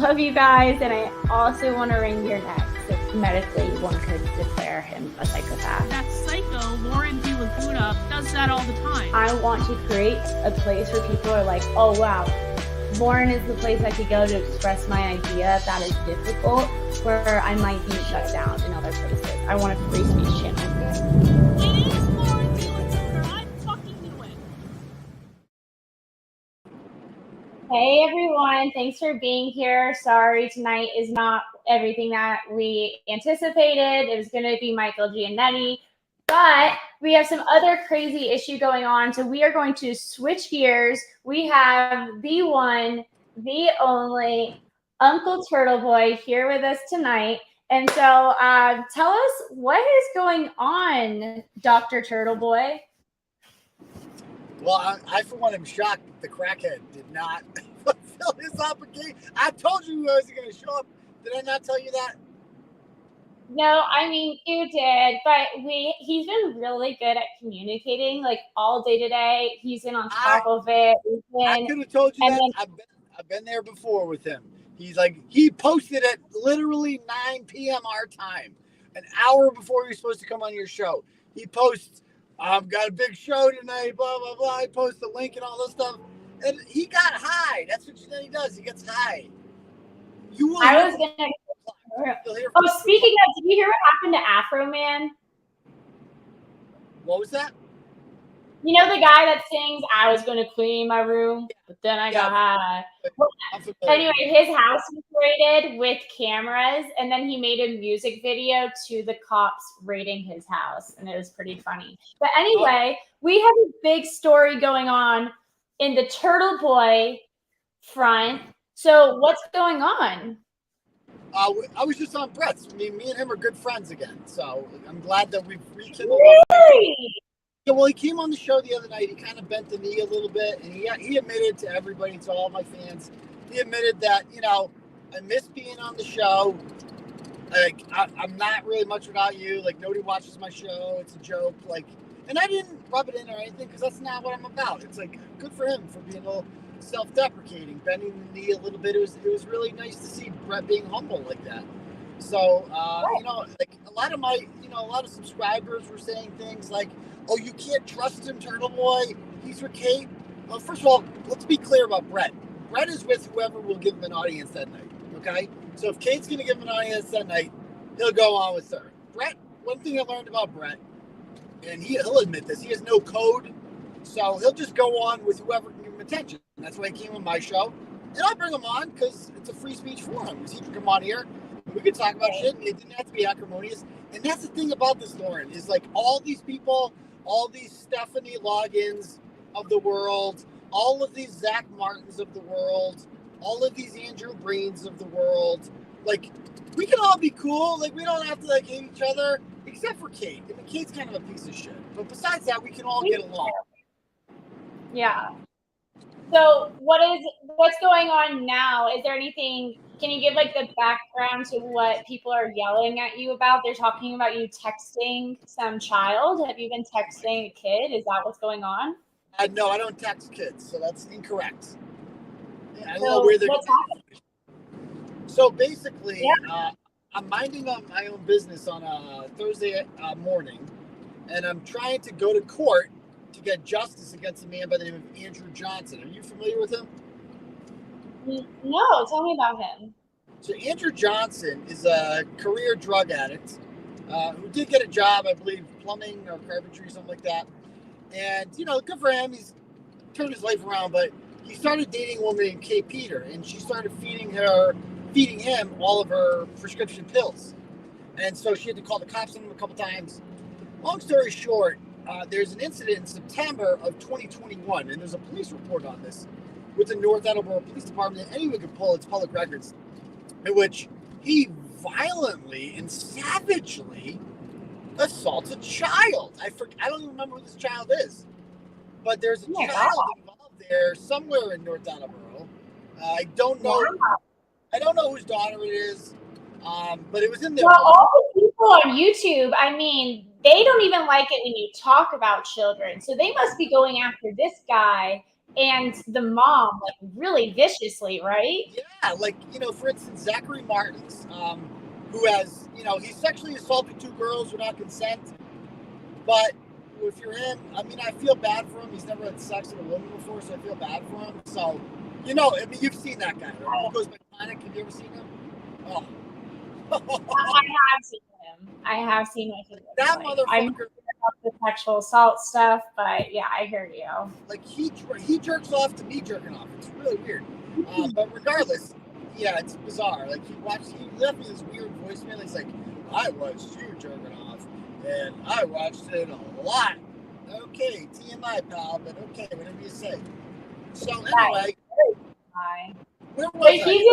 love you guys, and I also want to wring your neck. So medically, one could declare him a psychopath. That psycho, Lauren D. Laguna, does that all the time. I want to create a place where people are like, oh wow, Lauren is the place I could go to express my idea that is difficult, where I might be shut down in other places. I want a free speech channel. It is Lauren D. Laguna. I fucking knew it. Hey everyone, thanks for being here. Sorry, tonight is not everything that we anticipated. It was going to be Michael Giannetti, but we have some other crazy issue going on. So we are going to switch gears. We have the one, the only Uncle Turtle Boy here with us tonight. And so tell us what is going on, Dr. Turtle Boy. Well, I for one am shocked that the crackhead did not fulfill his obligation. I told you he wasn't going to show up. Did I not tell you that? No, I mean, you did, but he's been really good at communicating, like all day today. He's been on top of it. I could have told you that. I've been there before with him. He's like, he posted at literally 9 p.m. our time, an hour before he was supposed to come on your show. He posts, I've got a big show tonight, blah, blah, blah. I post the link and all this stuff. And he got high. That's what he does. He gets high. Oh, speaking of, did you hear what happened to Afro Man? What was that? You know the guy that sings, I was going to clean my room, but then I got high. Anyway, his house was raided with cameras, and then he made a music video to the cops raiding his house, and it was pretty funny. But anyway, we have a big story going on in the Turtle Boy front. So what's going on? I was just on Brett's. Me and him are good friends again, so I'm glad that we've rekindled. Really? Yeah, well, he came on the show the other night. He kind of bent the knee a little bit, and he admitted to everybody, to all my fans, he admitted that, I miss being on the show. Like, I'm not really much without you. Like, nobody watches my show. It's a joke. Like, and I didn't rub it in or anything because that's not what I'm about. It's like, good for him for being a little self-deprecating, bending the knee a little bit. It was really nice to see Brett being humble like that. So, like a lot of subscribers were saying things like, oh, you can't trust him, Turtle Boy. He's with Kate. Well, first of all, let's be clear about Brett. Brett is with whoever will give him an audience that night, okay? So if Kate's going to give him an audience that night, he'll go on with her. Brett, one thing I learned about Brett, and he'll admit this, he has no code, so he'll just go on with whoever can give him attention. And that's why he came on my show. And I'll bring him on because it's a free speech forum. He can come on here. We could talk about shit, and it didn't have to be acrimonious. And that's the thing about this, Lauren, is like all these people, all these Stephanie Loggins of the world, all of these Zach Martins of the world, all of these Andrew Brains of the world, like, we can all be cool. Like, we don't have to, like, hate each other, except for Kate. I mean, Kate's kind of a piece of shit. But besides that, we can all get along. Yeah. So what's going on now? Is there anything, can you give like the background to what people are yelling at you about? They're talking about you texting some child. Have you been texting a kid? Is that what's going on? No, I don't text kids, so that's incorrect. I don't know where they're what's happening? So basically, I'm minding my own business on a Thursday morning, and I'm trying to go to court to get justice against a man by the name of Andrew Johnson. Are you familiar with him? No, tell me about him. So Andrew Johnson is a career drug addict who did get a job, I believe, plumbing or carpentry, something like that. And, good for him. He's turned his life around, but he started dating a woman named Kate Peter, and she started feeding him all of her prescription pills. And so she had to call the cops on him a couple times. Long story short, there's an incident in September of 2021, and there's a police report on this with the North Attleboro Police Department, and anyone can pull its public records, in which he violently and savagely assaults a child. I don't even remember who this child is, but there's a child involved there somewhere in North Attleboro. I don't know whose daughter it is, but it was in there. Well, all the people on YouTube, I mean, they don't even like it when you talk about children. So they must be going after this guy and the mom, like, really viciously, right? Yeah, like, for instance, Zachary Martins, who has, he sexually assaulted 2 girls without consent. But if you're him, I mean, I feel bad for him. He's never had sex with a woman before, so I feel bad for him. So, I mean, you've seen that guy, right? He goes by Panic. Have you ever seen him? Oh. I have seen him. I have seen what he looks That like. I'm motherfucker. about the sexual assault stuff, but yeah, I hear you. Like, he jerks off to me jerking off. It's really weird. But regardless, yeah, it's bizarre. Like, he left me this weird voicemail. He's like, I watched you jerking off, and I watched it a lot. Okay, TMI, pal, but okay, whatever you say. So anyway, where was but I? he's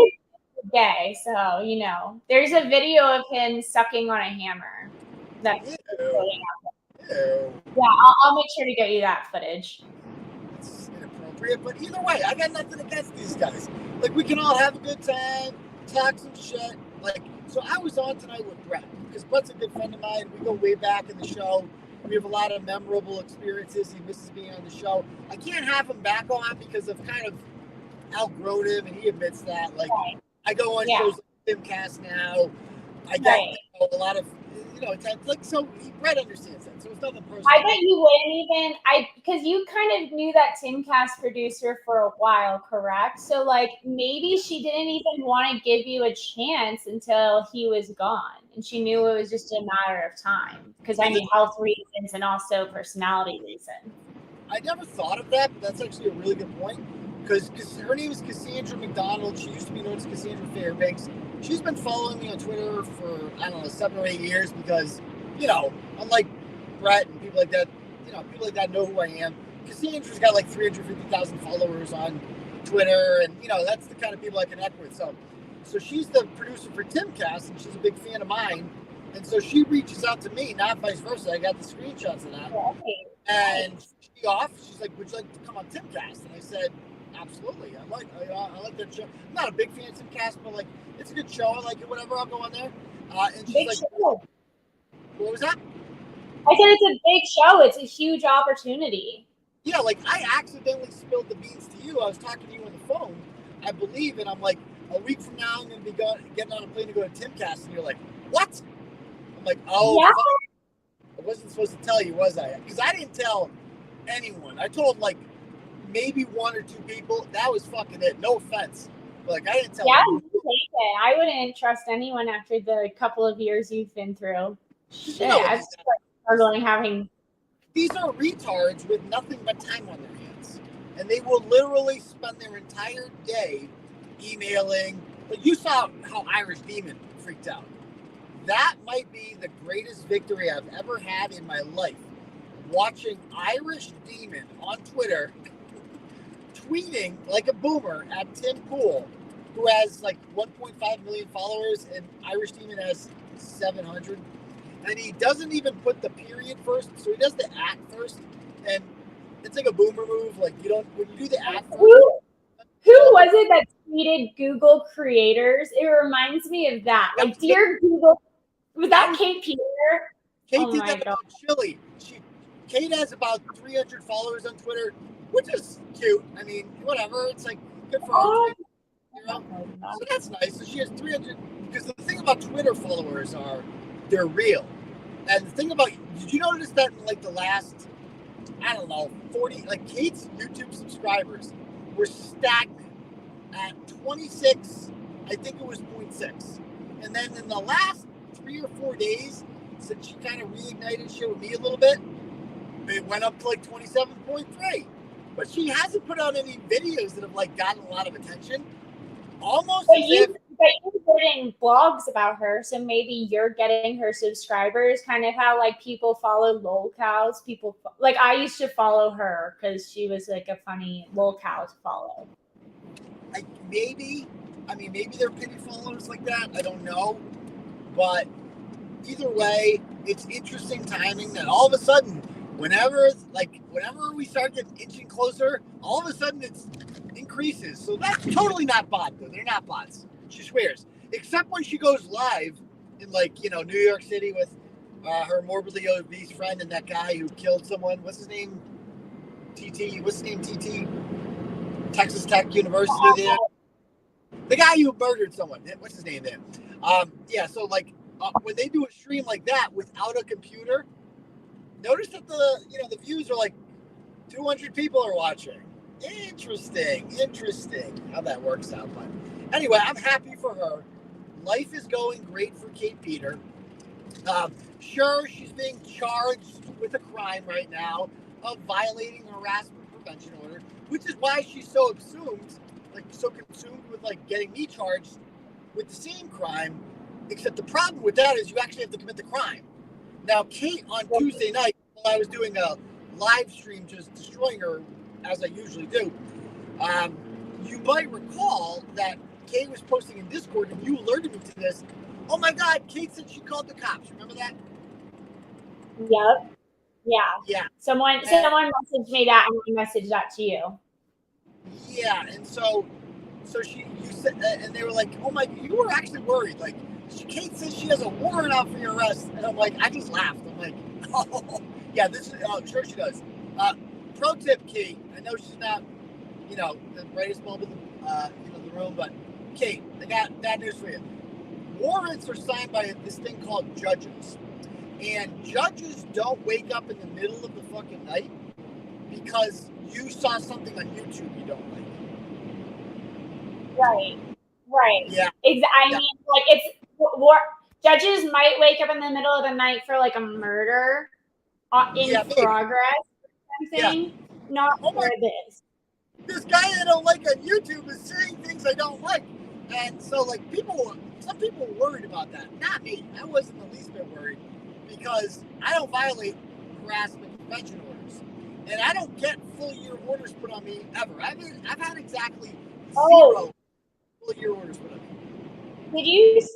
gay, so there's a video of him sucking on a hammer. That's really Ew. yeah. I'll make sure to get you that footage. It's inappropriate, but either way, I got nothing against these guys. Like, we can all have a good time, talk some shit. Like, so I was on tonight with Brett, because Brett's a good friend of mine. We go way back in the show. We have a lot of memorable experiences. He misses being on the show. I can't have him back on because I've kind of outgrown him, and he admits that. Like, Right. I go on shows like Timcast now. I get a lot of, like, so Brett understands that. So it's nothing personal. I bet you wouldn't even, because you kind of knew that Timcast producer for a while, correct? So, like, maybe she didn't even want to give you a chance until he was gone. And she knew it was just a matter of time. Because, I mean, health reasons and also personality reasons. I never thought of that, but that's actually a really good point. Because her name is Cassandra McDonald. She used to be known as Cassandra Fairbanks. She's been following me on Twitter for, 7 or 8 years because, unlike Brett and people like that, people like that know who I am. Cassandra's got like 350,000 followers on Twitter, and, that's the kind of people I connect with. So she's the producer for Timcast, and she's a big fan of mine. And so she reaches out to me, not vice versa. I got the screenshots of that. And she's like, would you like to come on Timcast? And I said, absolutely. I like that show. I'm not a big fan of Timcast, but like, it's a good show. I like it. Whatever. I'll go on there. And she's big like, show. What was that? I said it's a big show. It's a huge opportunity. Yeah, like, I accidentally spilled the beans to you. I was talking to you on the phone, I believe, and I'm like, a week from now, I'm going to be getting on a plane to go to Timcast, and you're like, what? I'm like, oh, yeah. I wasn't supposed to tell you, was I? Because I didn't tell anyone. I told, like, maybe 1 or 2 people. That was fucking it. No offense. But, like, I didn't tell anyone. You take it. I wouldn't trust anyone after the couple of years you've been through. Shit, I was struggling having. These are retards with nothing but time on their hands. And they will literally spend their entire day emailing. Like, you saw how Irish Demon freaked out. That might be the greatest victory I've ever had in my life. Watching Irish Demon on Twitter tweeting like a boomer at Tim Pool, who has like 1.5 million followers, and Irish Demon has 700. And he doesn't even put the period first, so he does the at first. And it's like a boomer move. Like, when you do the at first. Who was it that tweeted Google creators? It reminds me of that. Like, dear Google, was that Kate Peter? Kate did that about Chili. Kate has about 300 followers on Twitter, which is cute. I mean, whatever. It's like good for her. So that's nice. So she has 300. Because the thing about Twitter followers are they're real. And the thing about, did you notice that in like the last, 40, like Kate's YouTube subscribers were stagnant at 26, I think it was 0.6. And then in the last 3 or 4 days, since she kind of reignited shit with me a little bit, it went up to like 27.3. But she hasn't put out any videos that have like gotten a lot of attention. Almost but you're getting blogs about her, so maybe you're getting her subscribers. Kind of how like people follow lolcows. People like I used to follow her because she was like a funny lolcow to follow. Maybe they're pity followers like that. I don't know, but either way, it's interesting timing that all of a sudden, whenever we start getting inching closer, all of a sudden it increases. So that's totally not bot, though. They're not bots. She swears, except when she goes live in New York City with her morbidly obese friend and that guy who killed someone. What's his name? TT. What's his name? TT. Texas Tech University there. The guy who murdered someone. What's his name there? Yeah, so like when they do a stream like that without a computer, notice that the views are like 200 people are watching. Interesting how that works out. But anyway, I'm happy for her. Life is going great for Kate Peter. Sure, she's being charged with a crime right now of violating a harassment prevention order, which is why she's so consumed with like getting me charged with the same crime. Except the problem with that is you actually have to commit the crime. Now, Kate on Tuesday night, while I was doing a live stream just destroying her as I usually do, you might recall that Kate was posting in Discord and you alerted me to this. Oh my God, Kate said she called the cops. Remember that? Yep. Yeah. Yeah. Someone messaged me that and I messaged that to you. Yeah, and so you said, and they were like, "Oh my, you were actually worried." Like, Kate says she has a warrant out for your arrest, and I'm like, I just laughed. I'm like, oh, yeah, this is sure she does. Pro tip, Kate. I know she's not, the brightest bulb in the room, but Kate, I got bad news for you. Warrants are signed by this thing called judges, and judges don't wake up in the middle of the fucking night because you saw something on YouTube you don't like. Right. Yeah. I mean, like it's judges might wake up in the middle of the night for like a murder in progress. I'm saying not for this. This guy I don't like on YouTube is saying things I don't like, and so like some people were worried about that. Not me. I wasn't the least bit worried because I don't violate harassment prevention orders, and I don't get full year orders put on me ever. I've had exactly zero full year orders put on me.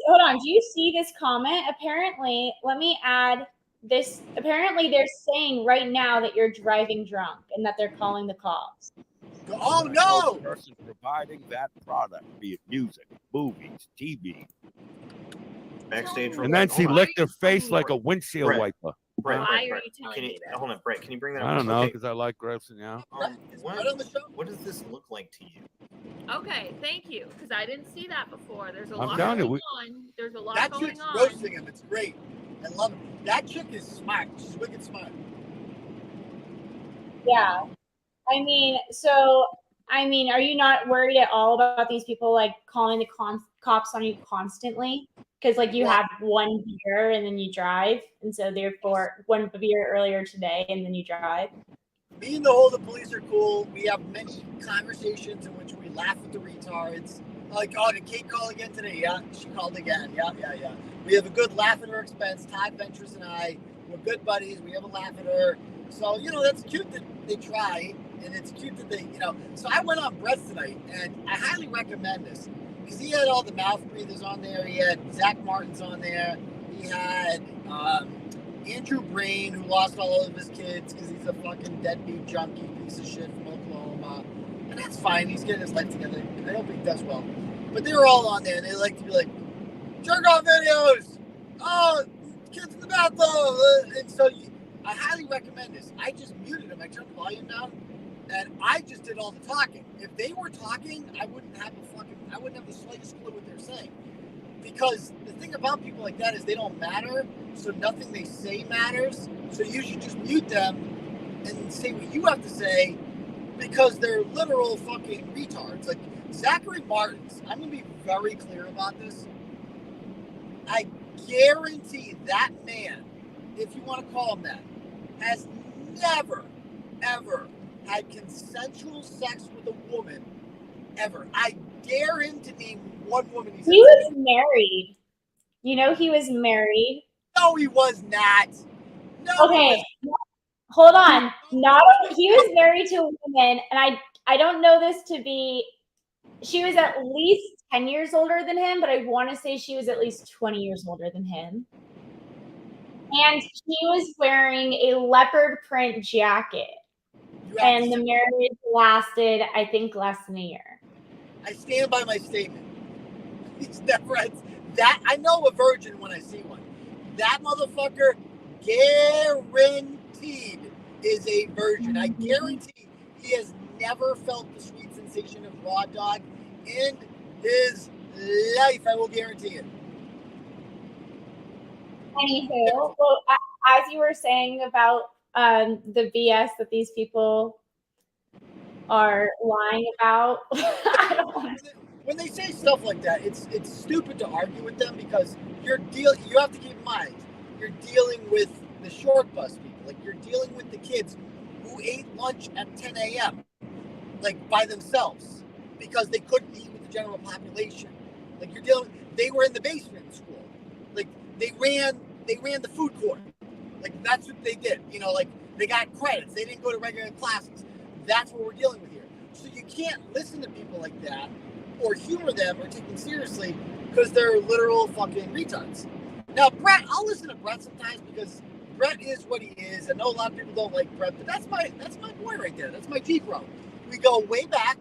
Hold on? Do you see this comment? Apparently, let me add this. Apparently, they're saying right now that you're driving drunk and that they're calling the cops. Oh no! The person providing that product, be it music, movies, TV. Backstage. And then she licked her face like a windshield wiper. Brett, Why are you telling me that? Hold on, Brett. Can you bring that up? I don't know, because I like grossing out. What does this look like to you? Okay, thank you, because I didn't see that before. There's a I'm lot telling going you, on. There's a lot That going chick's on. roasting him. It's great. I love it. That chick is smart. She's wicked smart. Yeah. Are you not worried at all about these people like calling the cops on you constantly? Because like you have one beer and then you drive, and so therefore one beer earlier today and then you drive. Me and the police are cool. We have many conversations in which we laugh at the retards. Like, oh, did Kate call again today? Yeah, she called again. Yeah. We have a good laugh at her expense. Todd Ventures and I, we're good buddies. We have a laugh at her. So, that's cute that they try, and it's cute that they, So I went on Brett's tonight, and I highly recommend this because he had all the mouth breathers on there. He had Zach Martin's on there. He had Andrew Brain, who lost all of his kids because he's a fucking deadbeat junkie piece of shit from Oklahoma. And that's fine. He's getting his life together. I hope he does well. But they were all on there, and they like to be like, jerk off videos! Oh, kids in the bathtub! And so I highly recommend this. I just muted him. I turned the volume down, and I just did all the talking. If they were talking, I wouldn't have the slightest clue what they're saying. Because the thing about people like that is they don't matter, so nothing they say matters. So you should just mute them and say what you have to say because they're literal fucking retards. Like Zachary Martins, I'm going to be very clear about this. I guarantee that man, if you want to call him that, has never, ever had consensual sex with a woman, ever. I dare him to name one woman he's He was married. He was married. No, he was not. No. Okay, hold on. He was married to a woman, and I don't know this to be. She was at least 10 years older than him, but I want to say she was at least 20 years older than him. And he was wearing a leopard print jacket. And the marriage lasted, I think, less than a year. I stand by my statement. He's never had that. I know a virgin when I see one. That motherfucker, guaranteed, is a virgin. I guarantee he has never felt the sweet sensation sensation of raw dog in his life. I will guarantee it. Anywho, well, as you were saying about the BS that these people are lying about, I don't want to. When they say stuff like that, it's stupid to argue with them because you have to keep in mind, you're dealing with the short bus people. Like, you're dealing with the kids who ate lunch at 10 a.m. like by themselves because they couldn't eat with the general population. Like, they were in the basement in school. Like, they ran the food court. Like, that's what they did. You know, like, they got credits. They didn't go to regular classes. That's what we're dealing with here. So you can't listen to people like that or humor them or take them seriously because they're literal fucking retards. Now, Brett, I'll listen to Brett sometimes because Brett is what he is. I know a lot of people don't like Brett, but that's my boy right there. That's my G bro. We go way back,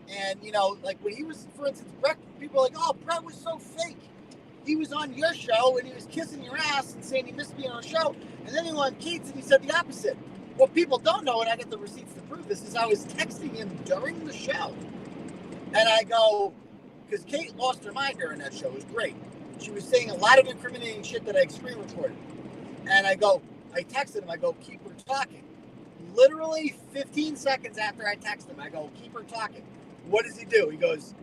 and you know, like when he was, for instance, Brett, people are like, oh, Brett was so fake. He was on your show and he was kissing your ass and saying he missed being on a show, and then he went on Kate's and he said the opposite. What people don't know, and I get the receipts to prove this, is I was texting him during the show. And I go, because Kate lost her mind during that show. It was great. She was saying a lot of incriminating shit that I screen recorded. And I texted him, I go, keep her talking. Literally 15 seconds after I text him, I go, keep her talking. What does he do? He goes,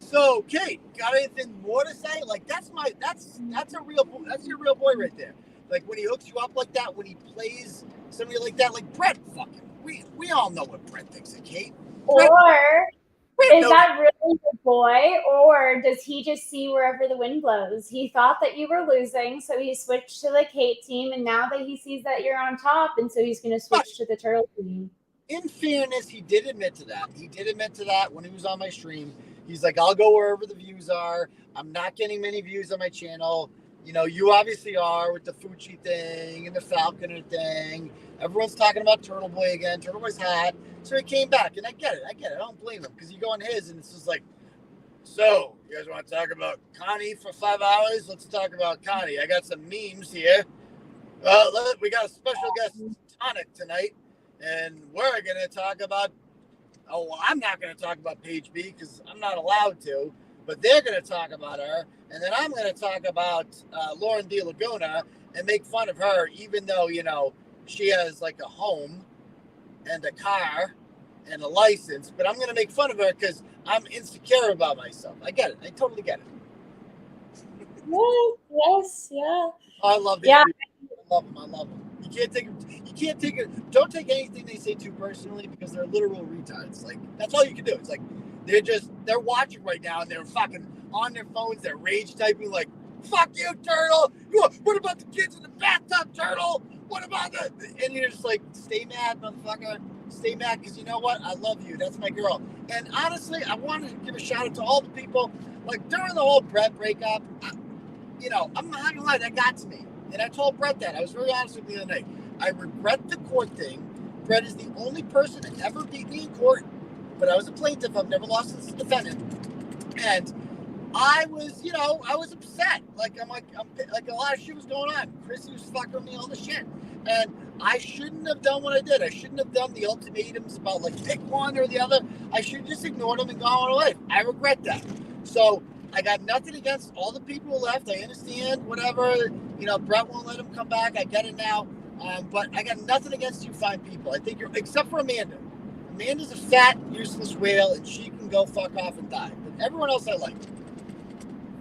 so Kate, got anything more to say? Like, that's your real boy right there. Like, when he hooks you up like that, when he plays somebody like that, like Brett, fucking, we all know what Brett thinks of Kate. Brett Is that really the boy, or does he just see wherever the wind blows? He thought that you were losing, so he switched to the Kate team, and now that he sees that you're on top, and so he's going to switch to the Turtle team. In fairness, he did admit to that. He did admit to that when he was on my stream. He's like, I'll go wherever the views are. I'm not getting many views on my channel. You know, you obviously are with the Fucci thing and the Falconer thing. Everyone's talking about Turtle Boy again. Turtle Boy's hot. So he came back, and I get it. I don't blame him because you go on his, and it's just like, so you guys want to talk about Connie for 5 hours? Let's talk about Connie. I got some memes here. We got a special guest, Tonic, tonight, and we're going to talk about, I'm not going to talk about Paige B because I'm not allowed to, but they're going to talk about her, and then I'm going to talk about Lauren De Laguna and make fun of her, even though, you know, she has like a home and a car and a license, but I'm going to make fun of her because I'm insecure about myself. I get it. I totally get it. Yes, yeah. I love these people. I love them. You can't take it. Don't take anything they say too personally because they're literal retards. Like, that's all you can do. It's like, they're watching right now and they're fucking on their phones. They're rage typing like, fuck you, Turtle. What about the kids in the bathtub, Turtle? What about that? And you're just like, stay mad, motherfucker. Stay mad because you know what? I love you. That's my girl. And honestly, I wanted to give a shout out to all the people. Like, during the whole Brett breakup, I'm not gonna lie, that got to me. And I told Brett that. I was very honest with you the other night. I regret the court thing. Brett is the only person that ever beat me in court, but I was a plaintiff. I've never lost as a defendant. And I was upset. Like, I'm like a lot of shit was going on. Chrissy was fucking me, all the shit. And I shouldn't have done what I did. I shouldn't have done the ultimatums about, like, pick one or the other. I should have just ignored them and gone away. I regret that. So I got nothing against all the people who left. I understand, whatever. You know, Brett won't let him come back. I get it now. But I got nothing against you fine people. I think except for Amanda. Amanda's a fat, useless whale, and she can go fuck off and die. But everyone else I like.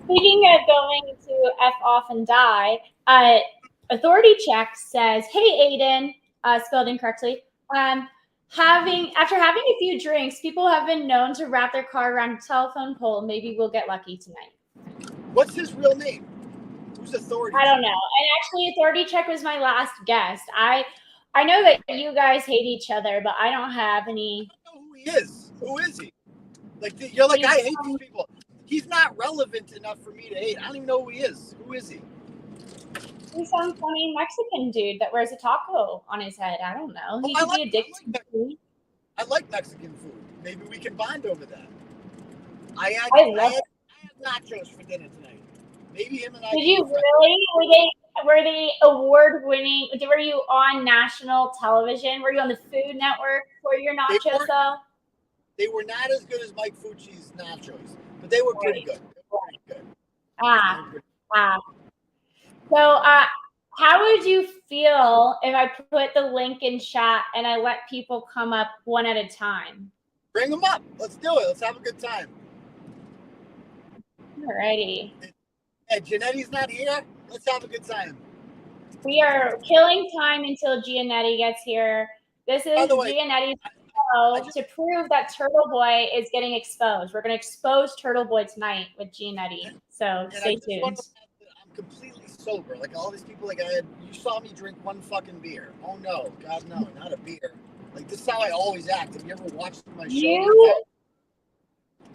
Speaking of going to F off and die, Authority Check says, hey, Aiden, spelled incorrectly, after having a few drinks, people have been known to wrap their car around a telephone pole. Maybe we'll get lucky tonight. What's his real name? Who's Authority? I don't know. And actually, Authority Check was my last guest. I know that you guys hate each other, but I don't have any. I don't know who he is. Who is he? Like, you're like, I hate these people. He's not relevant enough for me to hate. I don't even know who he is. Who is he? He's some funny Mexican dude that wears a taco on his head. I don't know. He could be addicted to food. I like Mexican food. Maybe we can bond over that. I had nachos for dinner tonight. Maybe him and I. Did you really? Were they award-winning? Were you on national television? Were you on the Food Network for your nachos, though? They were not as good as Mike Fucci's nachos, but they were pretty good. So, how would you feel if I put the link in chat and I let people come up one at a time? Bring them up. Let's do it. Let's have a good time. Alrighty. Hey, Janetti's not here. Let's have a good time. We are killing time until Giannetti gets here. This is Giannetti's show to prove that Turtle Boy is getting exposed. We're going to expose Turtle Boy tonight with Giannetti. So stay tuned. I'm completely sober. Like all these people, you saw me drink one fucking beer. Oh no, God no, not a beer. Like this is how I always act. Have you ever watched my show?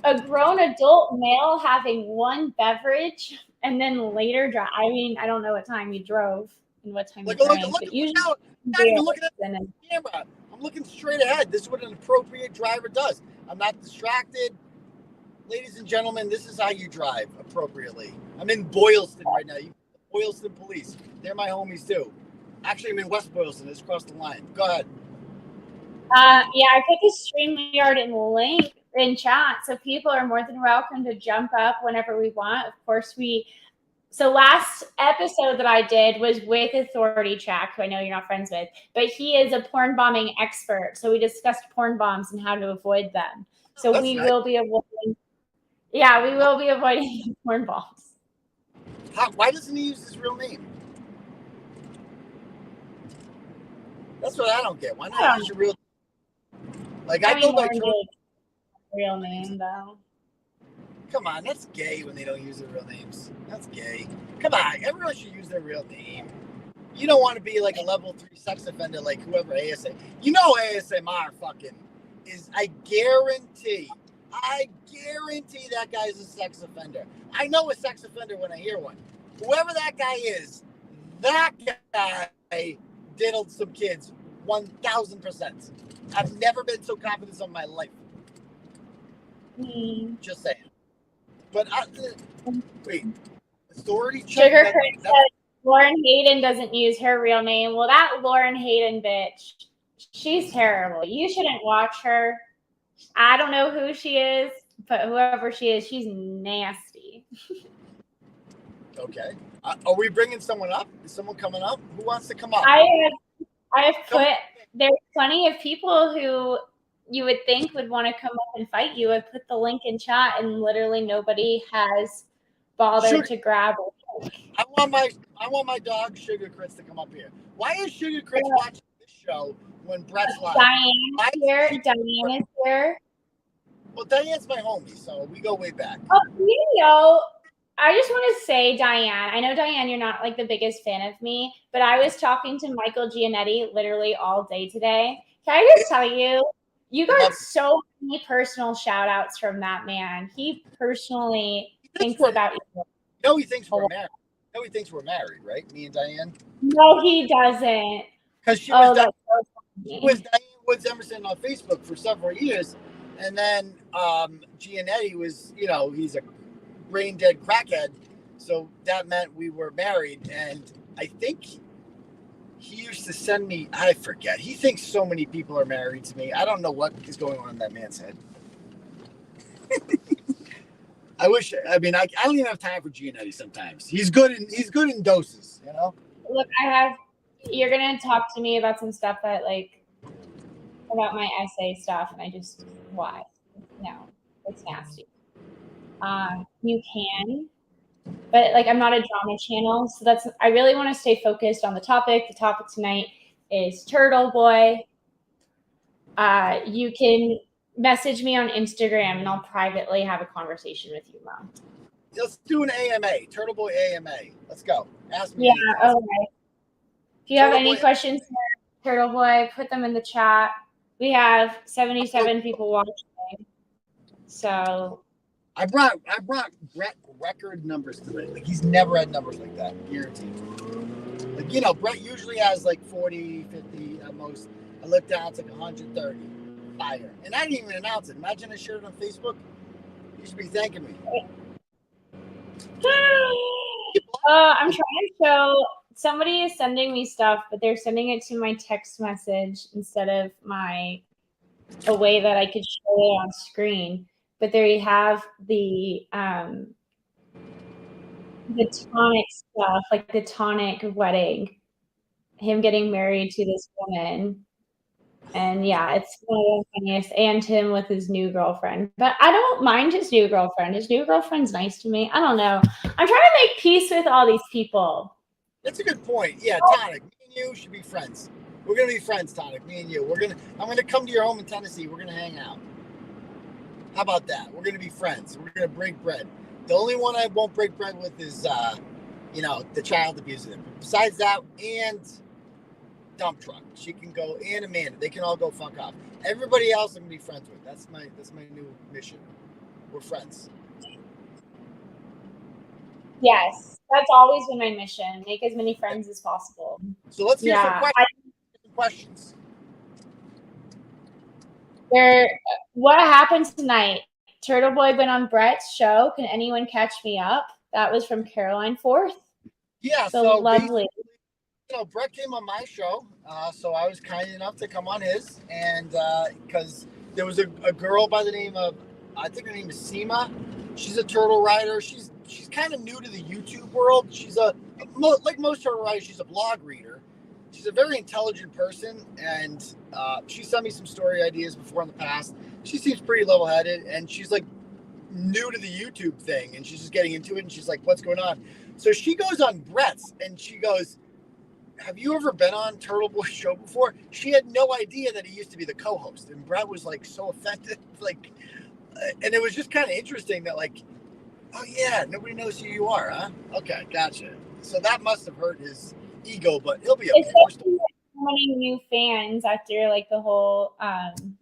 A grown adult male having one beverage and then later drive. I mean, I don't know what time you drove and what time you drank. Look out. I'm not even looking at the camera. I'm looking straight ahead. This is what an appropriate driver does. I'm not distracted. Ladies and gentlemen, this is how you drive appropriately. I'm in Boylston right now. Boylston police. They're my homies too. Actually, I'm in West Boylston. It's across the line. Go ahead. Yeah, I put the StreamYard in link in chat, so people are more than welcome to jump up whenever we want. Of course, so last episode that I did was with Authority Track, who I know you're not friends with, but he is a porn bombing expert. So we discussed porn bombs and how to avoid them. So we will be avoiding porn bombs. Why doesn't he use his real name? That's what I don't get. Why not use your real name? Like I go by real name though. Come on, that's gay when they don't use their real names. That's gay. Come on, everyone should use their real name. You don't want to be like a level 3 sex offender like whoever ASMR. You know ASMR fucking is, I guarantee that guy's a sex offender. I know a sex offender when I hear one. Whoever that guy is, that guy diddled some kids 1,000%. I've never been so confident in my life. Just saying. But wait, Authority Sugar Crit says Lauren Hayden doesn't use her real name. Well, that Lauren Hayden bitch, she's terrible. You shouldn't watch her. I don't know who she is, but whoever she is, she's nasty. Okay. Are we bringing someone up? Is someone coming up? Who wants to come up? I have put, there's plenty of people who you would think would want to come up and fight you. I put the link in chat and literally nobody has bothered to grab it. I want my dog Sugar Crits to come up here. Why is Sugar Crits watching this show when Brett's live? Diane is here. Well, Diane's my homie, so we go way back. Oh, you know, I just want to say, Diane, I know, Diane, you're not like the biggest fan of me, but I was talking to Michael Giannetti literally all day today. Can I just tell you, you got so many personal shout outs from that man. He personally thinks about you. No, he thinks we're married. No, he thinks we're married, right? Me and Diane? No, he doesn't. Because she was with Diane Woods Emerson on Facebook for several years. And then Giannetti was, he's a brain dead crackhead. So that meant we were married. And I think he used to send me, I forget. He thinks so many people are married to me. I don't know what is going on in that man's head. I don't even have time for Giannetti sometimes. He's good in doses, Look, you're going to talk to me about some stuff that about my essay stuff. And I just, why? No, it's nasty. You can, but I'm not a drama channel. So I really want to stay focused on the topic. The topic tonight is Turtle Boy. You can message me on Instagram and I'll privately have a conversation with you, Mom. Let's do an AMA, Turtle Boy AMA. Let's go. Ask me. Yeah, okay. If you have any questions for Turtle Boy, put them in the chat. We have 77 people watching. So I brought Brett record numbers tonight. He's never had numbers like that, guaranteed. Brett usually has 40, 50 at most. I looked down, it's 130. Fire. And I didn't even announce it. Imagine I shared it on Facebook. You should be thanking me. I'm trying to show, somebody is sending me stuff, but they're sending it to my text message instead of my a way that I could show it on screen. But there you have the tonic stuff, like the tonic wedding, him getting married to this woman. And yeah, it's one of the funniest. And him with his new girlfriend. But I don't mind his new girlfriend. His new girlfriend's nice to me. I don't know. I'm trying to make peace with all these people. That's a good point. Yeah, Tonic, me and you should be friends. We're gonna be friends, Tonic. Me and you. I'm gonna come to your home in Tennessee. We're gonna hang out. How about that? We're gonna be friends. We're gonna break bread. The only one I won't break bread with is, the child abuser. Besides that, and Dump Truck, she can go, and Amanda, they can all go fuck off. Everybody else I'm gonna be friends with. That's my new mission. We're friends. Yes, that's always been my mission. Make as many friends as possible. So let's hear some questions. What happened tonight? Turtle Boy been on Brett's show. Can anyone catch me up? That was from Caroline Forth. Yeah, so lovely. Brett came on my show, so I was kind enough to come on his, and because there was a girl by the name of, I think her name is Seema. She's a turtle rider. She's kind of new to the YouTube world. She's like most turtle riders, she's a blog reader. She's a very intelligent person, and she sent me some story ideas before in the past. She seems pretty level-headed, and she's like new to the YouTube thing, and she's just getting into it, and she's like, what's going on? So she goes on Brett's, and she goes, have you ever been on Turtle Boy's show before? She had no idea that he used to be the co-host, and Brett was like so offended, and it was just kind of interesting that oh yeah, nobody knows who you are, huh? Okay, gotcha. So that must have hurt his ego, but he'll be okay. Especially so many new fans after the whole Timcast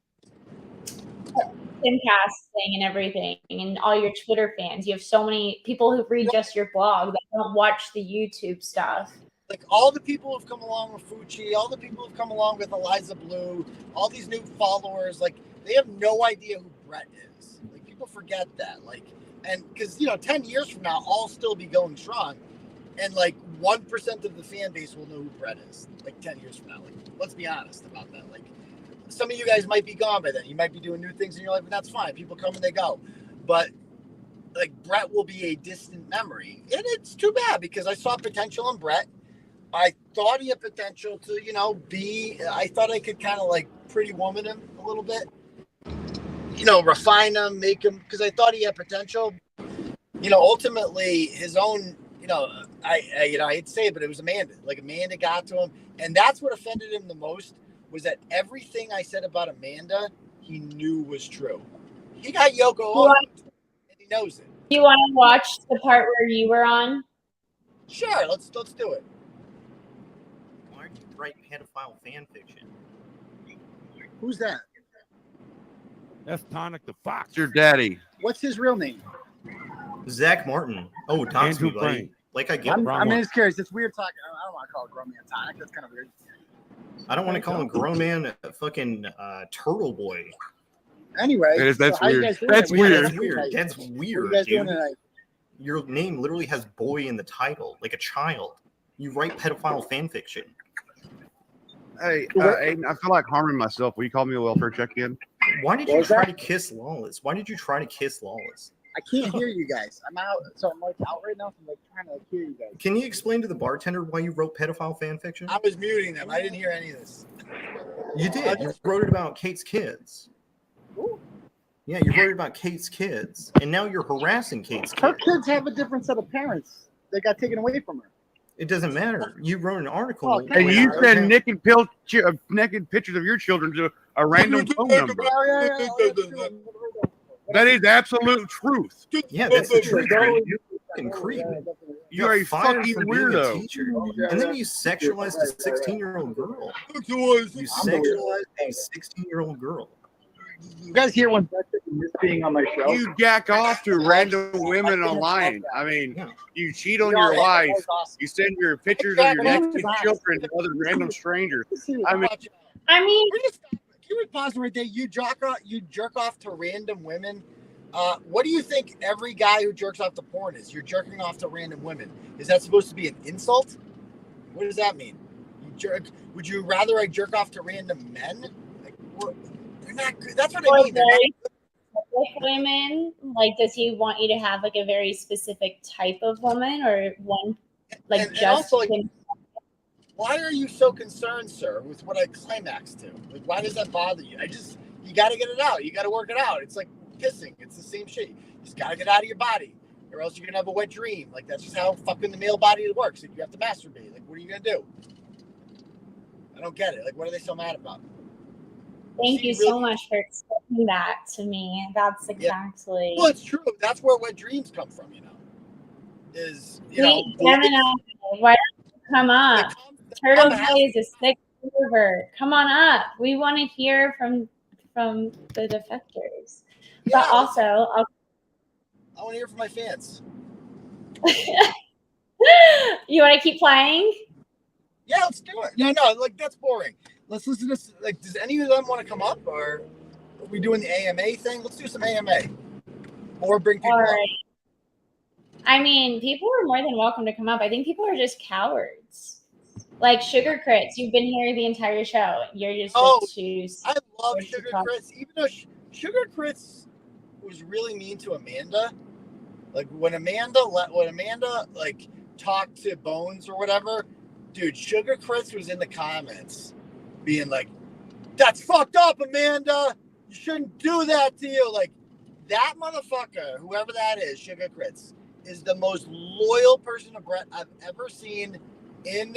thing and everything, and all your Twitter fans. You have so many people who read just your blog that don't watch the YouTube stuff. Like all the people who've come along with Fucci, all the people who've come along with Eliza Blue, all these new followers, they have no idea who Brett is. People forget that. And because 10 years from now, I'll still be going strong, and 1% of the fan base will know who Brett is. 10 years from now, let's be honest about that. Some of you guys might be gone by then. You might be doing new things in your life, and that's fine. People come and they go, but Brett will be a distant memory, and it's too bad because I saw potential in Brett. I thought he had potential to, I thought I could kind of pretty woman him a little bit, refine him, make him, because I thought he had potential. Ultimately his own, I hate to say it, but it was Amanda. Amanda got to him, and that's what offended him the most, was that everything I said about Amanda, he knew was true. He got Yoko on, and he knows it. You want to watch the part where you were on? Sure, let's do it. Why did you write pedophile fan fiction? Who's that? That's Tonic the Fox. Your daddy. What's his real name? Zach Martin. Oh, talk to me, buddy. I get it. I'm just curious. It's weird talking. I don't want to call it grown man Tonic. That's kind of weird. I don't want to call him grown man fucking Turtle Boy. Anyway, that's weird. That's weird. That's weird. That's weird, dude. Your name literally has boy in the title, like a child. You write pedophile fan fiction. Hey, Aiden, I feel like harming myself. Will you call me a welfare check-in? Why did you try to kiss Lawless? Why did you try to kiss Lawless? I can't hear you guys. I'm out. So I'm out right now. So I'm trying to hear you guys. Can you explain to the bartender why you wrote pedophile fan fiction? I was muting them. I didn't hear any of this. You did. You wrote it about Kate's kids. Ooh. Yeah, you wrote it about Kate's kids, and now you're harassing Kate's kids. Her kids have a different set of parents. They got taken away from her. It doesn't matter. You wrote an article. And you send naked pictures of your children to a random phone number. That is absolute truth. Yeah, that's the truth. You're fucking creep. You're a fucking weirdo. And then you sexualized a 16-year-old girl. You sexualized a 16-year-old girl. You guys hear when Brett is being on my show? You jack off to random women online. I mean, you cheat on your wife. You send your pictures of your naked children to other random strangers. I mean, can we pause right there? You jerk off to random women. What do you think every guy who jerks off to porn is? You're jerking off to random women. Is that supposed to be an insult? What does that mean? Would you rather I jerk off to random men? They're not good. That's what Or I mean. They're not very specific women? Like, does he want you to have like a very specific type of woman, or one like and just? also, like, why are you so concerned, sir, with what I climax to? Like, why does that bother you? You got to get it out. You got to work it out. It's like pissing. It's the same shit. You just got to get out of your body, or else you're going to have a wet dream. Like, that's just how fucking the male body works. Like, you have to masturbate. Like, what are you going to do? I don't get it. Like, what are they so mad about? Thank you so much for explaining that to me. That's exactly. Well, it's true. That's where wet dreams come from, you know. Gemini, why don't you come up? Turtle Boy is a sick pervert. Come on up. We want to hear from the defectors. Yeah, but also, I want to hear from my fans. You want to keep playing? Yeah, let's do it. No, like, that's boring. Let's listen to this. Like, does any of them want to come up, or are we doing the AMA thing? Let's do some AMA. Or bring people up. I mean, people are more than welcome to come up. I think people are just cowards. Like Sugar Crits, you've been here the entire show. You're just I love Sugar Crits. Even though Sugar Crits was really mean to Amanda. Like, when Amanda like talked to Bones or whatever, dude, Sugar Crits was in the comments being like, "That's fucked up, Amanda. You shouldn't do that to you." Like, that motherfucker, whoever that is, Sugar Crits, is the most loyal person to Brett I've ever seen in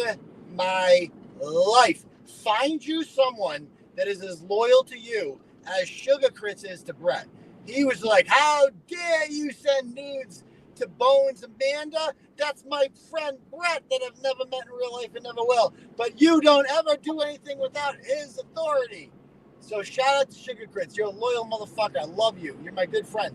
my life. Find you someone that is as loyal to you as Sugar Crits is to Brett. He was like, "How dare you send nudes to Bones, Amanda? That's my friend Brett that I've never met in real life and never will. But you don't ever do anything without his authority." So shout out to Sugar Crits. You're a loyal motherfucker. I love you. You're my good friend.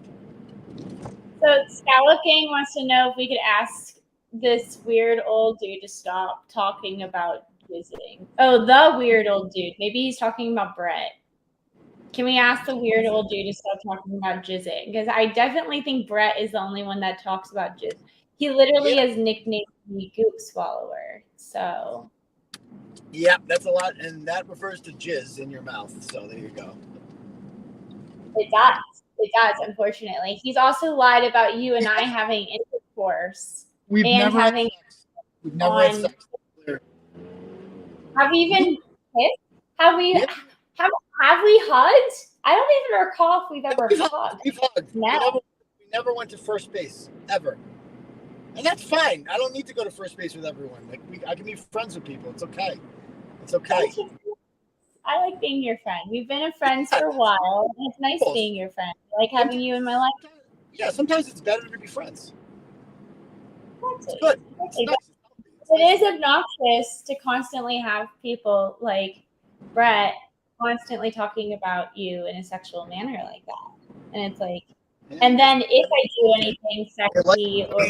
So Scallop Gang wants to know if we could ask this weird old dude to stop talking about jizzing. Oh, the weird old dude. Maybe he's talking about Brett. Can we ask the weird old dude to stop talking about jizzing? Because I definitely think Brett is the only one that talks about jizz. He literally has nicknamed me Goop Swallower. So. Yeah, that's a lot. And that refers to jizz in your mouth. So there you go. It does. It does, unfortunately. He's also lied about you and I having intercourse. We've never had sex. We've never had sex. Have we even kissed? Have we hugged? I don't even recall if we've ever hugged. We've hugged. No. We never went to first base, ever. And that's fine. I don't need to go to first base with everyone. Like, I can be friends with people. It's okay. It's okay. I like being your friend. We've been friends for a while. And it's nice being your friend. I like having you in my life. Yeah, sometimes it's better to be friends. It's good. It's nice. It is obnoxious to constantly have people like Brett constantly talking about you in a sexual manner like that. And it's like, and then if I do anything sexy or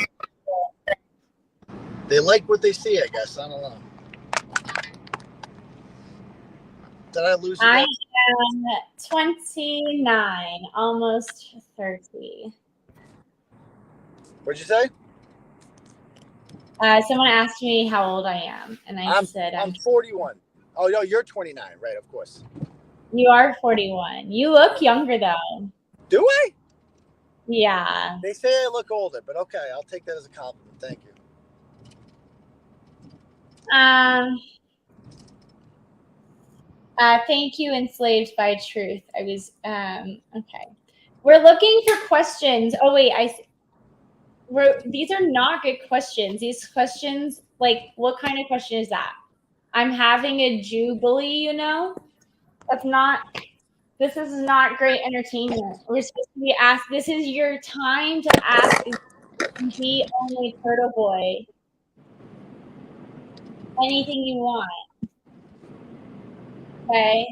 they like what they see, I guess. I don't know. Did I lose? I am 29, almost 30. What'd you say? Someone asked me how old I am, and I said I'm 41. Oh no, you're 29, right? Of course. You are 41. You look younger though. Do I? Yeah. They say I look older, but okay, I'll take that as a compliment. Thank you. Thank you, Enslaved by Truth. I was okay. We're looking for questions. Oh wait, these are not good questions. These questions, like, what kind of question is that? I'm having a jubilee, you know? This is not great entertainment. We're supposed to be asked, this is your time to ask the only Turtle Boy anything you want. Okay?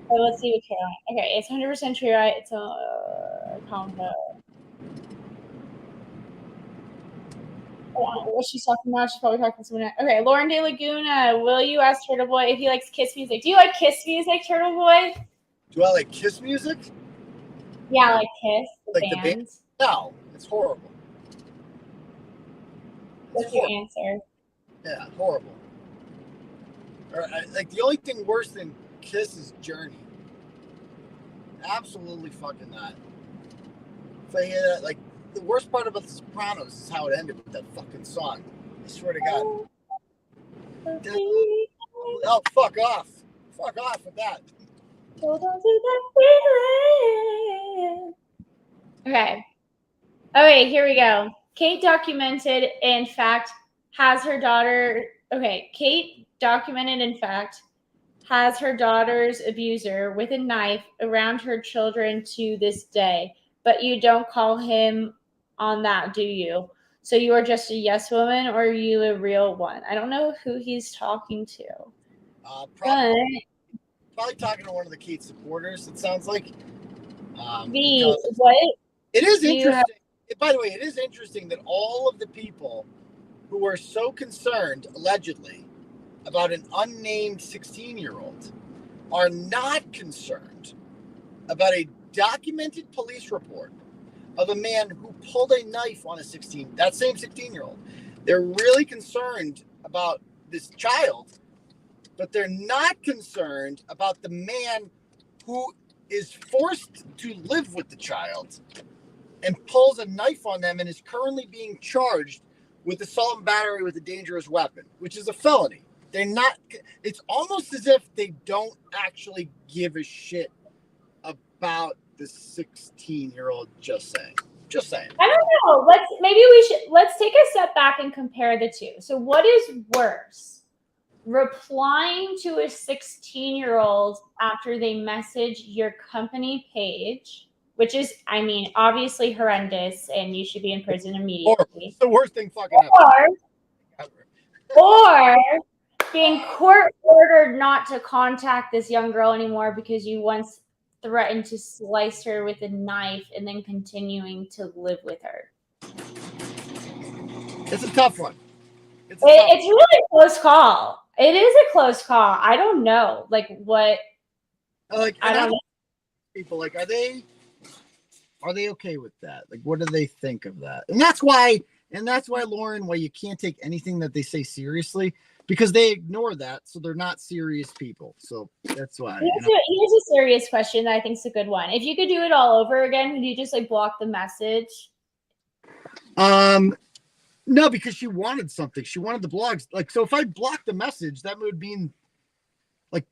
So let's see what Caroline. Okay, it's 100% true, right? It's a combo. What she's talking about? She's probably talking to someone else. Okay, Lauren De Laguna, will you ask Turtle Boy if he likes Kiss music? Do you like Kiss music, Turtle Boy? Do I like Kiss music? Yeah, like Kiss, the like band. No, it's horrible. What's your answer? Yeah, horrible. Or, like, the only thing worse than Kiss is Journey. Absolutely fucking not. If I hear that, like, the worst part about The Sopranos is how it ended with that fucking song. I swear to God. Oh, fuck off. Fuck off with that. Hold on to that feeling. Okay, here we go. Kate documented, in fact, has her daughter. Okay, Kate documented, in fact, has her daughter's abuser with a knife around her children to this day. But you don't call him on that, do you? So you are just a yes woman, or are you a real one? I don't know who he's talking to. Probably talking to one of the Kate supporters, it sounds like. What? It is interesting. By the way, it is interesting that all of the people who are so concerned, allegedly, about an unnamed 16-year-old are not concerned about a documented police report of a man who pulled a knife on that same 16-year-old. They're really concerned about this child, but they're not concerned about the man who is forced to live with the child and pulls a knife on them and is currently being charged with assault and battery with a dangerous weapon, which is a felony. They're not, it's almost as if they don't actually give a shit about the 16-year-old. Just saying. I don't know. Let's take a step back and compare the two. So what is worse? Replying to a 16-year-old after they message your company page, which is, I mean, obviously horrendous, and you should be in prison immediately. It's the worst thing fucking ever. Or being court ordered not to contact this young girl anymore because you once threatened to slice her with a knife and then continuing to live with her. It's a tough one. It's really a close call. It is a close call. I don't know. I don't know. People, like, are they okay with that? Like, what do they think of that? And that's why, Lauren, why you can't take anything that they say seriously, because they ignore that, so they're not serious people. So that's why. Here's a serious question that I think is a good one. If you could do it all over again, would you just block the message? No, because she wanted something. She wanted the blogs. So if I blocked the message, that would mean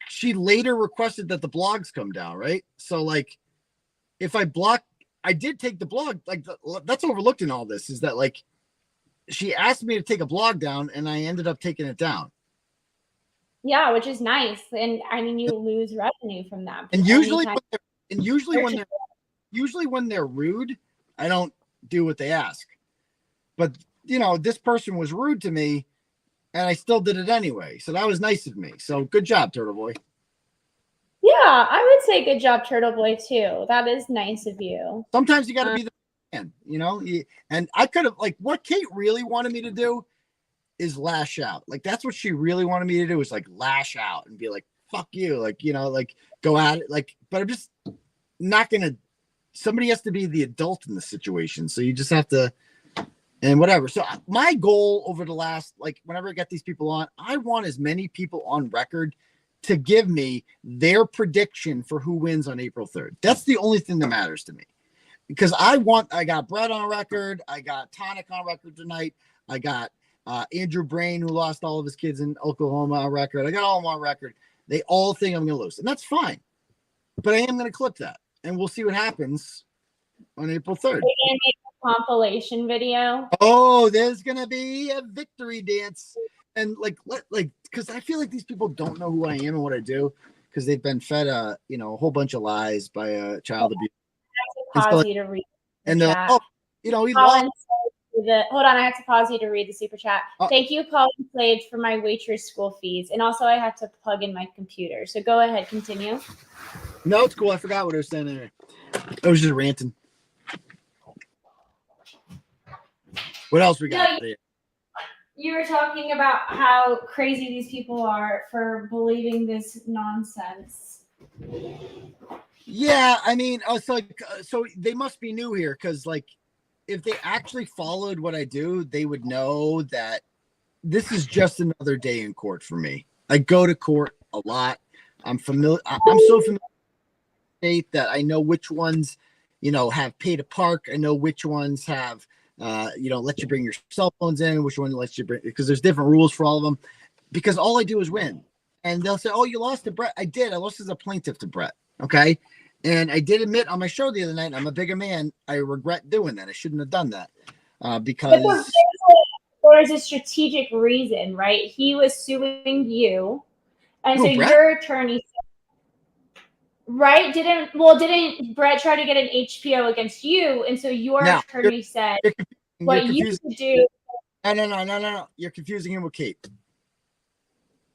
she later requested that the blogs come down, right? So if I did take the blog, that's overlooked in all this, is that she asked me to take a blog down and I ended up taking it down. Yeah, which is nice. And I mean, you lose revenue from that. And usually when they're rude, I don't do what they ask. But this person was rude to me and I still did it anyway. So that was nice of me. So good job, Turtle Boy. Yeah, I would say good job, Turtle Boy, too. That is nice of you. Sometimes you got to be the man, and I could have, what Kate really wanted me to do is lash out. That's what she really wanted me to do, is lash out and be like, fuck you. Go at it. But I'm just not going to, somebody has to be the adult in the situation. So you just have to, and whatever. So my goal over the last, whenever I get these people on, I want as many people on record to give me their prediction for who wins on April 3rd. That's the only thing that matters to me, because I got Brett on record. I got Tonic on record tonight. I got Andrew Brain, who lost all of his kids in Oklahoma, on record. I got all of them on record. They all think I'm going to lose, and that's fine. But I am going to clip that, and we'll see what happens on April 3rd. Compilation video. Oh, there's gonna be a victory dance, and because I feel like these people don't know who I am and what I do, because they've been fed a whole bunch of lies by a child abuse. I have to pause you to read. And they're like, he lost. Hold on, I have to pause you to read the super chat. Thank you, Colin Slade, for my waitress school fees, and also I have to plug in my computer. So go ahead, continue. No, it's cool. I forgot what I was saying there. I was just ranting. What else we got? You were talking about how crazy these people are for believing this nonsense. Yeah, I mean, so they must be new here, because if they actually followed what I do, they would know that this is just another day in court for me. I go to court a lot. I'm so familiar. state that I know which ones, have pay to park. I know which ones have, let you bring your cell phones in, which one lets you bring, because there's different rules for all of them. Because all I do is win. And they'll say, oh, you lost to Brett. I did. I lost as a plaintiff to Brett. Okay. And I did admit on my show the other night, I'm a bigger man. I regret doing that. I shouldn't have done that. Because there's a strategic reason, right? He was suing you. And so Brett? your attorney, right? Didn't Brett try to get an HPO against you? And so your attorney said, what you should do. No. You're confusing him with Kate.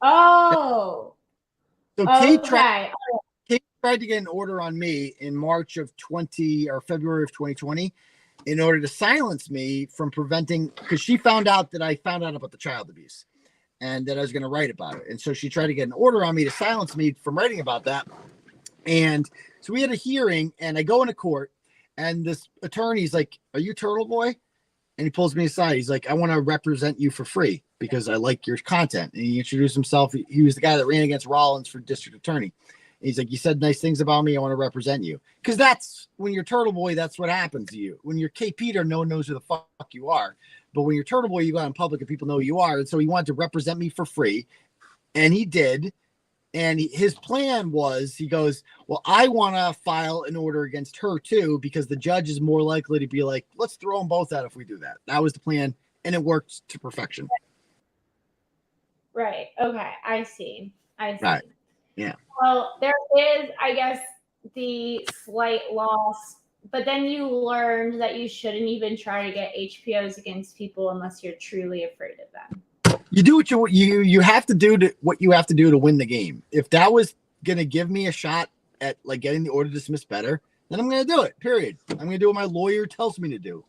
Oh. So Kate tried to get an order on me in March of February of 2020 in order to silence me from preventing, because she found out that I found out about the child abuse and that I was going to write about it. And so she tried to get an order on me to silence me from writing about that. And so we had a hearing and I go into court and this attorney's like, are you Turtle Boy? And he pulls me aside. He's like, I want to represent you for free because I like your content. And he introduced himself. He was the guy that ran against Rollins for district attorney. And he's like, you said nice things about me. I want to represent you. Because that's when you're Turtle Boy, that's what happens to you. When you're K. Peter, no one knows who the fuck you are. But when you're Turtle Boy, you go out in public and people know who you are. And so he wanted to represent me for free. And he did. And his plan was, he goes, well, I want to file an order against her too, because the judge is more likely to be like, let's throw them both out if we do that. That was the plan. And it worked to perfection. Right. Okay. I see. Right. Yeah. Well, there is, I guess, the slight loss, but then you learned that you shouldn't even try to get HPOs against people unless you're truly afraid of them. You do what you have to do what you have to do to win the game. If that was gonna give me a shot at like getting the order dismissed better, then I'm gonna do it. Period. I'm gonna do what my lawyer tells me to do.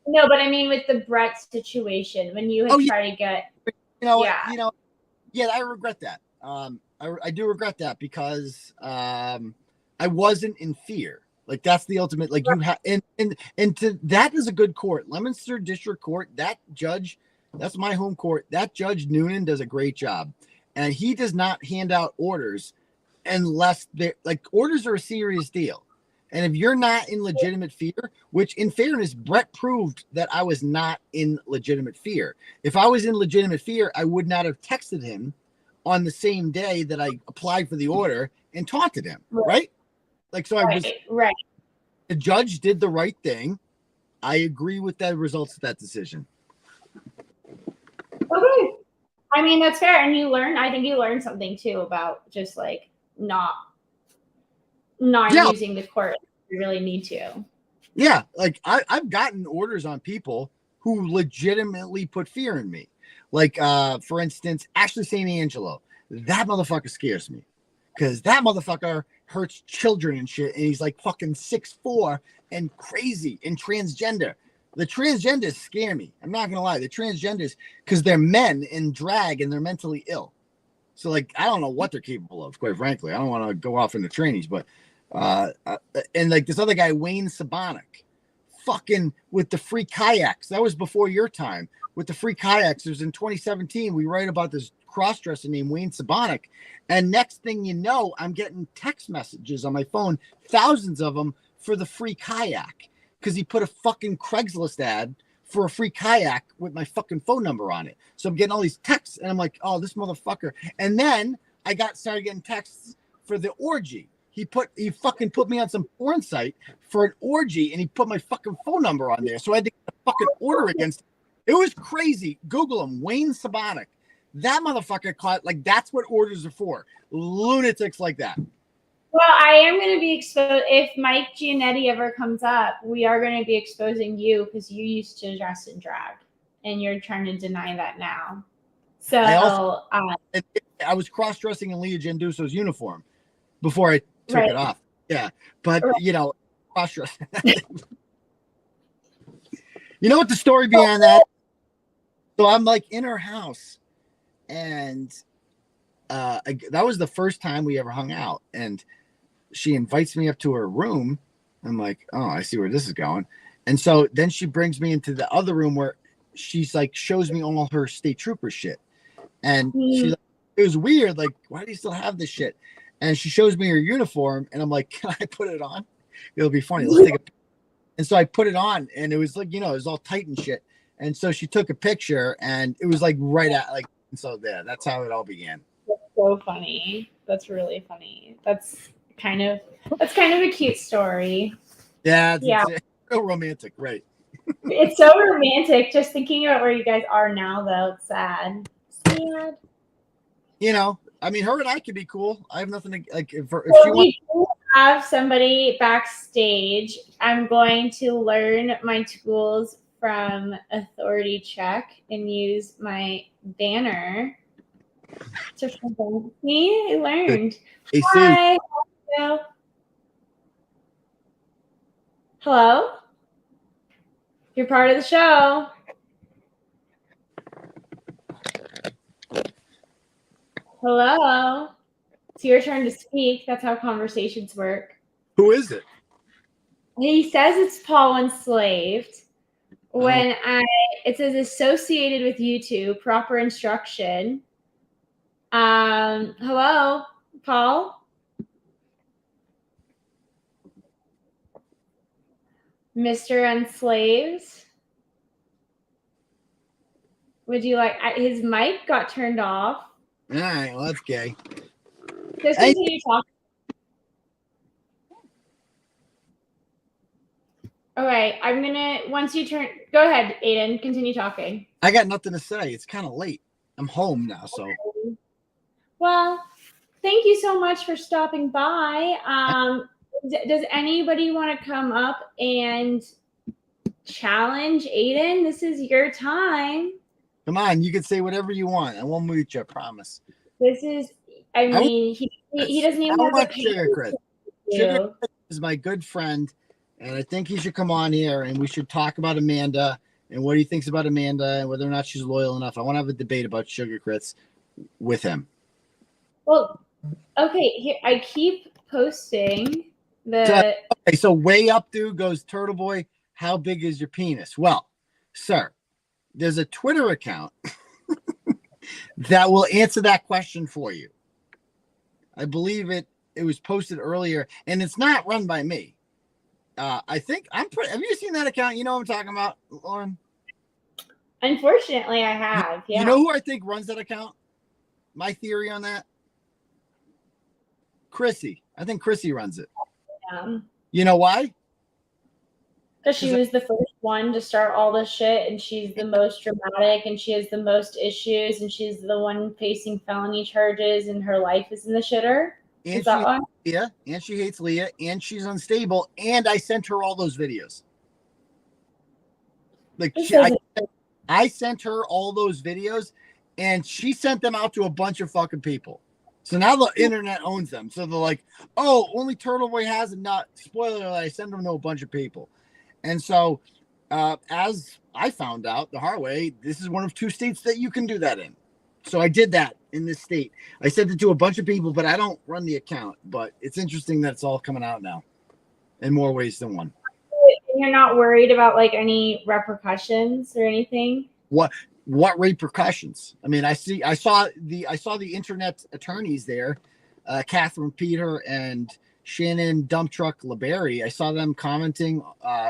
No, but I mean with the Brett situation, when you had tried to get, I regret that. I do regret that because I wasn't in fear. Like that's the ultimate. Like you have, and that is a good court. Leominster District Court. That judge. That's my home court. That Judge Noonan does a great job. And he does not hand out orders unless orders are a serious deal. And if you're not in legitimate fear, which in fairness, Brett proved that I was not in legitimate fear. If I was in legitimate fear, I would not have texted him on the same day that I applied for the order and taunted him. Right? Right. The judge did the right thing. I agree with the results of that decision. Okay. I mean, that's fair. And I think you learned something too about just like not using the court. You really need to. Yeah. Like I've gotten orders on people who legitimately put fear in me. Like, for instance, Ashley St. Angelo, that motherfucker scares me because that motherfucker hurts children and shit. And he's like fucking 6'4" and crazy and transgender. The transgenders scare me. I'm not going to lie. The transgenders, because they're men in drag and they're mentally ill. So, like, I don't know what they're capable of, quite frankly. I don't want to go off into trainees, but, and like this other guy, Wayne Sabonik, fucking with the free kayaks. That was before your time. With the free kayaks, it was in 2017. We write about this cross-dresser named Wayne Sabonik. And next thing you know, I'm getting text messages on my phone, thousands of them for the free kayak. Because he put a fucking Craigslist ad for a free kayak with my fucking phone number on it. So I'm getting all these texts and I'm like, oh, this motherfucker. And then I started getting texts for the orgy. He fucking put me on some porn site for an orgy and he put my fucking phone number on there. So I had to get a fucking order against him. It was crazy. Google him, Wayne Sabonik. That motherfucker caught, like, that's what orders are for. Lunatics like that. Well, I am going to be exposed. If Mike Giannetti ever comes up, we are going to be exposing you because you used to dress in drag and you're trying to deny that now. So I was cross-dressing in Leah Genduso's uniform before I took it off. Yeah. But, cross-dressing. You know what the story behind that? So I'm like in her house and that was the first time we ever hung out. And she invites me up to her room. I'm like, oh, I see where this is going. And so then she brings me into the other room where she's like, shows me all her state trooper shit. And she's like, it was weird. Like, why do you still have this shit? And she shows me her uniform, and I'm like, can I put it on? It'll be funny. Let's take a. And so I put it on, and it was like, it was all tight and shit. And so she took a picture, and it was like right at like. So yeah, that's how it all began. That's so funny. That's really funny. That's kind of a cute story. Yeah, yeah. It's so romantic, right? It's so romantic. Just thinking about where you guys are now, though, it's sad. Sad. I mean, her and I could be cool. I have nothing to like. If Well, she wants, we do have somebody backstage. I'm going to learn my tools from Authority Check and use my banner to present me. I learned. hey, Hi. Hello. Hello. You're part of the show. Hello. It's your turn to speak. That's how conversations work. Who is it? He says it's Paul Enslaved. When it says associated with YouTube, proper instruction. Hello, Paul. Mr. Enslaved. Would you like his mic got turned off? All right, well, that's gay. Just continue talking. Okay, I'm gonna once you turn. Go ahead, Aiden. Continue talking. I got nothing to say. It's kind of late. I'm home now, so. Okay. Well, thank you so much for stopping by. Does anybody want to come up and challenge Aiden? This is your time. Come on, you can say whatever you want. I won't mute you, I promise. This is. I mean, he doesn't even have want Sugar Chris. Sugar Chris is my good friend, and I think he should come on here and we should talk about Amanda and what he thinks about Amanda and whether or not she's loyal enough. I want to have a debate about Sugar Chris with him. Well, okay. Here I keep posting the. Okay, so way up, dude, goes Turtle Boy. How big is your penis? Well, sir, there's a Twitter account that will answer that question for you. I believe it was posted earlier, and it's not run by me. I think have you seen that account? You know what I'm talking about, Lauren? Unfortunately, I have. Yeah. You know who I think runs that account? My theory on that? Chrissy. I think Chrissy runs it. You know why? Because she was the first one to start all this shit, and she's the most dramatic, and she has the most issues, and she's the one facing felony charges, and her life is in the shitter. And she hates Leah, and she's unstable, and I sent her all those videos. Like I sent her all those videos, and she sent them out to a bunch of fucking people. So now the internet owns them. So they're like, oh, only Turtle Boy has and not. Spoiler alert, I send them to a bunch of people. And so as I found out the hard way, this is one of 2 states that you can do that in. So I did that in this state. I sent it to a bunch of people, but I don't run the account. But it's interesting that it's all coming out now in more ways than one. You're not worried about like any repercussions or anything? What repercussions? I mean, I saw the internet attorneys there, Catherine Peter and Shannon Dump Truck LeBerry. I saw them commenting,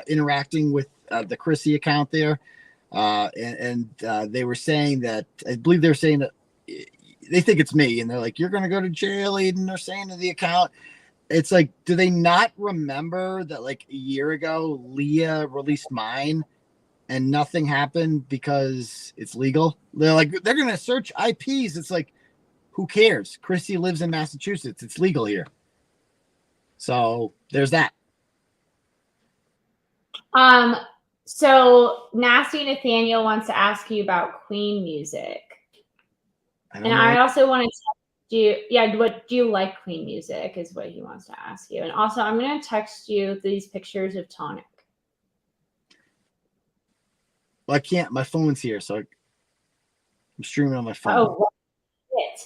interacting with the Chrissy account there. And they were saying that, I believe they're saying that they think it's me, and they're like, you're going to go to jail, Aiden. They're saying to the account. It's like, do they not remember that like a year ago, Leah released mine and nothing happened because it's legal? They're like, they're going to search IPs. It's like, who cares? Chrissy lives in Massachusetts. It's legal here. So there's that. So Nasty Nathaniel wants to ask you about Queen music. I also want to text you. Yeah, what do you like Queen music is what he wants to ask you. And also I'm going to text you these pictures of Tonic. Well, I can't. My phone's here, so I'm streaming on my phone. Oh, shit.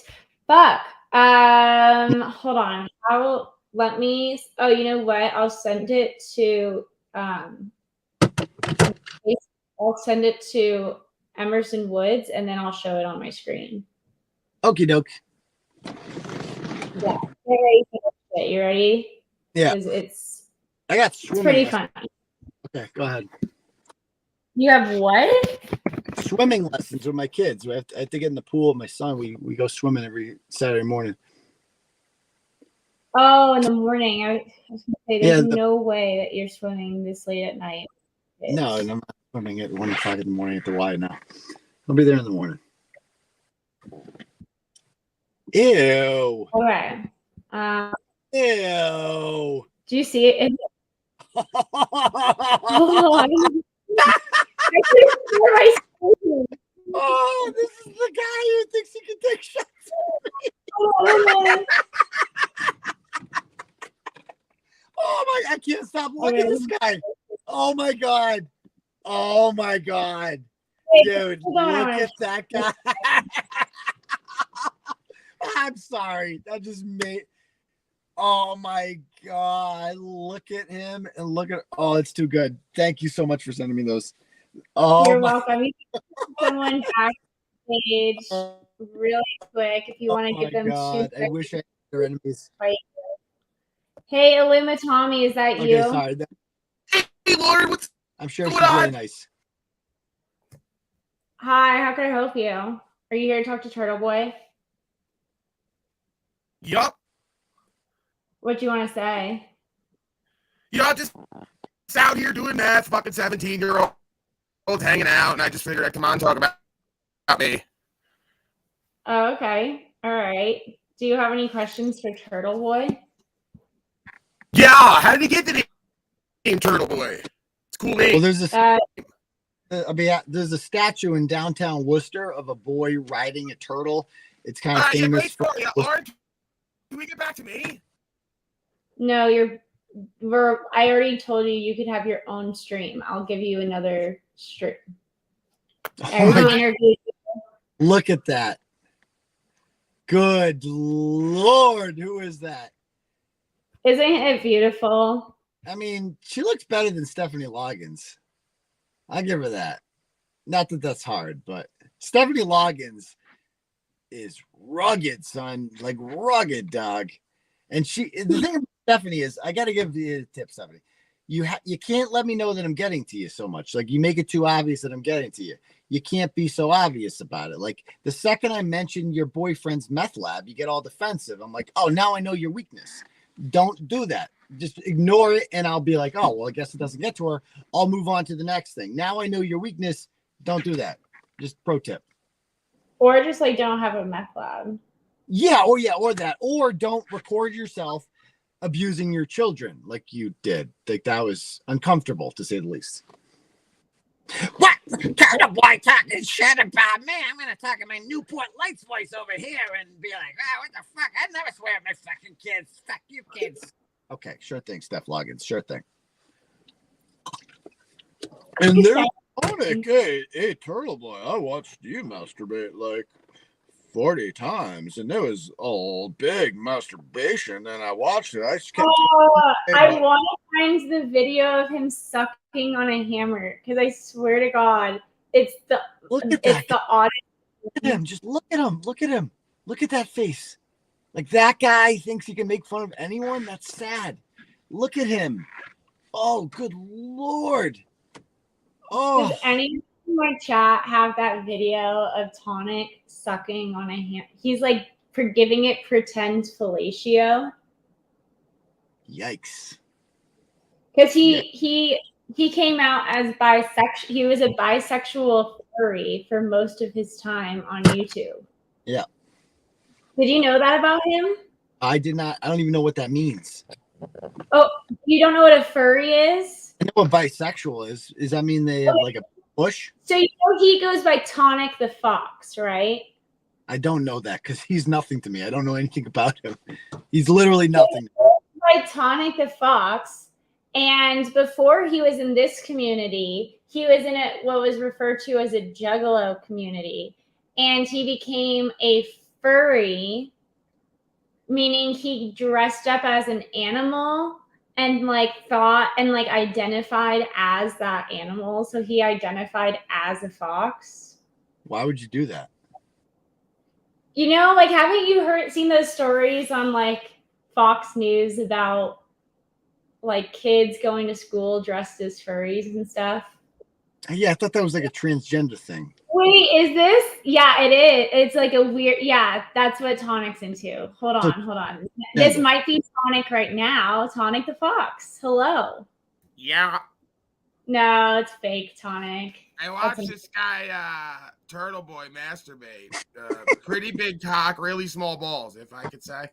Fuck. Hold on. You know what? I'll send it to I'll send it to Emerson Woods, and then I'll show it on my screen. Okie doke. Yeah. Get ready for this shit. You ready? Yeah. 'Cause it's I got swimming pretty lessons. fun. Okay, go ahead. You have what? Swimming lessons with my kids. I have to get in the pool with my son. We go swimming every Saturday morning. Oh, in the morning. I was gonna say, Yeah, there's no way that you're swimming this late at night. No, and I'm not swimming at 1 o'clock in the morning at the Y now. I'll be there in the morning. Ew. Okay. Ew. Do you see it? Hold on. Oh, this is the guy who thinks he can take shots. Oh my! I can't stop looking at this guy. Oh my god! Oh my god! Dude, look at that guy. I'm sorry. That just made. Oh my god! Look at him and look at. Oh, it's too good. Thank you so much for sending me those. Oh, you're welcome. You can put someone backstage really quick if you want to give them God. two. I wish I had their enemies. Right. Hey, Aluma Tommy, is that Okay, you? sorry. Hey, Lauren, what's I'm sure she's going on? really nice. Hi, how can I help you? Are you here to talk to Turtle Boy? Yup. What do you want to say? Just out here doing that. Fucking 17-year-olds hanging out, and I just figured I'd come on and talk about me. Oh, okay. All right. Do you have any questions for Turtle Boy? Yeah, how did he get the name Turtle Boy? It's a cool name. Well, there's a statue in downtown Worcester of a boy riding a turtle. It's kind of famous. Great story. Lauren, can we get back to me? No, I already told you could have your own stream. I'll give you another stream. Look at that. Good Lord, who is that? Isn't it beautiful? I mean, she looks better than Stephanie Loggins. I'll give her that. Not that that's hard, but Stephanie Loggins is rugged, son. Like rugged, dog. And the thing about Stephanie is, I got to give you a tip, Stephanie. You can't let me know that I'm getting to you so much. Like you make it too obvious that I'm getting to you. You can't be so obvious about it. Like the second I mention your boyfriend's meth lab, you get all defensive. I'm like, oh, now I know your weakness. Don't do that. Just ignore it. And I'll be like, oh, well, I guess it doesn't get to her. I'll move on to the next thing. Now I know your weakness. Don't do that. Just pro tip. Or just like don't have a meth lab. Yeah, or that. Or don't record yourself abusing your children like you did. Like that was uncomfortable to say the least. What kind of boy talking shit about me? I'm gonna talk in my Newport Lights voice over here and be like, oh, what the fuck? I never swear at my fucking kids. Fuck you kids. Okay, sure thing, Steph Loggins. Sure thing. And there's Sonic. Hey, Turtle Boy, I watched you masturbate like 40 times, and there was all big masturbation, and I watched it. I just kept I want to find the video of him sucking on a hammer, because I swear to God, it's the audio. Look at him. Just look at him. Look at him. Look at that face. Like that guy thinks he can make fun of anyone. That's sad. Look at him. Oh, good Lord. Oh. Does anyone in my chat have that video of Tonic sucking on a hammer? He's like giving it pretend fellatio. Yikes. Because he came out as bisexual. He was a bisexual furry for most of his time on YouTube. Yeah. Did you know that about him? I did not. I don't even know what that means. Oh, you don't know what a furry is? I know what bisexual is. Does that mean they have like a bush? So you know he goes by Tonic the Fox, right? I don't know that because he's nothing to me. I don't know anything about him. He's literally nothing. By Tonic the Fox, and before he was in this community, he was in what was referred to as a juggalo community, and he became a furry, meaning he dressed up as an animal and like thought and like identified as that animal. So he identified as a fox. Why would you do that? You know, like haven't you seen those stories on like Fox News about like kids going to school dressed as furries and stuff? Yeah, I thought that was like a transgender thing. Wait, is this? Yeah, it is. It's like a weird. Yeah, that's what Tonic's into. Hold on. This might be Tonic right now. Tonic the Fox. Hello. Yeah. No, it's fake Tonic. I watched this guy, Turtle Boy, masturbate. Pretty big cock, really small balls, if I could say.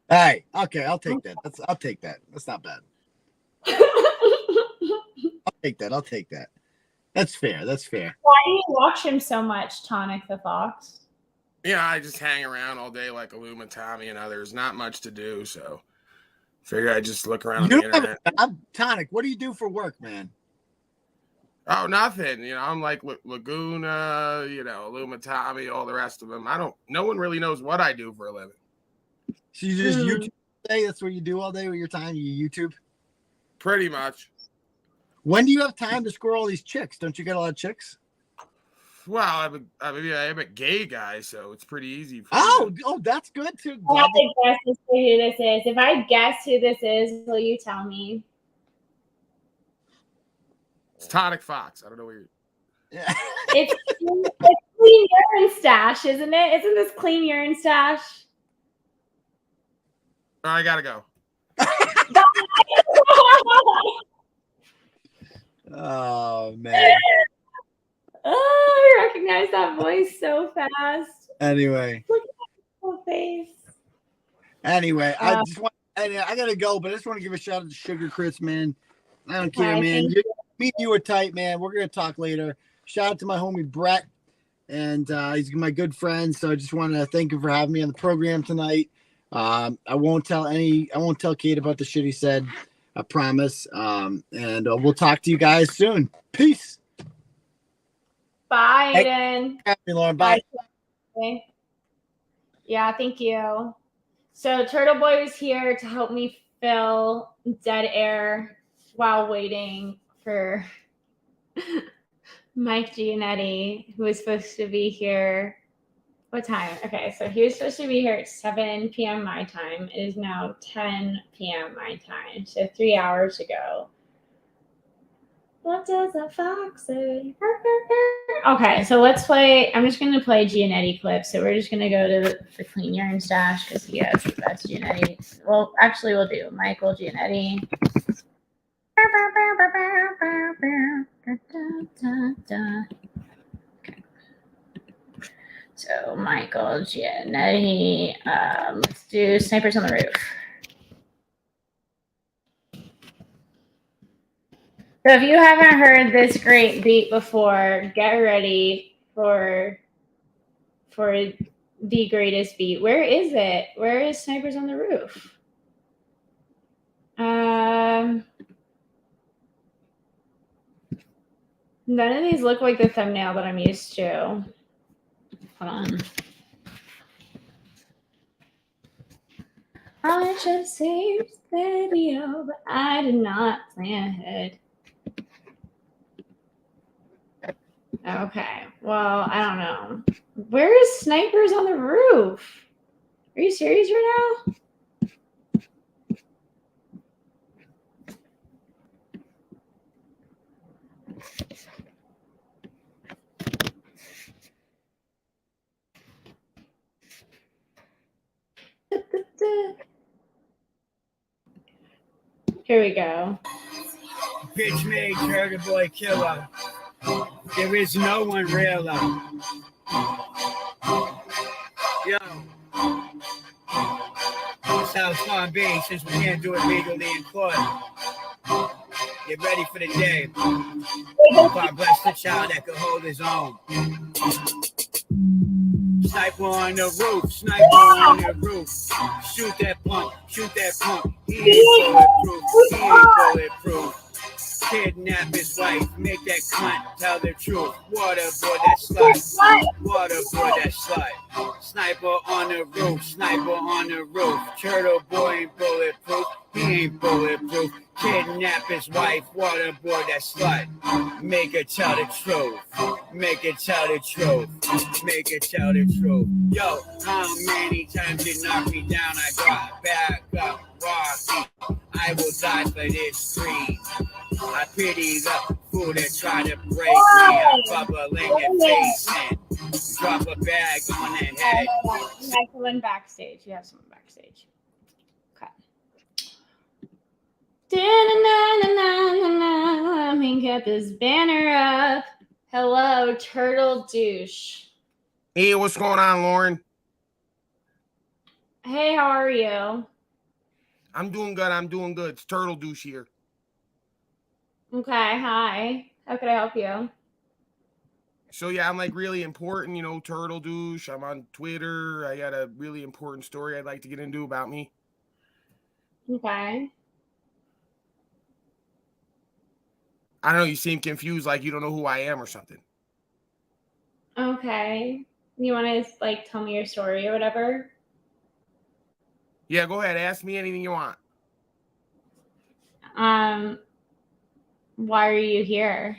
Hey, okay, I'll take that. I'll take that. That's not bad. I'll take that. That's fair. Why do you watch him so much, Tonic the Fox? Yeah, I just hang around all day like Illuma Tommy and others. Not much to do, so figure I just look around on the internet. Tonic, what do you do for work, man? Oh, nothing. I'm like Laguna, Illuma Tommy, all the rest of them. No one really knows what I do for a living. So you just YouTube all day? That's what you do all day with your time? You YouTube? Pretty much. When do you have time to score all these chicks? Don't you get a lot of chicks? Well, I'm a gay guy, so it's pretty easy. Oh, that's good too. I have to guess who this is. If I guess who this is, will you tell me? It's Tonic Fox. I don't know where you're. Yeah. It's Clean Urine Stash, isn't it? Isn't this Clean Urine Stash? I gotta go. Oh man. Oh, I recognize that voice so fast. Anyway. Look at that little face. Anyway, I gotta go, but I just want to give a shout out to Sugar Chris, man. I don't care, man. Me and you are tight, man. We're gonna talk later. Shout out to my homie Brett, and he's my good friend. So I just want to thank him for having me on the program tonight. I won't tell Kate about the shit he said. I promise. And we'll talk to you guys soon. Peace. Bye, Aiden. Hey, Lauren. Bye. Bye. Yeah, thank you. So Turtle Boy was here to help me fill dead air while waiting for Mike Giannetti, who was supposed to be here. What time? Okay, so he was supposed to be here at 7 p.m. my time. It is now 10 p.m. my time, so 3 hours ago. What does a fox say? Okay, so let's play. I'm just going to play Giannetti clips. So we're just going to go to the Clean Urine Stash because he has the best Giannetti. Well, actually, we'll do Michael Giannetti. Okay. So Michael Giannetti. Let's do Snipers on the Roof. So if you haven't heard this great beat before, get ready for the greatest beat. Where is it? Where is Snipers on the Roof? None of these look like the thumbnail that I'm used to. Hold on. I should save this video, but I did not plan ahead. Okay, well, I don't know. Where is Snipers on the Roof? Are you serious right now? Here we go. Bitch made Turtle Boy killer. There is no one realer. Yo. That's how it's gonna be since we can't do it legally in court. Get ready for the day. God bless the child that can hold his own. Sniper on the roof, sniper on the roof. Shoot that pump, He ain't bulletproof. Kidnap his wife, make that cunt tell the truth. Waterboard that slut. Sniper on the roof, Turtle Boy ain't bulletproof. He ain't bulletproof. Kidnap his wife, waterboard that slut. Make her tell the truth. Make her tell the truth. Make her tell the truth. Yo, how many times you knock me down? I got back up, walking. I will die for this creed. I pity the fool that tried to break me. I bubble in your face and drop a bag on the head. You have someone backstage. You have someone backstage. Okay. Let me get this banner up. Hello, Turtle Douche. Hey, what's going on, Lauren? Hey, how are you? I'm doing good. I'm doing good. It's Turtle Douche here. Okay, hi. How can I help you? So yeah, I'm like really important, you know, Turtle Douche. I'm on Twitter. I got a really important story I'd like to get into about me. Okay. I don't know, you seem confused, like you don't know who I am or something. Okay. You want to like tell me your story or whatever? Yeah, go ahead. Ask me anything you want. Why are you here?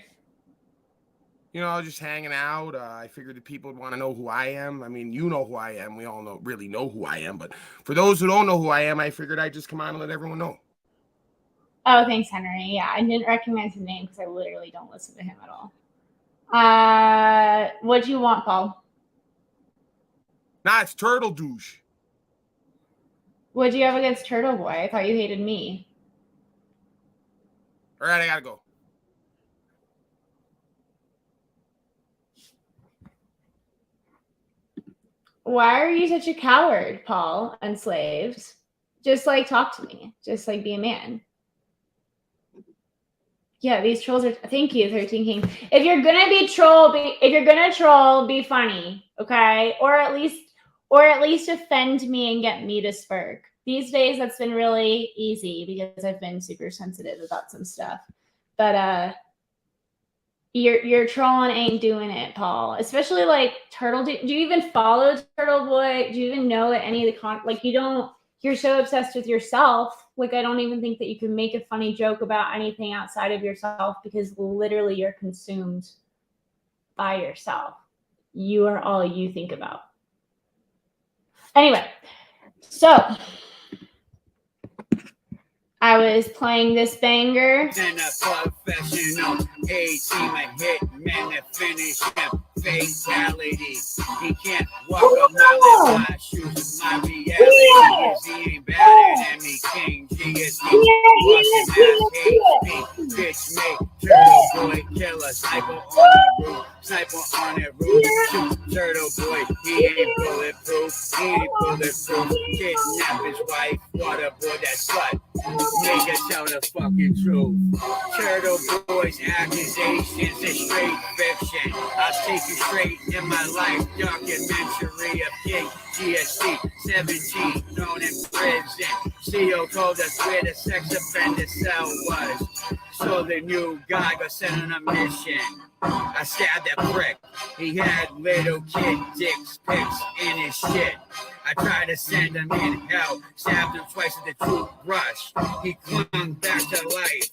You know, just hanging out. I figured that people would want to know who I am. I mean, you know who I am. We all really know who I am. But for those who don't know who I am, I figured I'd just come on and let everyone know. Oh, thanks, Henry. Yeah, I didn't recognize his name because I literally don't listen to him at all. What do you want, Paul? Nah, it's Turtle Douche. What do you have against Turtle Boy? I thought you hated me. All right, I gotta go. Why are you such a coward, Paul? Enslaved. Just like talk to me. Just like be a man. Yeah, these trolls are. Thank you, 13 King. If you're gonna be troll, be funny, okay? Or at least offend me and get me to smirk. These days, that's been really easy because I've been super sensitive about some stuff. But your trolling ain't doing it, Paul. Especially like Turtle. Do you even follow Turtle Boy? Do you even know that any of the like you don't? You're so obsessed with yourself. Like, I don't even think that you can make a funny joke about anything outside of yourself because literally you're consumed by yourself. You are all you think about. Anyway, so I was playing this banger. And a professional A-team, a hit man to finish him. Fatality. He can't walk a mile in my shoes. My reality is he ain't better than me. King GSD. Watching that hate me. Bitch make Turtle Boy killer. Sniper on the roof. Sniper on the roof. Shoot Turtle Boy. He ain't bulletproof. He ain't bulletproof. Kidnap his wife. Waterboard that slut. Make her tell the fucking truth. Turtle Boy's accusations is straight fiction. I'll take you straight in my life documentary of King GSC 17 thrown in prison. CO told us where the sex offender cell was. So the new guy got sent on a mission. I stabbed that prick. He had little kid dicks pics in his shit. I tried to send him in hell. Stabbed him twice with the toothbrush. He clung back to life.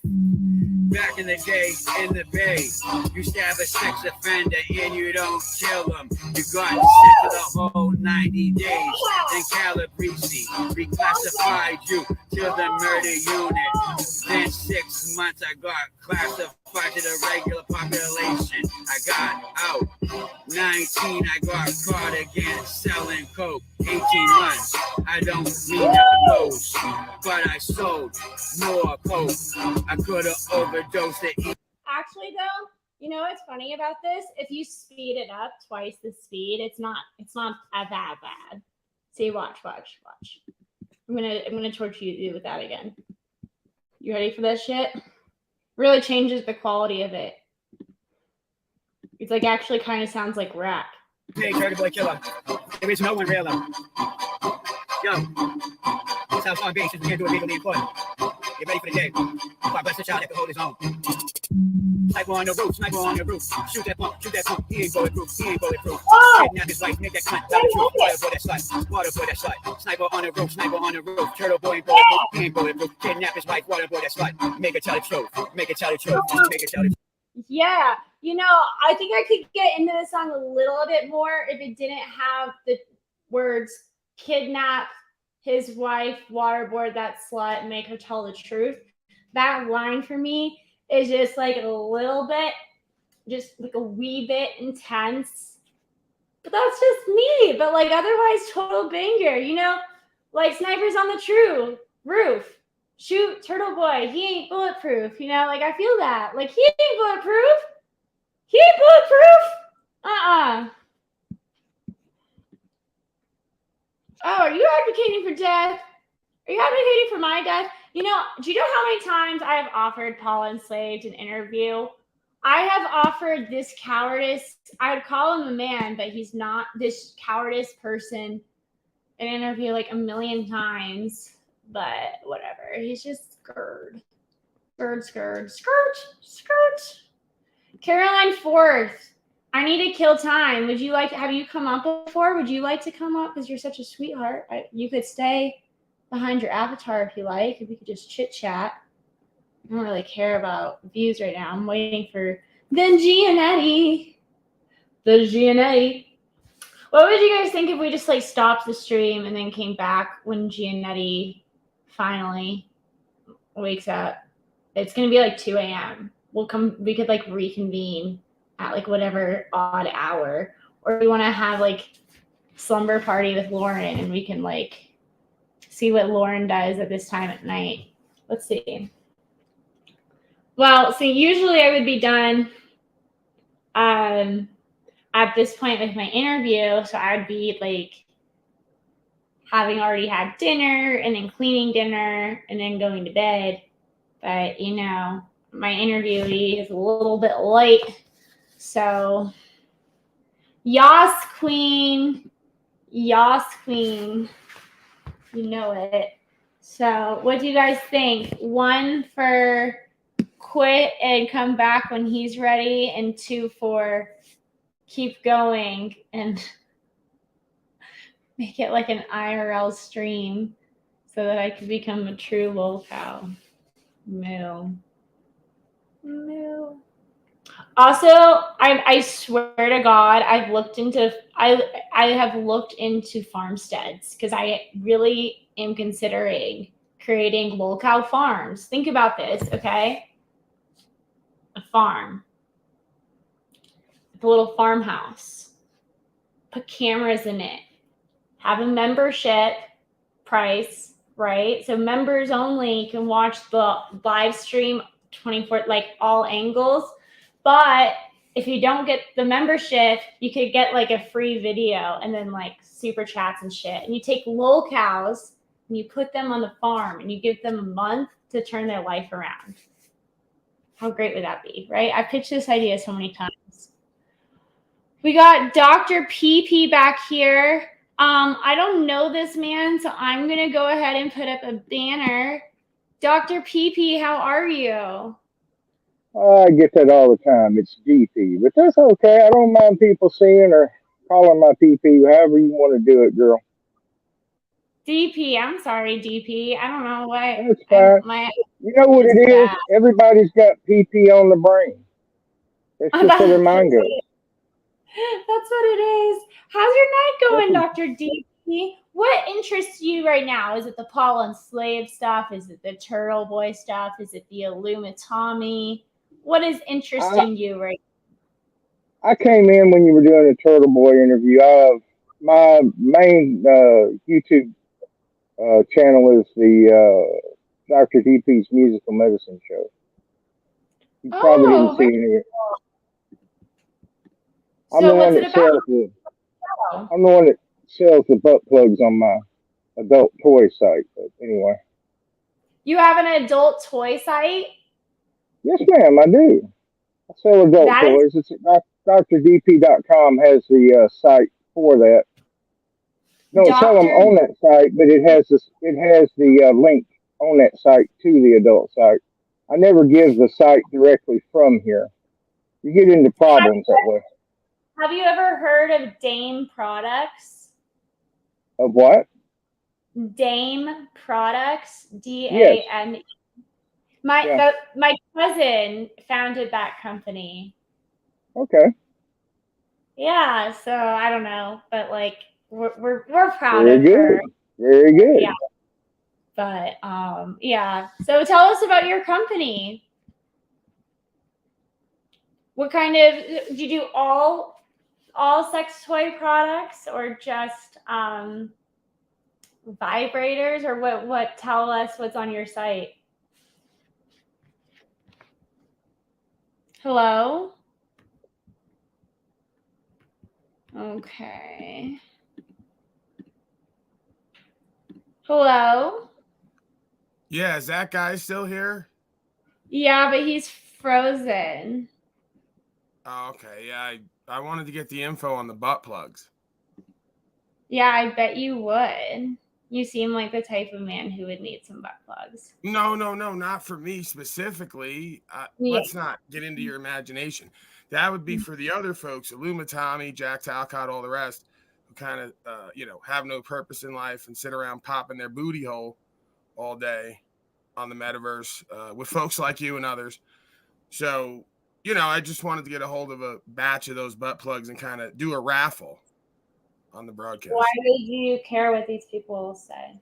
Back in the day, in the bay, you stab a sex offender and you don't kill him. You got sent to the whole 90 days. Then Calabrese reclassified you to the murder unit. Then 6 months I got classified to the regular population. I got out. 19, I got caught again selling coke. 18 months, I don't mean to boast, but I sold more coke. I could have overdosed it. Actually, though, you know what's funny about this? If you speed it up twice the speed, it's not that bad. See, watch. I'm gonna torture you with that again. You ready for this shit? Really changes the quality of it. It's like actually kind of sounds like rap. Hey, Turtle Boy killer. There is no one realer. Yo, this how far bases we can't do it legally in court. Get ready for the day. If I bust a child that can hold his own. Sniper on the roof, sniper on the roof. Shoot that pump, he ain't bulletproof, Kidnap his wife, make that cunt tell the truth. Water boy that slut, Sniper on the roof, Turtle boy ain't bulletproof, he ain't bulletproof. Kidnap his wife, water boy that slut. Make it tell the truth, make it tell the truth, make it tell the truth. Yeah, you know, I think I could get into the song a little bit more if it didn't have the words kidnap his wife, waterboard that slut, make her tell the truth. That line for me is just like a little bit, just like a wee bit intense. But that's just me. But like otherwise, total banger. You know, like snipers on the roof. Shoot, Turtle Boy. He ain't bulletproof. You know, like I feel that. Like he ain't bulletproof. He ain't bulletproof. Oh, are you advocating for death? Are you advocating for my death? You know, do you know how many times I have offered Paul Enslaved an interview? I have offered this cowardice. I would call him a man, but he's not, this cowardice person, an interview like a million times. But whatever. He's just skirt. Caroline Forth. I need to kill time. Would you like, have you come up before? Would you like to come up? Because you're such a sweetheart. You could stay behind your avatar if you like. If we could just chit chat. I don't really care about views right now. I'm waiting for the Giannetti. What would you guys think if we just like stopped the stream and then came back when Giannetti finally wakes up? It's gonna be like 2 a.m. We could like reconvene at like whatever odd hour, or we want to have like slumber party with Lauren and we can like see what Lauren does at this time at night. Let's see. Well, see, usually I would be done at this point with my interview, so I would be like having already had dinner and then cleaning dinner and then going to bed. But you know, my interviewee is a little bit late. So, Yas Queen, you know it. So, what do you guys think? 1 for quit and come back when he's ready, and 2 for keep going and make it like an IRL stream so that I could become a true lolcow. Moo. Also, I swear to God, I have looked into farmsteads because I really am considering creating lolcow farms. Think about this, okay? A farm. A little farmhouse. Put cameras in it. Have a membership price, right? So members only can watch the live stream 24, like all angles. But if you don't get the membership, you could get like a free video and then like super chats and shit. And you take lolcows and you put them on the farm and you give them a month to turn their life around. How great would that be, right? I've pitched this idea so many times. We got Dr. PP back here. I don't know this man, so I'm going to go ahead and put up a banner. Dr. PP, how are you? I get that all the time. It's DP, but that's okay. I don't mind people seeing or calling my PP, however you want to do it, girl. DP, I'm sorry, DP. I don't know why. That's fine. You know what it is? Everybody's got PP on the brain. That's just where their mind goes. That's what it is. How's your night going, Dr. DP? What interests you right now? Is it the Paul Enslaved stuff? Is it the Turtle Boy stuff? Is it the Illumitami? What is interesting you right now? I came in when you were doing a Turtle Boy interview. My main YouTube channel is the Dr. DP's Musical Medicine Show. You probably didn't see any of it. I'm the one that sells the butt plugs on my adult toy site. But anyway. You have an adult toy site? Yes, ma'am, I do. I sell adult toys. It's at drdp.com has the site for that. Don't sell them on that site, but it has the link on that site to the adult site. I never give the site directly from here. You get into problems that way. Have you ever heard of Dame Products? Of what? Dame Products, Yes. DAME. Yeah. My cousin founded that company. Okay. Yeah, so I don't know, but like we're proud Very of good. her. Very good. Yeah. But yeah. So tell us about your company. What kind of do you do all sex toy products or just vibrators or what tell us what's on your site? Hello? Okay. Hello? Yeah, is that guy still here? Yeah, but he's frozen. Oh, okay. Yeah, I wanted to get the info on the butt plugs. Yeah, I bet you would. You seem like the type of man who would need some butt plugs. No, not for me specifically. Let's not get into your imagination. That would be for the other folks, Illuma Tommy, Jack Talcott, all the rest, who kind of, have no purpose in life and sit around popping their booty hole all day on the metaverse with folks like you and others. So, I just wanted to get a hold of a batch of those butt plugs and kind of do a raffle on the broadcast. Why would you care what these people say?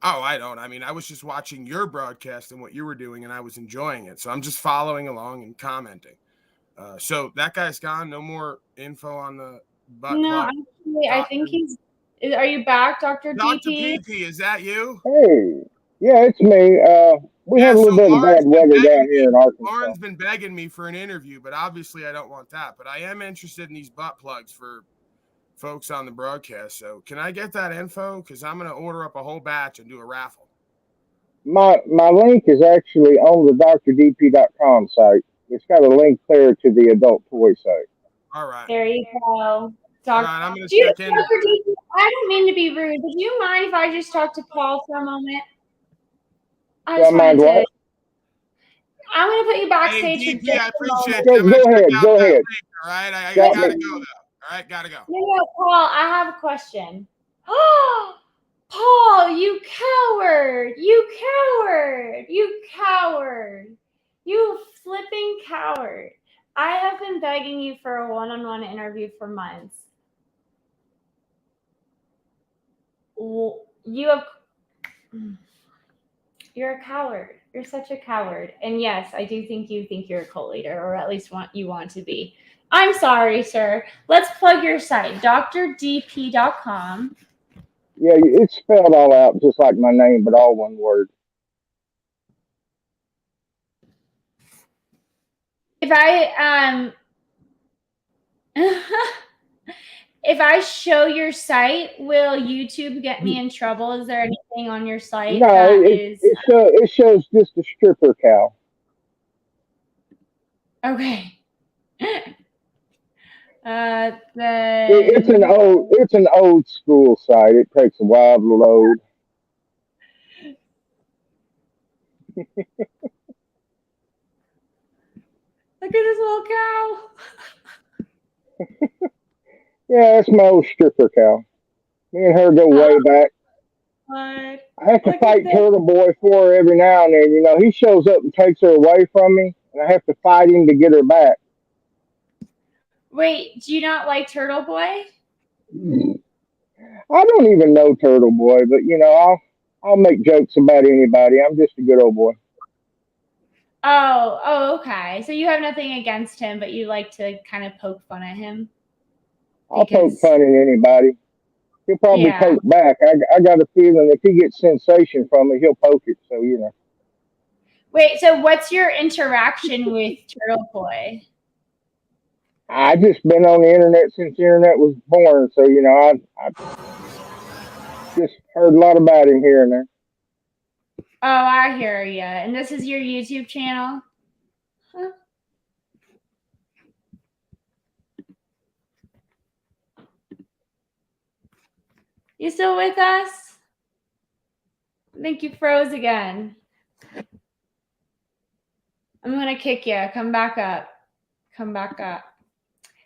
Oh, I don't. I mean, I was just watching your broadcast and what you were doing, and I was enjoying it. So I'm just following along and commenting. So that guy's gone. No more info on the butt plug. Actually, I think he's. Are you back, Dr. Dr. DP? PP, is that you? Hey. Yeah, it's me. We have a little bit of bad weather down here in Arkansas. Lauren's been begging me for an interview, but obviously I don't want that. But I am interested in these butt plugs for folks on the broadcast. So can I get that info? Because I'm going to order up a whole batch and do a raffle. My link is actually on the drdp.com site. It's got a link there to the adult toy site. All right. There you go. All right, I'm going to check in. I don't mean to be rude, but do you mind if I just talk to Paul for a moment? I just wanted to. I'm going to put you backstage. Hey, DP, I appreciate it. Go ahead. All right, I got to go, though. All right, got to go. No, Paul, I have a question. Oh, Paul, you coward. You coward. You coward. You flipping coward. I have been begging you for a one-on-one interview for months. You're a coward. You're such a coward. And yes, I do think you think you're a cult leader, or at least you want to be. I'm sorry, sir. Let's plug your site, drdp.com. Yeah, it's spelled all out just like my name, but all one word. If I show your site, will YouTube get me in trouble? Is there anything on your site it shows just a stripper cow. Okay. It's an old school site. It takes a while to load. Look at this little cow. Yeah, that's my old stripper cow. Me and her go way back. What? I have to fight Turtle Boy for her every now and then. He shows up and takes her away from me, and I have to fight him to get her back. Wait, do you not like Turtle Boy? I don't even know Turtle Boy, but I'll make jokes about anybody. I'm just a good old boy. Oh, okay. So you have nothing against him, but you like to kind of poke fun at him? I'll poke fun at anybody. He'll probably poke back. I got a feeling if he gets sensation from it, he'll poke it. So, Wait, so what's your interaction with Turtle Boy? I just been on the internet since the internet was born. So, I just heard a lot about him here and there. Oh, I hear you. And this is your YouTube channel? Huh? You still with us? I think you froze again. I'm going to kick you. Come back up. come back up.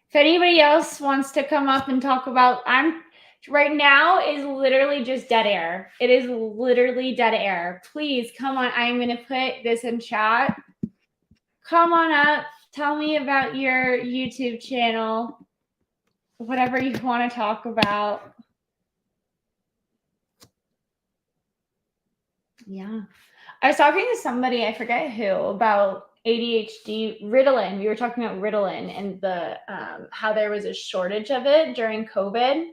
If anybody else wants to come up and talk about, right now is literally just dead air. It is literally dead air. Please come on. I'm going to put this in chat. Come on up. Tell me about your YouTube channel. Whatever you want to talk about. Yeah. I was talking to somebody, I forget who, about ADHD, Ritalin. We were talking about Ritalin and the how there was a shortage of it during COVID.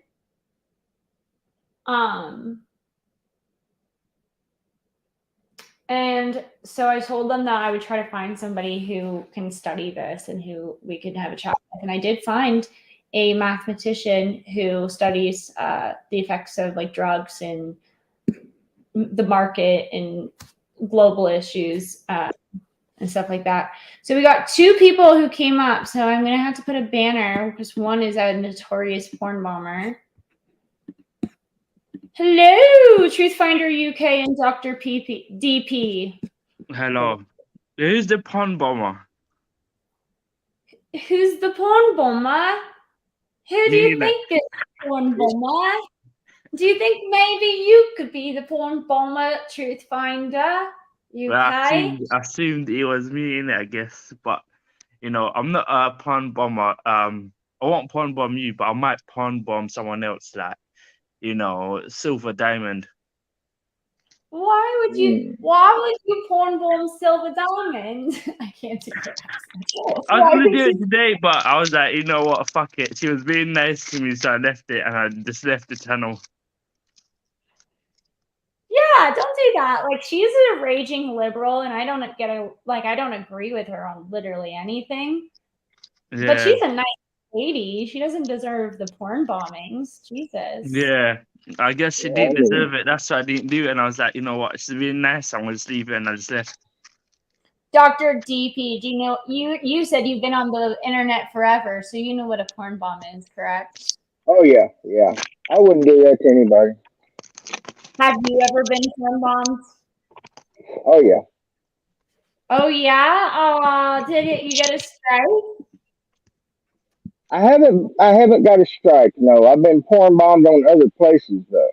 And so I told them that I would try to find somebody who can study this and who we could have a chat with. And I did find a mathematician who studies the effects of like drugs and the market and global issues and stuff like that. So we got 2 people who came up. So I'm going to have to put a banner because one is a notorious porn bomber. Hello, Truthfinder UK and Dr. DP. Hello. Who's the porn bomber? Who's the porn bomber? Who do you think is the porn bomber? Do you think maybe you could be the porn bomber, Truthfinder UK? Well, I assumed it was me in it, I guess. But, you know, I'm not a porn bomber. I won't porn bomb you, but I might porn bomb someone else, like, you know, Silver Diamond. Why would you porn bomb Silver Diamond? I can't do that. I was going to do it today, but I was like, you know what, fuck it. She was being nice to me, so I left it, and I just left the channel. Yeah, don't do that. Like, she's a raging liberal, and I don't agree with her on literally anything. Yeah. But she's a nice lady. She doesn't deserve the porn bombings. Jesus. Yeah, I guess she didn't deserve it. That's why I didn't do it. And I was like, you know what? She's being nice. I'm going to sleep it, and I just left. Dr. DP, do you know, you said you've been on the internet forever, so you know what a porn bomb is, correct? Oh, yeah. I wouldn't do that to anybody. Have you ever been porn bombed? Oh, yeah. Oh, yeah? Did you get a strike? I haven't got a strike, no. I've been porn bombed on other places, though.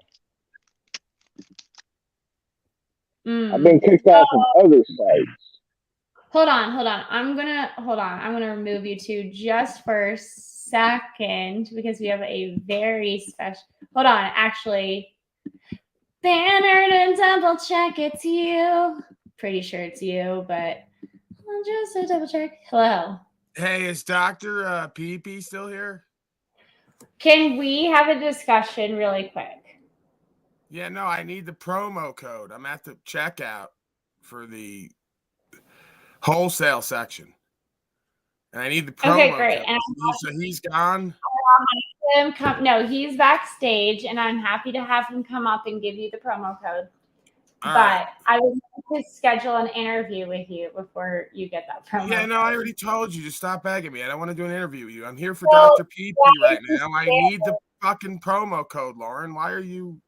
I've been kicked off of other sites. Hold on. I'm gonna remove you two just for a second because we have a very special. Hold on, actually. Banner to double check it's you. Pretty sure it's you, but I'll just double check. Hello. Hey, is Dr. PP still here? Can we have a discussion really quick? Yeah, no, I need the promo code. I'm at the checkout for the wholesale section. And I need the promo Okay, great. code. So he's gone? No, he's backstage, and I'm happy to have him come up and give you the promo code. All but right. I would like to schedule an interview with you before you get that promo. Yeah, no, I already told you to stop begging me. I don't want to do an interview with you. I'm here for Dr. PP right now. I need the fucking promo code, Lauren. Why are you?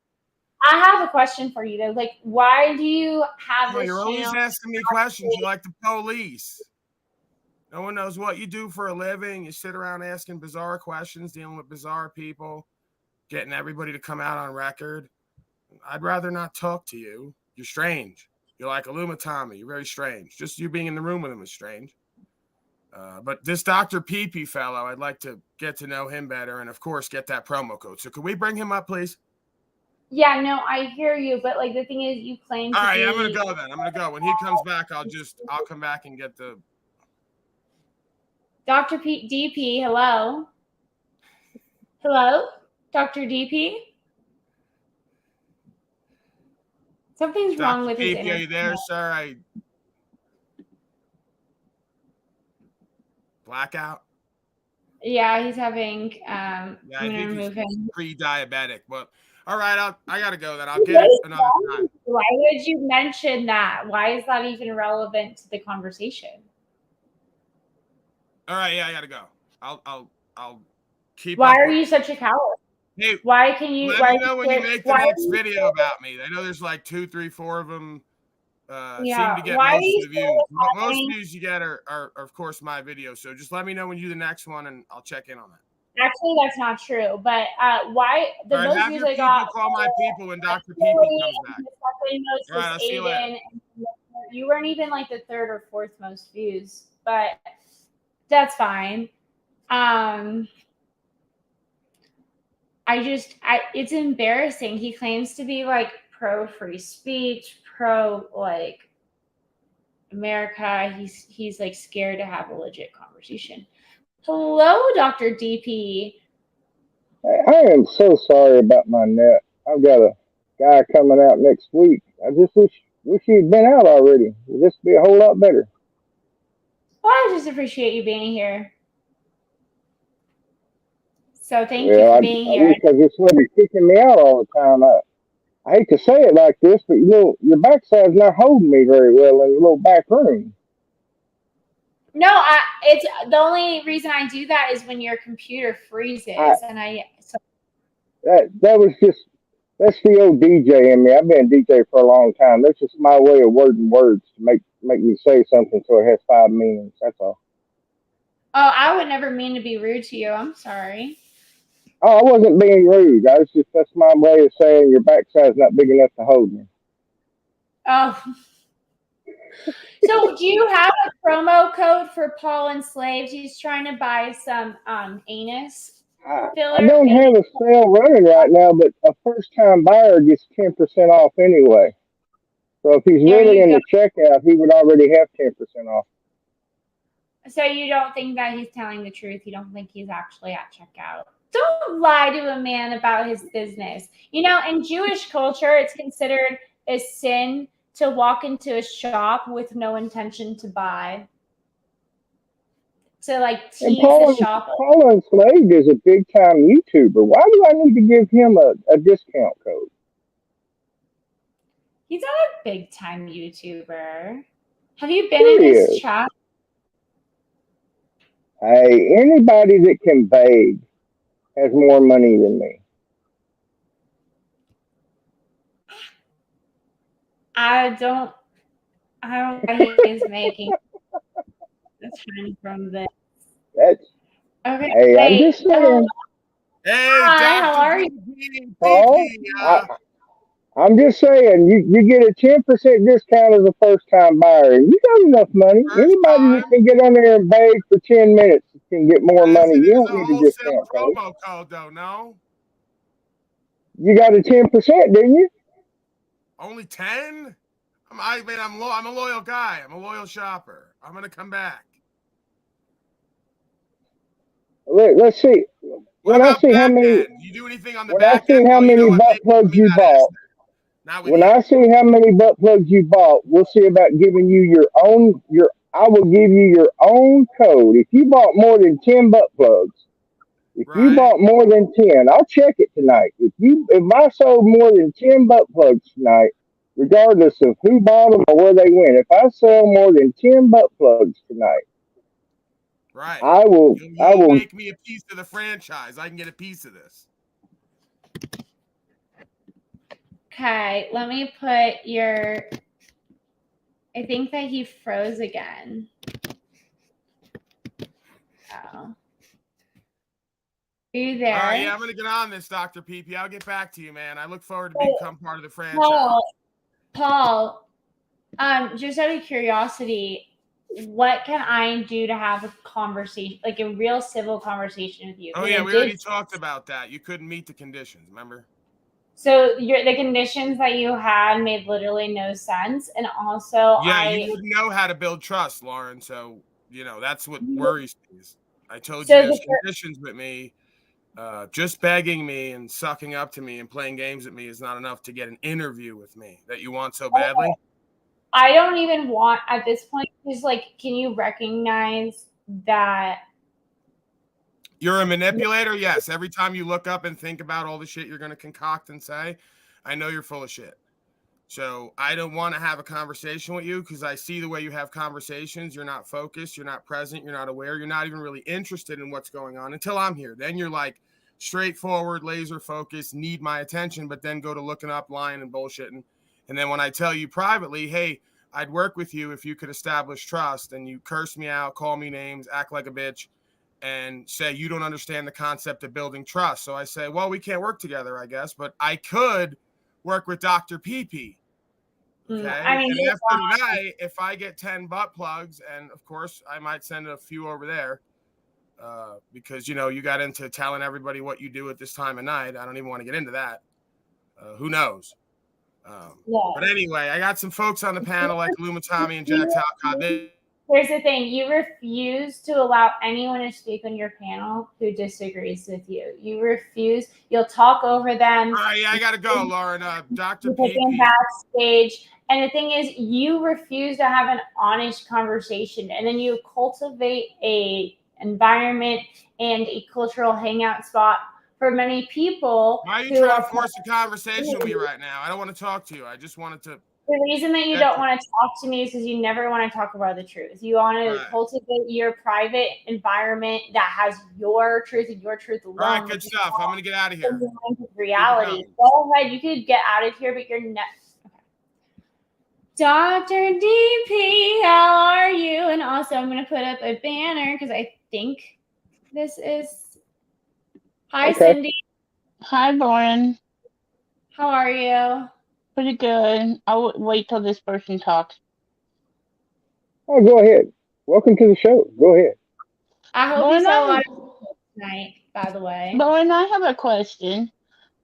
I have a question for you, though. Like, why do you have this You're always channel? asking me questions. You're like the police. No one knows what you do for a living. You sit around asking bizarre questions, dealing with bizarre people, getting everybody to come out on record. I'd rather not talk to you. You're strange. You're like Tommy. You're very strange. Just you being in the room with him is strange. But this Dr. PP fellow, I'd like to get to know him better and, of course, get that promo code. So could we bring him up, please? Yeah, no, I hear you. But, like, the thing is, you claim to All right, be... I'm going to go then. I'm going to go. When he comes back, I'll come back and get the... Dr. DP, hello? Hello? Dr. DP? Something's wrong with his internet. Are you there, sir? Blackout? Yeah, he's having I think he's him. Pre-diabetic. But all right, I gotta go then. I'll get it another time. Why would you mention that? Why is that even relevant to the conversation? All right, yeah, I gotta go. I'll keep. Why are you such a coward? Hey, why can you? Let me know when you make the next video about me. I know there's like 2, 3, 4 of them. seem to get Why most are of the views. Most views you get are of course my videos. So just let me know when you do the next one, and I'll check in on that. Actually, that's not true. But why the All right, most have views your I people got? call my people when Dr. PP comes back. The second most All right, I'll was see you later. Aiden. You weren't even like the third or fourth most views, but that's fine. It's embarrassing. He claims to be like pro free speech, pro like America. He's like scared to have a legit conversation. Hello, Dr. DP. I am so sorry about my net. I've got a guy coming out next week. I just wish he'd been out already. This would be a whole lot better. Well, I just appreciate you being here. So thank you for being here. Because this lady's kicking me out all the time. I hate to say it like this, but your backside's not holding me very well in the little back room. No, it's the only reason I do that is when your computer freezes, that's the old DJ in me. I've been a DJ for a long time. That's just my way of wording words to make me say something so it has 5 meanings. That's all. Oh, I would never mean to be rude to you. I'm sorry. Oh, I wasn't being rude. That's my way of saying your backside's not big enough to hold me. Oh. So do you have a promo code for Paul Enslaved? He's trying to buy some anus filler. I don't have a sale running right now, but a first-time buyer gets 10% off anyway. So if he's really in the checkout, he would already have 10% off. So you don't think that he's telling the truth? You don't think he's actually at checkout? Don't lie to a man about his business. In Jewish culture, it's considered a sin to walk into a shop with no intention to buy. To tease the shop. Paul Enslaved is a big-time YouTuber. Why do I need to give him a discount code? He's not a big-time YouTuber. Have you been in his chat? Hey, anybody that can beg has more money than me. I don't know what he is making. That's fine from this. Okay. Hey, I'm just saying. Hi, how are you? Paul, I'm just saying, you get a 10% discount as a first-time buyer, and you got enough money. Anybody that can get on there and beg for 10 minutes can get more money. You don't need a discount code. Promo code, though, no? You got a 10%, didn't you? Only 10? I'm a loyal guy. I'm a loyal shopper. I'm gonna come back. Let's see. When I see how many, you do anything on the when I see how many butt plugs you bought, when I see how many butt plugs you bought, we'll see about giving you your own. I will give you your own code. If you bought more than 10 butt plugs, you bought more than 10, I'll check it tonight. If I sold more than 10 butt plugs tonight, regardless of who bought them or where they went, if I sell more than 10 butt plugs tonight, I will make me a piece of the franchise. I can get a piece of this. Okay, let me put your. I think that he froze again. Oh. Are you there? All right, yeah, I'm gonna get on this, Dr. PP. I'll get back to you, man. I look forward to become part of the franchise. Paul, just out of curiosity, what can I do to have a conversation, like a real civil conversation with you? Oh yeah, we already talked about that. You couldn't meet the conditions, remember? So the conditions that you had made literally no sense, and also you wouldn't know how to build trust, Lauren. So that's what worries me. I told you there's conditions with me. Just begging me and sucking up to me and playing games with me is not enough to get an interview with me that you want so badly. I don't even want at this point. Just can you recognize that you're a manipulator? Yes. Every time you look up and think about all the shit you're going to concoct and say, I know you're full of shit. So I don't want to have a conversation with you because I see the way you have conversations. You're not focused. You're not present. You're not aware. You're not even really interested in what's going on until I'm here. Then you're straightforward, laser focused, need my attention, but then go to looking up, lying and bullshitting. And then when I tell you privately, hey, I'd work with you if you could establish trust. And you curse me out, call me names, act like a bitch, and say you don't understand the concept of building trust. So I say, well, we can't work together, I guess, but I could work with Dr. PP. Okay. I mean, and after tonight, if I get 10 butt plugs, and of course I might send a few over there, because you got into telling everybody what you do at this time of night. I don't even want to get into that. Who knows? But anyway, I got some folks on the panel like Lumatami and Jack Talcott. Here's the thing. You refuse to allow anyone to speak on your panel who disagrees with you. You refuse. You'll talk over them. All right, yeah, I got to go, Lauren. Dr. PP. Backstage. And the thing is, you refuse to have an honest conversation. And then you cultivate a environment and a cultural hangout spot for many people. Why are you trying to force a conversation with me right now? I don't want to talk to you. I just wanted to. The reason that you don't want to talk to me is because you never want to talk about the truth. You want to cultivate your private environment that has your truth and your truth alone. All right, good stuff. I'm going to get out of here. Reality. Go ahead. You could get out of here, but you're not. Okay. Dr. DP, how are you? And also, I'm going to put up a banner because I think this is. Hi, Cindy. Hi, Lauren. How are you? Pretty good. I'll wait till this person talks. Oh, go ahead. Welcome to the show. Go ahead. I hope you saw a lot of tonight, by the way. Lauren, I have a question.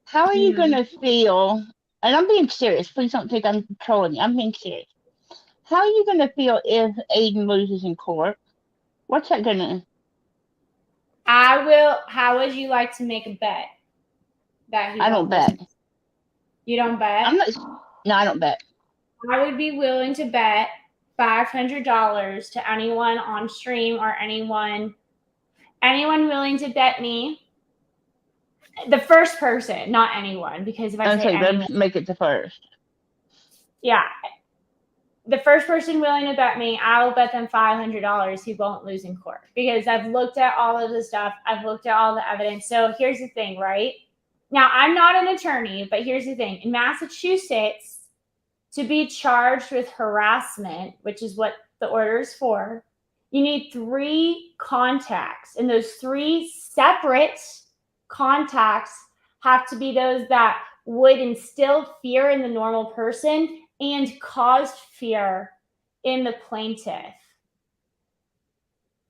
How are you going to feel, and I'm being serious, please don't think I'm trolling you, I'm being serious. How are you going to feel if Aiden loses in court? What's that going to? How would you like to make a bet? I don't bet. You don't bet? No, I don't bet. I would be willing to bet $500 to anyone on stream or anyone willing to bet me. The first person, not anyone, because if I say anyone, let's make it the first. Yeah. The first person willing to bet me, I will bet them $500 he won't lose in court. Because I've looked at all of the stuff. I've looked at all the evidence. So here's the thing, right? Now, I'm not an attorney, but here's the thing. In Massachusetts, to be charged with harassment, which is what the order is for, you need 3 contacts. And those 3 separate contacts have to be those that would instill fear in the normal person and caused fear in the plaintiff.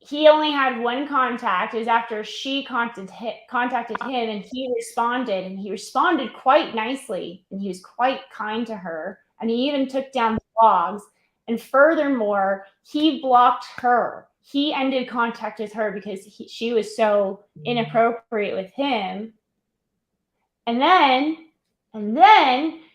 He only had 1 contact. It was after she contacted him, and he responded quite nicely, and he was quite kind to her, and he even took down the blogs. And furthermore, he blocked her. He ended contact with her because she was so inappropriate with him. And then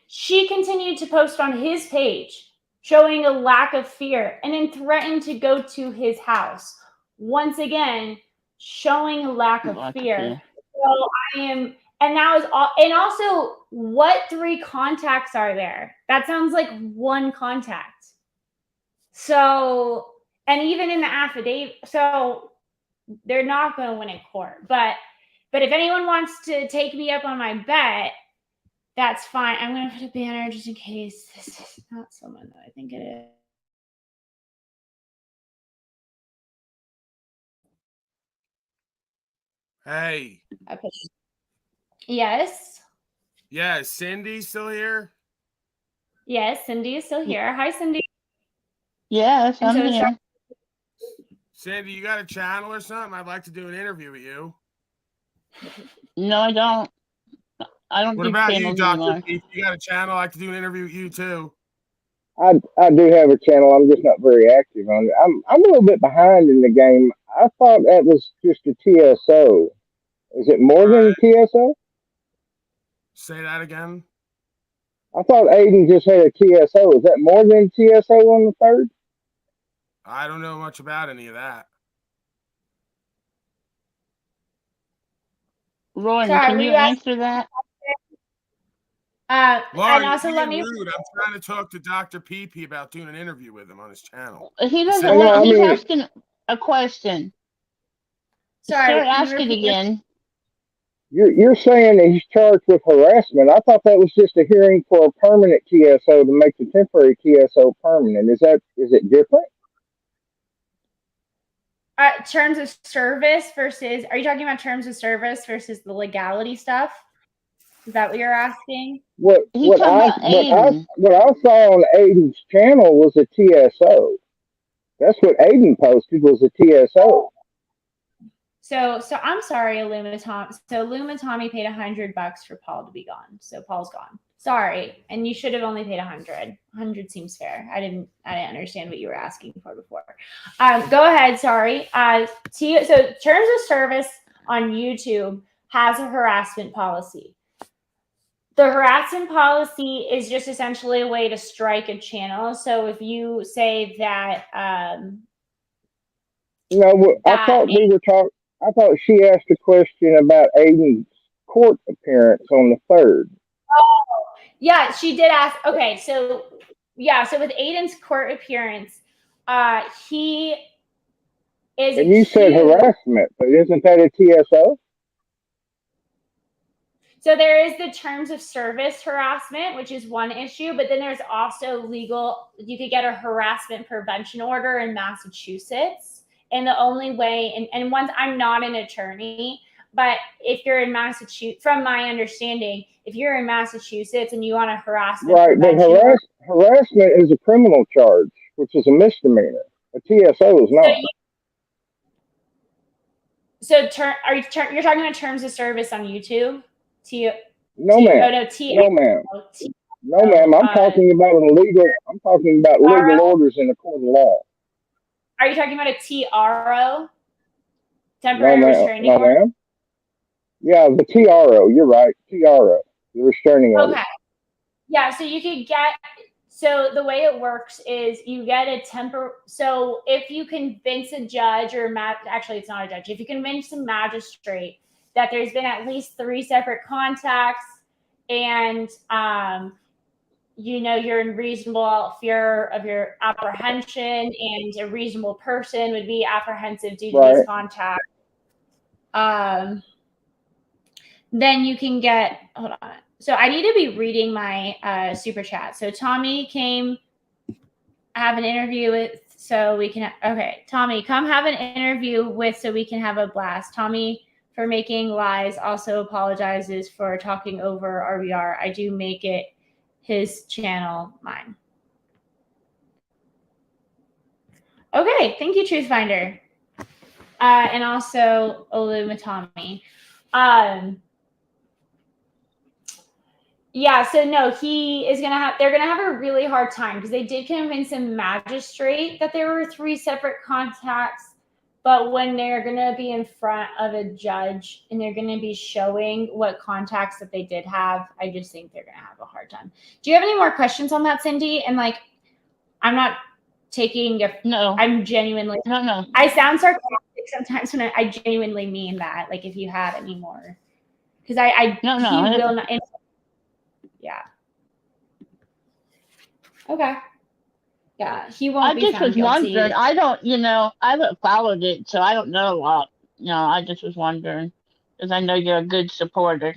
she continued to post on his page, showing a lack of fear, and then threatened to go to his house. Once again, showing a lack of fear. So and that was all. And also, what 3 contacts are there? That sounds like 1 contact. So, and even in the affidavit, so they're not going to win in court. But if anyone wants to take me up on my bet, that's fine. I'm going to put a banner just in case this is not someone that I think it is. Hey. Yes. Yeah, is Cindy still here? Yes, Cindy is still here. Hi, Cindy. Yes, I'm here. Cindy, you got a channel or something? I'd like to do an interview with you. No, I don't. I don't do channels anymore. What about you, Dr. You got a channel? I'd like to do an interview with you too. I do have a channel. I'm just not very active on it. I'm a little bit behind in the game. I thought that was just a TSO. Is it more than a TSO? Say that again. I thought Aiden just had a TSO. Is that more than TSO on the 3rd? I don't know much about any of that. Lauren, can you answer that? Lauren, and also let me. Rude. I'm trying to talk to Dr. PP about doing an interview with him on his channel. He doesn't. He's asking a question. Sorry, ask it again. You're saying that he's charged with harassment. I thought that was just a hearing for a permanent TSO to make the temporary TSO permanent. Is it different? Terms of service versus, are you talking about terms of service versus the legality stuff? Is that what you're asking? What I saw on Aiden's channel was a TSO. That's what Aiden posted, was a TSO. So I'm sorry, Illumitom. So Illumitommy paid $100 for Paul to be gone. So Paul's gone. Sorry, and you should have only paid 100. 100 seems fair. I didn't understand what you were asking for before. Go ahead. Sorry. So terms of service on YouTube has a harassment policy. The harassment policy is just essentially a way to strike a channel. So if you say that, I thought she asked a question about Aiden's court appearance on the 3rd. Oh, yeah, she did ask. Okay, so with Aiden's court appearance, he is. And you said harassment, but isn't that a TSO? So there is the terms of service harassment, which is one issue, but then there's also legal. You could get a harassment prevention order in Massachusetts. And the only way, and once, I'm not an attorney, but if you're in Massachusetts, from my understanding, if you're in Massachusetts and you want a harassment, right? But harassment is a criminal charge, which is a misdemeanor. A TSO is not. You're talking about terms of service on YouTube? No, ma'am. No, ma'am. I'm talking about legal orders in the court of law. Are you talking about a TRO? Temporary restraining order? No, ma'am. Yeah, the TRO. You're right. TRO. The restraining order. Okay. Yeah, so you could get, so the way it works is you get a so if you convince a judge or actually it's not a judge, if you convince a magistrate that there's been at least 3 separate contacts and you're in reasonable fear of your apprehension, and a reasonable person would be apprehensive due to these contacts. Then you can get, hold on. So I need to be reading my super chat. So Tommy came have an interview with, so we can, okay, Tommy, come have an interview with so we can have a blast. Tommy, for making lies, also apologizes for talking over RBR. I do make it his channel mine. Okay, thank you, Truth Finder. And also Olumatami. Yeah, so no, they're gonna have a really hard time because they did convince a magistrate that there were 3 separate contacts, but when they're gonna be in front of a judge and they're gonna be showing what contacts that they did have, I just think they're gonna have a hard time. Do you have any more questions on that, Cindy? And I'm not taking no. I'm genuinely no. I sound sarcastic sometimes when I genuinely mean that. Like if you had any more, because he will not. Yeah. Okay. Yeah, he won't be found guilty. I just was wondering. I don't, I haven't followed it, so I don't know a lot. I just was wondering because I know you're a good supporter.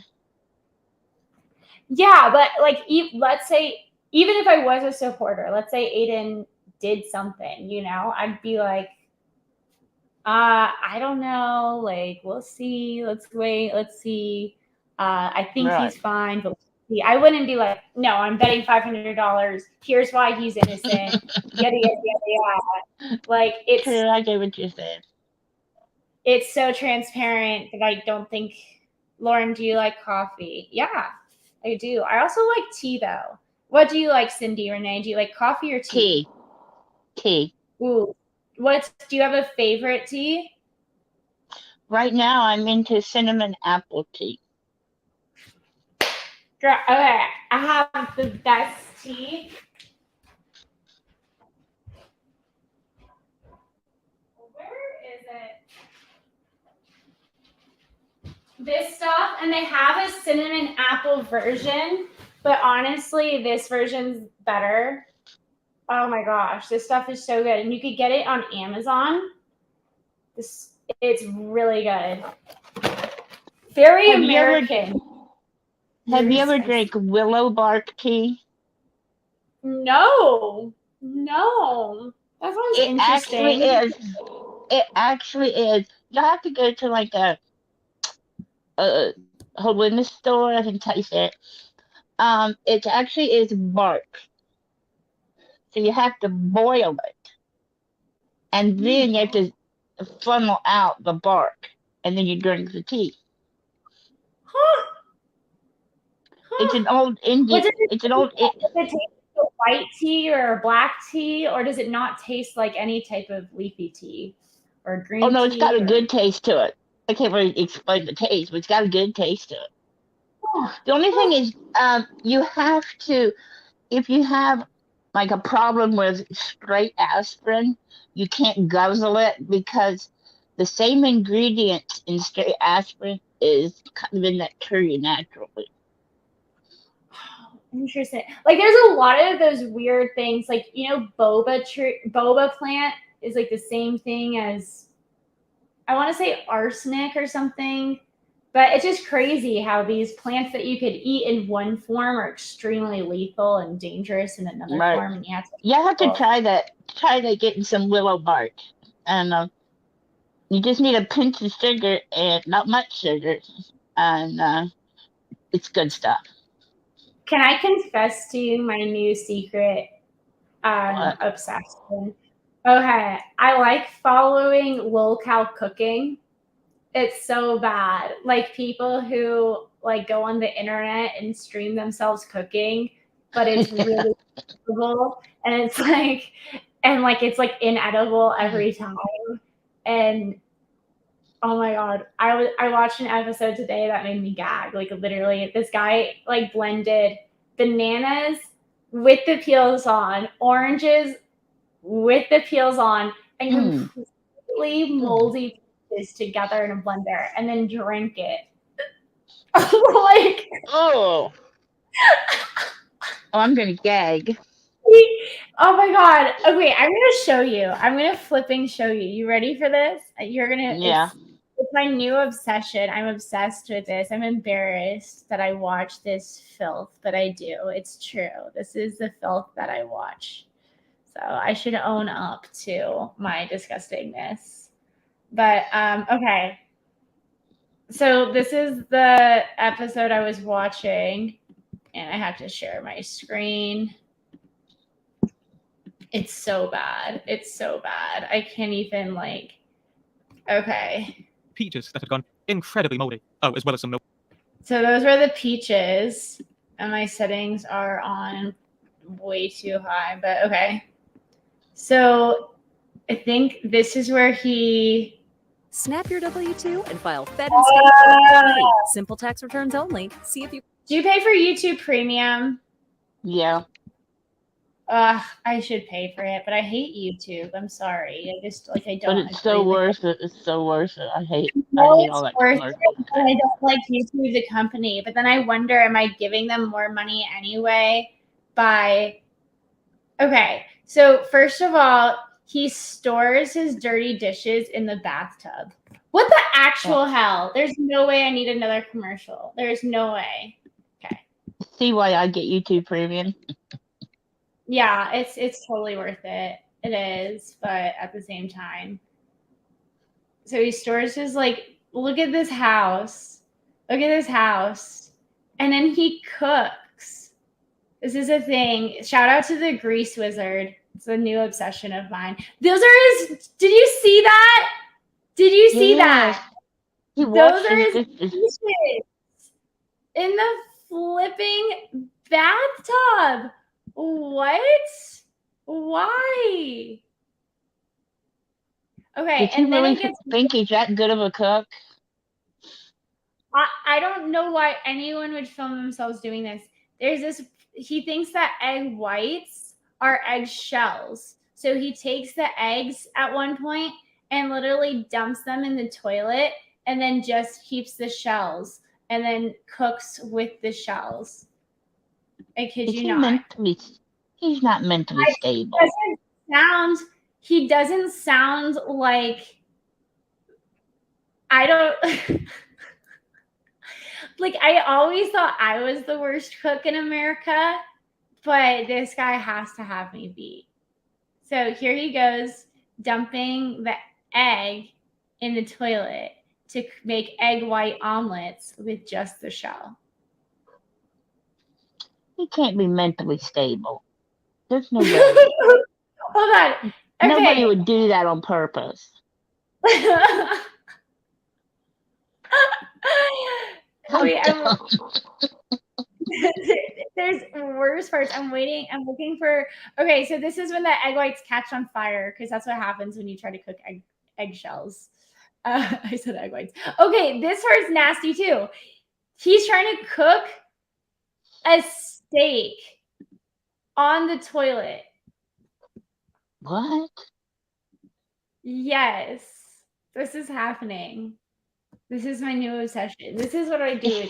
Yeah, but let's say, even if I was a supporter, let's say Aiden did something, I'd be like, I don't know, we'll see, let's wait, let's see. I think he's fine, but I wouldn't be like, no, I'm betting $500. Here's why he's innocent. Yada, yada, yada. It's true. I get what you said. It's so transparent that I don't think. Lauren, do you like coffee? Yeah, I do. I also like tea, though. What do you like, Cindy, Renee? Do you like coffee or tea? Tea. Ooh. Do you have a favorite tea? Right now, I'm into cinnamon apple tea. Okay, I have the best tea. Where is it? This stuff, and they have a cinnamon apple version, but honestly, this version's better. Oh my gosh, this stuff is so good, and you could get it on Amazon. It's really good. Very American. Have you ever drank willow bark tea? No. That sounds interesting. It actually is. You have to go to like a holiness store. I can taste it. It actually is bark. So you have to boil it, and then you have to funnel out the bark, and then you drink the tea. It's an old Indian. It's an old. Does it taste like a white tea or a black tea, or does it not taste like any type of leafy tea or green tea? Oh no, it's got a good taste to it. I can't really explain the taste, but it's got a good taste to it. The only thing is, you have to, if you have like a problem with straight aspirin, you can't guzzle it because the same ingredients in straight aspirin is kind of in that tree naturally. Interesting. Like there's a lot of those weird things, like boba plant is like the same thing as, I want to say arsenic or something, but it's just crazy how these plants that you could eat in one form are extremely lethal and dangerous in another form, and you have to try that. Try to getting some willow bark, and you just need a pinch of sugar and not much sugar, and it's good stuff. Can I confess to you my new secret obsession? Okay, I like following lolcow cooking. It's so bad. Like people who like go on the internet and stream themselves cooking, but it's really edible, and it's like inedible every time. And oh my god, I watched an episode today that made me gag. Like literally, this guy like blended bananas with the peels on, oranges with the peels on, and completely moldy pieces together in a blender, and then drink it. Like, oh, I'm gonna gag. Oh my god. Okay, I'm gonna show you. I'm gonna flipping show you. You ready for this? You're gonna. Yeah. It's my new obsession. I'm obsessed with this. I'm embarrassed that I watch this filth, but I do. It's true. This is the filth that I watch. So I should own up to my disgustingness. But okay. So this is the episode I was watching, and I have to share my screen. It's so bad. It's so bad. I can't even like. Okay. Peaches that had gone incredibly moldy. Oh, as well as some milk. So those were the peaches, and my settings are on way too high, but okay. So I think this is where he... Snap your W-2 and file Fed and State. Simple tax returns only. See if you... Do you pay for YouTube Premium? Yeah. I should pay for it, but I hate YouTube. I'm sorry. I just I don't. But it's so worth it. It's so worth it. I hate all that commercial. I don't like YouTube, the company. But then I wonder, am I giving them more money anyway by... Okay, so first of all, he stores his dirty dishes in the bathtub. What the actual hell? There's no way I need another commercial. There's no way. Okay. See why I get YouTube Premium? Yeah, it's totally worth it. It is, but at the same time. So he stores his look at this house. Look at this house. And then he cooks. This is a thing. Shout out to the Grease Wizard. It's a new obsession of mine. Those are his... Did you see that? Did you see that? Those are his dishes in the flipping bathtub. What? Why? Okay, Did you really think he's that good of a cook? I don't know why anyone would film themselves doing this. There's this... He thinks that egg whites are egg shells. So he takes the eggs at one point and literally dumps them in the toilet and then just keeps the shells and then cooks with the shells. I kid you not. He's not mentally stable. He doesn't sound like... I don't... Like, I always thought I was the worst cook in America, but this guy has to have me beat. So here he goes, dumping the egg in the toilet to make egg white omelets with just the shell. He can't be mentally stable. There's no way. Hold on. Okay. Nobody would do that on purpose. Wait, there's worse parts. I'm waiting. I'm looking for. Okay, so this is when the egg whites catch on fire, because that's what happens when you try to cook eggshells. I said egg whites. Okay, this part's nasty too. He's trying to cook a steak on the toilet. What? Yes, this is happening. This is my new obsession. This is what I do.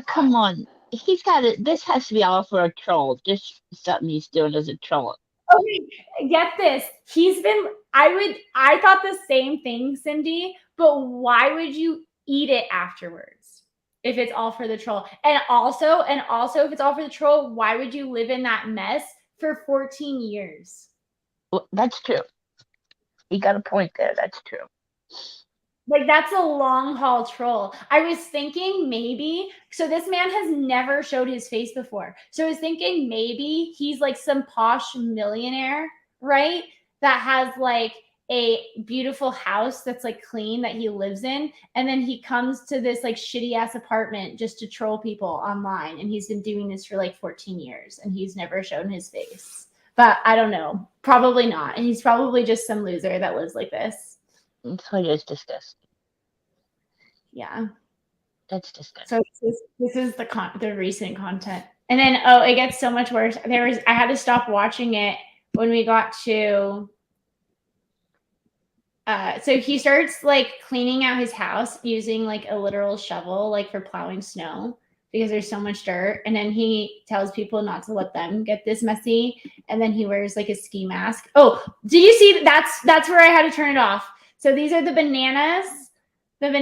Come on. He's got it. This has to be all for a troll. Just something he's doing as a troll. Okay, get this. I thought the same thing, Cindy, but why would you eat it afterwards if it's all for the troll? And also, if it's all for the troll, why would you live in that mess for 14 years? Well, that's true. You got a point there. That's true. Like, that's a long haul troll. I was thinking maybe, so this man has never showed his face before. So I was thinking maybe he's like some posh millionaire, right? That has like a beautiful house that's like clean that he lives in. And then he comes to this like shitty ass apartment just to troll people online. And he's been doing this for like 14 years and he's never shown his face. But I don't know. Probably not. And he's probably just some loser that lives like this. So it is disgusting. Yeah. That's disgusting. So this is the recent content. And then it gets so much worse. I had to stop watching it when we got to so he starts like cleaning out his house using like a literal shovel, like for plowing snow because there's so much dirt. And then he tells people not to let them get this messy. And then he wears like a ski mask. Oh, did you see that's where I had to turn it off. So these are the bananas, and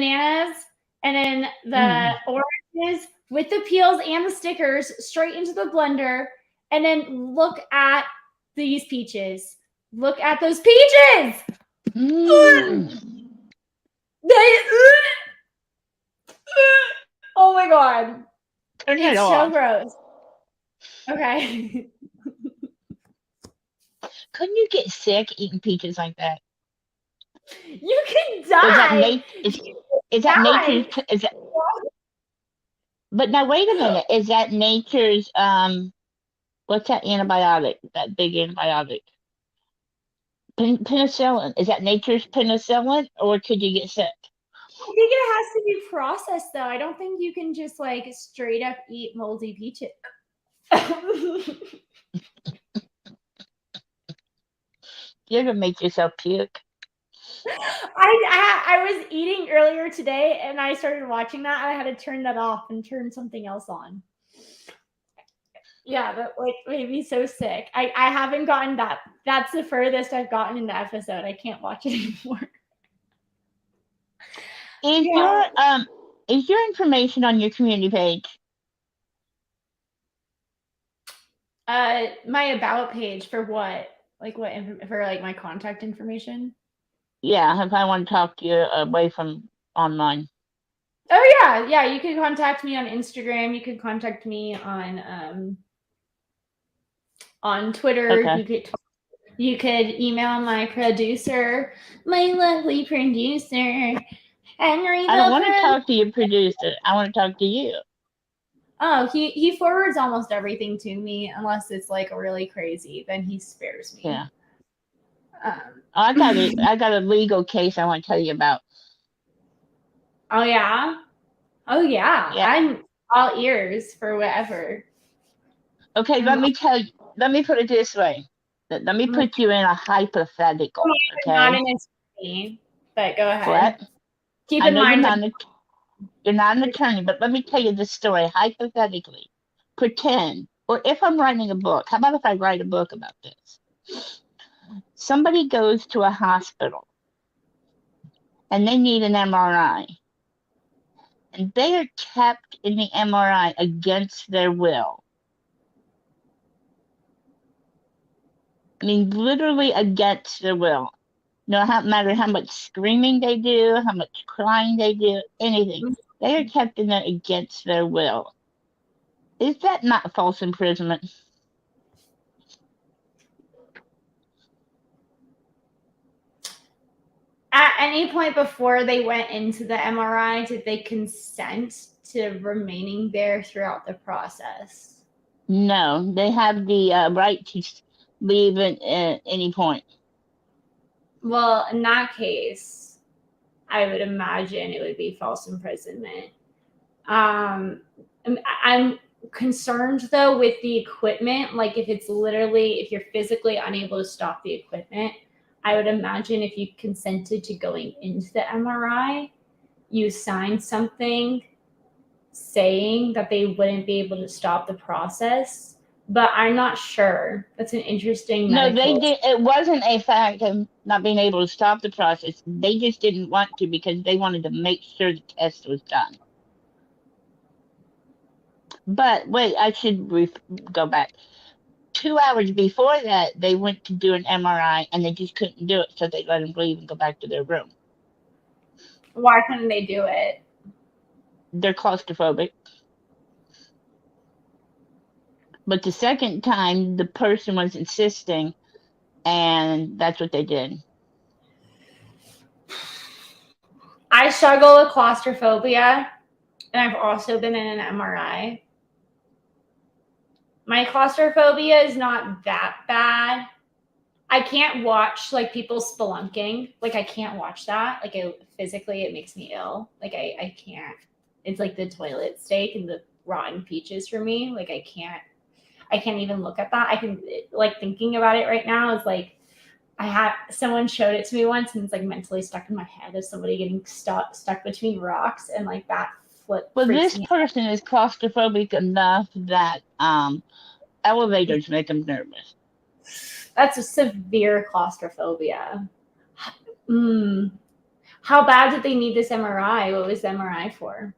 then the oranges with the peels and the stickers straight into the blender. And then look at these peaches. Look at those peaches. Oh my God. It's so gross. Okay. Couldn't you get sick eating peaches like that? You can die. Is that nature's? But now wait a minute. Is that nature's? What's that antibiotic? That big antibiotic? Penicillin. Is that nature's penicillin, or could you get sick? I think it has to be processed, though. I don't think you can just like straight up eat moldy peaches. You ever make yourself puke? I was eating earlier today and I started watching that. I had to turn that off and turn something else on. Yeah, that like made me so sick. I haven't gotten that. That's the furthest I've gotten in the episode. I can't watch it anymore. Is your information on your community page? My about page for what? Like what for like my contact information? Yeah, if I want to talk to you away from online. Oh yeah. You can contact me on Instagram. You can contact me on Twitter. Okay. You could email my producer, my lovely producer, Henry. I don't want to talk to your producer. I want to talk to you. Oh, he forwards almost everything to me unless it's like really crazy. Then he spares me. Yeah. I got a legal case I want to tell you about. Oh yeah. I'm all ears for whatever. Okay, let me tell you. Let me put it this way. Let me put you in a hypothetical. Okay. Not an attorney, but go ahead. What? Keep in mind you're not an attorney, but let me tell you this story hypothetically. Pretend, or if I'm writing a book, how about if I write a book about this? Somebody goes to a hospital and they need an MRI. they are kept in the MRI against their will. I mean, literally against their will. No matter how much screaming they do, how much crying they do, anything. They are kept in there against their will. Is that not false imprisonment? At any point before they went into the MRI, did they consent to remaining there throughout the process? No, they have the right to leave at any point. Well, in that case, I would imagine it would be false imprisonment. I'm concerned though with the equipment. Like if you're physically unable to stop the equipment, I would imagine if you consented to going into the MRI, you signed something saying that they wouldn't be able to stop the process. But I'm not sure. That's an interesting. No, they did. It wasn't a fact of not being able to stop the process. They just didn't want to because they wanted to make sure the test was done. But wait, I should go back. 2 hours before that, they went to do an MRI and they just couldn't do it, so they let them leave and go back to their room. Why couldn't they do it? They're claustrophobic. But the second time, the person was insisting, and that's what they did. I struggle with claustrophobia, and I've also been in an MRI. My claustrophobia is not that bad. I can't watch like people spelunking. Like I can't watch that. Like physically it makes me ill. Like I can't. It's like the toilet steak and the rotten peaches for me. Like I can't even look at that. I can like thinking about it right now is like someone showed it to me once and it's like mentally stuck in my head of somebody getting stuck between rocks and like that flip. Well, this person is claustrophobic enough that elevators make them nervous. That's a severe claustrophobia. How bad did they need this MRI? What was the MRI for?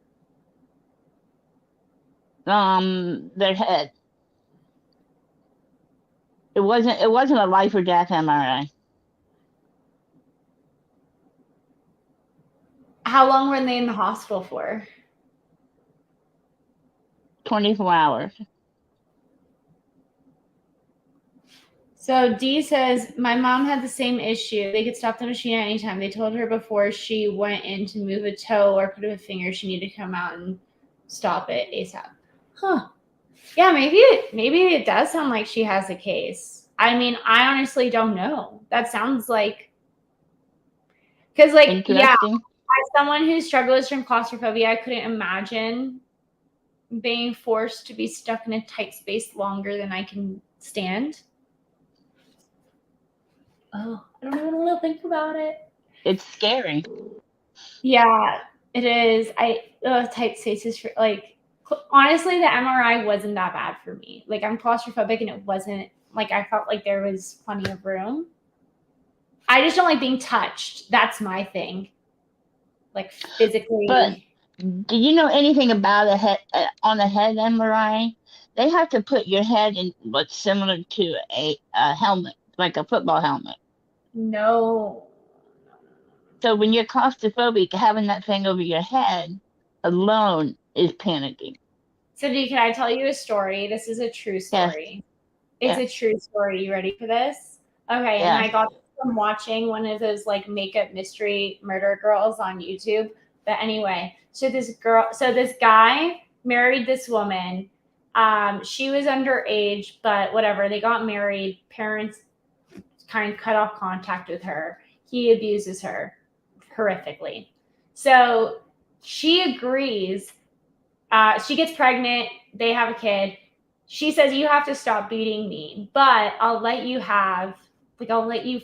Their head. It wasn't a life or death MRI. How long were they in the hospital for? 24 hours. So Dee says, my mom had the same issue. They could stop the machine at any time. They told her before she went in to move a toe or put up a finger, she needed to come out and stop it ASAP. Huh. Yeah, maybe it does sound like she has a case. I mean, I honestly don't know. That sounds like, because like, yeah, as someone who struggles from claustrophobia, I couldn't imagine being forced to be stuck in a tight space longer than I can stand. Oh, I don't even want to think about it. It's scary. Yeah, it is. Tight spaces for like, honestly, the MRI wasn't that bad for me. Like I'm claustrophobic and it wasn't like, I felt like there was plenty of room. I just don't like being touched. That's my thing. Like physically. But do you know anything about a head on a head MRI? They have to put your head in what's similar to a helmet, like a football helmet. No. So when you're claustrophobic, having that thing over your head alone is panicking. So Dee, can I tell you a story? This is a true story. Yes. It's a true story. You ready for this? Okay. Yeah. And I got this from watching one of those like makeup mystery murder girls on YouTube. But anyway, so this guy married this woman. She was underage, but whatever. They got married. Parents kind of cut off contact with her. He abuses her horrifically. So she agrees. She gets pregnant. They have a kid. She says, you have to stop beating me, but I'll let you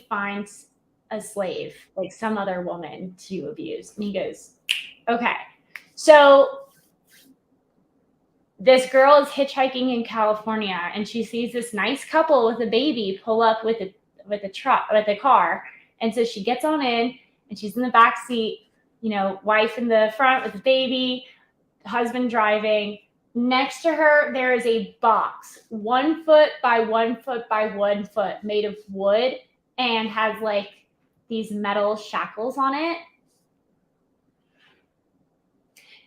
find a slave, like some other woman to abuse. And he goes, okay. So this girl is hitchhiking in California and she sees this nice couple with a baby pull up with a car. And so she gets on in and she's in the back seat, wife in the front with the baby. husband driving. Next to her, there is a box, 1 foot by 1 foot by 1 foot, made of wood, and has like these metal shackles on it.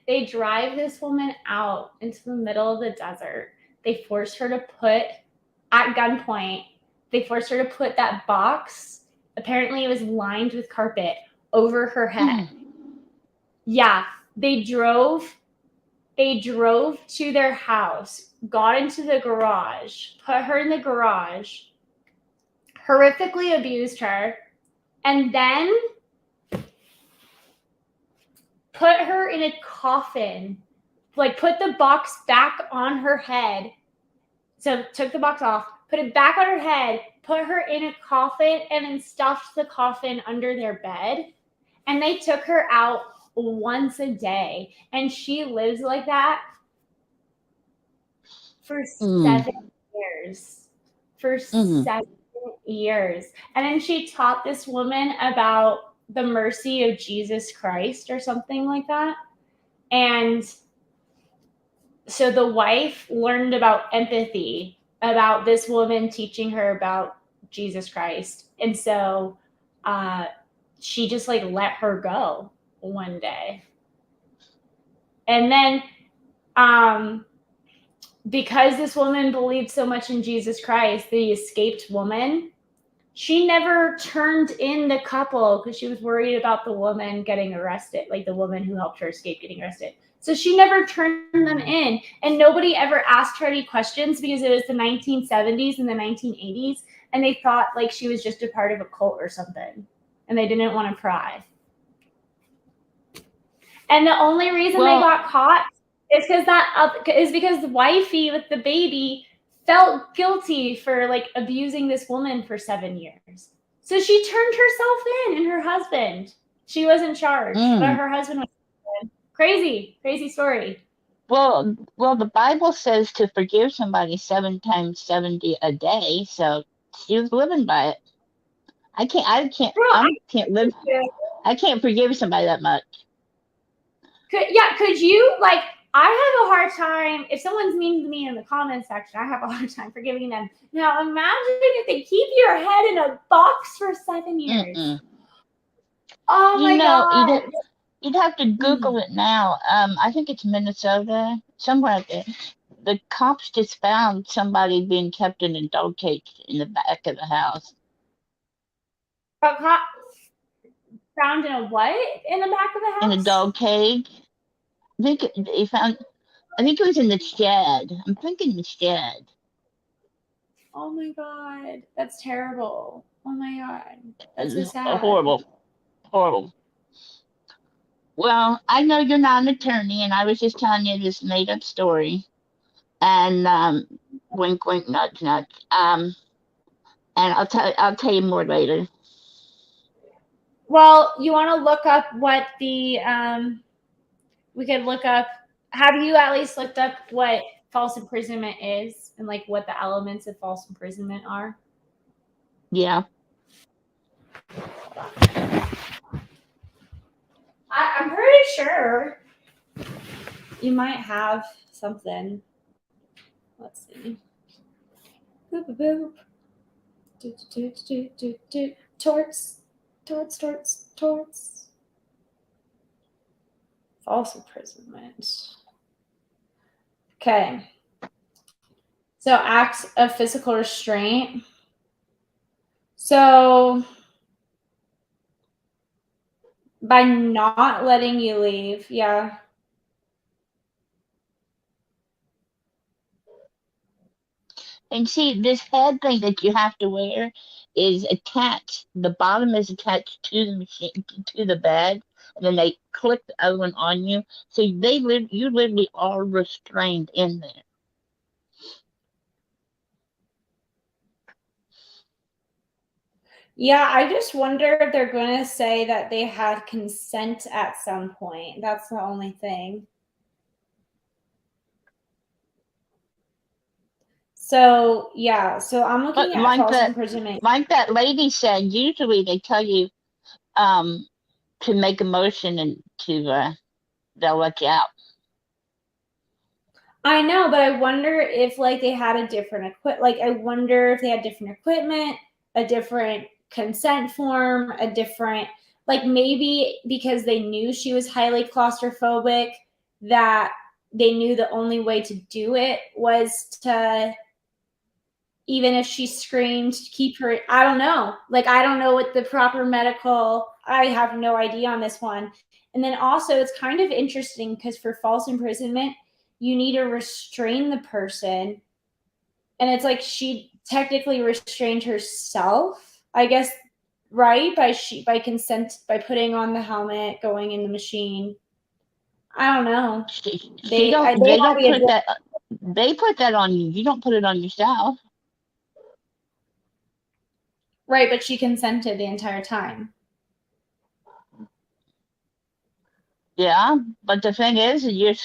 They drive this woman out into the middle of the desert. They force her to put, at gunpoint, they forced her to put that box, apparently it was lined with carpet, over her head. Yeah, they drove to their house, got into the garage, put her in the garage, horrifically abused her, and then put her in a coffin, like put the box back on her head. So took the box off, put it back on her head, put her in a coffin, and then stuffed the coffin under their bed. And they took her out once a day. And she lives like that for 7 years. For 7 years. And then she taught this woman about the mercy of Jesus Christ or something like that. And so the wife learned about empathy, about this woman teaching her about Jesus Christ. And so she just like let her go one day. And then because this woman believed so much in Jesus Christ, the escaped woman, she never turned in the couple because she was worried about the woman getting arrested, like the woman who helped her escape getting arrested. So she never turned them in, and nobody ever asked her any questions because it was the 1970s and the 1980s, and they thought like she was just a part of a cult or something, and they didn't want to pry. And the only reason they got caught is because the wifey with the baby felt guilty for like abusing this woman for 7 years. So she turned herself in and her husband. She was in charge, but her husband was crazy story. Well, the Bible says to forgive somebody 7 times 70 a day, so she was living by it. I can't forgive somebody that much. Could you, like, I have a hard time, if someone's mean to me in the comment section, I have a hard time forgiving them. Now, imagine if they keep your head in a box for 7 years. Oh my God. You'd have to Google it now. I think it's Minnesota, somewhere out there. The cops just found somebody being kept in a dog cage in the back of the house. Found in a what? In the back of the house? In a dog cage. I think it was in the shed. I'm thinking the shed. Oh my God. That's terrible. Oh my God. That's so sad. Horrible. Well, I know you're not an attorney, and I was just telling you this made-up story. And wink, wink, nudge, nudge. And I'll tell you more later. Well, you want to look up what the we could look up. Have you at least looked up what false imprisonment is and like what the elements of false imprisonment are? Yeah. I'm pretty sure you might have something. Let's see. Boop, boop, boop. Torts. False imprisonment. Okay. So acts of physical restraint. So by not letting you leave, yeah. And see, this head thing that you have to wear is attached. The bottom is attached to the machine, to the bed, and then they click the other one on you. So you literally are restrained in there. Yeah, I just wonder if they're going to say that they had consent at some point. That's the only thing. So, yeah. So I'm looking at false imprisonment. Like that lady said, usually they tell you to make a motion and they'll let you out. I know, but I wonder if like they had a different I wonder if they had different equipment, a different consent form, a different like maybe because they knew she was highly claustrophobic that they knew the only way to do it was to even if she screamed keep her I don't know. Like I don't know what the proper medical I have no idea on this one. And then also it's kind of interesting because for false imprisonment you need to restrain the person. And it's like she technically restrained herself, I guess, right? By consent, by putting on the helmet, going in the machine. I don't know. They don't put that. They put that on you. You don't put it on yourself. Right, but she consented the entire time. Yeah, but the thing is, you're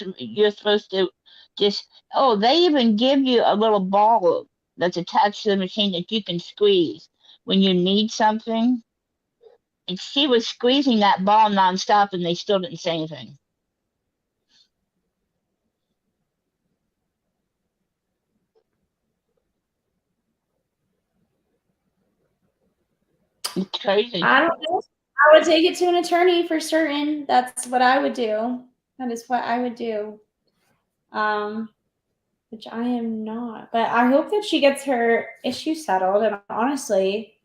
supposed to just. Oh, they even give you a little ball that's attached to the machine that you can squeeze when you need something. And she was squeezing that ball nonstop, and they still didn't say anything. It's crazy. I don't know. I would take it to an attorney for certain. That's what I would do. That is what I would do. Which I am not. But I hope that she gets her issue settled. And honestly,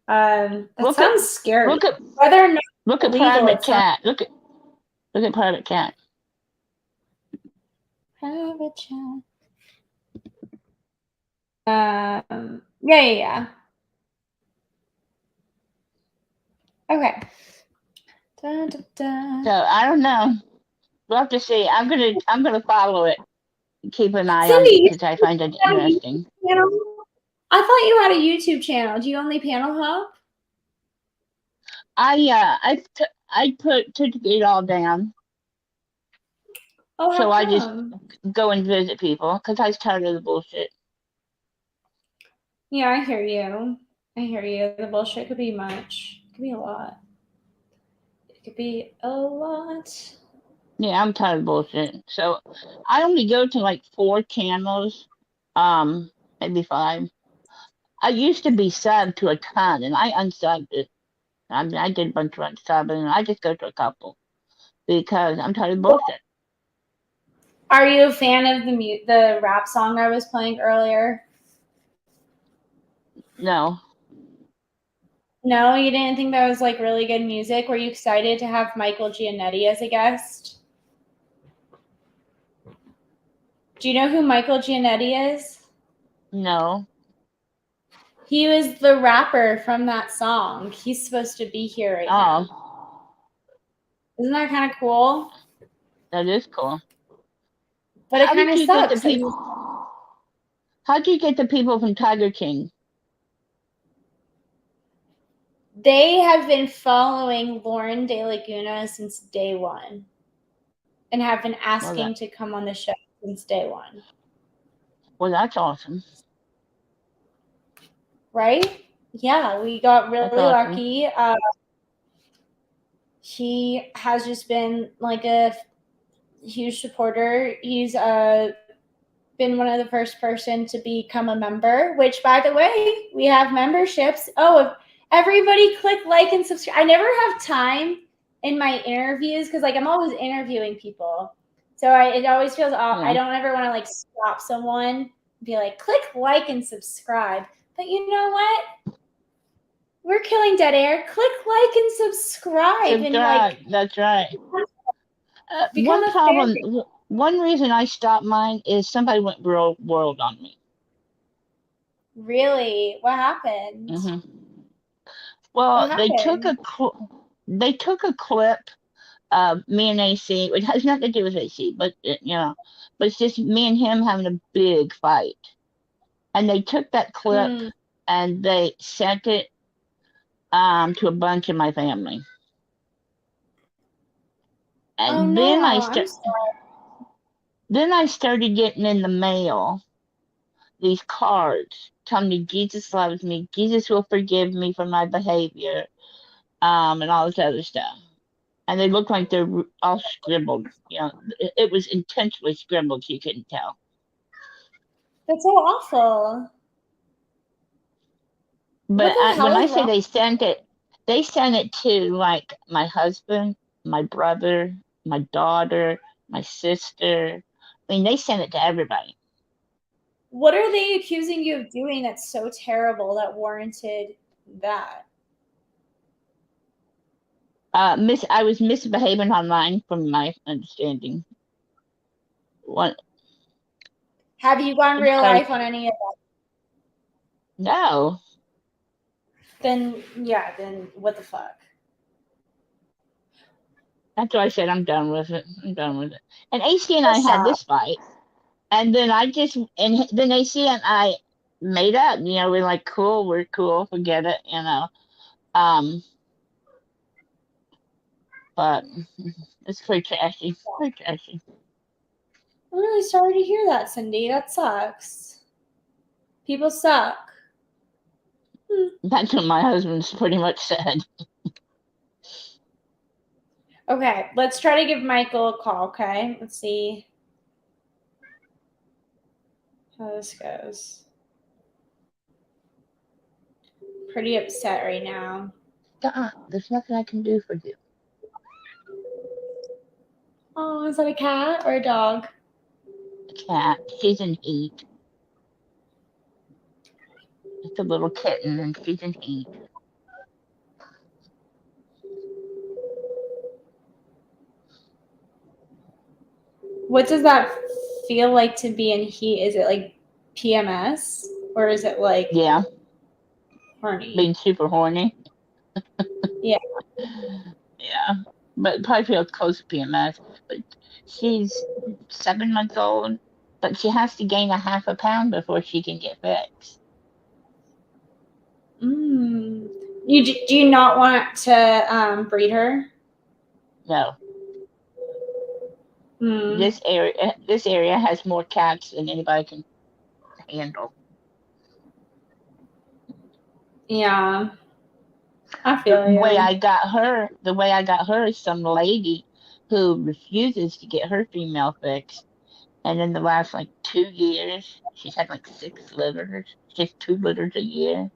that sounds scary. Whether or not look at legal, Private Cat. Look at Private Cat. Private Chat. Yeah. Okay. Dun, dun, dun. So I don't know. We'll have to see. I'm gonna follow it. Keep an eye on it because I find it interesting. I thought you had a YouTube channel. Do you only panel hop? I took it all down. Oh, so how I just come? go and visit people because I was tired of the bullshit. Yeah, I hear you. The bullshit could be much. It could be a lot. It could be a lot. Yeah, I'm tired of bullshit. So I only go to like 4 channels, maybe 5. I used to be subbed to a ton, and I unsubbed it. I mean, I did a bunch of unsubbing, and I just go to a couple because I'm tired of bullshit. Are you a fan of the rap song I was playing earlier? No. No, you didn't think that was like really good music? Were you excited to have Michael Giannetti as a guest? Do you know who Michael Giannetti is? No. He was the rapper from that song. He's supposed to be here right now. Isn't that kind of cool? That is cool. But it kind of sucks. How'd you get the people from Tiger King? They have been following Lauren De Laguna since day one and have been asking to come on the show since day one. Well, that's awesome. Right? Yeah, we got really lucky. He has just been like a huge supporter. He's been one of the first person to become a member, which, by the way, we have memberships. Oh, everybody click like and subscribe. I never have time in my interviews because like I'm always interviewing people. So it always feels off. I don't ever want to like stop someone and be like, click like and subscribe. But you know what? We're killing dead air. Click like and subscribe. And like that's right. One reason I stopped mine is somebody went world on me. Really? What happened? Mm-hmm. Well, they took a clip of me and AC, which has nothing to do with AC, but but it's just me and him having a big fight. And they took that clip and they sent it to a bunch of my family. And then I started getting in the mail these cards telling me Jesus loves me, Jesus will forgive me for my behavior, and all this other stuff. And they look like they're all scribbled. It was intentionally scribbled, so you couldn't tell. That's so awful. But What the hell when I is say wrong? they sent it to like my husband, my brother, my daughter, my sister. I mean, they sent it to everybody. What are they accusing you of doing that's so terrible that warranted that? I was misbehaving online, from my understanding. What? Have you gone real life on any of that? No. Then what the fuck? That's why I said I'm done with it. I'm done with it. And AC and I had this fight, and then then AC and I made up. You know, we're like, cool, we're cool, forget it. You know, but it's pretty trashy. Pretty trashy. I'm really sorry to hear that, Cindy. That sucks. People suck. That's what my husband's pretty much said. Okay, let's try to give Michael a call, okay? Let's see how this goes. Pretty upset right now. There's nothing I can do for you. Oh, is that a cat or a dog? A cat. She's in heat. It's a little kitten, and she's in heat. What does that feel like to be in heat? Is it like PMS or is it like horny? Being super horny. Yeah. Yeah. But probably feels close to PMS. But she's 7 months old, but she has to gain a half a pound before she can get fixed. Do you not want to breed her? No. This area has more cats than anybody can handle. Yeah. I feel The way you. I got her is some lady who refuses to get her female fixed. And in the last 2 years, she's had 6 litters. She has 2 litters a year.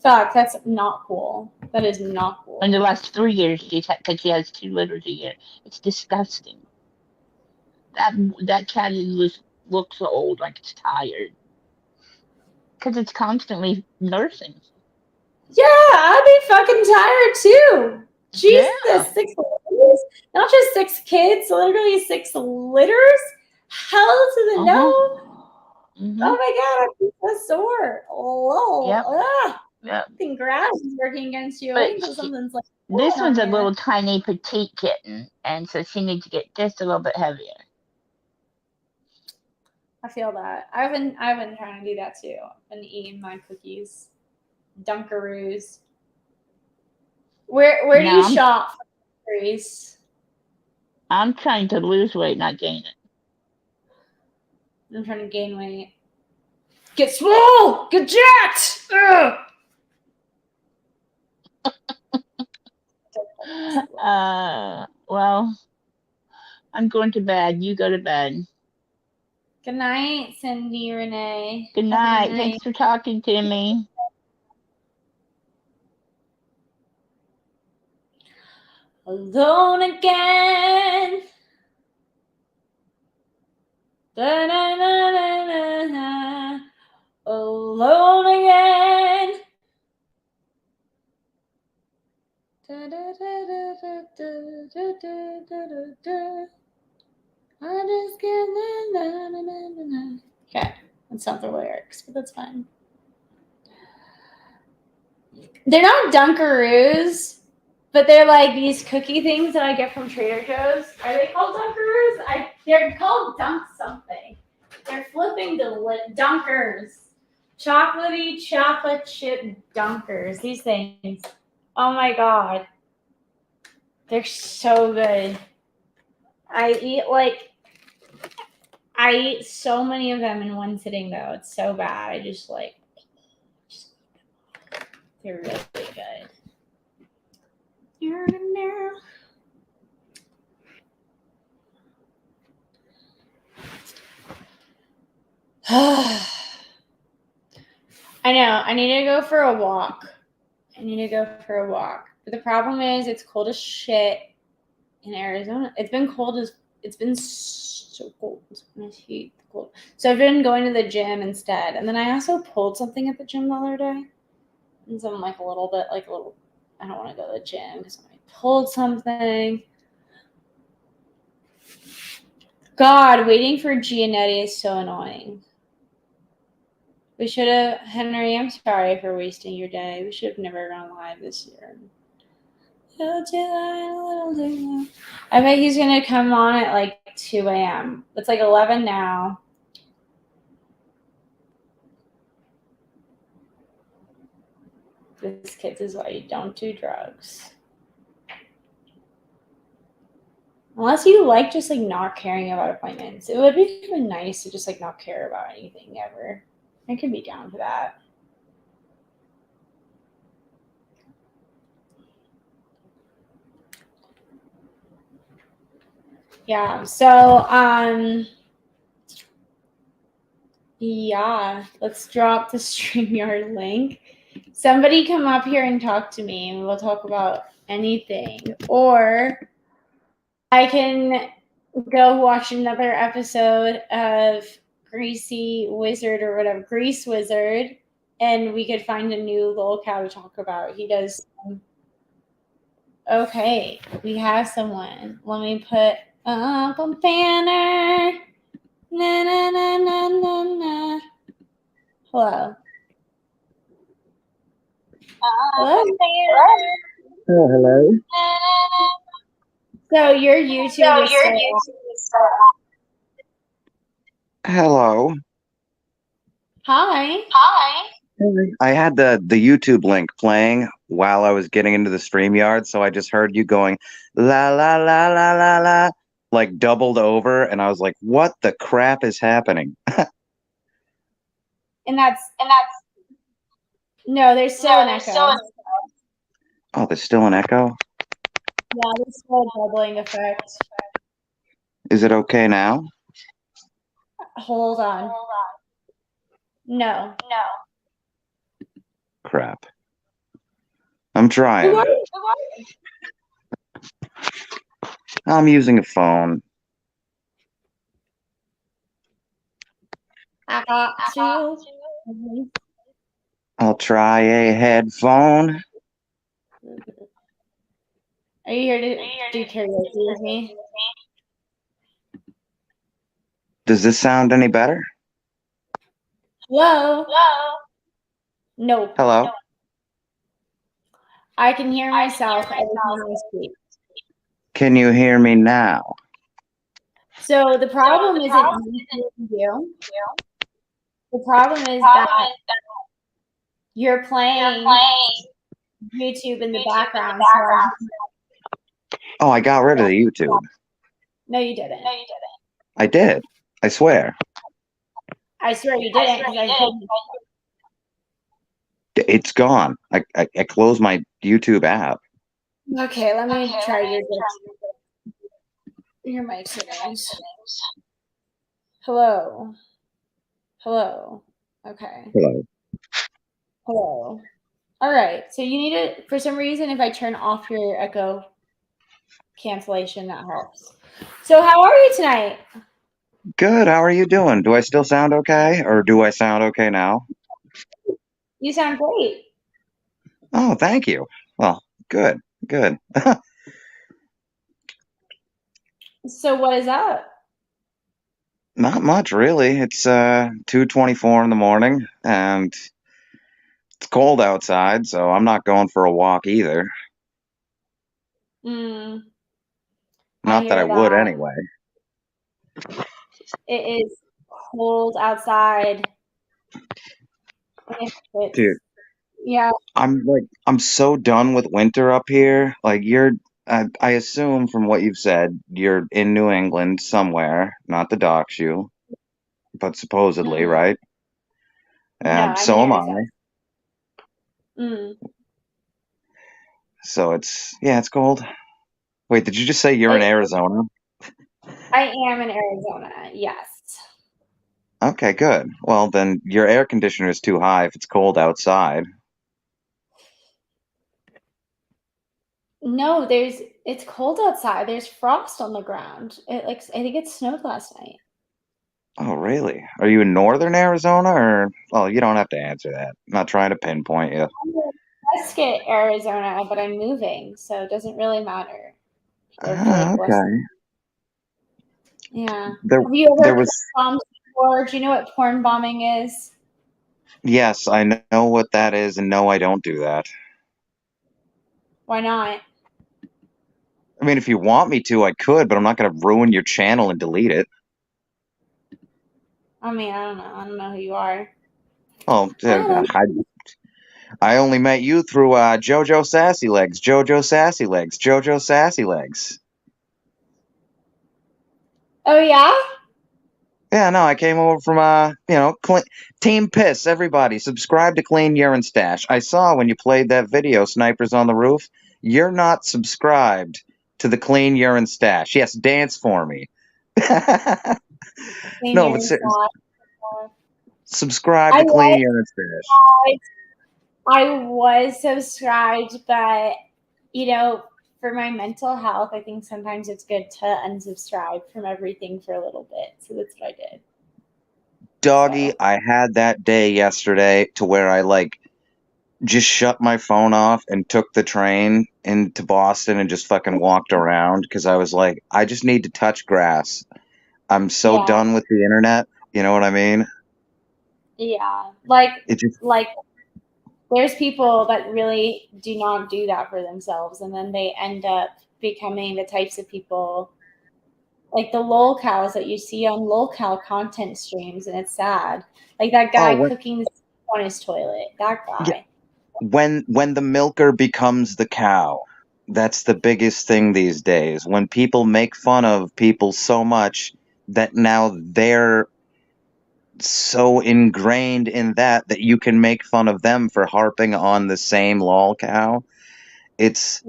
Fuck, that's not cool. That is not cool. In the last 3 years, because she has 2 litters a year. It's disgusting. That cat looks so old, like it's tired. Because it's constantly nursing. Yeah, I'd be fucking tired too. Jesus, 6 litters? Not just 6 kids, literally 6 litters? Hell to the no. Mm-hmm. Oh my god, I'm so sore. Oh, Yep. I think grass is working against you. But I think something's like this one's a here. little tiny petite kitten, and so she needs to get just a little bit heavier. I feel that. I've been trying to do that too. I've been eating my cookies. Dunkaroos. Where do you shop for groceries? I'm trying to lose weight, not gain it. I'm trying to gain weight. Get swole! Get jacked! Well, I'm going to bed. You go to bed. Good night, Cindy Renee. Good night. Thanks for talking to me. Alone again. Da-na-na-na-na-na. Alone again. Da-da-da-da-da-da-da-da-da. I just can't. Na-na-na-na-na. Okay, that's not the lyrics, but that's fine. They're not Dunkaroos, but they're like these cookie things that I get from Trader Joe's. Are they called Dunkaroos? They're called Dunk something. They're flipping Dunkers. Chocolatey chocolate chip Dunkers. These things. Oh my god. They're so good. I eat so many of them in one sitting though. It's so bad. I just they're really good. I know. I need to go for a walk. But the problem is it's cold as shit in Arizona. It's been so cold. I hate the cold. So I've been going to the gym instead. And then I also pulled something at the gym the other day. And so I'm I don't want to go to the gym because I pulled something. God, waiting for Giannetti is so annoying. We should have, Henry, I'm sorry for wasting your day. We should have never gone live this year. I bet he's going to come on at 2 a.m. It's 11 now. This kid is why you don't do drugs. Unless you just not caring about appointments. It would be kind of nice to just not care about anything ever. I could be down for that. Yeah. So yeah, let's drop the StreamYard link. Somebody come up here and talk to me and we'll talk about anything. Or I can go watch another episode of Greasy Wizard or whatever, Grease Wizard, and we could find a new lolcow to talk about. He does. Okay, we have someone. Let me put up a banner. Na na na na na na. Hello. Hello. Oh, hello. So your YouTube is Hello. Hi. I had the YouTube link playing while I was getting into the StreamYard, so I just heard you going la la la la la la, doubled over, and I was like, what the crap is happening? And that's no, there's still an echo. Oh, there's still an echo? Yeah, there's still a doubling effect. Is it okay now? Hold on. No. Crap. I'm trying. Who are you? I'm using a phone. I got you. I'll try a headphone. Are you here to do karaoke with me? Does this sound any better? Hello? No. Hello? I can hear myself every time I speak. Can you hear me now? So the problem isn't me hearing you. The problem is that you're playing YouTube in the background. Oh, I got rid of the YouTube. No, you didn't. I did. I swear. I swear you didn't. It's gone. I closed my YouTube app. Okay, let me try your mic settings. Hello. Okay. Hello. All right. So you need to, for some reason, if I turn off your echo cancellation, that helps. So how are you tonight? Good. How are you doing? Do I still sound okay? Or do I sound okay now? You sound great. Oh, thank you. Well, good. So what is up? Not much, really. It's 2:24 in the morning, and it's cold outside, so I'm not going for a walk either. Not that I would anyway. It is cold outside. Dude. Yeah. I'm so done with winter up here. I assume from what you've said, you're in New England somewhere, not to dox you, but supposedly, right? And so am I. So it's cold. Wait, did you just say you're in Arizona? I am in Arizona, yes. Okay, good. Well, then your air conditioner is too high if it's cold outside. No, it's cold outside. There's frost on the ground. I think it snowed last night. Oh, really? Are you in northern Arizona or? Well, you don't have to answer that. I'm not trying to pinpoint you. I'm in Prescott, Arizona, but I'm moving, so it doesn't really matter. Or for Ah, West. okay. Yeah. There, Have you ever there was. bombed before? Do you know what porn bombing is? Yes, I know what that is, and no, I don't do that. Why not? I mean, if you want me to, I could, but I'm not going to ruin your channel and delete it. I mean, I don't know. I don't know who you are. Well, I only met you through JoJo Sassy Legs, JoJo Sassy Legs, JoJo Sassy Legs. Oh yeah? Yeah, no, I came over from Team Piss. Everybody, subscribe to Clean Urine Stash. I saw when you played that video, Snipers on the Roof. You're not subscribed to the Clean Urine Stash. Yes, dance for me. No, but subscribe I to Clean was Urine Stash. I was subscribed, but for my mental health, I think sometimes it's good to unsubscribe from everything for a little bit. So that's what I did. Doggy, I had that day yesterday to where I just shut my phone off and took the train into Boston and just fucking walked around because I was like, I just need to touch grass. I'm so Yeah. done with the internet. You know what I mean? Yeah. It just There's people that really do not do that for themselves, and then they end up becoming the types of people like the lolcows that you see on lolcow content streams, and it's sad. Like that guy cooking on his toilet. That guy. when the milker becomes the cow. That's the biggest thing these days. When people make fun of people so much that now they're so ingrained in that you can make fun of them for harping on the same lol cow. It's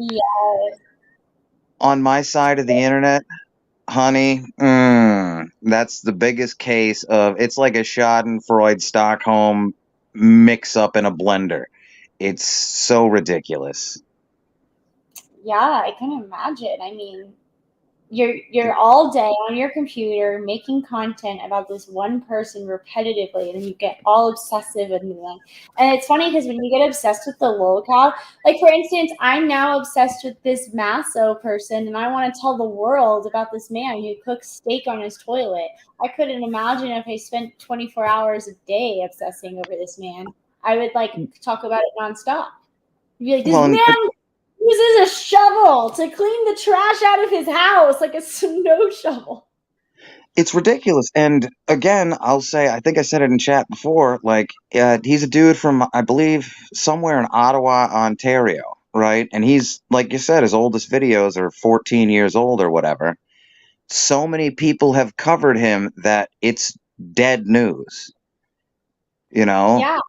on my side of the internet, honey. That's the biggest case of it's like a Schadenfreude Stockholm mix up in a blender. It's so ridiculous. Yeah, I can imagine. I mean, you're all day on your computer making content about this one person repetitively, and then you get all obsessive and them. And it's funny because when you get obsessed with the lolcow, like for instance, I'm now obsessed with this Masso person, and I want to tell the world about this man who cooks steak on his toilet. I couldn't imagine if I spent 24 hours a day obsessing over this man. I would talk about it nonstop. Be like, this man uses a shovel to clean the trash out of his house like a snow shovel. It's ridiculous. And again, I'll say, I think I said it in chat before, he's a dude from, I believe, somewhere in Ottawa, Ontario, right? And he's, like you said, his oldest videos are 14 years old or whatever. So many people have covered him that it's dead news. You know? Yeah.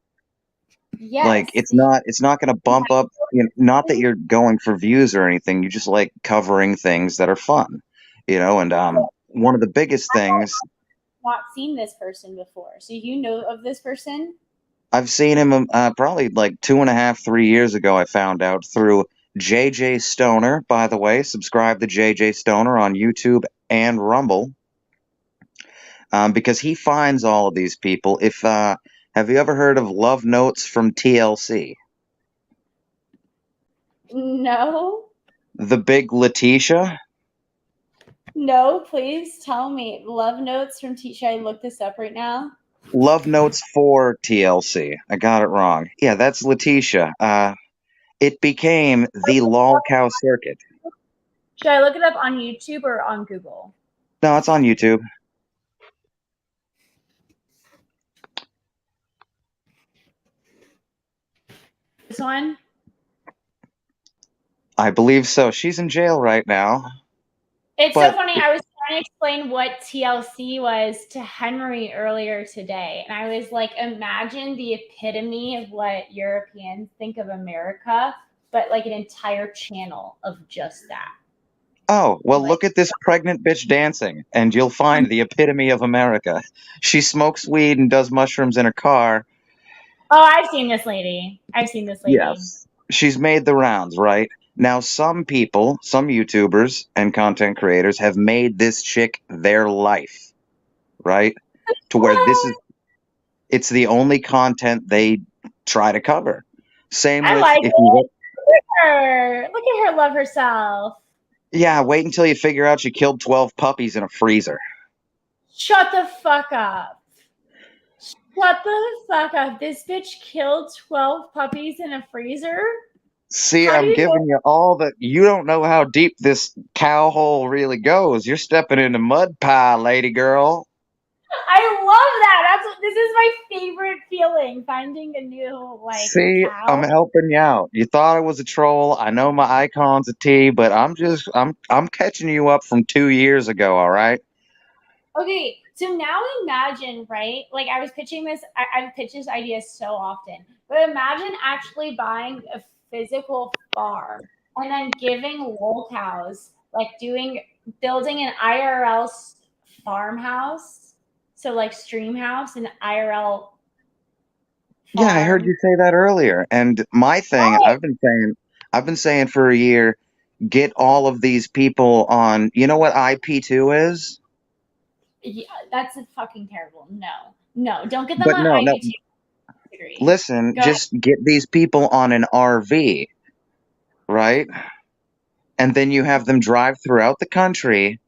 Yes. It's not going to bump up, not that you're going for views or anything. You just like covering things that are fun, and one of the biggest things. I've not seen this person before. So you know of this person? I've seen him probably like 2.5, 3 years ago. I found out through JJ Stoner. By the way, subscribe to JJ Stoner on YouTube and Rumble, because he finds all of these people. Have you ever heard of Love Notes from TLC? No. The big Letitia? No, please tell me. Love notes from Should I look this up right now? Love Notes for TLC. I got it wrong. Yeah, that's Letitia. It became the lolcow circuit. Should I look it up on YouTube or on Google? No, it's on YouTube. This one? I believe so. She's in jail right now. It's so funny. I was trying to explain what TLC was to Henry earlier today. And I was like, imagine the epitome of what Europeans think of America, but like an entire channel of just that. Oh, well, look at this pregnant bitch dancing, and you'll find the epitome of America. She smokes weed and does mushrooms in her car. Oh, I've seen this lady. Yes. She's made the rounds, right? Now, some people, some YouTubers and content creators have made this chick their life, right? To where it's the only content they try to cover. Same I with like if it. you Look at her. Look at her love herself. Yeah, wait until you figure out she killed 12 puppies in a freezer. Shut the fuck up. Shut the fuck up. This bitch killed 12 puppies in a freezer? See, How do I'm you know? giving you all the. You don't know how deep this cow hole really goes. You're stepping into mud pie, lady girl. I love that. This is my favorite feeling, finding a new See, I'm cow. helping you out. You thought I was a troll. I know my icon's a T, but I'm catching you up from 2 years ago. All right. Okay, so now imagine, right? Like I was pitching this, I've pitched this idea so often, but imagine actually buying a physical farm and then giving cows, like building an IRL farmhouse, so like stream house and IRL Yeah, I heard farm. you say that earlier. And my thing, I've been saying for a year, get all of these people on. You know what IP2 is? Yeah, that's fucking terrible. No, don't get them But on no, no. IP2. Listen, Go ahead. just get these people on an RV, right? And then you have them drive throughout the country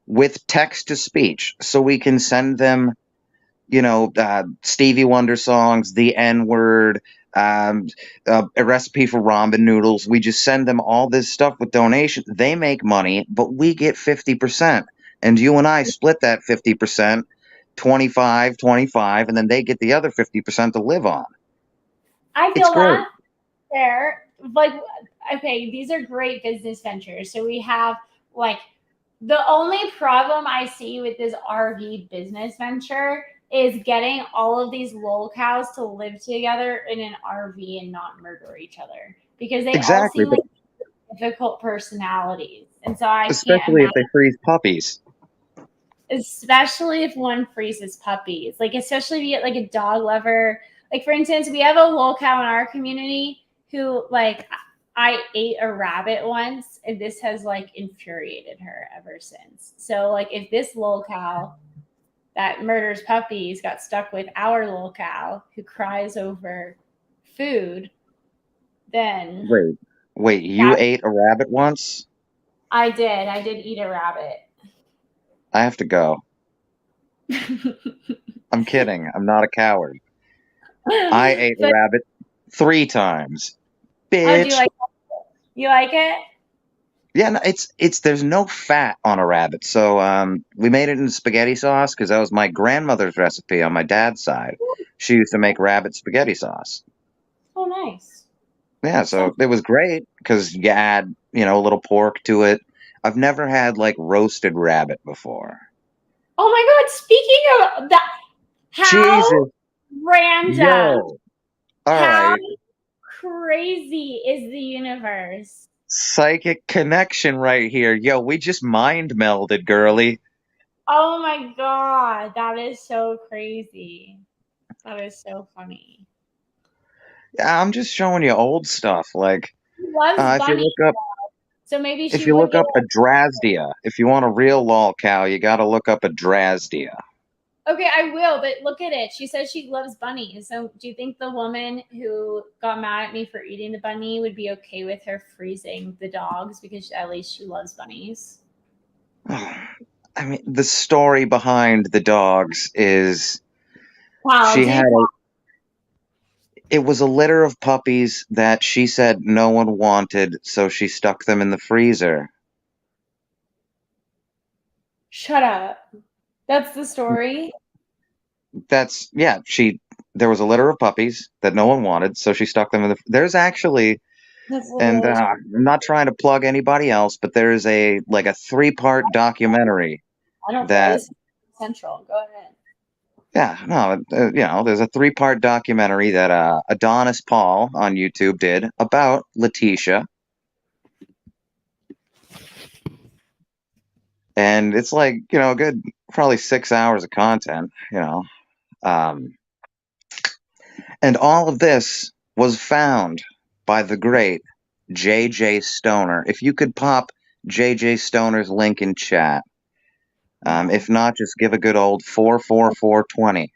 with text to speech, so we can send them, Stevie Wonder songs, the N word, a recipe for ramen noodles. We just send them all this stuff with donations. They make money, but we get 50%. And you and I split that 50%, 25, 25, and then they get the other 50% to live on. I It's feel great. that fair. Like, okay, these are great business ventures. So we have like the only problem I see with this RV business venture is getting all of these lolcows to live together in an RV and not murder each other because they all Exactly, seem but like difficult personalities. And so I can't especially if they imagine, freeze puppies. especially if one freezes puppies. Like, especially if you get like a dog lover. Like, for instance, we have a lolcow in our community who, like, I ate a rabbit once, and this has like infuriated her ever since. So, like, if this lolcow that murders puppies got stuck with our lolcow who cries over food, then Wait, you that ate a rabbit once? I did. I did eat a rabbit. I have to go. I'm kidding. I'm not a coward. I ate a But rabbit 3 times. oh, do you Bitch. like it? You like it? Yeah, no, it's there's no fat on a rabbit. So we made it in spaghetti sauce because that was my grandmother's recipe on my dad's side. She used to make rabbit spaghetti sauce. Oh, nice. Yeah, so it was great because you add, a little pork to it. I've never had like roasted rabbit before. Oh my God! Speaking of that, how Jesus. random, Yo. All how right. crazy is the universe? Psychic connection right here. Yo, we just mind melded, girly. Oh my God, that is so crazy. That is so funny. Yeah, I'm just showing you old stuff. Like, She loves if you bunnies, look up, so maybe if she you would look get up a Drasdia, if you want a real lol cow, you got to look up a Drasdia. Okay, I will, but look at it. She says she loves bunnies. So do you think the woman who got mad at me for eating the bunny would be okay with her freezing the dogs because at least she loves bunnies? I mean, the story behind the dogs is Wow, she had it was a litter of puppies that she said no one wanted, so she stuck them in the freezer. Shut up. That's the story? There was a litter of puppies that no one wanted, so she stuck them in the. There's actually, That's and literally I'm not trying to plug anybody else, but there is a 3-part documentary I don't that. play Central. Go ahead. Yeah, no, there's a 3-part documentary that Adonis Paul on YouTube did about Letitia. And it's like, a good probably 6 hours of content, and all of this was found by the great JJ Stoner. If you could pop JJ Stoner's link in chat. If not, just give a good old 44420.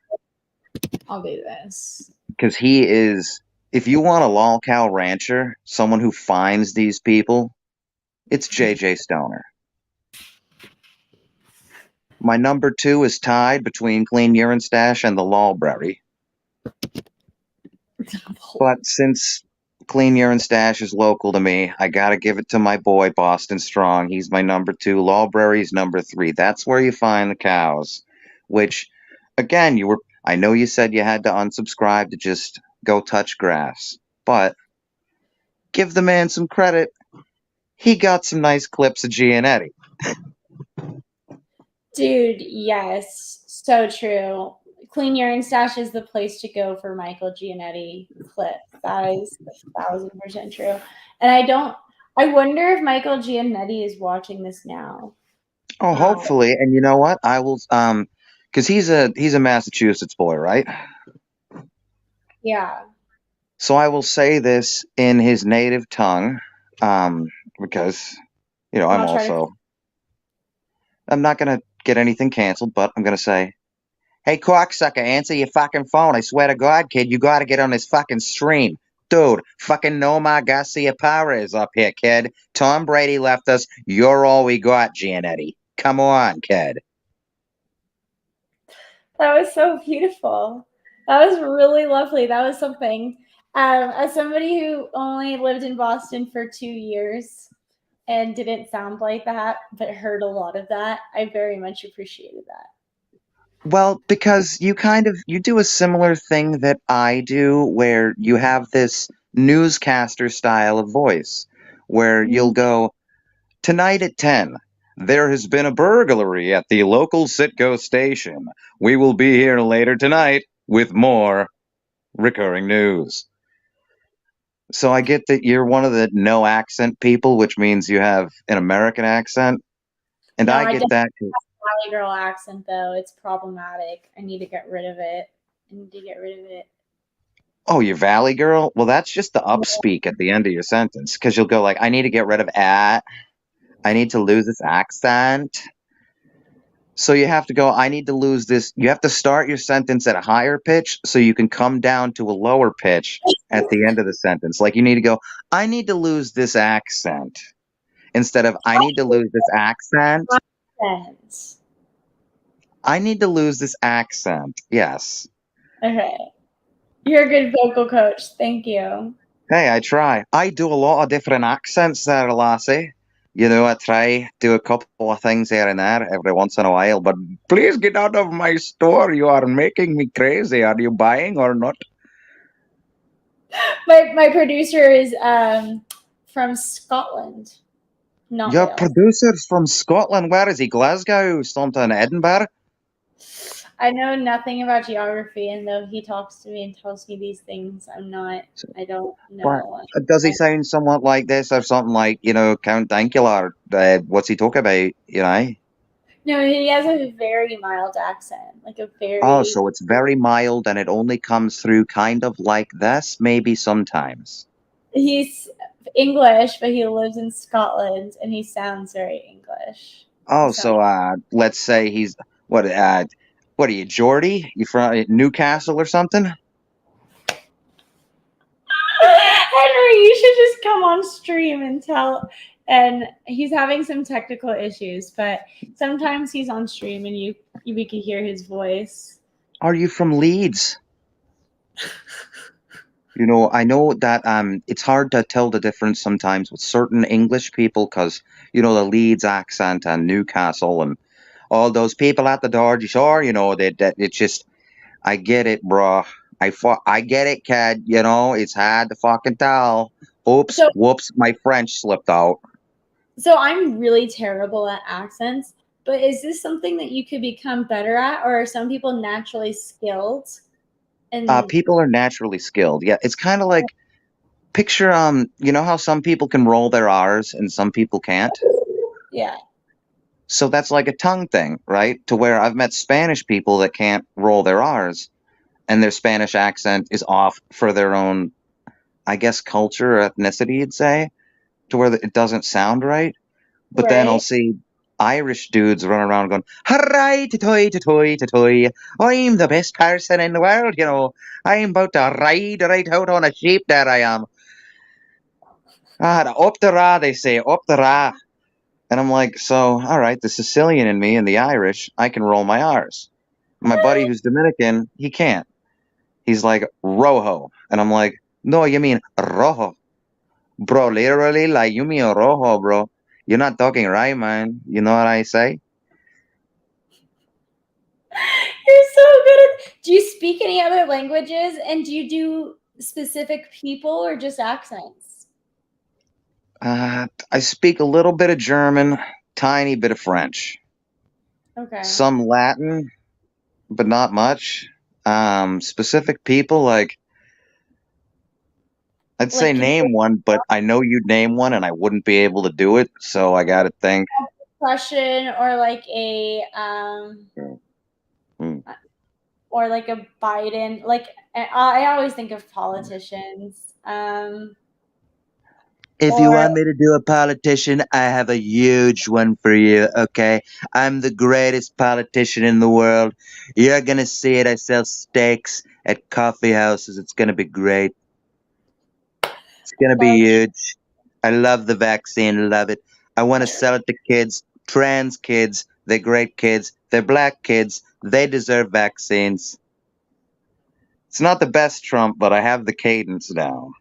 I'll do this. Because he is, if you want a lolcow rancher, someone who finds these people, it's JJ Stoner. My number 2 is tied between Clean Urine Stash and the Lolberry. But since Clean Urine Stash is local to me, I gotta give it to my boy Boston Strong. He's my number 2. Lolberry's number 3. That's where you find the cows. Which, again, I know you said you had to unsubscribe to just go touch grass. But give the man some credit. He got some nice clips of Gianetti. Dude, yes. So true. Clean Urine Stash is the place to go for Michael Gianetti clip. That is 1,000% true. And I wonder if Michael Gianetti is watching this now. Oh, hopefully. And you know what? I will, because he's a Massachusetts boy, right? Yeah. So I will say this in his native tongue, because, I'm not going to get anything canceled, but I'm going to say, hey, cocksucker, answer your fucking phone. I swear to God, kid, you got to get on this fucking stream. Dude, fucking Nomar Garcia Power is up here, kid. Tom Brady left us. You're all we got, Gianetti. Come on, kid. That was so beautiful. That was really lovely. That was something. As somebody who only lived in Boston for 2 years and didn't sound like that, but heard a lot of that, I very much appreciated that. Well, because you do a similar thing that I do, where you have this newscaster style of voice, where you'll go, tonight at 10, there has been a burglary at the local Citgo station. We will be here later tonight with more recurring news. So I get that you're one of the no accent people, which means you have an American accent. And No, I get that. Valley Girl accent, though. It's problematic. I need to get rid of it. Oh, you're Valley Girl? Well, that's just the upspeak at the end of your sentence, because you'll go like, I need to get rid of at. I need to lose this accent. So you have to go, I need to lose this. You have to start your sentence at a higher pitch so you can come down to a lower pitch at the end of the sentence. Like you need to go, I need to lose this accent. Instead of, I need to lose this accent. I need to lose this accent. Yes. Okay. You're a good vocal coach. Thank you. Hey, I try. I do a lot of different accents there, lassie. I try do a couple of things here and there every once in a while, but please get out of my store. You are making me crazy. Are you buying or not? My producer is from Scotland. Not Your Wales. producer's from Scotland. Where is he? Glasgow? Something? Edinburgh? I know nothing about geography, and though he talks to me and tells me these things, I don't know. Does he sound somewhat like this or something like, Count Dankula? What's he talk about, No, he has a very mild accent, like a very... Oh, so it's very mild and it only comes through kind of like this, maybe sometimes. He's English, but he lives in Scotland, and he sounds very English. Oh, so let's say he's, what are you, Geordie? You from Newcastle or something? Henry, you should just come on stream and tell. And he's having some technical issues, but sometimes he's on stream and we can hear his voice. Are you from Leeds? I know that it's hard to tell the difference sometimes with certain English people because, the Leeds accent and Newcastle and all those people at the door, that it's just, I get it, bro. I get it, kid. It's hard to fucking tell. Oops, whoops, my French slipped out. So I'm really terrible at accents, but is this something that you could become better at, or are some people naturally skilled? And people are naturally skilled. Yeah, it's kind of like, picture, how some people can roll their R's and some people can't? Yeah. So that's like a tongue thing, right? To where I've met Spanish people that can't roll their R's, and their Spanish accent is off for their own, I guess, culture or ethnicity, you'd say, to where it doesn't sound right. But then I'll Right. see Irish dudes run around going, "Hooray, toy, toy, toy! I'm the best person in the world, you know. I'm about to ride right out on a sheep. There I am. Up the ra, they say, up the ra." And I'm like, so, all right, the Sicilian in me and the Irish, I can roll my R's. My buddy who's Dominican, he can't. He's like, rojo. And I'm like, no, you mean rojo. Bro, literally, like, you mean rojo, bro. You're not talking right, man. You know what I say? You're so good at. Do you speak any other languages, and do you do specific people or just accents? I speak a little bit of German, tiny bit of French, Okay. some Latin, but not much. Specific people, like, I'd say Like, can name you one, but I know you'd name one and I wouldn't be able to do it, so I gotta think. question or like a Hmm. or like a Biden? Like I always think of politicians. If you Or want me to do a politician, I have a huge one for you, okay? I'm the greatest politician in the world. You're gonna see it. I sell steaks at coffee houses. It's gonna be great. It's gonna be love huge. I love the vaccine, love it. I want to sell it to kids, trans kids. They're great kids. They're black kids. They deserve vaccines. It's not the best Trump, but I have the cadence down.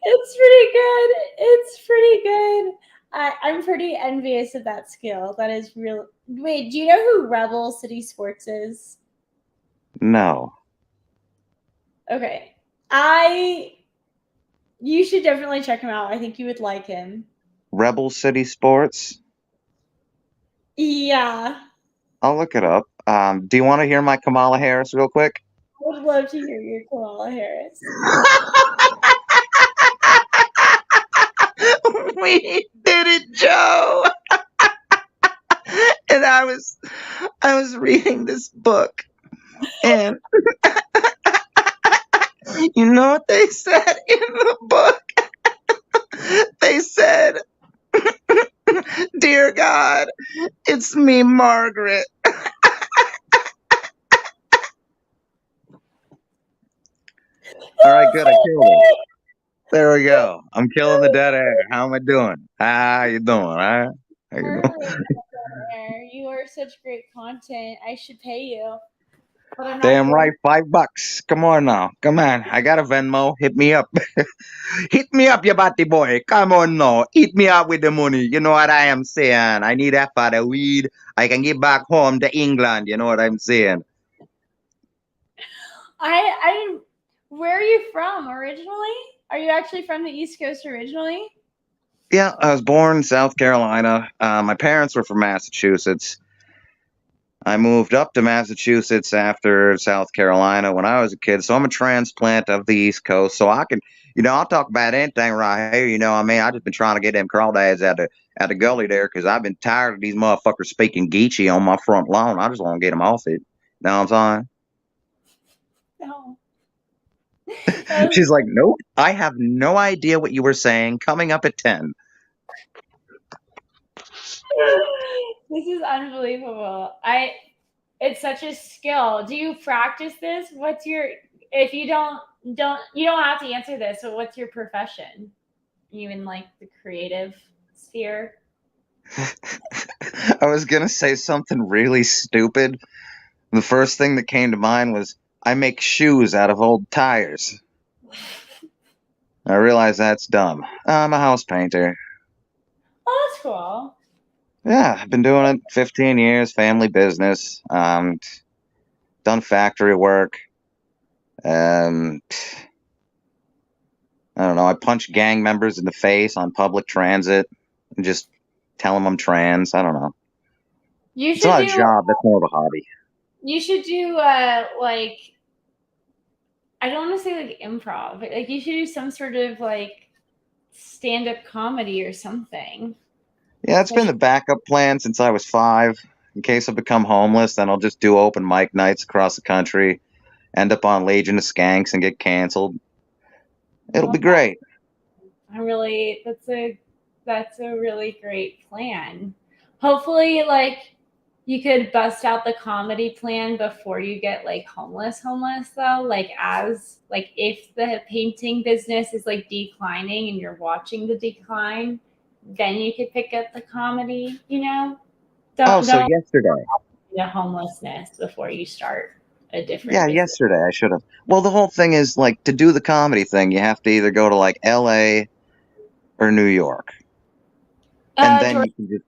It's pretty good. It's pretty good. I'm pretty envious of that skill. That is real. Wait, do you know who Rebel City Sports is? No. Okay. You should definitely check him out. I think you would like him. Rebel City Sports? Yeah. I'll look it up. Do you want to hear my Kamala Harris real quick? I would love to hear your Kamala Harris. We did it, Joe. And I was reading this book, and you know what they said in the book? They said, "Dear God, it's me, Margaret." All right, good. I killed it. There we go. I'm killing the dead air. How am I doing? How you doing? Huh? How you doing? Perfect. You are such great content. I should pay you. But I'm not Damn good. right, $5. Come on now. Come on. I got a Venmo. Hit me up. Hit me up, you batty boy. Come on now. Hit me up with the money. You know what I am saying? I need that for the weed. I can get back home to England. You know what I'm saying? Where are you from originally? Are you actually from the East Coast originally? Yeah, I was born in South Carolina. My parents were from Massachusetts. I moved up to Massachusetts after South Carolina when I was a kid, so I'm a transplant of the East Coast. So I can, I'll talk about anything right here. You know, what I mean, I just been trying to get them crawdads out the gully there because I've been tired of these motherfuckers speaking Geechee on my front lawn. I just want to get them off it. Know what I'm No. saying? She's like, nope, I have no idea what you were saying. Coming up at 10. This is unbelievable. It's such a skill. Do you practice this? If you don't have to answer this, but what's your profession? You in like the creative sphere? I was gonna say something really stupid. The first thing that came to mind was I make shoes out of old tires. I realize that's dumb. I'm a house painter. Oh, that's cool. Yeah, I've been doing it 15 years, family business. Done factory work. I don't know. I punch gang members in the face on public transit and just tell them I'm trans. I don't know. You It's should not a do job. That's more of a hobby. you should do like I don't want to say like improv, but like you should do some sort of like stand-up comedy or something. Yeah, it's been the backup plan since I was 5. In case I become homeless, then I'll just do open mic nights across the country, end up on Legion of Skanks and get canceled. It'll be great. That's a really great plan. Hopefully, like, you could bust out the comedy plan before you get like homeless though. Like if the painting business is like declining and you're watching the decline, then you could pick up the comedy, Don't yesterday. the homelessness before you start a different Yeah, business. yesterday I should have. Well, the whole thing is like to do the comedy thing, you have to either go to like LA or New York. And then Georgia, you can just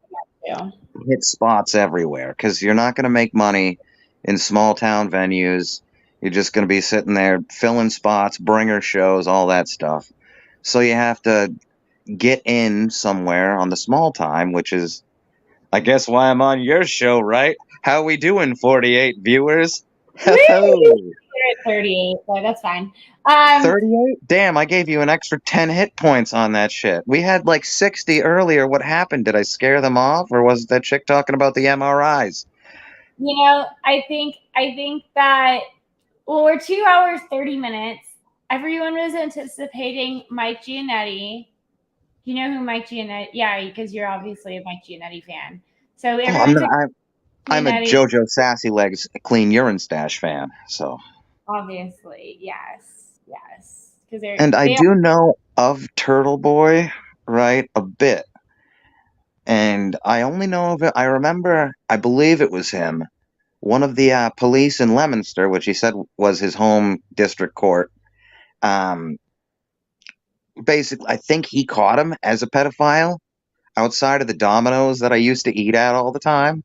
hit spots everywhere because you're not going to make money in small town venues. You're just going to be sitting there filling spots, bringer shows, all that stuff. So you have to get in somewhere on the small time, which is, I guess, why I'm on your show, right? How we doing, 48 viewers? You're at 38, so that's fine. 38? Damn, I gave you an extra 10 hit points on that shit. We had like 60 earlier. What happened? Did I scare them off? Or was that chick talking about the MRIs? I think that, well, we're 2 hours, 30 minutes. Everyone was anticipating Mike Giannetti. You know who Mike Giannetti? Yeah, because you're obviously a Mike Giannetti fan. So I'm a JoJo Sassy Legs Clean Urine Stash fan, so. Obviously, yes. And I do know of Turtle Boy, right, a bit. And I only know of it, I believe it was him, one of the police in Leominster, which he said was his home district court. Basically, I think he caught him as a pedophile outside of the Domino's that I used to eat at all the time.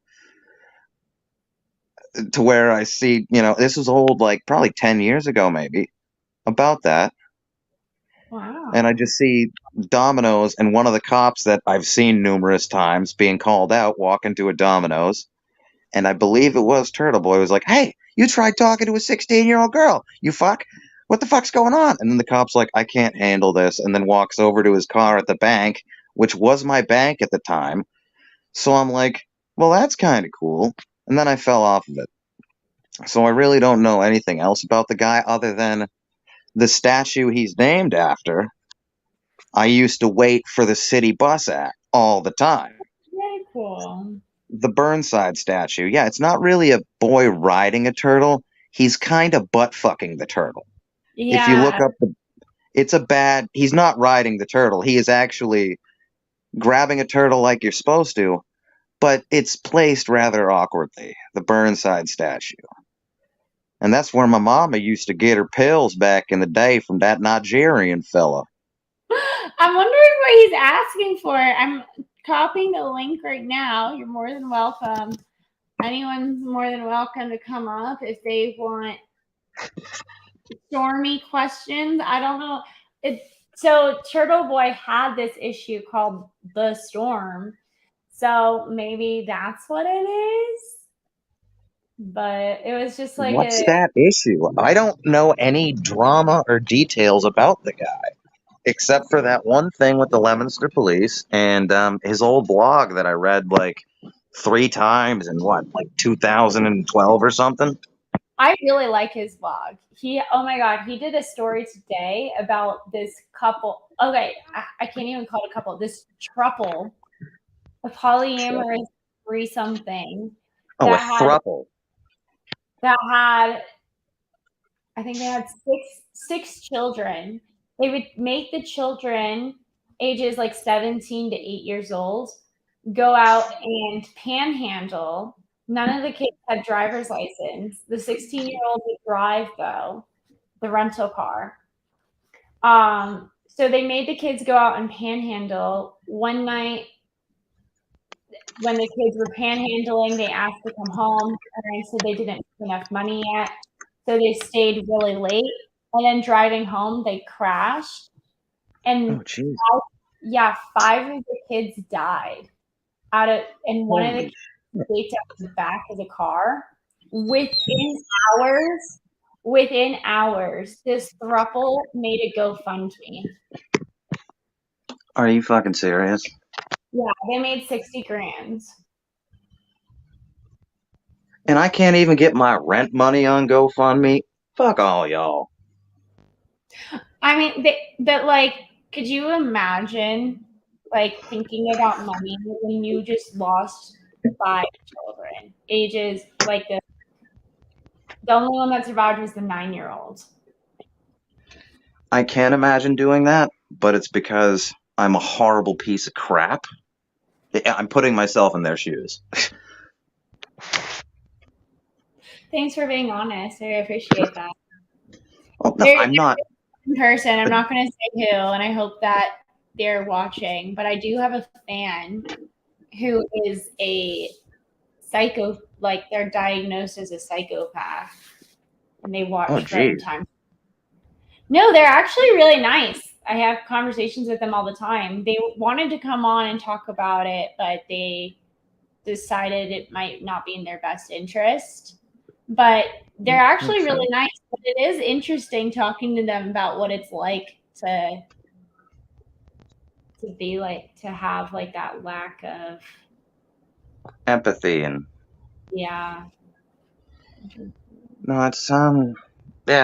To where I see, this was old, like probably 10 years ago, maybe, about that. Wow. And I just see Domino's and one of the cops that I've seen numerous times being called out walk into a Domino's. And I believe it was Turtle Boy was like, "Hey, you tried talking to a 16-year-old girl, you fuck. What the fuck's going on?" And then the cop's like, "I can't handle this," and then walks over to his car at the bank, which was my bank at the time. So I'm like, well, that's kind of cool. And then I fell off of it. So I really don't know anything else about the guy other than the statue he's named after. I used to wait for the city bus at all the time. Very cool. The Burnside statue. Yeah, it's not really a boy riding a turtle. He's kind of butt fucking the turtle. Yeah. If you look up he's not riding the turtle. He is actually grabbing a turtle like you're supposed to, but it's placed rather awkwardly. The Burnside statue. And that's where my mama used to get her pills back in the day from that Nigerian fella. I'm wondering what he's asking for. I'm copying the link right now. You're more than welcome. Anyone's more than welcome to come up if they want stormy questions. I don't know. So Turtle Boy had this issue called The Storm. So maybe that's what it is. But it was just like What's that issue? I don't know any drama or details about the guy, except for that one thing with the Leominster police and his old blog that I read like 3 times in 2012 or something. I really like his blog. Oh my God, he did a story today about this couple. Okay, I can't even call it a couple. This throuple, a polyamorous threesome thing. Oh, a throuple. That had, I think they had six children. They would make the children ages like 17 to 8 years old go out and panhandle. None of the kids had driver's license. The 16-year-old would drive, though, the rental car. So they made the kids go out and panhandle. One night, when the kids were panhandling, they asked to come home. Parents said they didn't have enough money yet. So they stayed really late. And then driving home, they crashed. And 5 of the kids died. And one of the kids escaped out the back of the car. Within hours, this throuple made a GoFundMe. Are you fucking serious? Yeah, they made 60 grand. And I can't even get my rent money on GoFundMe. Fuck all y'all. I mean, but like, could you imagine, like, thinking about money when you just lost 5 children, ages like the only one that survived was the 9-year-old. I can't imagine doing that, but it's because I'm a horrible piece of crap. I'm putting myself in their shoes. Thanks for being honest. I appreciate that. Well, no, I'm not. In person, I'm not going to say who, and I hope that they're watching, but I do have a fan who is a psycho, like they're diagnosed as a psychopath, and they watch right in time. No, they're actually really nice. I have conversations with them all the time. They wanted to come on and talk about it, but they decided it might not be in their best interest. But they're actually really nice. But it is interesting talking to them about what it's like to be like, to have like that lack of empathy and yeah. No, it's yeah,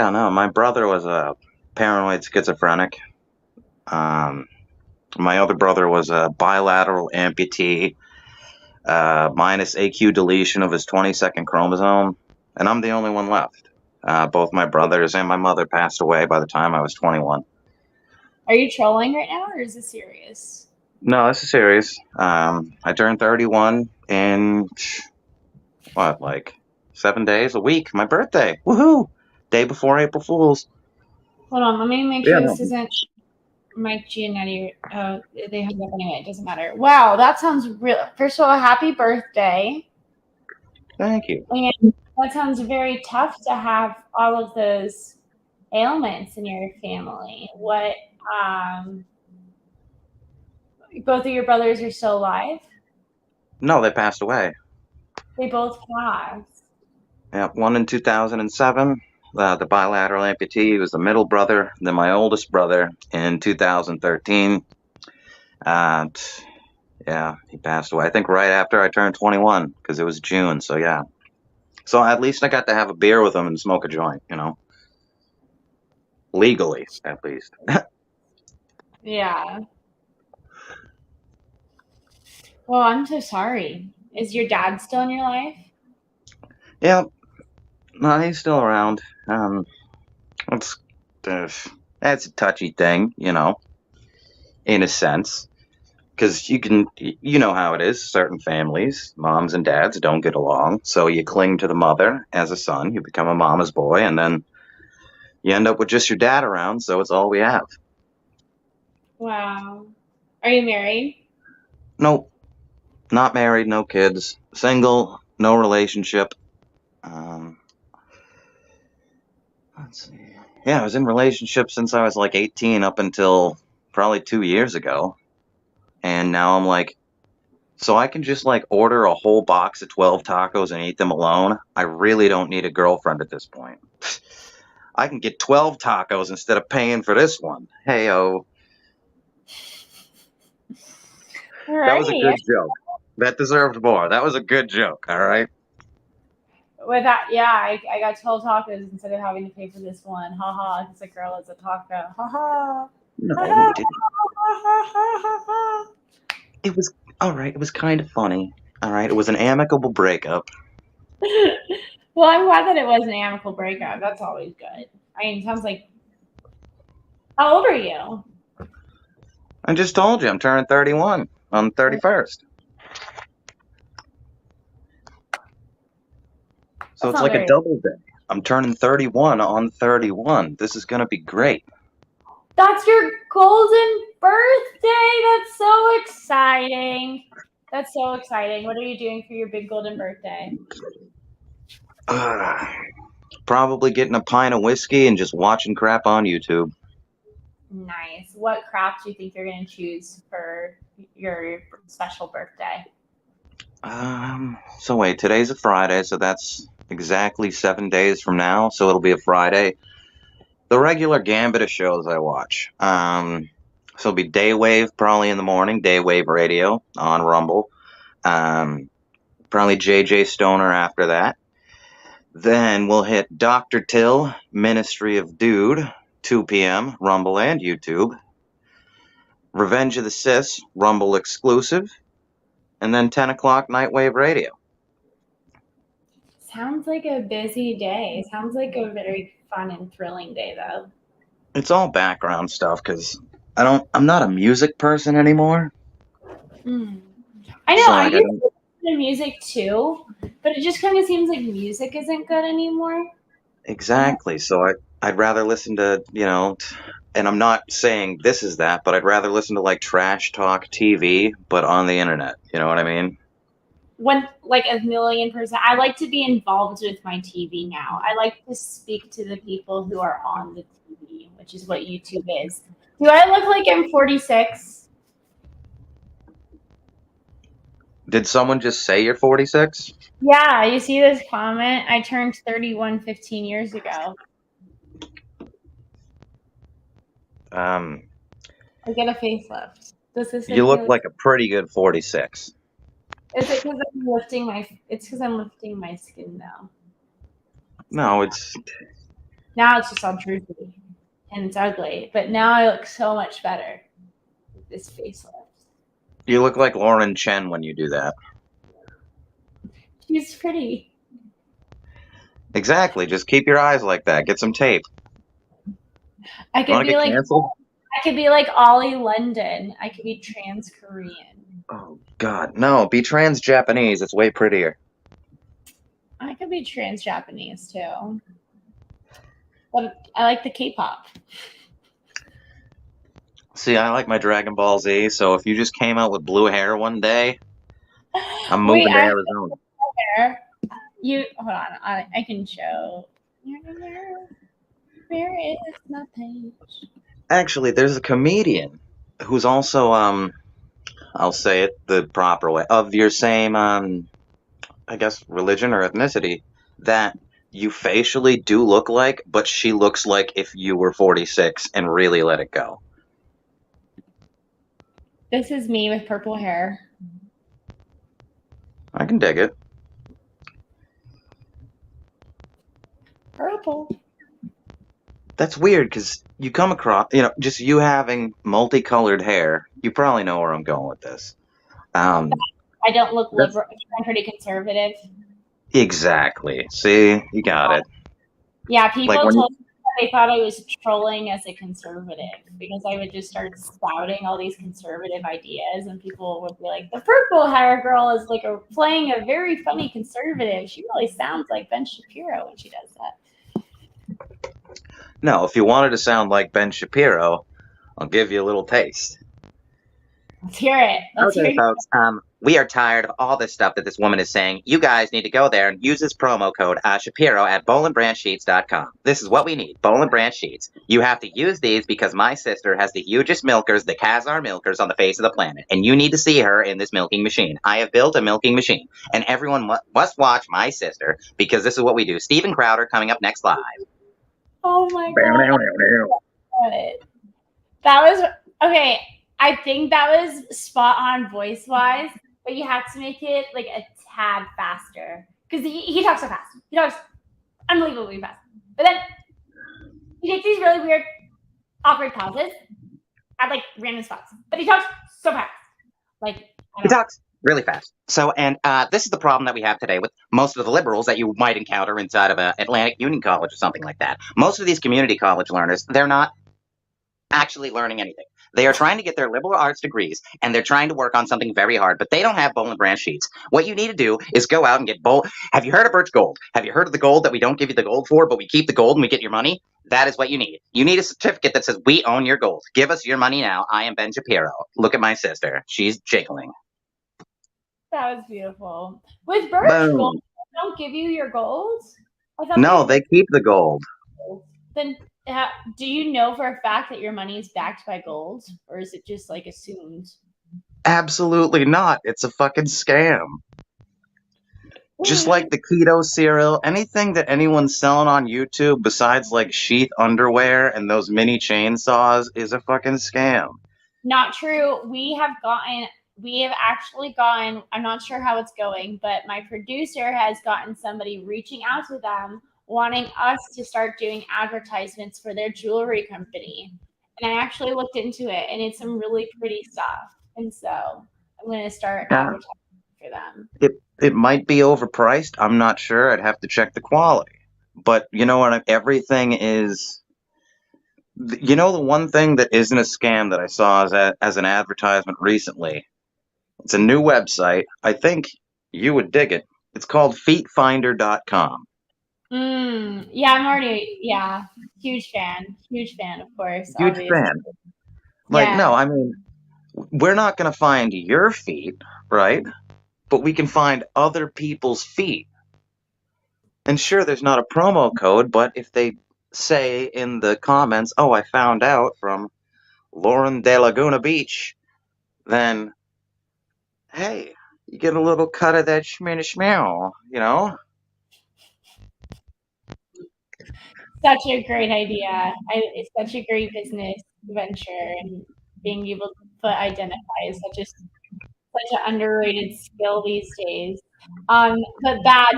no, my brother was a paranoid schizophrenic. My other brother was a bilateral amputee, minus AQ deletion of his 22nd chromosome, and I'm the only one left. Both my brothers and my mother passed away by the time I was 21. Are you trolling right now, or is this serious? No, this is serious. I turned 31 in, what, like 7 days, a week, my birthday. Woohoo! Day before April Fool's. Hold on, let me make sure this isn't Mike Giannetti. Oh, they hung up anyway. It doesn't matter. Wow, that sounds real. First of all, happy birthday. Thank you. And that sounds very tough to have all of those ailments in your family. What, both of your brothers are still alive? No, they passed away. They both passed. Yeah, one in 2007. The bilateral amputee was the middle brother. Then my oldest brother in 2013. Yeah, he passed away. I think right after I turned 21, because it was June. So yeah. So at least I got to have a beer with him and smoke a joint, you know. Legally, at least. Yeah. Well, I'm so sorry. Is your dad still in your life? Yeah. No, he's still around. It's a touchy thing, you know, in a sense. Because you know how it is. Certain families, moms and dads, don't get along. So you cling to the mother as a son. You become a mama's boy, and then you end up with just your dad around. So it's all we have. Wow. Are you married? Nope. Not married, no kids. Single, no relationship. Let's see. Yeah, I was in relationship since I was like 18 up until probably 2 years ago. And now I'm like, so I can just like order a whole box of 12 tacos and eat them alone. I really don't need a girlfriend at this point. I can get 12 tacos instead of paying for this one. Hey-o. That was a good joke. That deserved more. That was a good joke, all right? With that, yeah, I got 12 tacos instead of having to pay for this one. Ha ha, because the girl is a taco. Ha ha. No, you didn't. It was, all right, it was kind of funny. All right, it was an amicable breakup. Well, I'm glad that it was an amicable breakup. That's always good. I mean, it sounds like... How old are you? I just told you, I'm turning 31 on the 31st. So it's like a double day. I'm turning 31 on 31. This is going to be great. That's your golden birthday. That's so exciting. That's so exciting. What are you doing for your big golden birthday? Probably getting a pint of whiskey and just watching crap on YouTube. Nice. What crap do you think you're going to choose for your special birthday? So wait, today's a Friday, so that's exactly 7 days from now, so it'll be a Friday. The regular gambit of shows I watch. So it'll be Daywave probably in the morning, Daywave Radio on Rumble. Probably JJ Stoner after that. Then we'll hit Dr. Till, Ministry of Dude, 2 p.m., Rumble and YouTube. Revenge of the Sis, Rumble exclusive. And then 10 o'clock, Nightwave Radio. Sounds like a busy day. Sounds like a very fun and thrilling day, though. It's all background stuff because I'm not a music person anymore. I know, I used to listen to music too, but it just kind of seems like music isn't good anymore. Exactly. So I'd rather listen to, and I'm not saying this is that, but I'd rather listen to like trash talk TV, but on the internet. You know what I mean? Like 1,000,000%. I like to be involved with my TV now. I like to speak to the people who are on the TV, which is what YouTube is. Do I look like I'm 46? Did someone just say you're 46? Yeah, you see this comment? I turned 31 15 years ago. I get a facelift. Does this You look like a pretty good 46. Is it because I'm lifting my? It's because I'm lifting my skin now. No, Now it's just all droopy and it's ugly. But now I look so much better with this facelift. You look like Lauren Chen when you do that. She's pretty. Exactly. Just keep your eyes like that. Get some tape. I could be like canceled? I could be like Ollie London. I could be trans Korean. Oh God, no! Be trans Japanese. It's way prettier. I could be trans Japanese too, but I like the K-pop. See, I like my Dragon Ball Z. So if you just came out with blue hair one day, I'm moving to Arizona. You hold on. I can show. Where is my page? Actually, there's a comedian who's also I'll say it the proper way, of your same I guess religion or ethnicity, that you facially do look like, but she looks like if you were 46 and really let it go. This is me with purple hair. I can dig it. Purple. That's weird because you come across, just you having multicolored hair. You probably know where I'm going with this. I don't look liberal. I'm pretty conservative. Exactly. See, you got it. Yeah, people told me that they thought I was trolling as a conservative because I would just start spouting all these conservative ideas, and people would be like, "The purple hair girl is like playing a very funny conservative. She really sounds like Ben Shapiro when she does that." No, if you wanted to sound like Ben Shapiro, I'll give you a little taste. Let's hear it. Okay, folks. We are tired of all this stuff that this woman is saying. You guys need to go there and use this promo code Shapiro at bowlandbranchsheets.com. This is what we need. Bowl and Branch Sheets. You have to use these because my sister has the hugest milkers, the Khazar milkers on the face of the planet, and you need to see her in this milking machine. I have built a milking machine, and everyone must watch my sister because this is what we do. Steven Crowder coming up next live. Oh my God. That was okay. I think that was spot on voice wise, but you have to make it like a tad faster because he talks so fast. He talks unbelievably fast. But then he takes these really weird, awkward pauses at like random spots. But he talks so fast. He talks really fast. So, and this is the problem that we have today with most of the liberals that you might encounter inside of Atlantic Union College or something like that. Most of these community college learners, they're not actually learning anything. They are trying to get their liberal arts degrees, and they're trying to work on something very hard, but they don't have Bowl and Branch sheets. What you need to do is go out and get Bowl. Have you heard of Birch Gold? Have you heard of the gold that we don't give you the gold for, but we keep the gold and we get your money? That is what you need. You need a certificate that says, we own your gold. Give us your money now. I am Ben Shapiro. Look at my sister. She's jiggling. That was beautiful. With Birch Gold, they don't give you your gold? No, they keep the gold. Then do you know for a fact that your money is backed by gold, or is it just like assumed? Absolutely not. It's a fucking scam. Just like the keto cereal, anything that anyone's selling on YouTube besides like sheath underwear and those mini chainsaws is a fucking scam. Not true. We have actually gotten, I'm not sure how it's going, but my producer has gotten somebody reaching out to them wanting us to start doing advertisements for their jewelry company. And I actually looked into it, and it's some really pretty stuff. And so I'm going to start advertising for them. It might be overpriced. I'm not sure. I'd have to check the quality. But you know what? Everything is. You know, the one thing that isn't a scam that I saw as an advertisement recently. It's a new website. I think you would dig it. It's called feetfinder.com. Yeah, I'm already, huge fan, of course. Huge obviously. fan. Like, Yeah. no, I mean, we're not going to find your feet, right? But we can find other people's feet. And sure, there's not a promo code, but if they say in the comments, oh, I found out from Lauren de Laguna Beach, then, hey, you get a little cut of that schmear, you know? Such a great idea. It's such a great business venture, and being able to identify is such an underrated skill these days. But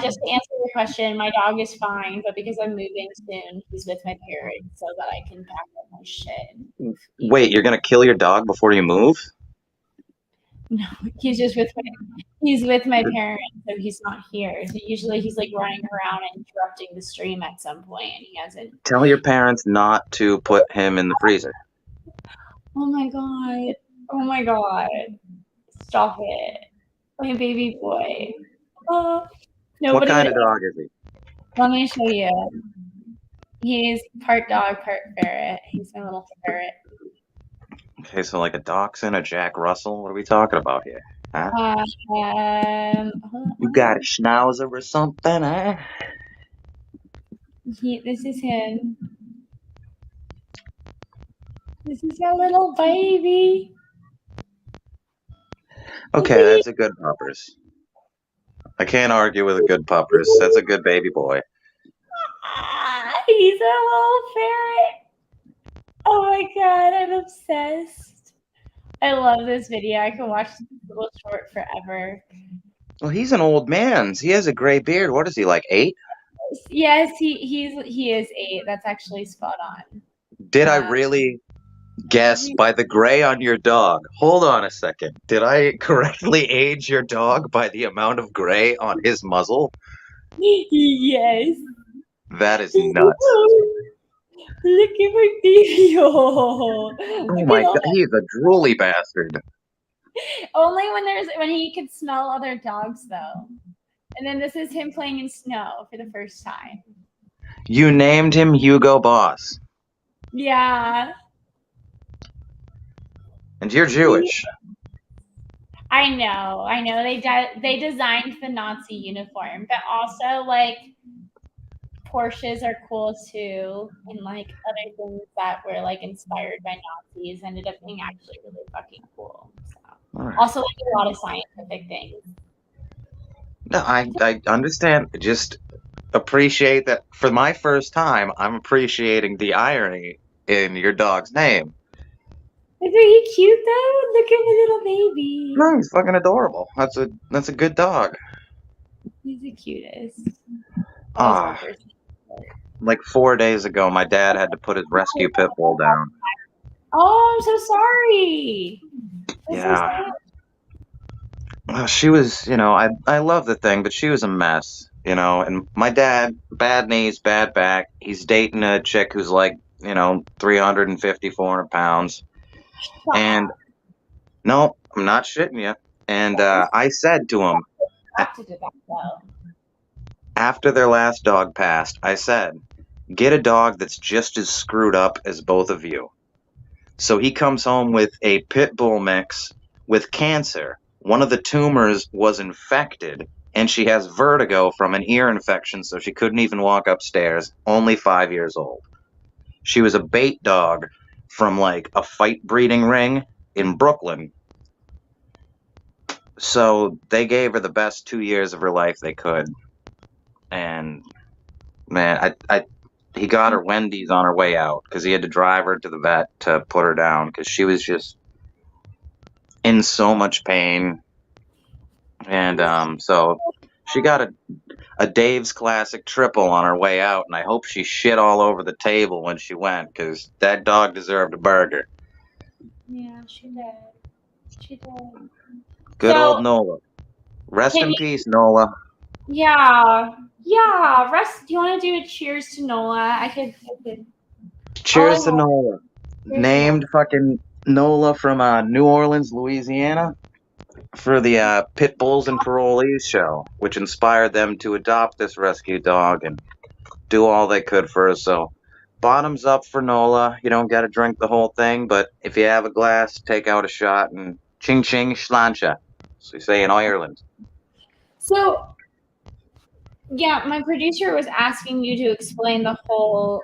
just to answer your question, my dog is fine, but because I'm moving soon, he's with my parents so that I can pack up my shit. Wait, you're going to kill your dog before you move? No, he's with my parents, so he's not here. So usually he's like running around and interrupting the stream at some point, and he hasn't. Tell your parents not to put him in the freezer. Oh my god. Stop it. My baby boy. Oh, What kind of dog is he? Let me show you. He's part dog, part ferret. He's my little ferret. Okay, so like a dachshund, a Jack Russell? What are we talking about here? Huh? You got a schnauzer or something, huh? This is him. This is our little baby. Okay, that's a good puppers. I can't argue with a good puppers. That's a good baby boy. He's a little ferret. Oh my god, I'm obsessed. I love this video. I can watch this little short forever. Well, he's an old man. He has a gray beard. What is he, like 8? Yes, he is 8. That's actually spot on. Did I really guess by the gray on your dog? Hold on a second. Did I correctly age your dog by the amount of gray on his muzzle? Yes. That is nuts. Look at my baby. Oh my god, he's a drooly bastard. Only when he could smell other dogs, though. And then this is him playing in snow for the first time. You named him Hugo Boss. Yeah. And you're Jewish. I know. They designed the Nazi uniform, but also like Porsches are cool too, and like other things that were like inspired by Nazis ended up being actually really fucking cool. So. Right. Also, like a lot of scientific things. No, I understand. Just appreciate that for my first time. I'm appreciating the irony in your dog's name. Isn't he cute though? Look at my little baby. No, he's fucking adorable. That's a good dog. He's the cutest. Like 4 days ago, my dad had to put his rescue pit bull down. Oh, I'm so sorry. Yeah. She was, I love the thing, but she was a mess, and my dad, bad knees, bad back. He's dating a chick who's like, 350, 400 pounds. And no, I'm not shitting you. And I said to him, after their last dog passed, I said, get a dog that's just as screwed up as both of you. So he comes home with a pit bull mix with cancer. One of the tumors was infected, and she has vertigo from an ear infection, so she couldn't even walk upstairs, only 5 years old. She was a bait dog from like a fight breeding ring in Brooklyn. So they gave her the best 2 years of her life they could. And man, he got her Wendy's on her way out because he had to drive her to the vet to put her down because she was just in so much pain. And so she got a Dave's Classic triple on her way out, and I hope she shit all over the table when she went, because that dog deserved a burger. Yeah, she did. She did. Good So, old Nola. Rest in peace, Nola. Yeah. Russ, do you want to do a cheers to Nola? I could. Cheers to Nola. Named fucking Nola from New Orleans, Louisiana, for the Pit Bulls and Parolees show, which inspired them to adopt this rescue dog and do all they could for her. So, bottoms up for Nola. You don't got to drink the whole thing, but if you have a glass, take out a shot and ching ching slancha, so you say in Ireland. So, yeah, my producer was asking you to explain the whole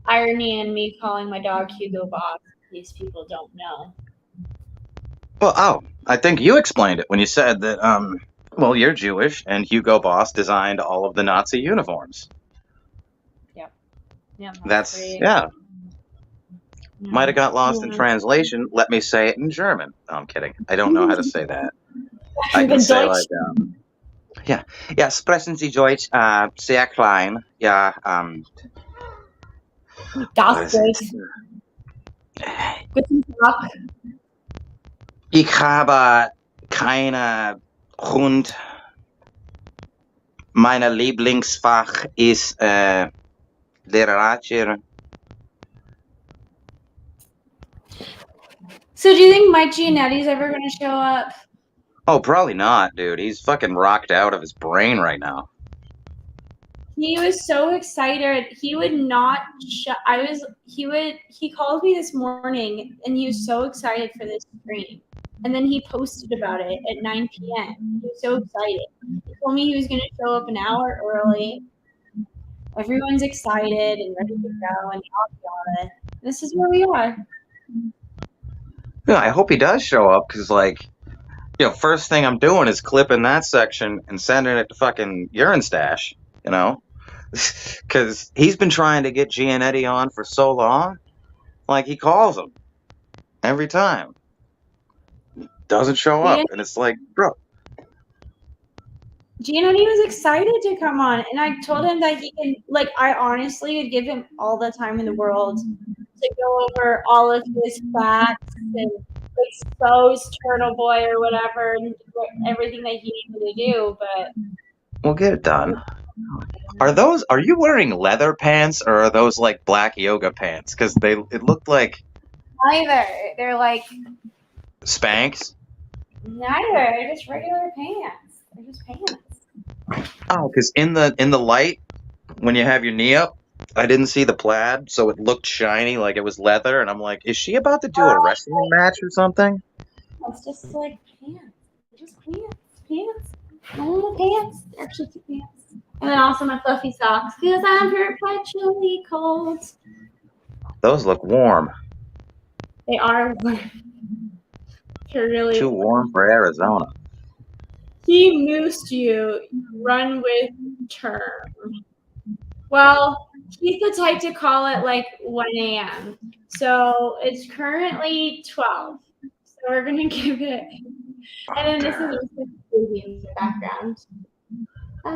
irony in me calling my dog Hugo Boss. These people don't know. Well, I think you explained it when you said that, well, you're Jewish, and Hugo Boss designed all of the Nazi uniforms. Yep. Yeah. That's yeah. Might have got lost in translation. Let me say it in German. No, I'm kidding. I don't know how to say that. I can say like, yeah, sprechen Sie Deutsch, sehr klein. Ja, Das ist Guten Tag. Ich habe keine Hund. Mein Lieblingsfach ist Literatur. So do you think Mike Gianetti's ever going to show up? Oh, probably not, dude. He's fucking rocked out of his brain right now. He was so excited. He would not he called me this morning and he was so excited for this stream. And then he posted about it at 9 p.m. He was so excited. He told me he was going to show up an hour early. Everyone's excited and ready to go and yada. This is where we are. Yeah, I hope he does show up because, like, you know, first thing I'm doing is clipping that section and sending it to fucking Urine Stash, you know? Because he's been trying to get Gianetti on for so long. Like, he calls him every time. Doesn't show up. And it's like, bro. Giannetti was excited to come on. And I told him that he can, like, I honestly would give him all the time in the world to go over all of his facts and expose Turtle Boy or whatever and everything that he needed to do. But we'll get it done. Are you wearing leather pants or are those like black yoga pants? Because it looked like neither. They're like Spanx. Neither. They're just regular pants. They're just pants. Oh, because in the light, when you have your knee up, I didn't see the plaid, so it looked shiny like it was leather, and I'm like, is she about to do a wrestling match or something? It's just like pants. They're just pants. Normal pants. They're actually pants. And then also my fluffy socks, because I'm perpetually cold. Those look warm. They are warm. They're really too warm for Arizona. He moosed you. Run with term. Well, he's the type to call it like 1 a.m. So it's currently 12. So we're going to give it. And then this is baby in the background.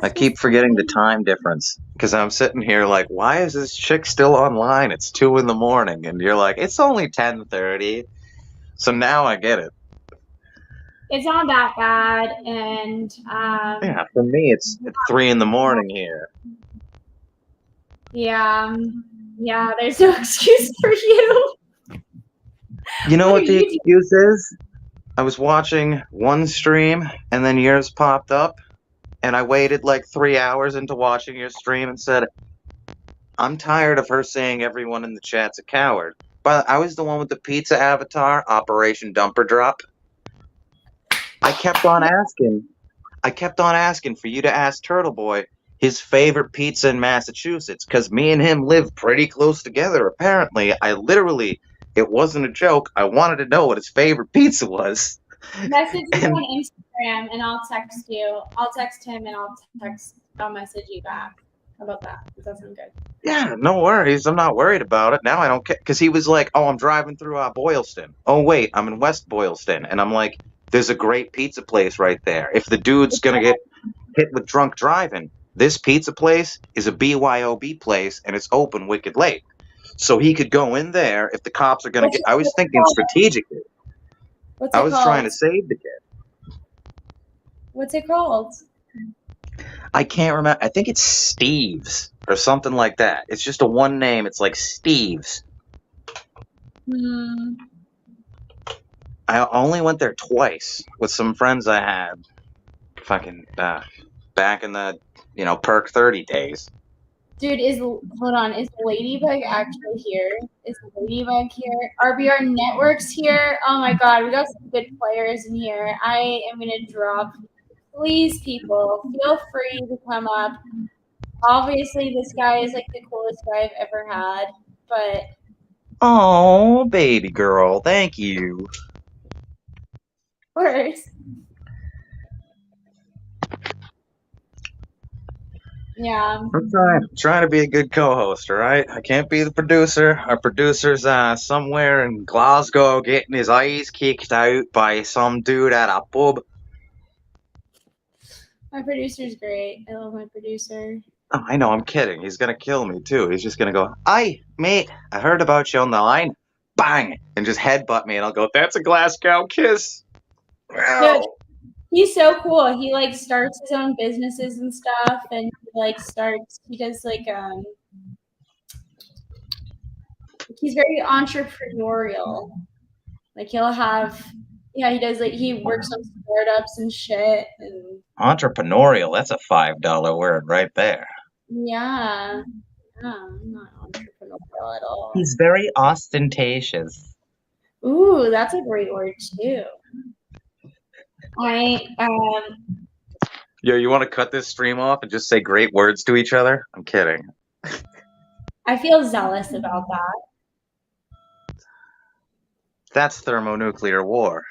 I keep forgetting the time difference because I'm sitting here like, why is this chick still online? It's 2 in the morning. And you're like, it's only 10:30. So now I get it. It's not that bad. And yeah, for me, it's 3 in the morning here. Yeah, there's no excuse for you. You know what the excuse is? I was watching one stream and then yours popped up and I waited like 3 hours into watching your stream and said, I'm tired of her saying everyone in the chat's a coward. But I was the one with the pizza avatar, Operation Dumper Drop. I kept on asking for you to ask Turtle Boy his favorite pizza in Massachusetts, because me and him live pretty close together, apparently. It wasn't a joke. I wanted to know what his favorite pizza was. Message me on Instagram and I'll text you. I'll text him and I'll message you back. How about that? Does that sound good? Yeah, no worries. I'm not worried about it. Now I don't care. Because he was like, oh, I'm driving through Boylston. Oh, wait, I'm in West Boylston. And I'm like, there's a great pizza place right there. If the dude's going to get hit with drunk driving, this pizza place is a BYOB place and it's open wicked late. So he could go in there if the cops are going to get. I was thinking strategically. What's I it was called? trying to save the kid. What's it called? I can't remember. I think it's Steve's or something like that. It's just a one name. It's like Steve's. I only went there twice with some friends I had. Fucking back in the Perk 30 days. Dude, hold on. Is Ladybug actually here? Is Ladybug here? RBR Network's here. Oh my god, we got some good players in here. I am gonna drop. Please, people, feel free to come up. Obviously, this guy is like the coolest guy I've ever had, but Oh, baby girl, thank you. of course. Yeah. I'm trying to be a good co-host, all right? I can't be the producer. Our producer's somewhere in Glasgow getting his eyes kicked out by some dude at a pub. My producer's great. I love my producer. Oh, I know, I'm kidding. He's gonna kill me, too. He's just gonna go, "Aye, mate, I heard about you on the line." Bang! And just headbutt me, and I'll go, "That's a Glasgow kiss." Dude, he's so cool. He like starts his own businesses and stuff, and he does he's very entrepreneurial. Like he does he works on startups and shit, and Entrepreneurial, that's a $5 word right there. yeah, I'm not entrepreneurial at all. He's very ostentatious. Ooh, that's a great word too. Yo, you want to cut this stream off and just say great words to each other? I'm kidding. I feel zealous about that. That's thermonuclear war.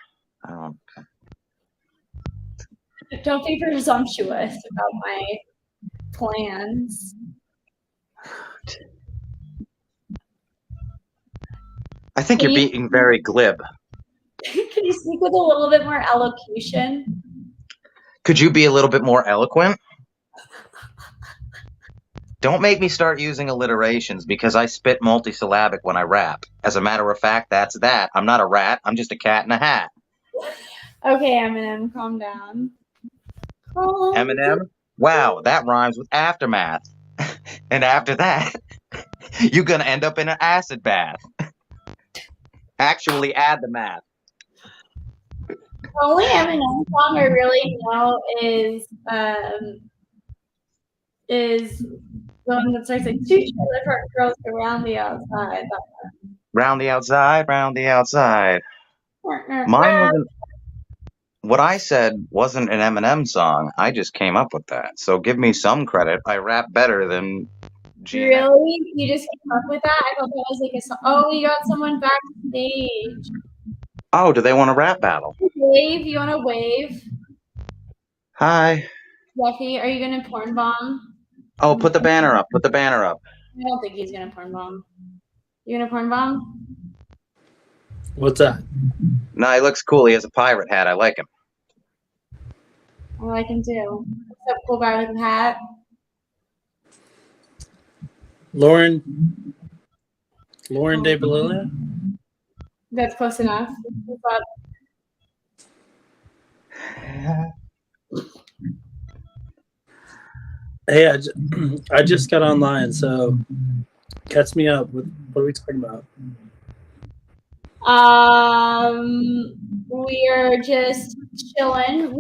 Don't be presumptuous about my plans. I think you're being very glib. Can you speak with a little bit more elocution? Could you be a little bit more eloquent? Don't make me start using alliterations because I spit multisyllabic when I rap. As a matter of fact, that's that. I'm not a rat. I'm just a cat in a hat. Okay, Eminem, calm down. Eminem? Wow, that rhymes with aftermath. And after that, you're gonna end up in an acid bath. Actually, add the math. The only Eminem song I really know is the one that starts like two trailer park girls around the outside. Round the outside, round the outside. Mine wasn't. What I said wasn't an Eminem song. I just came up with that. So give me some credit. I rap better than G. Really? You just came up with that? I thought that was like a song. Oh, we got someone backstage. Oh, do they want a rap battle? Wave? You want to wave? Hi. Jeffy, are you going to porn bomb? Oh, put the banner up. Put the banner up. I don't think he's going to porn bomb. You going to porn bomb? What's that? No, he looks cool. He has a pirate hat. I like him. I like him too. What's up, cool guy with a hat? Lauren De Belilia? That's close enough. What's up? Hey, I just got online, so catch me up. What are we talking about? We are just chilling.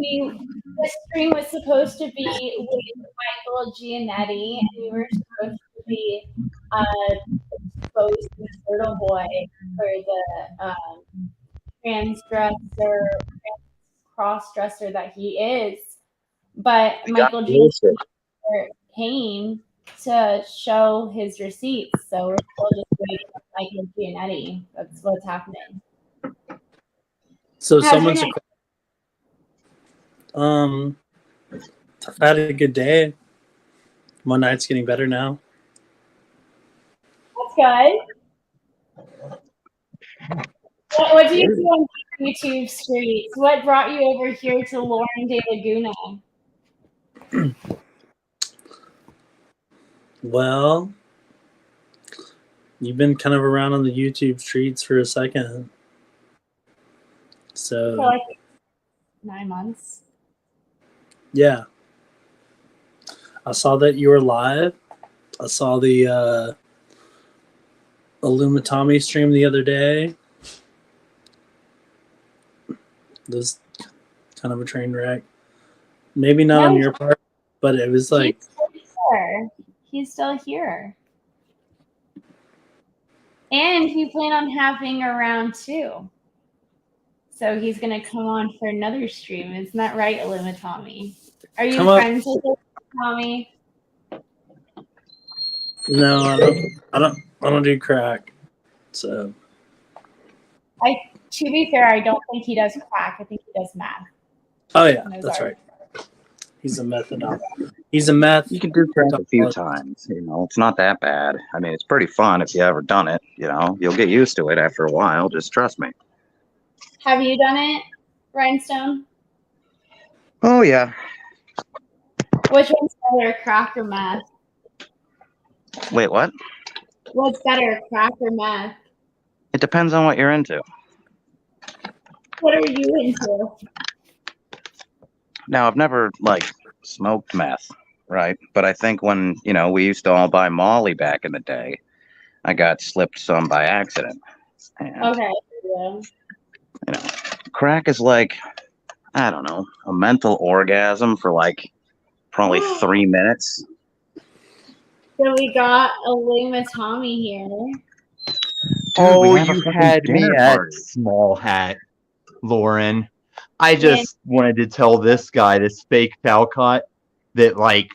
The stream was supposed to be with Michael Giannetti, and we were supposed to be exposed to Turtle Boy for the cross-dresser that he is. But Michael Giannetti came to show his receipts, so we're still just waiting for Michael Giannetti. That's what's happening. So someone's I've had a good day. My night's getting better now. good. What do you do on YouTube streets? What brought you over here to Lauren de Laguna? Well, you've been kind of around on the YouTube streets for a second. So, For like 9 months. Yeah. I saw that you were live. I saw the Illumitami stream the other day. It was kind of a train wreck. Maybe not on your part, but it was like... He's still here. And he planned on having a round 2. So he's going to come on for another stream. Isn't that right, Illumitami? Are you friends with Illumitami? No, I don't do crack. So to be fair, I don't think he does crack. I think he does math. Oh yeah, that's right. He's a methodologist. He's a meth. You can do crack a few times. You know, it's not that bad. I mean, it's pretty fun if you ever done it. You know, you'll get used to it after a while. Just trust me. Have you done it, Rhinestone? Oh yeah. Which one's better, crack or meth? Wait, what? What's better, crack or meth? It depends on what you're into. What are you into? Now, I've never, smoked meth, right? But I think when, we used to all buy Molly back in the day, I got slipped some by accident. And, Okay. Yeah. Crack is I don't know, a mental orgasm for probably 3 minutes. So we got Illumitami here. Oh, you had me at small hat, Lauren. I just wanted to tell this guy, this fake Talcott, that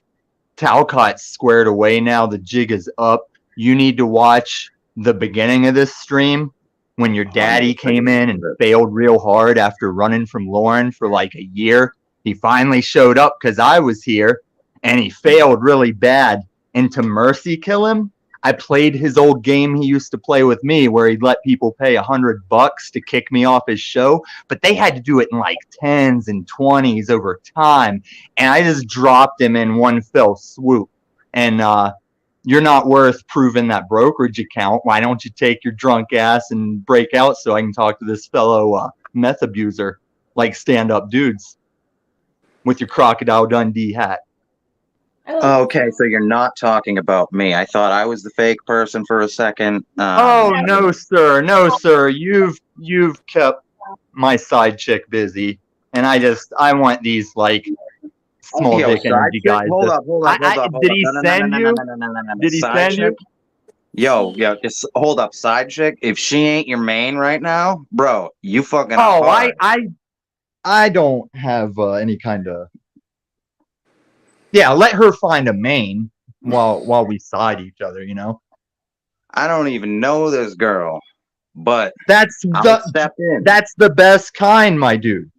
Talcott's squared away now. The jig is up. You need to watch the beginning of this stream when your daddy came in and failed real hard after running from Lauren for a year. He finally showed up because I was here, and he failed really bad. And to mercy kill him, I played his old game he used to play with me where he'd let people pay $100 to kick me off his show, but they had to do it in 10s and 20s over time. And I just dropped him in one fell swoop. And you're not worth proving that brokerage account. Why don't you take your drunk ass and break out so I can talk to this fellow meth abuser, stand-up dudes with your Crocodile Dundee hat. Okay, so you're not talking about me. I thought I was the fake person for a second. Oh no, sir, no, sir. You've kept my side chick busy, and I want these small dick energy guys. Hold up. Did he send you? Did he send you? Yo, just hold up, side chick. If she ain't your main right now, bro, you fucking. Oh, I don't have any kind of. Yeah, let her find a main while we side each other, I don't even know this girl, but that's the best kind, my dude.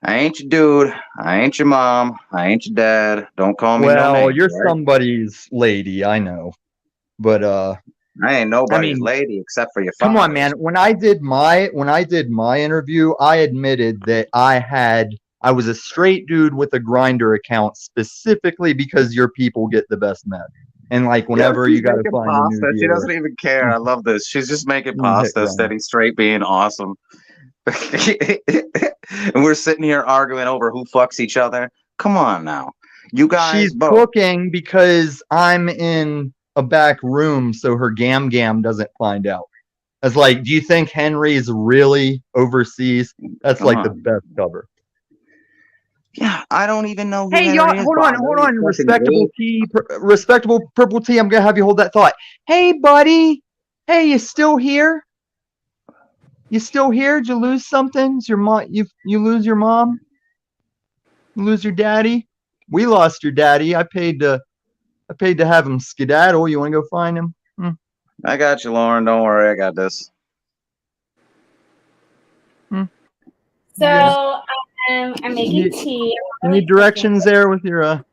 I ain't your dude. I ain't your mom. I ain't your dad. Don't call me no names, you're right? somebody's lady, I know. But I ain't nobody's lady except for your father. Come on, man. When I did my interview, I admitted that I was a straight dude with a Grindr account specifically because your people get the best meth. And whenever you got to find pasta, a new she doesn't even care. I love this. She's just making pasta, steady straight being awesome. And we're sitting here arguing over who fucks each other. Come on now. You guys She's cooking because I'm in a back room so her gam doesn't find out. It's do you think Henry's really overseas? That's the best cover. Yeah, I don't even know who Hey, Henry y'all, is, hold Bob. on. Respectable purple tea. I'm gonna have you hold that thought. Hey, buddy. Hey, you still here? You still here? Did you lose something? Is your mom? You lose your mom? You lose your daddy? We lost your daddy. I paid to have him skedaddle. You want to go find him? I got you, Lauren. Don't worry, I got this. So I'm making tea. Any directions there with your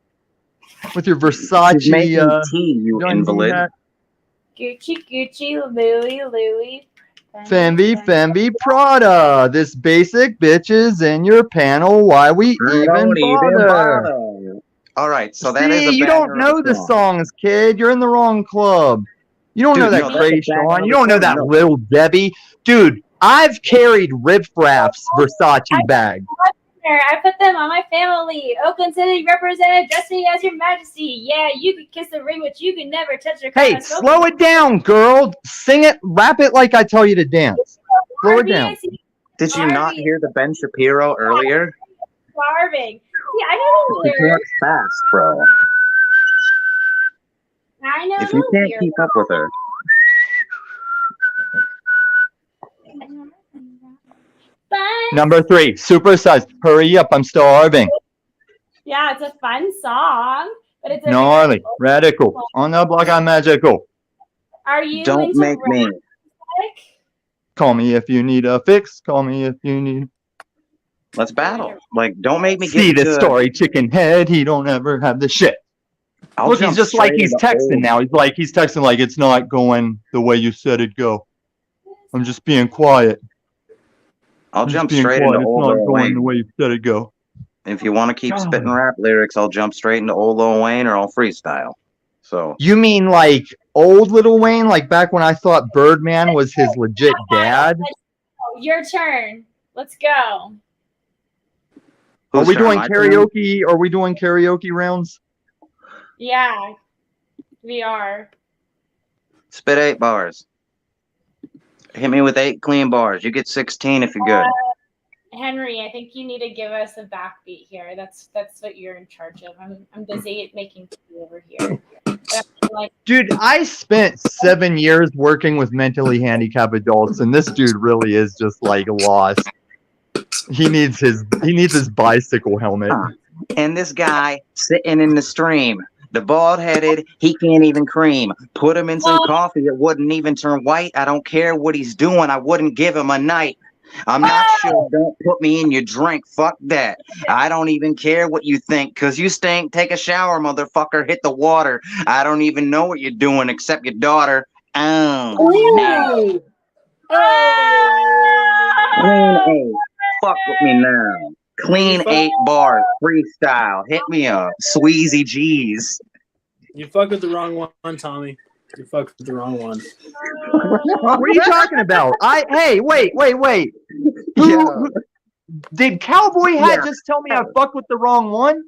Versace? She's making tea, you invalid. Gucci, Gucci, Louis, Louis. Femby, Prada. This basic bitch is in your panel. Why we even bother? All right, so that is See, a you banger don't of know a the song. songs, kid. You're in the wrong club. You don't know Dude, that no, that's a Cray banger Sean. of You a don't know song, that no. Little Debbie. Dude, I've carried Rip Raff's Versace bag. I put them on my family. Oakland City represented, dress me as your majesty. Yeah, you could kiss the ring, but you could never touch your crown. Hey, slow it down, girl. Sing it, rap it like I tell you to dance. Slow it down. Did you not hear the Ben Shapiro earlier? Starving. See, I know the She lyrics. talks fast, bro. I know If you the can't lyrics. keep up with her. Number 3, supersized. Hurry up, I'm starving. Yeah, it's a fun song, but it's a Gnarly, radical, on the block, I'm magical. Are you Don't into make rap me. music? Call me if you need a fix. Call me if you need. Let's battle. Like, don't make me See get this to story, chicken head. He don't ever have the shit. I'll Look, he's jump just like straight he's into texting old- now. He's texting like it's not going the way you said it go. I'm just being quiet. I'll I'm just jump being straight quiet. into It's old not Lil going the Wayne. way you said it go. If you want to keep God. spitting rap lyrics, I'll jump straight into old Lil Wayne or I'll freestyle. So You mean like old Little Wayne, like back when I thought Birdman was his legit dad? Your turn. Let's go. Are we turn? doing My turn? karaoke? Are we doing karaoke rounds? Yeah, we are. Spit 8 bars. Hit me with 8 clean bars. You get 16 if you're good. Henry, I think you need to give us a backbeat here. That's what you're in charge of. I'm busy making tea over here. Like, Dude, I spent 7 years working with mentally handicapped adults, and this dude really is just like lost. He needs his bicycle helmet. And this guy sitting in the stream, the bald-headed, he can't even cream. Put him in some coffee, it wouldn't even turn white. I don't care what he's doing. I wouldn't give him a night. I'm not sure. Don't put me in your drink. Fuck that. I don't even care what you think, because you stink. Take a shower, motherfucker. Hit the water. I don't even know what you're doing except your daughter. Oh, Clean 8. Fuck with me now. Clean 8 bars. Freestyle. Hit me up. Sweezy G's. You fucked with the wrong one, Tommy. You fucked with the wrong one. What are you talking about? Hey, wait. Who did Cowboy Hat just tell me I fucked with the wrong one?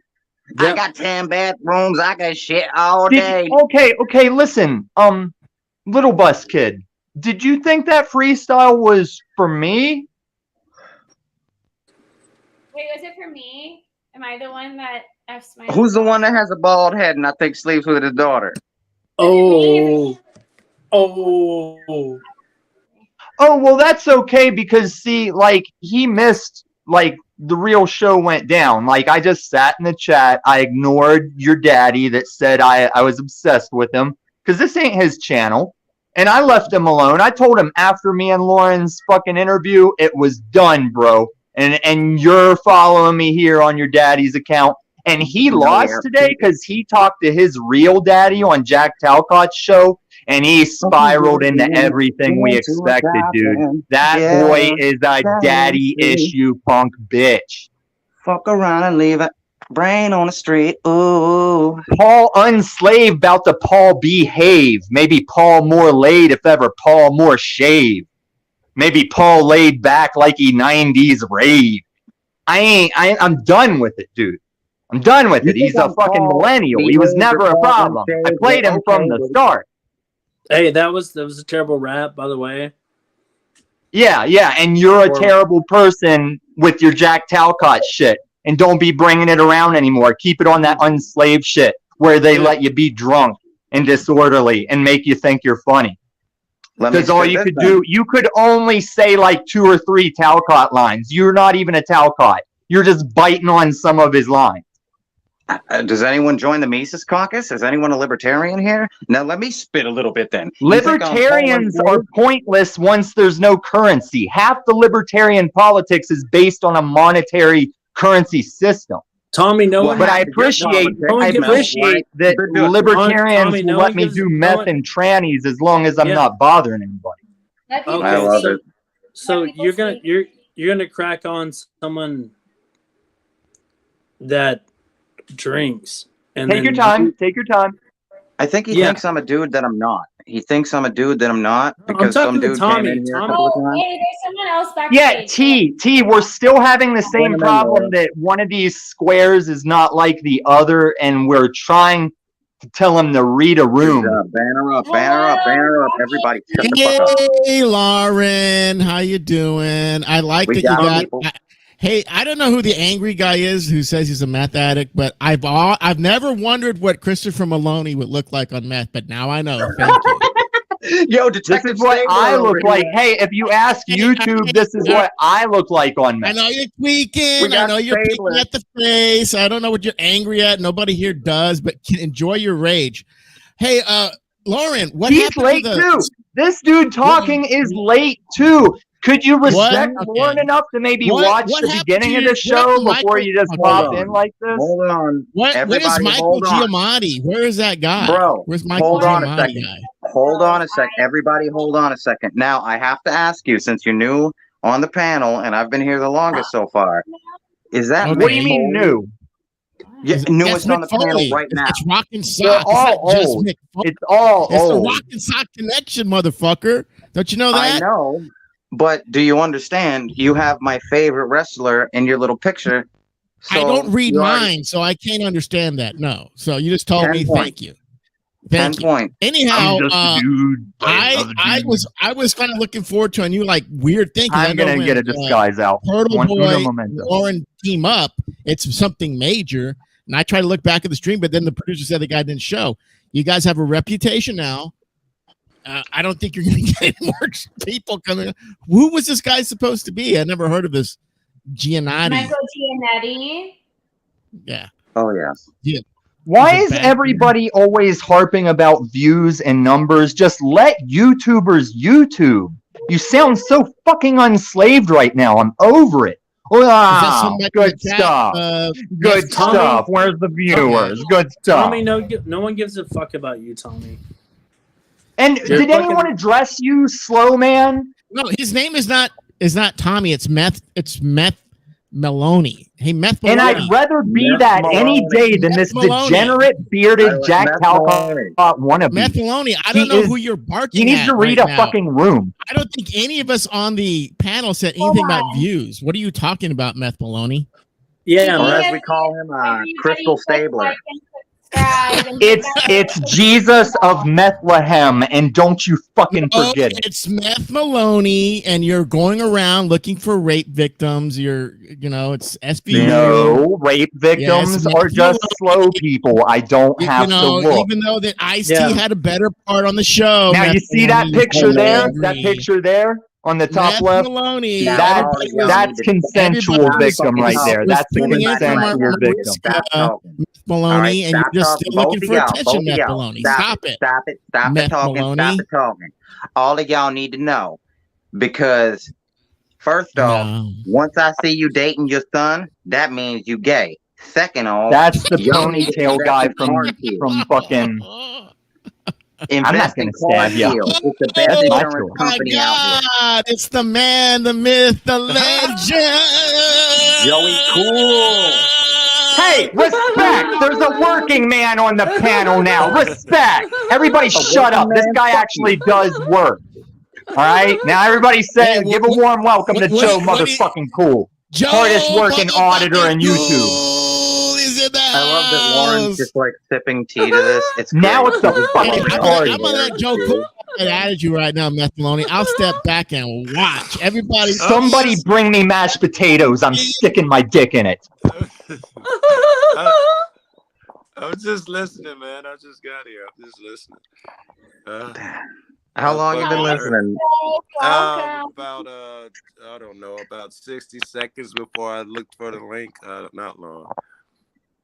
I got 10 bathrooms. I got shit all day. Okay, listen. Little Bus Kid, did you think that freestyle was for me? wait, was it for me? Am I the one that F's my? Who's the one that has a bald head and I think sleeps with his daughter? Oh, well, that's okay because see, like he missed like the real show went down. Like I just sat in the chat. I ignored your daddy that said I was obsessed with him because this ain't his channel. And I left him alone. I told him after me and Lauren's fucking interview, it was done, bro. And you're following me here on your daddy's account. And he lost today because he talked to his real daddy on Jack Talcott's show, and he spiraled into everything we expected, dude. That boy is a daddy issue punk bitch. Fuck around and leave it. Brain on the street. Ooh. Paul Unslaved about to Paul Behave. Maybe Paul more laid if ever Paul more shave. Maybe Paul laid back like he 90s rave. I'm done with it, dude. I'm done with it. He's a fucking millennial. He was never a problem. I played him from the start. Hey, that was a terrible rap, by the way. Yeah, and you're a terrible person with your Jack Talcott shit. And don't be bringing it around anymore. Keep it on that unslaved shit where they let you be drunk and disorderly and make you think you're funny. Because all you could do, you could only say like 2 or 3 Talcott lines. You're not even a Talcott. You're just biting on some of his lines. Does anyone join the Mises Caucus? Is anyone a libertarian here? Now let me spit a little bit then. Libertarians are pointless once there's no currency. Half the libertarian politics is based on a monetary currency system. Tommy, no one. But I appreciate that libertarians will let me do meth and trannies as long as I'm not bothering anybody. Okay, so you're gonna crack on someone that drinks. And Take your time. Take your time. I think he thinks I'm a dude that I'm not. He thinks I'm a dude that I'm not because some dude came in here a couple of times. Hey, there's someone else back. Yeah, T, we're still having the same problem that one of these squares is not like the other, and we're trying to tell him to read a room. Banner up, everybody. Shut the fuck up. Hey, Lauren, how you doing? I like that you got. Hey, I don't know who the angry guy is who says he's a meth addict, but I've never wondered what Christopher Maloney would look like on meth, but now I know. Thank you. Yo, this is what I look like. Hey, if you ask YouTube, this is what I look like on meth. I know you're tweaking. I know you're picking at the face. I don't know what you're angry at. Nobody here does, but enjoy your rage. Hey, Lauren, what He's happened late to the... too. This dude talking is late too. Could you respect Lauren enough to maybe watch the beginning of the show before you just pop in like this? Hold on. What is Michael Giamatti? Where is that guy? Bro, where's Michael Giamatti guy? Hold on a sec. Everybody hold on a second. Now, I have to ask you, since you're new on the panel, and I've been here the longest so far, is that What do you mean new? Yeah, newest on the panel right now. It's Rockin' Sock. They're all old. It's all It's the old. Rockin' Sock connection, motherfucker. Don't you know that? I know. But do you understand? You have my favorite wrestler in your little picture. I don't read mine, so I can't understand that. No. So you just told me thank you. Thank you. Anyhow, I was kind of looking forward to a new like weird thing. I'm gonna get a disguise out. Turtle Boy, Lauren team up. It's something major, and I try to look back at the stream, but then the producer said the guy didn't show. You guys have a reputation now. I don't think you're going to get any more people coming. Who was this guy supposed to be? I never heard of this Giannotti. Michael Giannetti. Yeah. Oh yeah. Yeah. Why is everybody always harping about views and numbers? Just let YouTubers YouTube. You sound so fucking unslaved right now. I'm over it. Wow, good stuff. Good stuff. Where's the viewers? Good stuff. Tommy, no one gives a fuck about you, Tommy. And did anyone address you, slow man? No, his name is not Tommy. It's Meth Maloney. Hey, Meth Maloney. And I'd rather be that any day than this degenerate bearded Jack Talcott wannabe. Meth Maloney. I don't know who you're barking at. He needs to read a fucking room. I don't think any of us on the panel said anything about views. What are you talking about, Meth Maloney? Yeah, or as we call him, Crystal Stabler. It's Jesus of Bethlehem, and don't you fucking forget it. It's Meth Maloney, and you're going around looking for rape victims. It's SVU. No, rape victims are just slow people. I don't have to look. Even though that Ice-T had a better part on the show. Now you see that picture there? That picture there? On the top left, that's consensual victim right there. That's a consensual victim. Maloney, and you're just still looking for attention, Meth Maloney. Stop it. Stop it talking. All of y'all need to know, because first off, once I see you dating your son, that means you gay. Second off, that's the ponytail guy from fucking. I'm not going to stab you. It's the best insurance company out there. It's the man, the myth, the legend. Joey Cool. Hey, respect. There's a working man on the panel now. Respect. Everybody shut up. This guy actually does work. All right? Now everybody say, give a warm welcome to Joe motherfucking Cool. Hardest working auditor in YouTube. I love that Lauren's just like sipping tea to this. It's great. Now it's the fucking party. I'm gonna let Joe Cool get at you right now, Meth Maloney. I'll step back and watch everybody. Somebody bring me mashed potatoes. I'm sticking my dick in it. I'm just listening, man. I just got here. I'm just listening. How long you been listening? About I don't know, about 60 seconds before I looked for the link. Not long.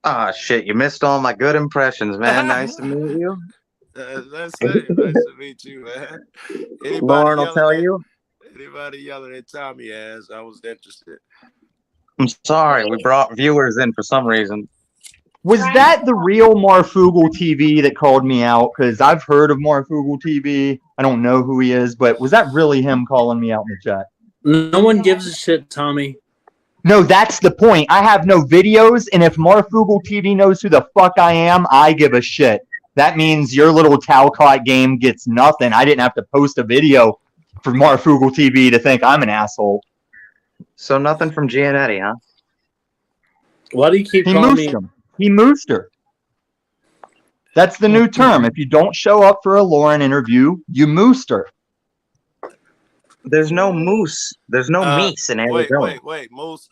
Ah, shit! You missed all my good impressions, man. Nice to meet you. That's it. Nice to meet you, man. Lauren will tell you. Anybody yelling at Tommy ass, I was interested. I'm sorry, we brought viewers in for some reason. Was that the real Marfugal TV that called me out? Because I've heard of Marfugal TV. I don't know who he is, but was that really him calling me out in the chat? No one gives a shit, Tommy. No, that's the point. I have no videos, and if Marfugal TV knows who the fuck I am, I give a shit. That means your little Talcott game gets nothing. I didn't have to post a video for Marfugal TV to think I'm an asshole. So nothing from Gianetti, huh? Why do you keep He calling moosed me? him. He moosed her. That's the new term. If you don't show up for a Lauren interview, you moosed her. There's no moose. There's no meese in Arizona. Wait. Moose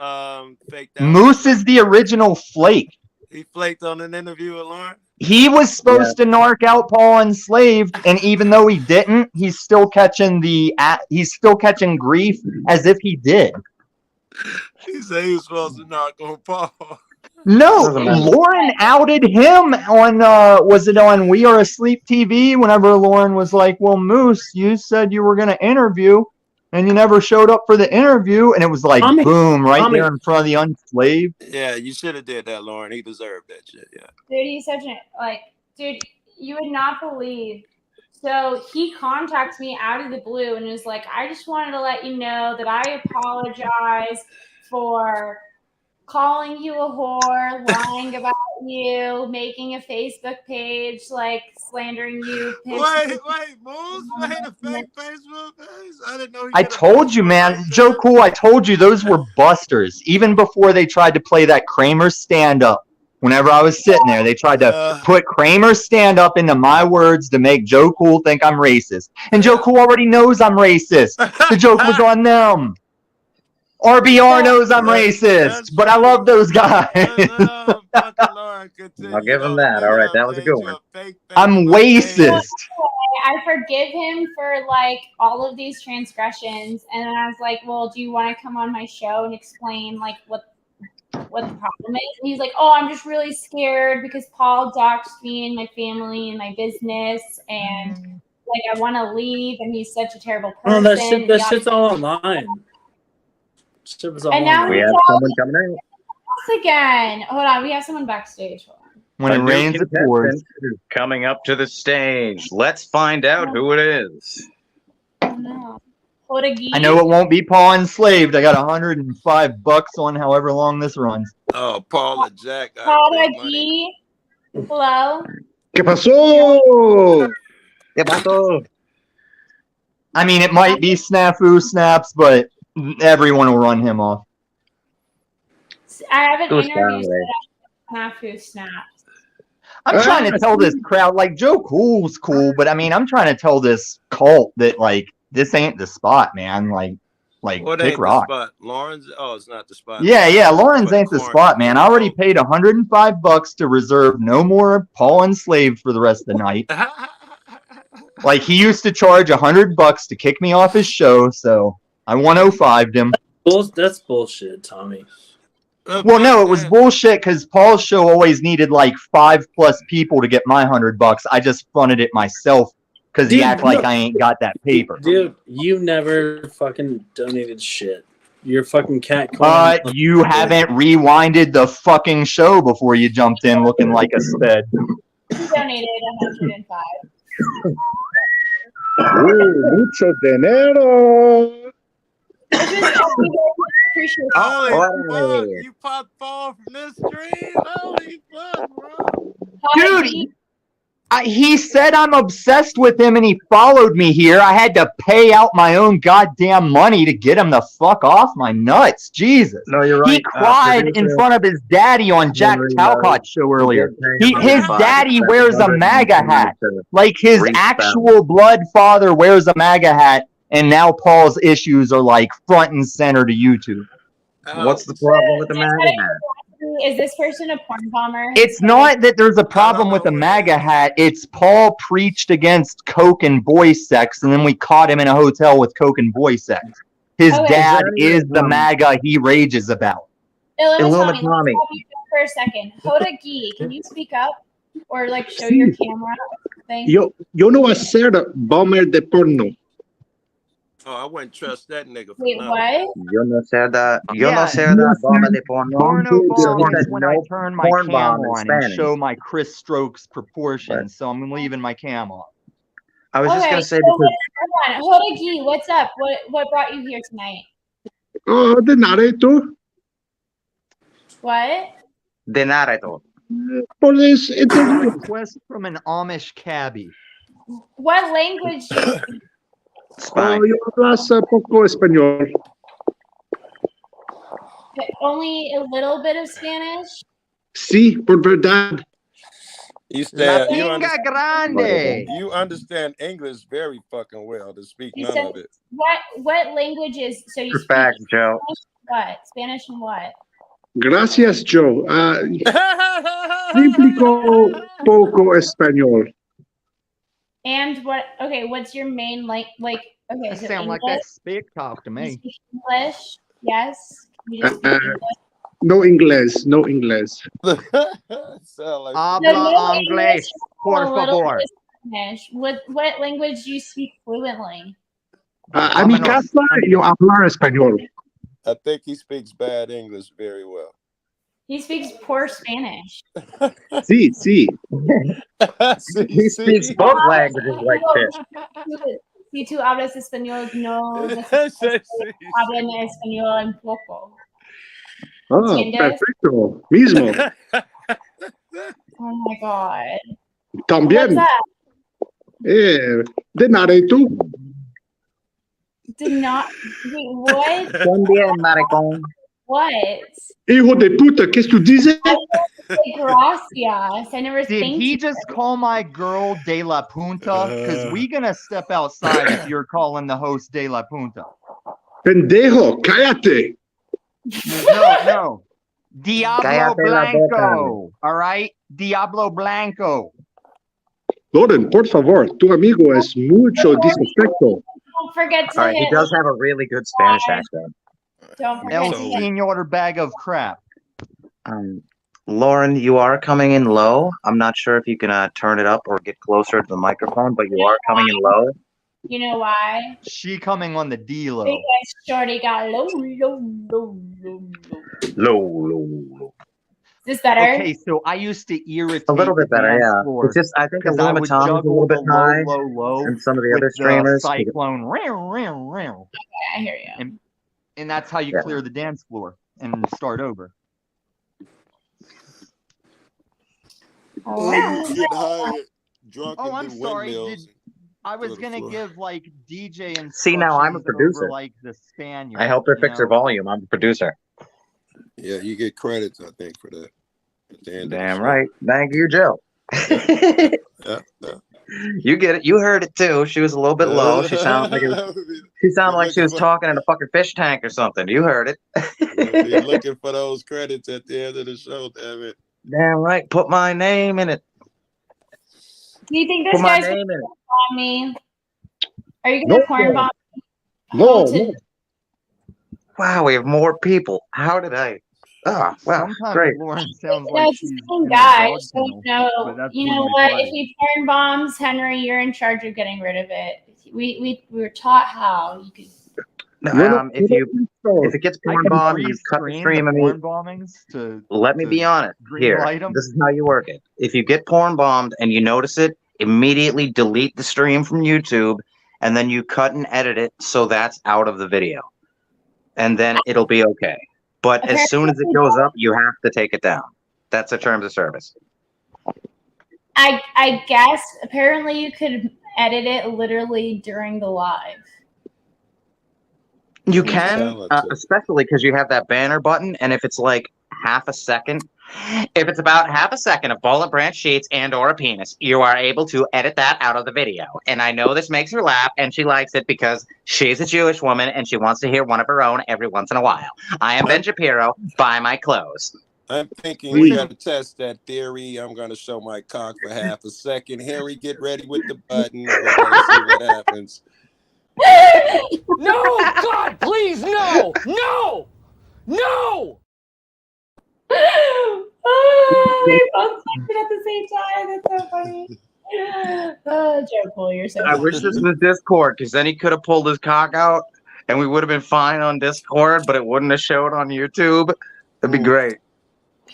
faked out. Moose is the original flake. He flaked on an interview with Lauren? He was supposed to narc out Paul Enslaved, and even though he didn't, he's still catching grief as if he did. He said he was supposed to knock on Paul. No, Lauren outed him on was it on We Are Asleep TV whenever Lauren was like, well, Moose, you said you were gonna interview and you never showed up for the interview, and it was like boom, right there in front of the Unslaved. Yeah, you should have did that, Lauren. He deserved that shit, yeah. Dude, he's such a dude, you would not believe. So he contacted me out of the blue and was like, I just wanted to let you know that I apologize for calling you a whore, lying about you, making a Facebook page, like slandering you. Wait, Moose made a fake Facebook page? I didn't know. I told you, man. Joe Cool, I told you those were busters. Even before they tried to play that Kramer stand-up, whenever I was sitting there, they tried to put Kramer's stand-up into my words to make Joe Cool think I'm racist. And Joe Cool already knows I'm racist. The joke was on them. RBR knows I'm racist, but I love those guys. I'll give him that. All right, that was a good one. I'm racist. I forgive him for like all of these transgressions, and then I was like, "Well, do you want to come on my show and explain like what the problem is?" And he's like, "Oh, I'm just really scared because Paul doxed me and my family and my business, and like I want to leave, and he's such a terrible person." Oh, that shit's all online. And now we have someone coming in. Again. Hold on, we have someone backstage. Hold on. When it rains, it pours. Is coming up to the stage. Let's find out who it is. Oh, no. I know it won't be Paul Enslaved. I got $105 on however long this runs. Oh, Paula Jack. Paula G. Hello. ¿Qué pasó? ¿Qué pasó? I mean, it might be Snafu Snaps, but everyone will run him off. I have an interview Snafu Snaps. I'm trying to tell this crowd, like, Joe Cool's cool, but I mean, I'm trying to tell this cult that, like, this ain't the spot, man. Like what kick ain't rock. The spot? Lawrence? Oh, it's not the spot. Yeah, Lawrence ain't the spot, man. I already paid $105 to reserve no more Paul Enslaved for the rest of the night. Like, he used to charge $100 to kick me off his show, so I 105'd him. That's bullshit, Tommy. Well, no, it was bullshit because Paul's show always needed like 5+ people to get my $100. I just fronted it myself because he act like I ain't got that paper. Dude, you never fucking donated shit. You're fucking cat. You haven't rewinded the fucking show before you jumped in looking like a sped. He donated 105. Mucho dinero. Holy fuck, you popped Paul from this stream? Holy fuck, bro. Dude, he said I'm obsessed with him and he followed me here. I had to pay out my own goddamn money to get him the fuck off my nuts. Jesus. No, you're right. He cried in front of his daddy on Jack Talcott's show earlier. His daddy wears a MAGA hat. Like his actual blood father wears a MAGA hat, and now Paul's issues are like front and center to YouTube. What's the problem with the MAGA hat? Is this person a porn bomber? It's not that there's a problem with the MAGA hat. It's Paul preached against coke and boy sex, and then we caught him in a hotel with coke and boy sex. His dad is the MAGA he rages about. Illuminati. For a second. Hoda Gee, can you speak up? Or like show your camera thing? Yo no voy a ser bomber de porno. Oh, I wouldn't trust that nigga for Wait, nothing. what? Yo no sé that. Yo no Yeah, sé that bomba de porno. porno So bomb he is said when I no turn my porn cam bomb in on and Spanish. show my Chris Strokes But proportions. So I'm leaving my cam off. I was just Okay, gonna say so because hold on. Hodagi, what's up? What brought you here tonight? Oh, the narrator. What? de narrator. For this interview. Request from an Amish cabbie. What language do you speak? Oh, yo hablas poco español. Only a little bit of Spanish? Sí, por verdad. You La say you pinga grande. You understand English very fucking well to speak You none said of it. what languages? So you speak Facts, Joe. What? Spanish and what? Gracias, Joe. Simplico poco español. And what? Okay, what's your main like? Okay, so Sound English. like that speak talk to You me. speak English? Yes. You just speak English. No inglés, no inglés. Habla inglés, por A little favor. bit of Spanish. What language do you speak fluently? A mi casa yo hablar español. I think he speaks bad English very well. He speaks poor Spanish. Sí, sí. He speaks both languages like this. Si tú hablas español, no hablan español un poco. Oh, ¿Entiendes? perfecto. Mismo. Oh my god. También. What's that? De narrator. Did not. Wait, what? También, maricón. What? Hijo de puta, ¿qué tú dices? I say gracias. I never Did thanked he you. just call my girl De La Punta? Because we gonna step outside if you're calling the host De La Punta. Pendejo, cállate. No. Diablo Cállate la Blanco. All right? Diablo Blanco. Loren, por favor, tu amigo es mucho disrespecto. Don't forget to All right, he hit. does have a really good Spanish accent. Don't forget El to hit. Senor Bag of Crap. Lauren, you are coming in low. I'm not sure if you can turn it up or get closer to the microphone, but you are coming in low. You know why? She coming on the D-Lo. Because Shorty got low. Low. Is this better? Okay, so I used to irritate A little bit the better, dance yeah. floor It's just, I think because I would Illumatomi's a juggle little the bit high, low, and some of the with other streamers. the cyclone. Row. Okay, I hear you. And that's how you Yeah. clear the dance floor and start over. Oh, you get high, drunk, Oh, and I'm do sorry. windmills. I was to the gonna floor. give like DJ instructions See, now I'm a producer. over like the Spaniard. I helped her you fix her know? volume. I'm the producer. Yeah, you get credits, I think, for that. At the end of the Damn show. right. Thank you, Joe. Yeah. You get it. You heard it too. She was a little bit low. She sounded like she was talking in a fucking fish tank or something. You heard it. Be looking for those credits at the end of the show, damn it. Damn right. Put my name in it. Do you think Put this my guy's name gonna in it. bomb me? Are you gonna porn bomb me? No. Wow, we have more people. How did I? Oh, wow. Sometimes Great. Lauren sounds No, like it's the she's same in a guy. dog So kennel, but that's you know when we what? play. If he porn bombs, Henry, you're in charge of getting rid of it. We were taught how you could. If it gets porn bombed, you cut the stream the immediately. porn bombings to. Let me be honest. Here, greenlight 'em? this is how you work it. If you get porn bombed and you notice it, immediately delete the stream from YouTube, and then you cut and edit it so that's out of the video, and then it'll be okay. But as soon as it goes up, you have to take it down. That's the terms of service. I guess apparently you could edit it literally during the live. You can, especially because you have that banner button, and if it's like half a second, if it's about half a second of bullet branch sheets and or a penis, you are able to edit that out of the video. And I know this makes her laugh, and she likes it because she's a Jewish woman, and she wants to hear one of her own every once in a while. I am Ben Shapiro. Buy my clothes. I'm thinking we got to test that theory. I'm going to show my cock for half a second. Harry, get ready with the button. We're going to see what happens. No, God, please, no. Oh, they both typed it at the same time. That's so funny. Oh, Joe Cole, you're so I funny. wish this was Discord, because then he could have pulled his cock out, and we would have been fine on Discord, but it wouldn't have showed on YouTube. It'd be great.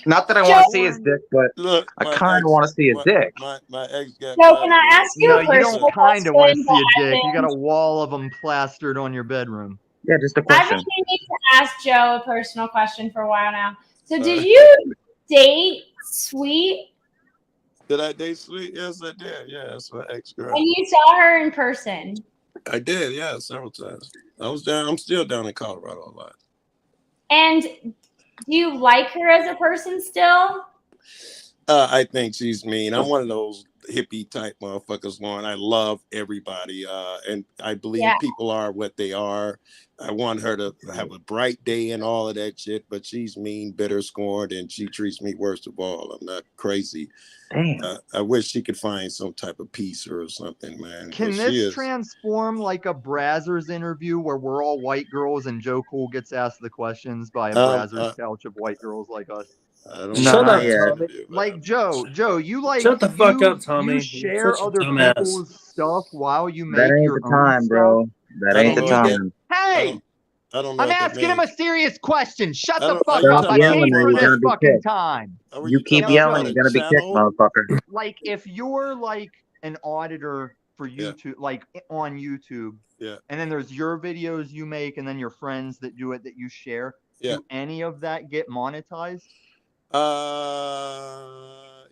Not that I want to see his dick, but Look, I kind of want to see his dick. My ex got So can I ask you No, a you personal don't kind of want to question see a that dick. You got a happened? wall of them plastered on your bedroom. Yeah, just a I've question. been meaning to ask Joe a personal question for a while now. So did you date Sweet? Did I date Sweet? Yes, I did. Yeah, that's my ex-girl. And you saw her in person? I did, yeah, several times. I'm still down in Colorado a lot. And do you like her as a person still? I think she's mean. I'm one of those hippie type motherfuckers, Lauren. I love everybody, and I believe people are what they are. I want her to have a bright day and all of that shit, but she's mean, bitter, scorned, and she treats me worst of all. I'm not crazy. I wish she could find some type of peace or something, man. Can this transform like a Brazzers interview where we're all white girls and Joe Cool gets asked the questions by a Brazzers couch of white girls like us? I don't Shut up, Tommy. Like Joe, you like Shut the fuck up, Tommy. You share Such a other dumbass. people's stuff while you make That ain't your the own time, stuff. bro. That ain't the time. Hey, I don't know I'm what that asking him a serious question. Shut the fuck Stop up. I yelling paid or for you're this gonna be fucking kicked. time. You keep yelling, you're gonna be kicked, motherfucker. Like if you're like an auditor for YouTube, like on YouTube, and then there's your videos you make, and then your friends that do it that you share. Do any of that get monetized?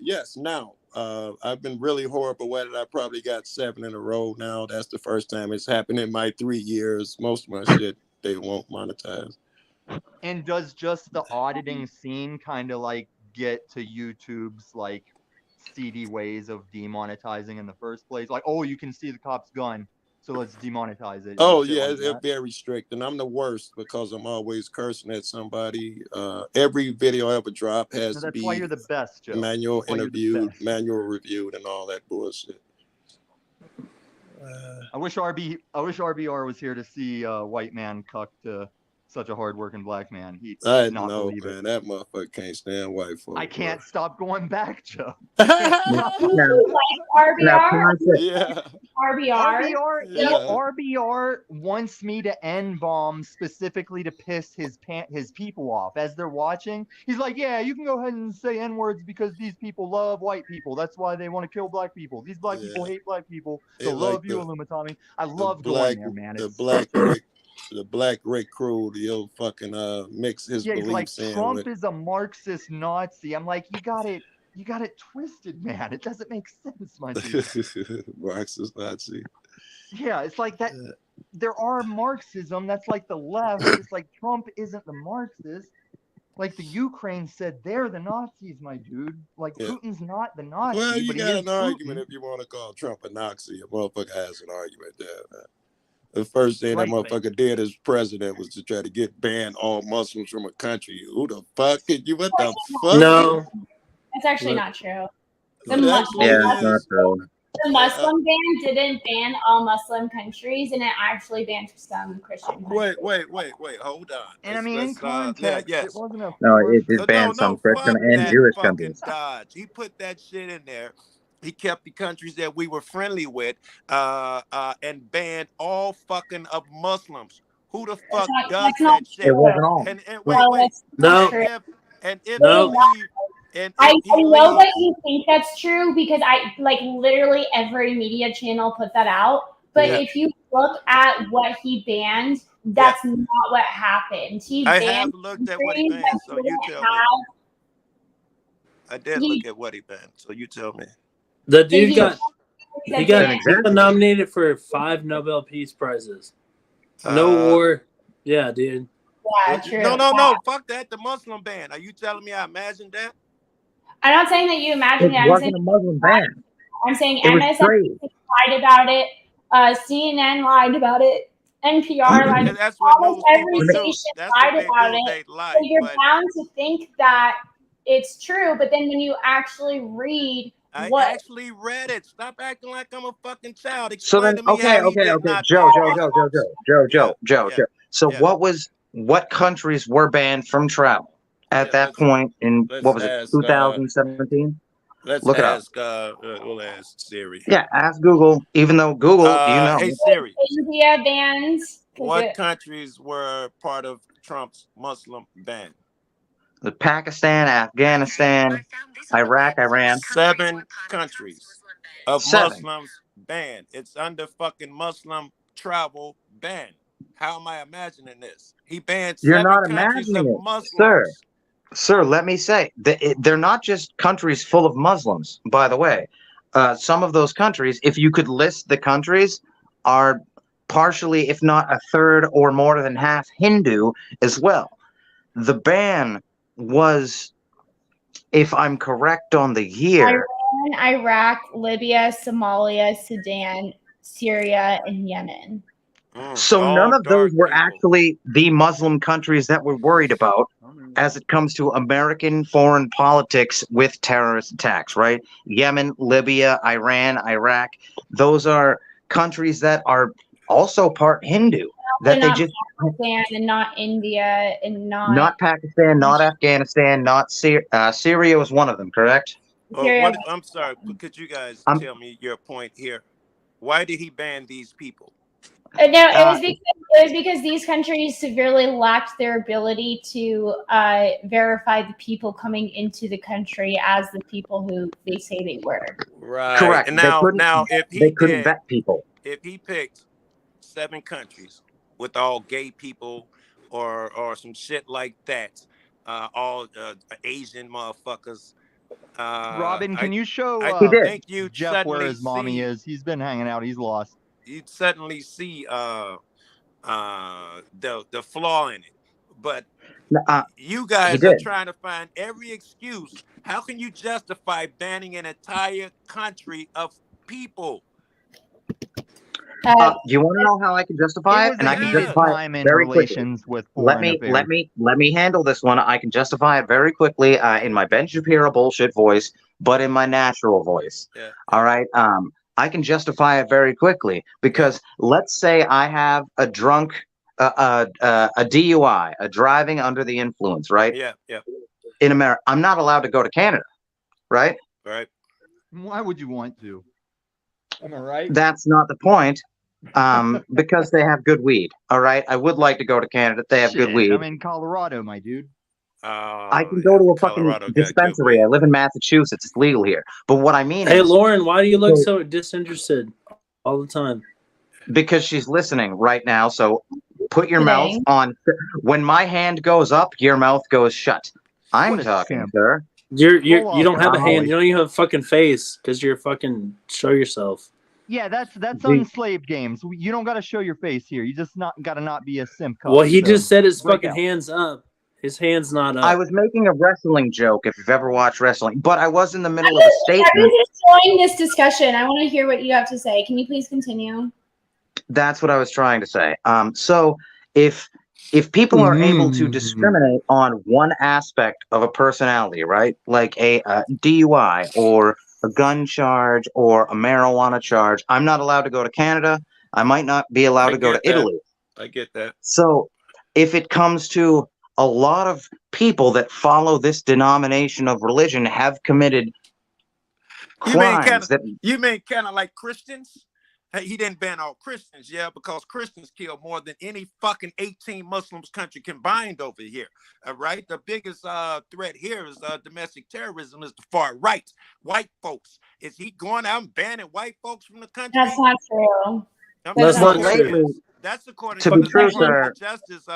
Yes. Now, I've been really horrible at it. I probably got 7 in a row now. That's the first time it's happened in my 3 years. Most of my shit they won't monetize. And does just the auditing scene kind of like get to YouTube's like seedy ways of demonetizing in the first place? Like, oh, you can see the cop's gun, so let's demonetize it. Oh shit yeah, like they're that. very strict, and I'm the worst because I'm always cursing at somebody. Every video I ever drop has No, to that's be why you're the best, Joe. manual That's why you're the interviewed, best. manual reviewed, and all that bullshit. I wish RBR was here to see white man cuck to such a hardworking black man. He'd I not know, believe man. it. That motherfucker can't stand white folks. I can't stop going back, Joe. RBR? Yeah. RBR? RBR wants me to N-bomb specifically to piss his people off as they're watching. He's like, yeah, you can go ahead and say N-words because these people love white people. That's why they want to kill black people. These black people hate black people. So They like love you, Illuminati. I the love black, going there, man. the It's black such a- Rick, the black Rick crew, the fucking mix his Yeah, he's like, beliefs in Trump with. is a Marxist Nazi. I'm like, you got it twisted, man. It doesn't make sense, my dude. Marxist Nazi. Yeah, it's like that. There are Marxism. That's like the left. It's like Trump isn't the Marxist. Like the Ukraine said, they're the Nazis, my dude. Like Putin's not the Nazi. Well, you but he got is an argument Putin. if you want to call Trump a Nazi. A motherfucker has an argument there, man. The first thing that motherfucker did as president was to try to ban all Muslims from a country. Who the fuck did you? What the fuck? No. That's actually not true. It actually it's not is. true. The Muslim ban didn't ban all Muslim countries, and it actually banned some Christian countries. Wait, hold on. And I mean, in context, it wasn't a. No, it banned some Christian fuck and that Jewish fucking countries. Dodge. He put that shit in there. He kept the countries that we were friendly with, and banned all fucking of Muslims. Who the fuck does that shit? It wasn't all. And No, No. I know that you think that's true because I like literally every media channel put that out. But if you look at what he banned, that's not what happened. He I banned have looked at what he countries banned, that so you didn't tell me. I did look at what he banned, so you tell me. The dude got nominated for 5 Nobel Peace Prizes. No war. Yeah, dude. Yeah, true. No. Fuck that. The Muslim ban. Are you telling me I imagined that? I'm not saying that you imagined it. I'm wasn't saying, a Muslim ban. I'm saying It was MSNBC lied about it. CNN lied about it. NPR lied. And that's what Almost news every people do. station That's what lied they about do. it. They lie. So you're But bound to think that it's true, but then when you actually read I what actually read it. Stop acting like I'm a fucking child. So Explain then, to me how he did not Joe. Yeah. So what countries were banned from travel at that point in, what was it, 2017? Let's Look it up. ask. We'll ask Siri. Yeah, ask Google. Even though Google, you know. Hey Siri. India bans. What countries were part of Trump's Muslim ban? Pakistan, Afghanistan, Iraq, Iran. 7 countries of 7. Muslims banned. It's under fucking Muslim travel ban. How am I imagining this? He banned You're 7 not countries of imagining it, Muslims. Sir, let me say, they're not just countries full of Muslims, by the way. Some of those countries, if you could list the countries, are partially, if not a third or more than half Hindu as well. The ban was, if I'm correct on the year, Iran, Iraq, Libya, Somalia, Sudan, Syria, and Yemen. So none of those were actually the Muslim countries that we're worried about as it comes to American foreign politics with terrorist attacks, right? Yemen, Libya, Iran, Iraq, those are countries that are also part Hindu. That they not just Pakistan and not India and not Pakistan, not Afghanistan, not Syria. Syria was one of them, correct? I'm sorry, but could you guys tell me your point here? Why did he ban these people? No, it was because these countries severely lacked their ability to verify the people coming into the country as the people who they say they were. Right. Correct. And now, if he couldn't vet people, if he picked 7 countries with all gay people or some shit like that, all Asian motherfuckers. Robin, can you show think you'd Jeff where his suddenly mommy see- is? He's been hanging out. He's lost. You'd suddenly see the flaw in it. But you guys are trying to find every excuse. How can you justify banning an entire country of people? you want to know how I can justify it? And I can justify it very quickly. With let me handle this one. I can justify it very quickly in my Ben Shapiro bullshit voice, but in my natural voice. Yeah. All right. I can justify it very quickly because let's say I have a drunk, a DUI, a driving under the influence, right? Yeah. In America, I'm not allowed to go to Canada, right? Right. Why would you want to? Am I right? That's not the point. Because they have good weed. All right. I would like to go to Canada. They have good weed. I'm in Colorado, my dude. I can go to a fucking dispensary. I live in Massachusetts. It's legal here. But what I mean Hey, is, Lauren, why do you look so disinterested all the time? because she's listening right now. So put your mouth on. When my hand goes up, your mouth goes shut. I'm talking, sir. You don't have a hand. You don't even have a fucking face because you're fucking show yourself. Yeah, that's unslaved games. You don't got to show your face here. You just got to not be a simp. Well, he just said his fucking hands up. His hand's not up. I was making a wrestling joke if you've ever watched wrestling, but I was in the middle of a statement. I'm just enjoying this discussion. I want to hear what you have to say. Can you please continue? That's what I was trying to say. So if people are able to discriminate on one aspect of a personality, right, like a DUI or a gun charge or a marijuana charge, I'm not allowed to go to Canada. I might not be allowed to go to Italy. I get that. So if it comes to a lot of people that follow this denomination of religion have committed crimes. You mean kind of like Christians? Hey, he didn't ban all Christians, yeah, because Christians kill more than any fucking 18 Muslims country combined over here. All right, the biggest threat here is domestic terrorism. Is the far right, white folks. Is he going out and banning white folks from the country? That's not true. That's not true. That's according to to be the true, Department sir. of Justice.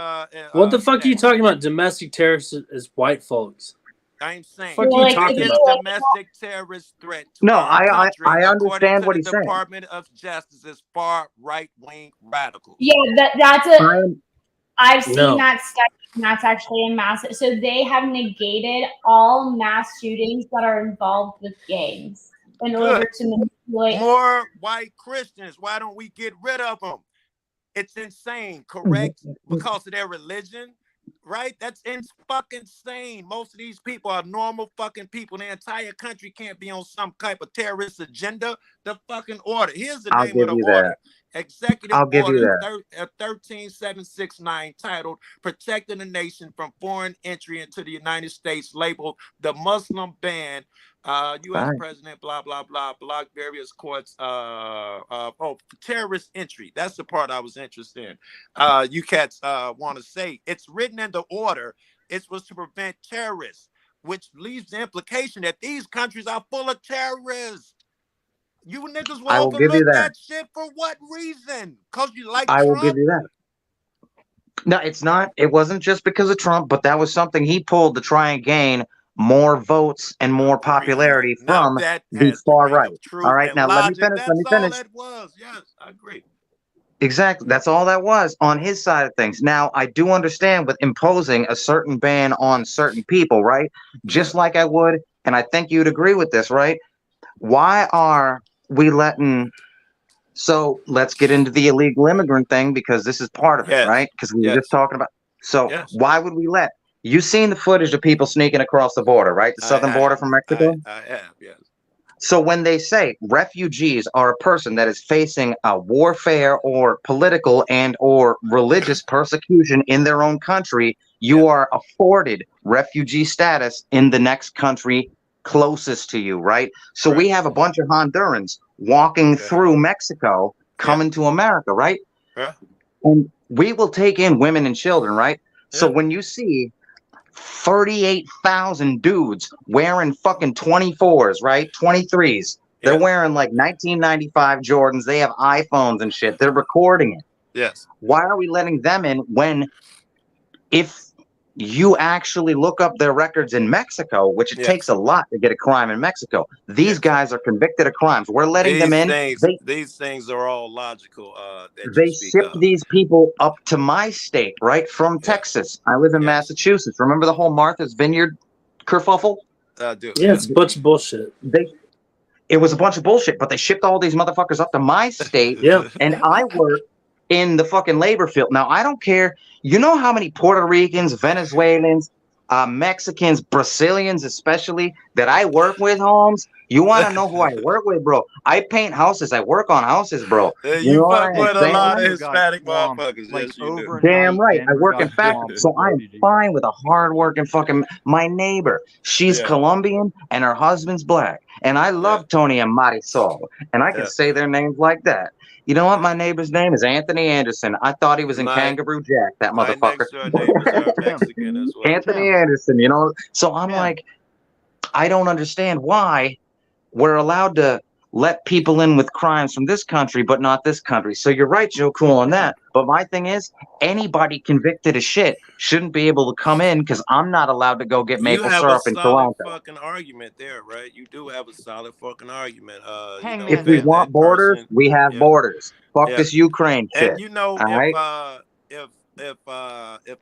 What the fuck are you talking about? Domestic terrorists is white folks. I'm saying What are you talking biggest about? domestic terrorist threat to No, our country, I according understand to what the he's saying. Department of Justice, is far right wing radicals. Yeah, that's a. I've seen No. that study, and that's actually a massive. So they have negated all mass shootings that are involved with gangs in order to manipulate. More white Christians. Why don't we get rid of them? It's insane, correct? Because of their religion, right? That's fucking insane. Most of these people are normal fucking people. The entire country can't be on some type of terrorist agenda. The fucking order. Here's the I'll name give of you the order. that. Executive I'll give you Order that. 13769 titled Protecting the Nation from Foreign Entry into the United States, labeled the Muslim Ban. U.S. Right. President, blah, blah, blah, blocked various courts terrorist entry. That's the part I was interested in. You cats want to say it's written in the order. It was to prevent terrorists, which leaves the implication that these countries are full of terrorists. You niggas will I will give you overlook that. that shit for what reason? Because you like I will Trump? give you that. No, it's not. It wasn't just because of Trump, but that was something he pulled to try and gain more votes and more popularity Now from that the has the far ring right. of truth All right, and now let me logic. finish. Let That's me all finish. that was. Yes, I agree. Exactly. That's all that was on his side of things. Now, I do understand with imposing a certain ban on certain people, right? Just like I would, and I think you'd agree with this, right? Why are we letting So let's get into the illegal immigrant thing because this is part of it, Yes. right? Because we were Yes. just talking about. So Yes. why would we let you seen the footage of people sneaking across the border, right? The southern border from Mexico. I have, yes. So when they say refugees are a person that is facing a warfare or political and or religious persecution in their own country, you are afforded refugee status in the next country closest to you, right? So we have a bunch of Hondurans walking through Mexico, coming to America, right? Yeah. And we will take in women and children, right? So when you see 38,000 dudes wearing fucking 24s, right? 23s. They're wearing like 1995 Jordans. They have iPhones and shit. They're recording it. Yes. Why are we letting them in when, if you actually look up their records in Mexico, which it takes a lot to get a crime in Mexico, these guys are convicted of crimes. We're letting them in. These things are all logical. They shipped these people up to my state, right? From Texas. I live in Massachusetts. Remember the whole Martha's Vineyard kerfuffle? Yeah, it's a bunch of bullshit. It was a bunch of bullshit, but they shipped all these motherfuckers up to my state. And I work in the fucking labor field. Now, I don't care. You know how many Puerto Ricans, Venezuelans, Mexicans, Brazilians, especially, that I work with, Holmes? You want to know who I work with, bro? I paint houses. I work on houses, bro. You know what I'm with a lot of saying? Hispanic motherfuckers. Yes, you do. Damn right. I work in factories, so I am fine with a hard-working fucking my neighbor. She's Colombian and her husband's black, and I love Tony and Marisol, and I can say their names like that. You know what? My neighbor's name is Anthony Anderson. I thought he was in Kangaroo Jack, that motherfucker. Mexican as well. Anthony Anderson, you know. So I'm like, I don't understand why we're allowed to let people in with crimes from this country, but not this country. So you're right, Joe Cool, on that. But my thing is, anybody convicted of shit shouldn't be able to come in because I'm not allowed to go get maple syrup in Toronto. Fucking argument there, right? You do have a solid fucking argument. If we want borders, we have borders. Fuck this Ukraine shit. And you know, if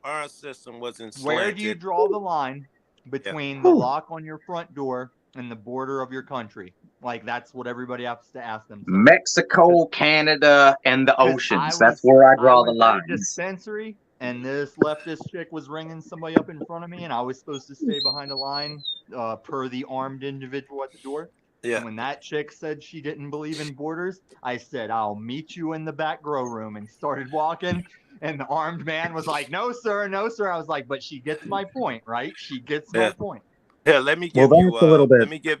our system wasn't slanted, where do you draw the line between the lock on your front door and the border of your country? Like, that's what everybody has to ask themselves. Mexico, Canada, and the oceans. That's where I draw the line. Dispensary, and this leftist chick was ringing somebody up in front of me, and I was supposed to stay behind a line per the armed individual at the door. Yeah. And when that chick said she didn't believe in borders, I said, I'll meet you in the back grow room, and started walking. And the armed man was like, no, sir, no, sir. I was like, but she gets my point, right? She gets my point. Yeah, let me give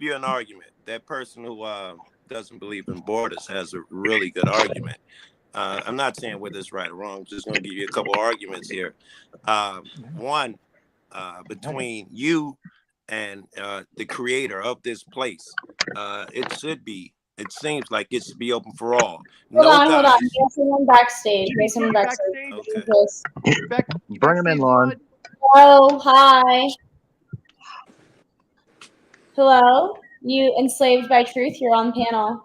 you an argument. That person who doesn't believe in borders has a really good argument. I'm not saying whether it's right or wrong. I'm just going to give you a couple arguments here. One, between you and the creator of this place, it seems like it should be open for all. Hold on. We have someone backstage. Bring him in, Lauren. Oh, hi. Hello? You enslaved by truth? You're on panel.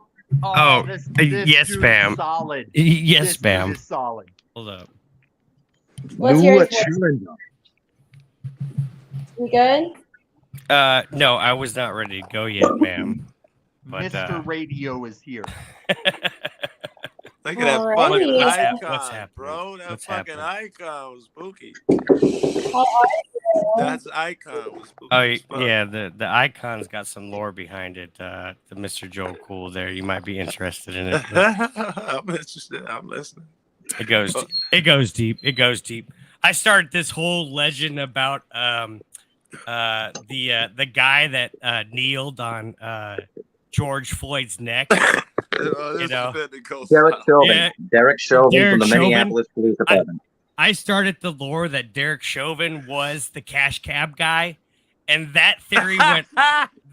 This yes, dude ma'am. is solid. Yes, This dude ma'am. is solid. Hold up. What's yours? You good? No, I was not ready to go yet, ma'am. But, Mr. Radio is here. Look at that fucking Alrighty. icon, What's happening? bro. That What's fucking happening? icon was spooky. How are you? That's icon was spooky. Oh as fuck. yeah, the icon's got some lore behind it. The Mr. Joe Cool there, you might be interested in it. I'm interested. I'm listening. It goes deep. It goes deep. I started this whole legend about the guy that kneeled on George Floyd's neck. You know, Derek Chauvin. Yeah. Derek Chauvin Derek from the Chauvin. Minneapolis Police Department. I started the lore that Derek Chauvin was the cash cab guy, and that theory went.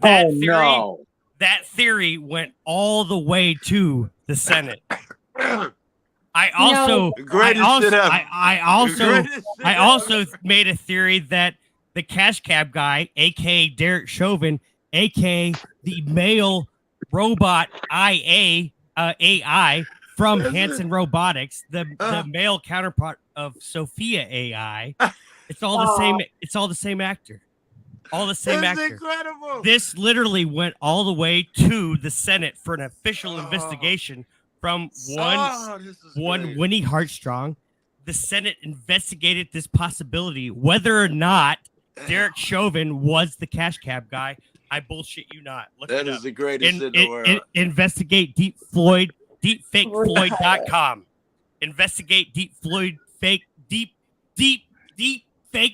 That theory went all the way to the Senate. I also made a theory that the cash cab guy, aka Derek Chauvin, aka the male robot AI from Hanson Robotics, the male counterpart of Sophia AI. It's all the same. It's all the same actor. All the same actor. Incredible. This literally went all the way to the Senate for an official investigation from one Winnie Hartstrong. The Senate investigated this possibility, whether or not Derek Chauvin was the cash cab guy. I bullshit you not. Look That it is up. the greatest in the world. Investigate deepfakefloyd.com. Investigate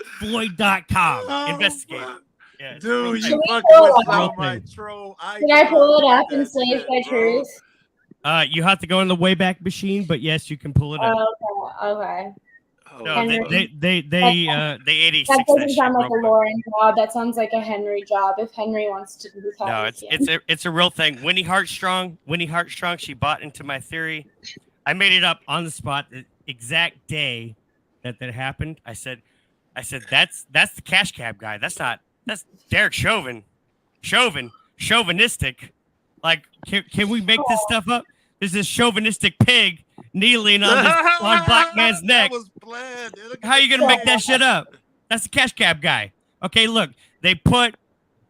deepfakefloyd.com. Investigate. Yeah, dude, Can you we fucking pull with it some up? of my troll Can I pull it up and Slaves by Truth? You have to go in the Wayback Machine, but yes, you can pull it up. Okay. No, Henry. they 86 That that doesn't shit sound like real a quick. Lauren job. That sounds like a Henry job. If Henry wants to do this, No, it's a real thing. Winnie Hartstrong, she bought into my theory. I made it up on the spot the exact day that happened. I said that's the cash cab guy. That's Derek Chauvin. Chauvinistic. Like, can we make this stuff up? There's this chauvinistic pig kneeling on black man's neck. That was planned. How are you gonna make that shit up? That's the cash cab guy. Okay, look, they put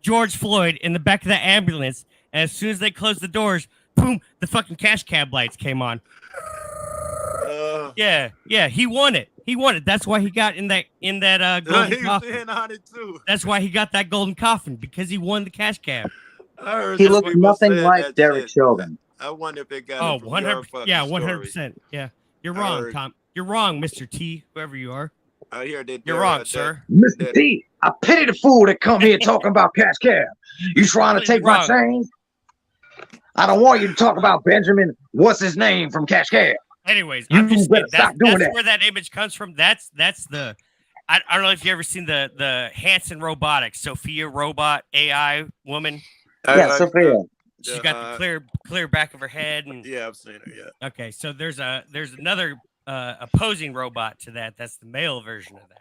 George Floyd in the back of the ambulance, and as soon as they closed the doors, boom, the fucking cash cab lights came on. Yeah, he won it. That's why he got in that golden He was coffin. in on it too. That's why he got that golden coffin, because he won the cash cab. He looks nothing like Derek Chauvin. I wonder if it got Oh, it from your 100%. fucking Yeah, story. 100%. Yeah, you're I wrong, heard- Tom. You're wrong, Mr. T, whoever you are. I hear that You're wrong, sir. Mr. T, I pity the fool that come here talking about cash cab. You trying to take my Wrong. chains? I don't want you to talk about Benjamin. What's his name from Cash Cab? Anyways, You I'm just better saying, stop doing that's that. where that image comes from. That's the. I don't know if you ever seen the Hanson Robotics, Sophia robot AI woman. Sophia. She's got the clear back of her head, and yeah, I've seen her. Yeah. Okay, so there's another opposing robot to that. That's the male version of that.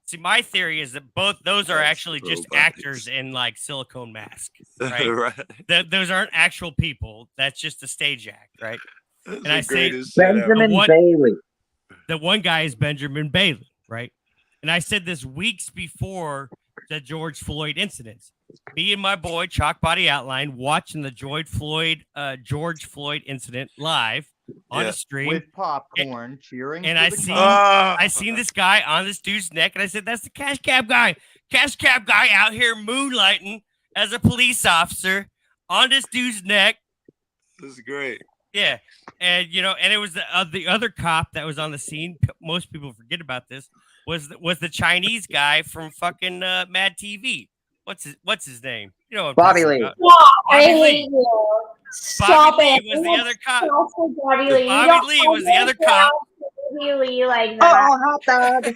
See, my theory is that both those are actually just actors in like silicone masks, right? Right. Those aren't actual people. That's just a stage act, right? That's And the I say greatest shit ever. Benjamin Bailey. the one guy is Benjamin Bailey, right? And I said this weeks before the George Floyd incidents. Me and my boy Chalk Body Outline watching the George Floyd incident live on a stream with popcorn, cheering. and for the I seen this guy on this dude's neck, and I said, "That's the cash cab guy out here moonlighting as a police officer on this dude's neck." This is great. Yeah, and and it was the other cop that was on the scene. Most people forget about this. Was the Chinese guy from fucking Mad TV? What's his name? You know what I'm Bobby talking Lee. about. Stop. I Bobby hate Lee. you. Stop Bobby it. Lee was the other cop. Bobby Lee. Bobby Lee was the other cop. Bobby Lee like that. Oh, hot dog.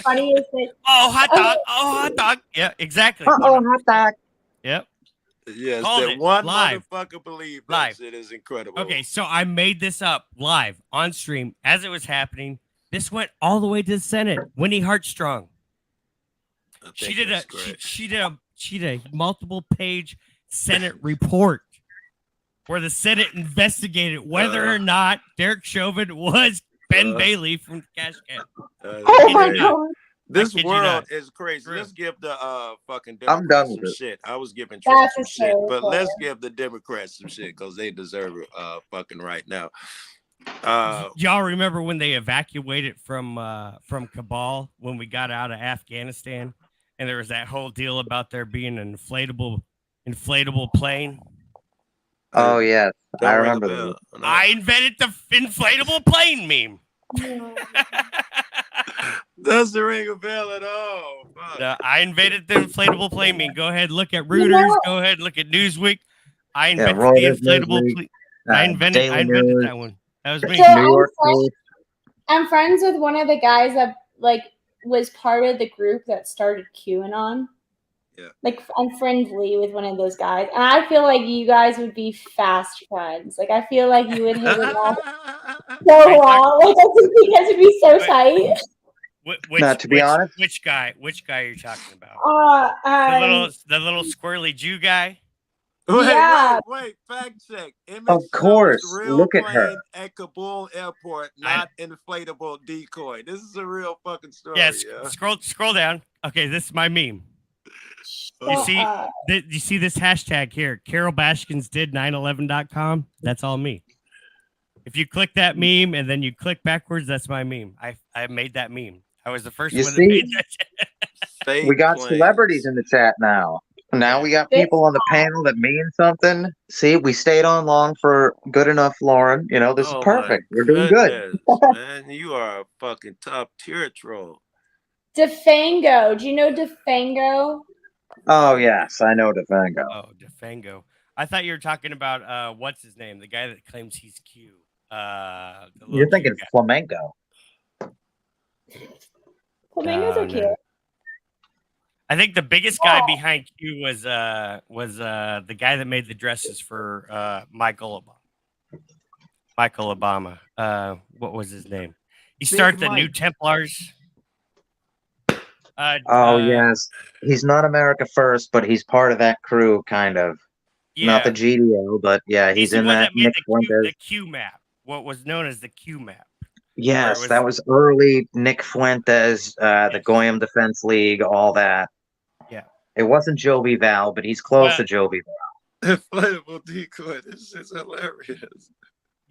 Funny as it. Oh, hot dog. Oh, hot dog. Yeah, exactly. Hot dog. Yep. Yes, Called that it one live. motherfucker believe that Live. shit is incredible. Okay, so I made this up live on stream as it was happening. This went all the way to the Senate. Winnie Hartstrong. She did a multiple page Senate report where the Senate investigated whether or not Derek Chauvin was Ben Bailey from Cash Cab. Oh my God. This I kid you world not. is crazy. Real. Let's give the fucking I'm Democrats done some with it. shit. I was giving That's Trump some a shit, terrible but let's plan. give the Democrats some shit because they deserve it fucking right now. Y'all remember when they evacuated from Kabul when we got out of Afghanistan, and there was that whole deal about there being an inflatable plane? Oh yes, I Don't ring a remember bell. that. No. I invented the inflatable plane meme. Doesn't ring a bell at all. Fuck. No, I invented the inflatable plane meme. Go ahead, look at Reuters. Go ahead, look at Newsweek. I invented the Reuters, inflatable Newsweek, plane. I invented Daily that News, one. That was me. So New York Post. I'm friends with one of the guys that like was part of the group that started QAnon. Yeah. Like I'm friendly with one of those guys, and I feel like you guys would be fast friends. Like I feel like you would hit it off so well. Like I think you guys would be so tight. Now, to be honest, Which guy? Which guy are you talking about? The little squirrely Jew guy. Wait, fact check. Image of course. shows real Look at her. plane at Kabul airport, not inflatable decoy. This is a real fucking story. Yes. Yeah. Scroll down. Okay, this is my meme. You see this hashtag here? Carol Baskins did 911.com. That's all me. If you click that meme and then you click backwards, that's my meme. I made that meme. I was the first one that made that. We got celebrities in the chat now. Now we got people on the panel that mean something. See, we stayed on long for good enough, Lauren. You know, this is perfect. We're doing good. Man, you are a fucking top tier troll. Defango. Do you know Defango? Oh yes, I know Defango. Oh, Defango. I thought you were talking about what's his name? The guy that claims he's Q. You're thinking flamenco. Flamingos are cute. I think the biggest guy behind Q was the guy that made the dresses for Michael Obama. What was his name? He started the New Templars. Yes, he's not America First, but he's part of that crew, kind of. Yeah. Not the GDO, but yeah, he's the in one that made Nick Fuentes. the Q map. What was known as the Q map. Yes, that was early Nick Fuentes, the Goyam Defense League, all that. Yeah. It wasn't Joby Val, but he's close to Joby Val. Inflatable decoy. This is hilarious.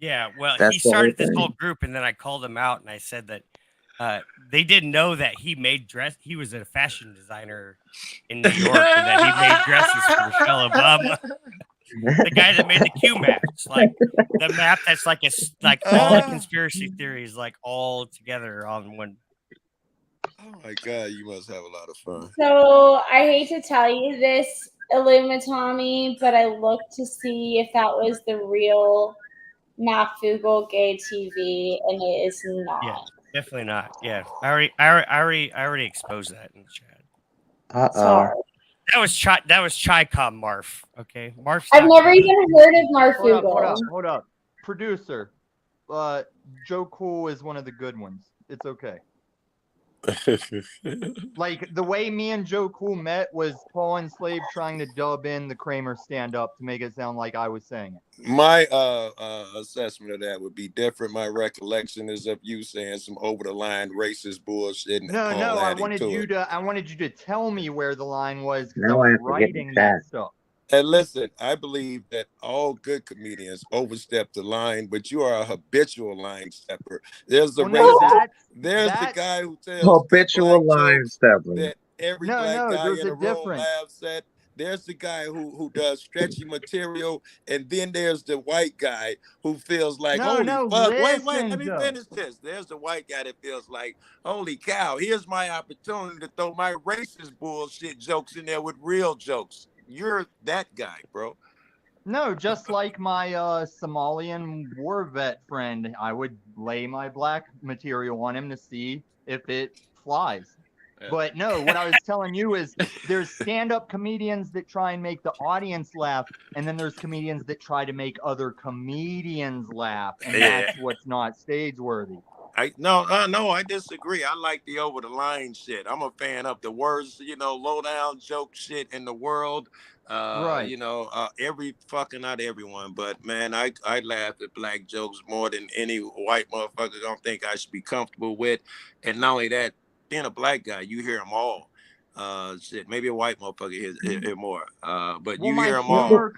Yeah, well, That's he the whole started this thing. whole group, and then I called him out, and I said that they didn't know that he made dress. He was a fashion designer in New York, and that he made dresses for Michelle Obama. The guy that made the Q map, it's like the map that's like all the conspiracy theories, like all together on one. Oh my god, you must have a lot of fun. So I hate to tell you this, Illumitami, but I looked to see if that was the real Nafugal Gay TV, and it is not. Yeah, definitely not. Yeah, I already exposed that in the chat. Sorry. That was Chi-Com Marf. Okay, Marf. I've never even heard of Marfugal. Hold up. Producer, Joe Cool is one of the good ones. It's okay. Like the way me and Joe Cool met was Paul and Slave trying to dub in the Kramer stand up to make it sound like I was saying it. My assessment of that would be different. My recollection is of you saying some over the line racist bullshit. And No, I wanted you to tell me where the line was because I was writing that stuff. And listen, I believe that all good comedians overstep the line, but you are a habitual line stepper. There's the the guy who tells habitual line stepper that every black guy in the room laughs at. There's the guy who does stretchy material, and then there's the white guy who feels like, holy fuck, wait, let me finish this. There's the white guy that feels like, holy cow, here's my opportunity to throw my racist bullshit jokes in there with real jokes. You're that guy, bro. No, just like my Somalian war vet friend, I would lay my black material on him to see if it flies. Yeah. But no, what I was telling you is there's stand-up comedians that try and make the audience laugh, and then there's comedians that try to make other comedians laugh, and that's what's not stage-worthy. I disagree. I like the over the line shit. I'm a fan of the worst, low down joke shit in the world. Right. Every fucking not everyone, but man, I laugh at black jokes more than any white motherfucker don't think I should be comfortable with. And not only that, being a black guy, you hear them all. Maybe a white motherfucker hear more. But you hear them all.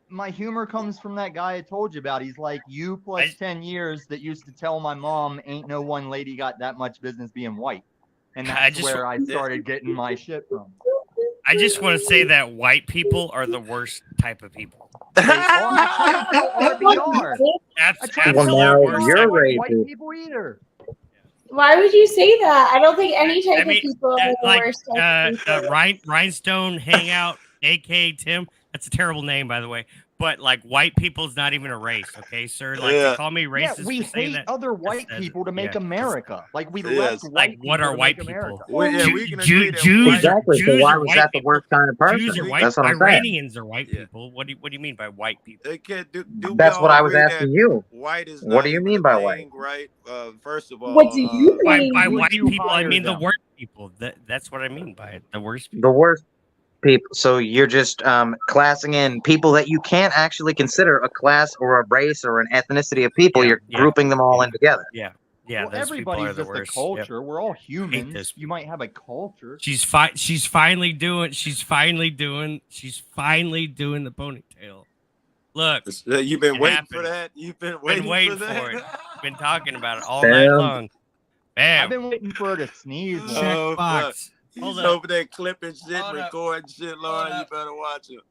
my humor comes from that guy I told you about. He's like, you plus 10 years that used to tell my mom ain't no one lady got that much business being white. And that's where I started getting my shit from. I just want to say that white people are the worst type of people. They are. I try to tell RBR. I try to tell RBR white people either. Why would you say that? I don't think any type of people are the worst type of people. Rhinestone Hangout, aka Tim. That's a terrible name, by the way. But like, white people's not even a race, okay, sir? Like, they call me racist. Yeah, we for saying hate that. other white people to make America. Like, we Yes. left white Like, people what are to white make people? America. we can agree Jews, that Exactly. So Jews why are was white that the people. worst kind of person? Jews are white. That's what I'm saying. Iranians are white people. What do you mean by white people? That's what I was asking you. White is What do you mean by white? right? First of all, What do you mean? By white people, I mean the worst people. That's what I mean by it. The worst people. The worst people. So you're just classing in people that you can't actually consider a class or a race or an ethnicity of people. You're grouping them all in together. Yeah. Well, those people are everybody's the just worst. a culture. We're all humans. this. You might have a culture. She's finally doing the ponytail. Look, you've been it waiting happened. for that. You've been Been waiting for for that. it. Been talking about it all Bam. night long. Bam. I've been waiting for her to sneeze. Oh, fuck. Hold He's up. over there clipping shit, Hold up. recording shit, Lauren. You better watch him.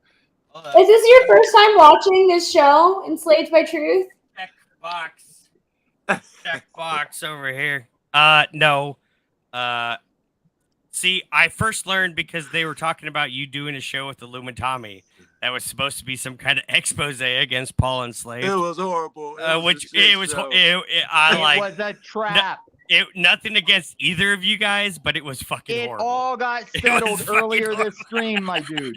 Is this your first time watching this show, Enslaved by Truth? Check box over here. No. See, I first learned because they were talking about you doing a show with Illuminati that was supposed to be some kind of expose against Paul Enslaved. It was horrible. It was a trap. Nothing against either of you guys, but it was fucking It horrible. all got It was settled fucking earlier horrible. this stream, my dude.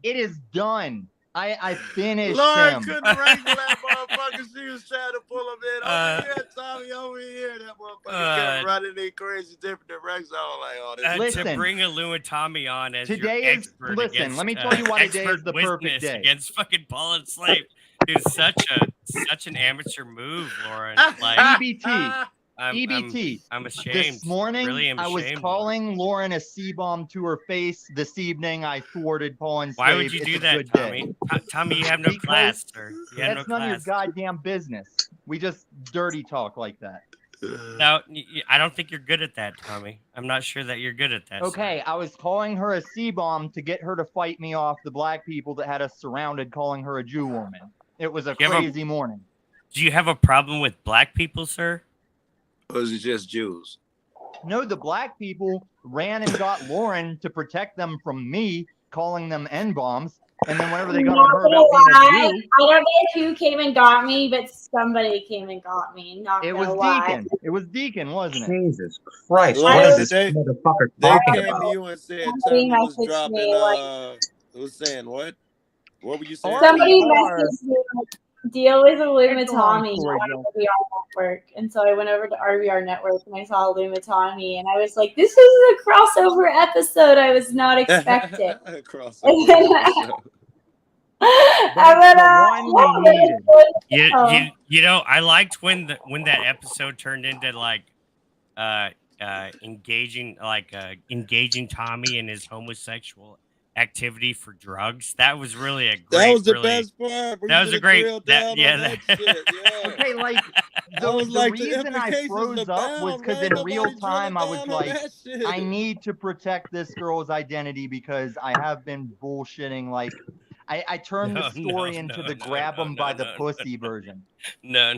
It is done. I finished Lauren him. couldn't wrangle that motherfucker. She was trying to pull him in. Over here, Tommy, over here. That motherfucker kept running in crazy different directions. I was like, oh, this To bring Illuminati on as Today your is- expert listen, against, let me tell you why today expert is the perfect witness day. against fucking Paul Enslaved is such an amateur move, Lauren. Like EBT. I'm ashamed. This morning, really am I was ashamed. calling Lauren a C-bomb to her face. This evening, I thwarted Paul and Why would you It's do a that, good Tommy? day. Tommy, you have no Because class, sir. You have That's no none of your class. goddamn business. We just dirty talk like that. No, I don't think you're good at that, Tommy. I'm not sure that you're good at that. Okay, I was calling her a C-bomb to get her to fight me off the black people that had us surrounded, calling her a Jew woman. It was a You have a- crazy morning. Do you have a problem with black people, sir? Or is it just Jews? No, the black people ran and got Lauren to protect them from me, calling them N-bombs. And then whenever they got on her about being a Jew, I don't know who came and got me, but somebody came and got me. Not it gonna was lie. Deacon. It was Deacon, wasn't it? Jesus Christ! Lauren, What is this they- motherfucker They talking came about? to you and said Somebody Tommy was messaged dropping. me, like- Was saying what? What were you saying? Somebody RBR. messaged me, like, deal with It's a long Illuminati story, on Joe. RBR Network. And so I went over to RBR Network and I saw Illuminati and I was like, this is a crossover episode I was not expecting. Crossover episode. You know, I liked when that episode turned into like engaging Tommy in his homosexual activity for drugs. That was really a great. That was the really, best part. That was a great. That, yeah. Okay, like the reason I froze up was because in real time I was like, I need to protect this girl's identity because I have been bullshitting. Like, I turned the story into the grab them by the pussy version. No.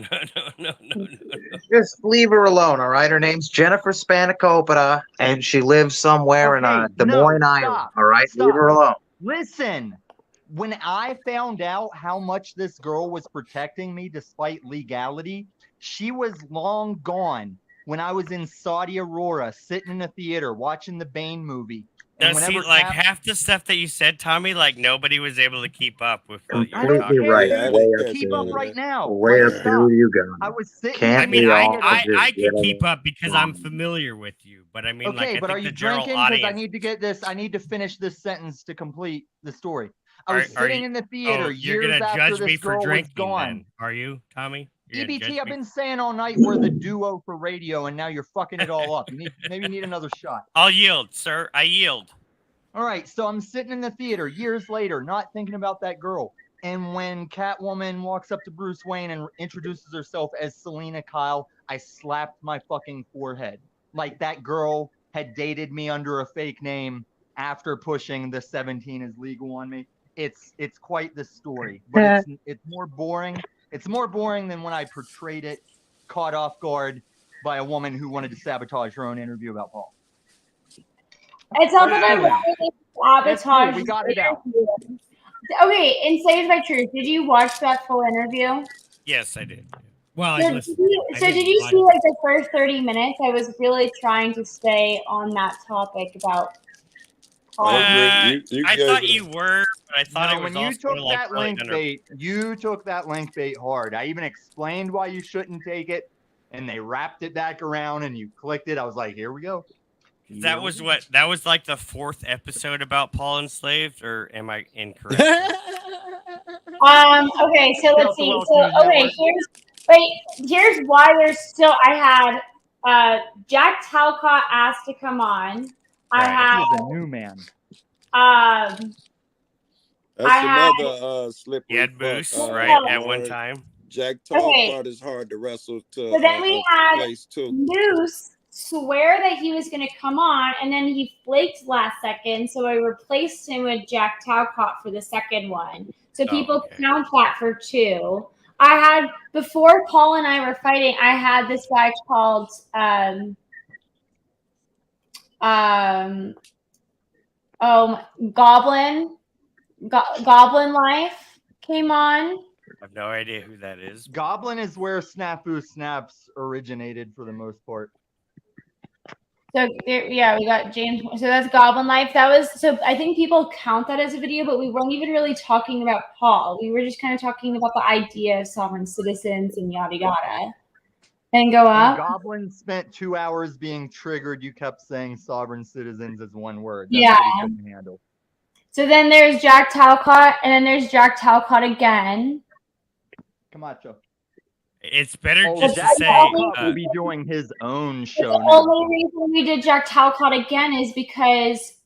Just leave her alone, all right? Her name's Jennifer Spanakopita, and she lives somewhere in Des Moines, Iowa. All right, leave her alone. Listen, when I found out how much this girl was protecting me despite legality, she was long gone when I was in Saudi Aurora, sitting in a theater watching the Bane movie. Now, And see, whenever like half the stuff that you said, Tommy, like nobody was able to keep up with what you were Completely talking right. about. Way up keep there. up right now. Where Like, do you go? I was sitting. Can't I mean, be I all just can getting- keep up because I'm familiar with you, but I mean, Okay, like, I but are think you the general drinking? Because I audience. need to get this. I need to finish this sentence to complete the story. I was Are sitting you- in the theater oh, you're years gonna after judge this me for girl was drinking, gone. then, are you, Tommy? You're gonna EBT, judge I've me? been saying all night we're the duo for radio, and now you're fucking it all up. Maybe you need another shot. I'll yield, sir. I yield. All right, so I'm sitting in the theater years later, not thinking about that girl. And when Catwoman walks up to Bruce Wayne and introduces herself as Selena Kyle, I slapped my fucking forehead. Like that girl had dated me under a fake name after pushing the 17 is legal on me. It's quite the story, but it's more boring. It's more boring than when I portrayed it caught off guard by a woman who wanted to sabotage her own interview about Paul. It's not that I wanted to That's sabotage. cool. We got it out. Okay, Enslaved by Truth. Did you watch that full interview? Yes, I did. Well, So, did you see like the first 30 minutes? I was really trying to stay on that topic about Paul. I thought you were, but I thought it was when you also took like that really link bait, you took that link bait hard. I even explained why you shouldn't take it, and they wrapped it back around, and you clicked it. I was like, here we go. That was like the 4th episode about Paul Enslaved, or am I incorrect? Okay, so let's see. So here's why there's still. I had Jack Talcott asked to come on. I had He's a new man. That's another slippery. You had Moose, right, at one time. Jack Talcott is hard to wrestle to. So then we had place too. Moose swear that he was going to come on, and then he flaked last second, so I replaced him with Jack Talcott for the second one. So people count that for 2. I had, before Paul and I were fighting, I had this guy called Goblin Life came on. I have no idea who that is. Goblin is where Snafu Snaps originated for the most part. So yeah, we got James. So that's Goblin Life. That was, so I think people count that as a video, but we weren't even really talking about Paul. We were just kind of talking about the idea of sovereign citizens and yada yada. And go up. When Goblin spent 2 hours being triggered. You kept saying sovereign citizens as one word. That's what he couldn't handle. So then there's Jack Talcott, and then there's Jack Talcott again. Camacho. It's better Oh, just Jack to say Talcott will be doing his own show The now. only reason we did Jack Talcott again is because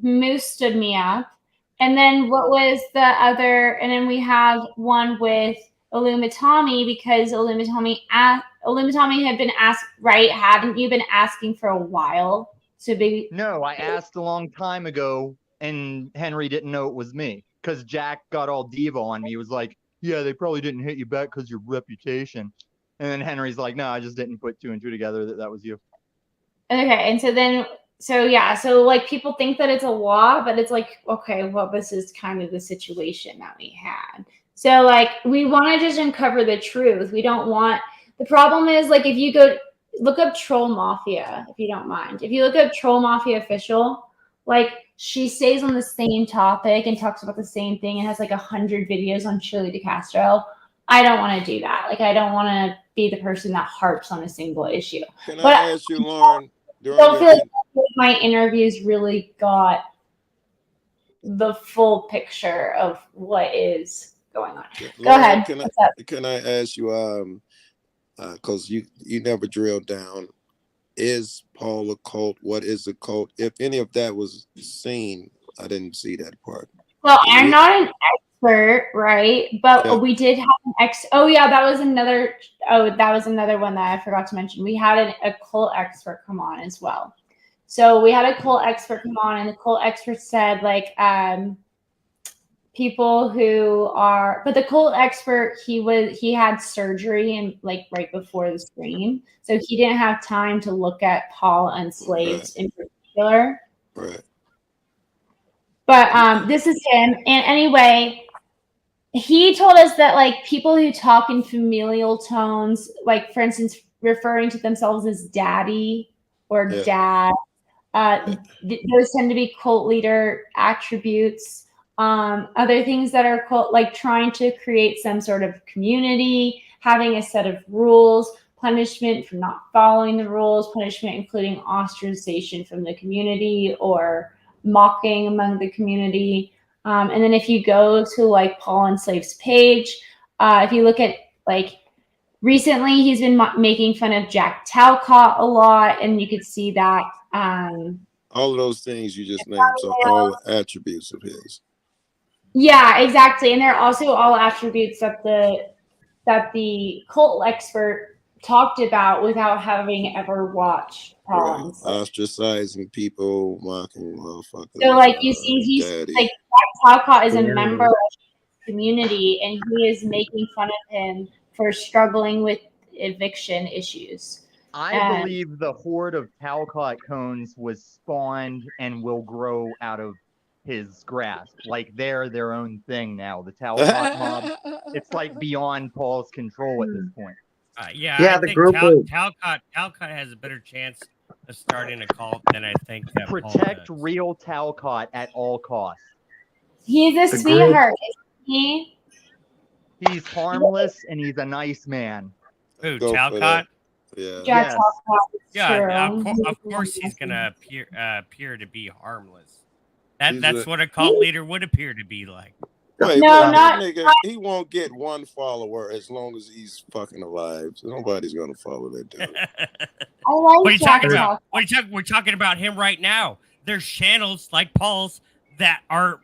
Moose stood me up. And then what was the other? And then we have one with Illumitami, because Illumitami had been asked, right? Hadn't you been asking for a while to be? No, I asked a long time ago, and Henry didn't know it was me because Jack got all diva on me. He was like, yeah, they probably didn't hit you back because your reputation. And then Henry's like, no, I just didn't put 2 and 2 together that was you. Okay, and so like people think that it's a law, but it's like, okay, well, this is kind of the situation that we had. So like we want to just uncover the truth. We don't want, the problem is like if you go look up Troll Mafia, if you don't mind. If you look up Troll Mafia official, like she stays on the same topic and talks about the same thing and has like 100 videos on Shirley DeCastro. I don't want to do that. Like I don't want to be the person that harps on a single issue. Can I ask you, Lauren? Don't feel like my interviews really got the full picture of what is going on. Go ahead. Can I ask you, because you never drilled down, is Paul a cult? What is a cult? If any of that was seen, I didn't see that part. Well, I'm not an expert, right? But we did have an that was another one that I forgot to mention. We had a cult expert come on as well. So we had a cult expert come on, and the cult expert said like people who are, but the cult expert, he had surgery and like right before the stream, so he didn't have time to look at Paul Enslaved in particular. Right. But this is him, and anyway, he told us that like people who talk in familial tones, like for instance, referring to themselves as daddy or dad, those tend to be cult leader attributes. Other things that are cult, like trying to create some sort of community, having a set of rules, punishment for not following the rules, punishment including ostracization from the community or mocking among the community. And then if you go to like Paul Enslaved's page, if you look at like recently, he's been making fun of Jack Talcott a lot, and you could see that. All of those things you just named, so all attributes of his. Yeah, exactly. And they're also all attributes that the cult expert talked about without having ever watched Paul and Slade. Ostracizing people, mocking motherfuckers. So, like, you see, he's daddy. like Jack Talcott is a member of the community, and he is making fun of him for struggling with eviction issues. I believe the horde of Talcott cones was spawned and will grow out of his grasp. Like they're their own thing now. The Talcott mob, it's like beyond Paul's control at this point. I the think group of- Talcott has a better chance of starting a cult than I think that Paul Protect does. real Talcott at all costs. He's a sweetheart, isn't he? He's harmless and he's a nice man. Who, Go for Talcott? that. Yeah. Jack Talcott. Yeah, True. of course he's gonna appear to be harmless. He's That's a- what a cult leader would appear to be like. Wait, No, wait, not- that nigga, not- he won't get one follower as long as he's fucking alive. So nobody's gonna follow that dude. I like What are you Jack talking about? Talcott. What are you talking? We're talking about him right now. There's channels like Paul's that are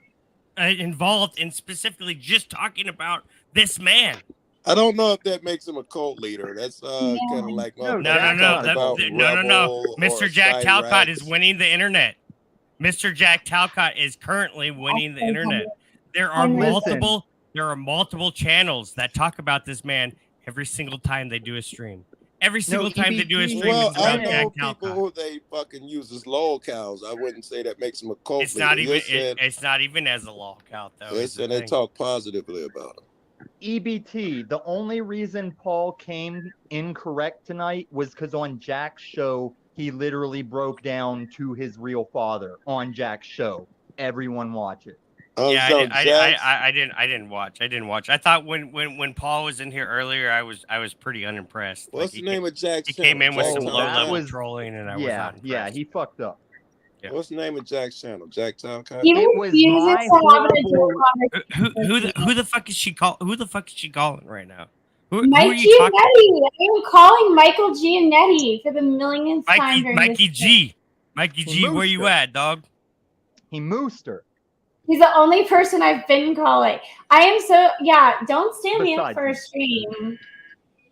involved in specifically just talking about this man. I don't know if that makes him a cult leader. That's kind of like No. Rebel Mr. or Jack Talcott is Cyrax. winning the internet. Mr. Jack Talcott is currently winning the internet. There are multiple channels that talk about this man every single time they do a stream. Every single time they do a stream, Well, it's I about know Jack people Talcott. who they fucking use as lol cows. I wouldn't say that makes him a cult It's leader. not even. You're saying- It's not even as a lolcout though. They're is the saying they thing. talk positively about him. EBT, the only reason Paul came incorrect tonight was because on Jack's show, he literally broke down to his real father on Jack's show. Everyone watch it. Yeah, so I Jack's- didn't watch. I thought when Paul was in here earlier, I was pretty unimpressed. What's the name of Jack's He came in with channel? some Jack low level was- trolling, and I was Yeah, not impressed. he fucked up. What's the name of Jack's channel? Jack Talcott? He refuses to have an adult conversation. Who the fuck is she call? Who the fuck is she calling right now? Who Mike are you talking? Giannetti. I am calling Michael Giannetti for the millionth time during Mikey this. G. Mikey G, where you at, dog? He moosed her. He's the only person I've been calling. I am so don't stand me up for a stream.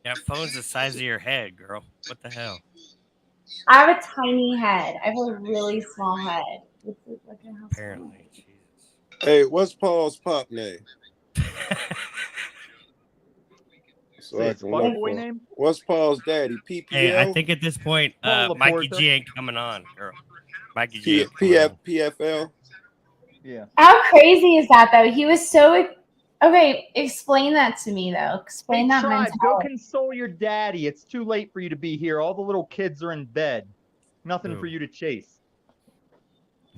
That phone's the size of your head, girl. What the hell? I have a tiny head. I have a really small head. Apparently. Hey, what's Paul's pop name? So I can look for him. What's Paul's daddy? PPL? Hey, I think at this point, Paul Mikey Laporta? G ain't coming on, girl. Mikey G. ain't coming on. PFL? Yeah. How crazy is that though? He was so okay. Explain that to me though. Explain that Tribe, mentality. go console your daddy. It's too late for you to be here. All the little kids are in bed. Nothing for you to chase.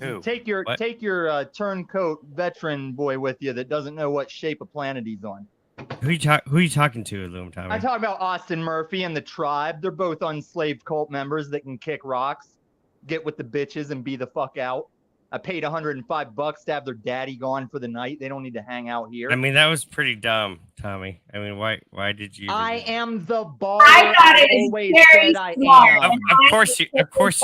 Who? Take your turncoat veteran boy with you that doesn't know what shape of planet he's on. Who you talking to, Loom Tommy? I'm talking about Austin Murphy and the Tribe. They're both unslaved cult members that can kick rocks, get with the bitches, and be the fuck out. I paid $105 to have their daddy gone for the night. They don't need to hang out here. I mean, that was pretty dumb, Tommy. I mean, why did you? I am the baller. I thought it was always very said I smart. am. Of course you would. Of course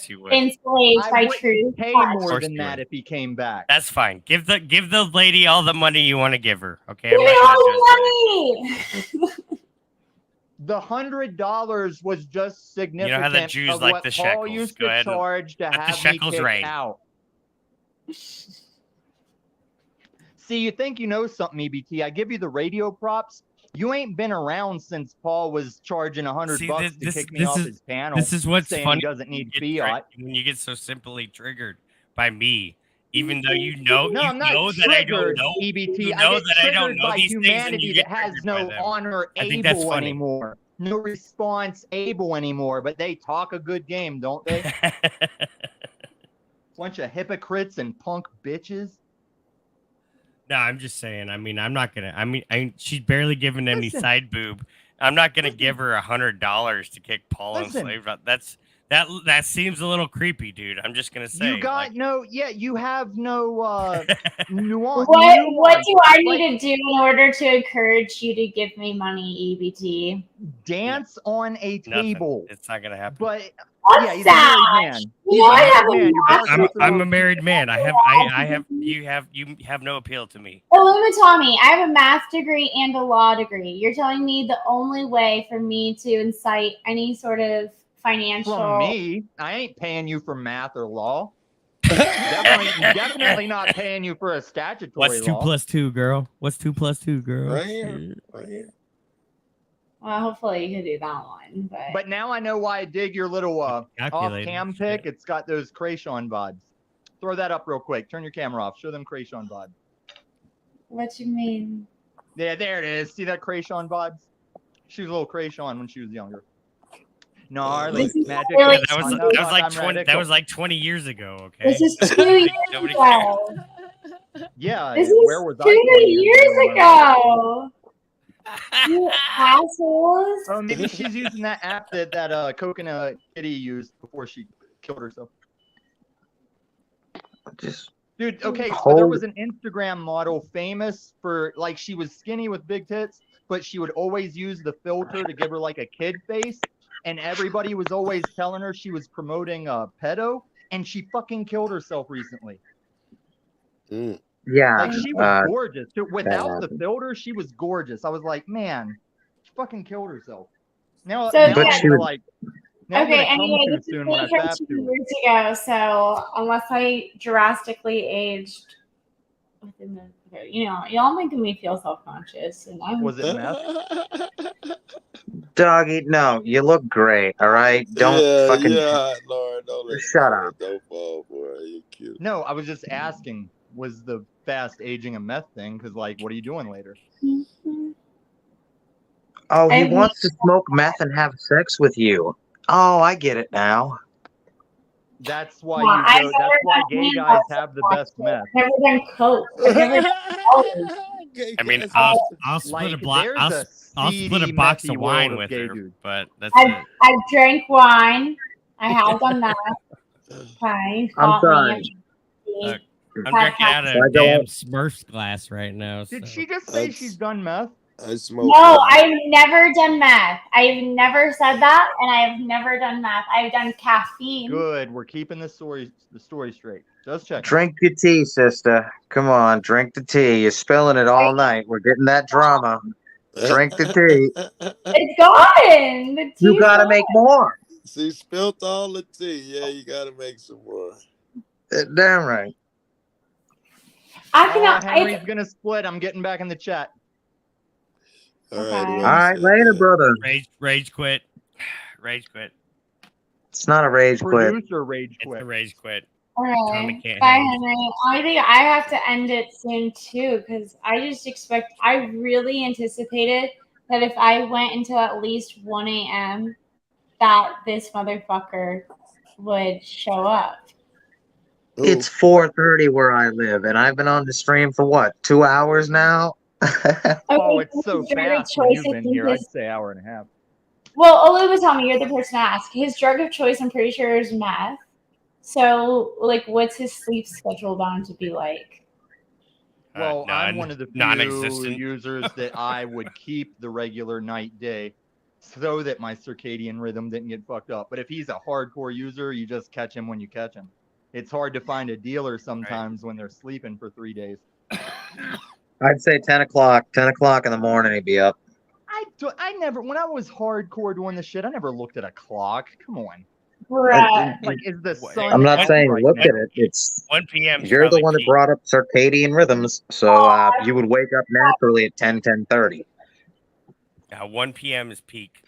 you would. Enslaved I by would true. pay facts. more course than you that would. if he came back. That's fine. Give the lady all the money you want to give her. Okay. Give I'm me not all gonna judge the money. The $100 was just significant. You know how the Jews of like what the Paul shekels. used Go to ahead and charge to let the have me shekels kicked reign. out. See, you think you know something, EBT? I give you the radio props. You ain't been around since Paul was charging $100 See, bucks to kick me off his panel. This is what's saying funny. He doesn't need when you get fiat. when you get so simply triggered by me, even though you know No, you I'm not know that I don't triggered, know. EBT. You I know get that I don't triggered know by these things, and humanity you that get has triggered by no them. honor I think that's able funny. anymore. No response able anymore, but they talk a good game, don't they? Bunch of hypocrites and punk bitches. No, I'm just saying. I mean, I'm not gonna. I mean, she's barely giving any Listen. side boob. I'm not gonna give her $100 to kick Paul and Listen. slave. That seems a little creepy, dude. I'm just gonna say. You got you have no nuance. What do I Like, need to do in order to encourage you to give me money, EBT? dance on a Nothing. table. It's not gonna happen. But Yeah, he's a married man. He's a married man. Your bar I'm, sister I'm a will- married man. You have no appeal to me. Illumitami, I have a math degree and a law degree. You're telling me the only way for me to incite any sort of financial... From me, I ain't paying you for math or law. Definitely not paying you for a statutory What's 2 law. + 2, girl? What's 2 + 2, girl? Right here. Right here. Well, hopefully you can do that one. But now I know why I dig your little Calculator. off-cam pic. It's got those Krayshawn vibes. Throw that up real quick. Turn your camera off. Show them Krayshawn vibes. What you mean? Yeah, there it is. See that Krayshawn vibes? She was a little Krayshawn when she was younger. Gnarly magic. really that was like 20 years ago. Okay. This is 2 years Nobody ago. Yeah. This where is was I 2 20 years ago. You assholes. Oh, maybe she's using that app that Coconut Kitty used before she killed herself. Dude, okay, so there was an Instagram model famous for, like, she was skinny with big tits, but she would always use the filter to give her like a kid face, and everybody was always telling her she was promoting pedo, and she fucking killed herself recently. Yeah. Like, she was gorgeous. that Without the happened. filter, she was gorgeous. I was like, man, she fucking killed herself. Now, So, now But I'm she gonna, would- like, now I'm Okay, gonna come anyway, too this is soon when I me from fab 2 to her. years ago, so unless I drastically aged within the, y'all making me feel self-conscious, and I'm... Was it meth? Doggy, no, you look great. All right, don't fucking Lord, don't let shut up. Don't fall, boy. You're cute. No, I was just asking, was the fast aging a meth thing? Because, like, what are you doing later? Oh, he wants to smoke meth and have sex with you. Oh, I get it now. That's why Yeah, I've you go. never That's why done gay hand guys jobs have the before, best so meth. I've never done coke. I've never done coke. I mean, I'll split a block. I'll split a box of wine with her, but that's it. I've drank wine. I have done that. Okay, I'm sorry. Look, I'm drinking out of a damn Smurfs glass right now. Did she just say she's done meth? I smoke. No, I've never done meth. I've never said that, and I've never done meth. I've done caffeine. Good. We're keeping the story straight. Just check. Drink your tea, sister. Come on, drink the tea. You're spilling it all night. We're getting that drama. Drink the tea. It's gone. The You tea's gotta gone. make more. She spilled all the tea. Yeah, you gotta make some more. Damn right. I cannot. Henry's gonna split. I'm getting back in the chat. All All right, later, brother. Rage quit. Rage quit. It's not a rage quit. Producer rage quit. It's a rage quit. All Tommy right. can't Bye, hang. Henry. I think I have to end it soon too, because I really anticipated that if I went until at least 1 a.m., that this motherfucker would show up. It's 4:30 where I live, and I've been on the stream for what, 2 hours now? Oh, it's so this is very fast when you've choice. been here. I'd say hour and a half. Well, Olu was telling me you're the person to ask. His drug of choice, I'm pretty sure, is meth. So, like, what's his sleep schedule bound to be like? Well, I'm one of the few non-existent. users that I would keep the regular night day so that my circadian rhythm didn't get fucked up. But if he's a hardcore user, you just catch him when you catch him. It's hard to find a dealer sometimes when they're sleeping for 3 days. I'd say 10 o'clock. 10 o'clock in the morning, he'd be up. I never, when I was hardcore doing this shit, I never looked at a clock. Come on. Right. Like, is the sun I'm not out saying right look now? at it. It's 1 p.m. is you're the probably one that peak. brought up circadian rhythms, so you would wake up naturally at 10:30. 1 p.m. is peak.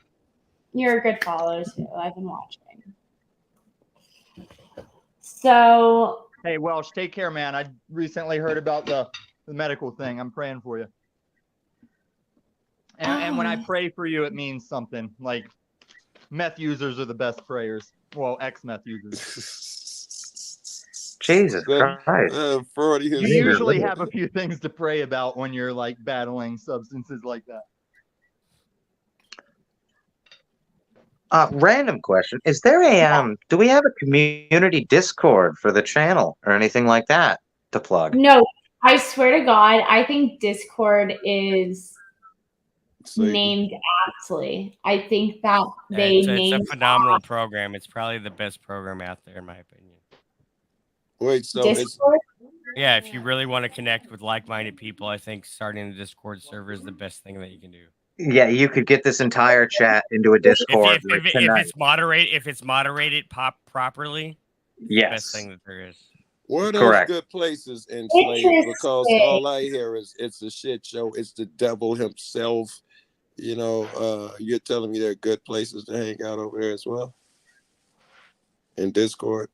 You're a good follower, too. I've been watching. So, Hey, Welsh, take care, man. I recently heard about the medical thing. I'm praying for you. And when I pray for you, it means something. Like, meth users are the best prayers. Well, ex-meth users. Jesus Christ. You usually have a few things to pray about when you're, like, battling substances like that. Random question. Is there a do we have a community Discord for the channel or anything like that to plug? no, I swear to God, I think Discord is named aptly. I think that they It's a named phenomenal program. It's probably the best program out there, in my opinion. Wait, so Discord. Yeah, if you really want to connect with like-minded people, I think starting a Discord server is the best thing that you can do. Yeah, you could get this entire chat into a Discord like If tonight. it's moderated properly, it's the Yes. best thing that there is. where are those Correct. good places in Slade? Because all I hear is it's a shit show. It's the devil himself. You know, you're telling me there are good places to hang out over there as well? In Discord?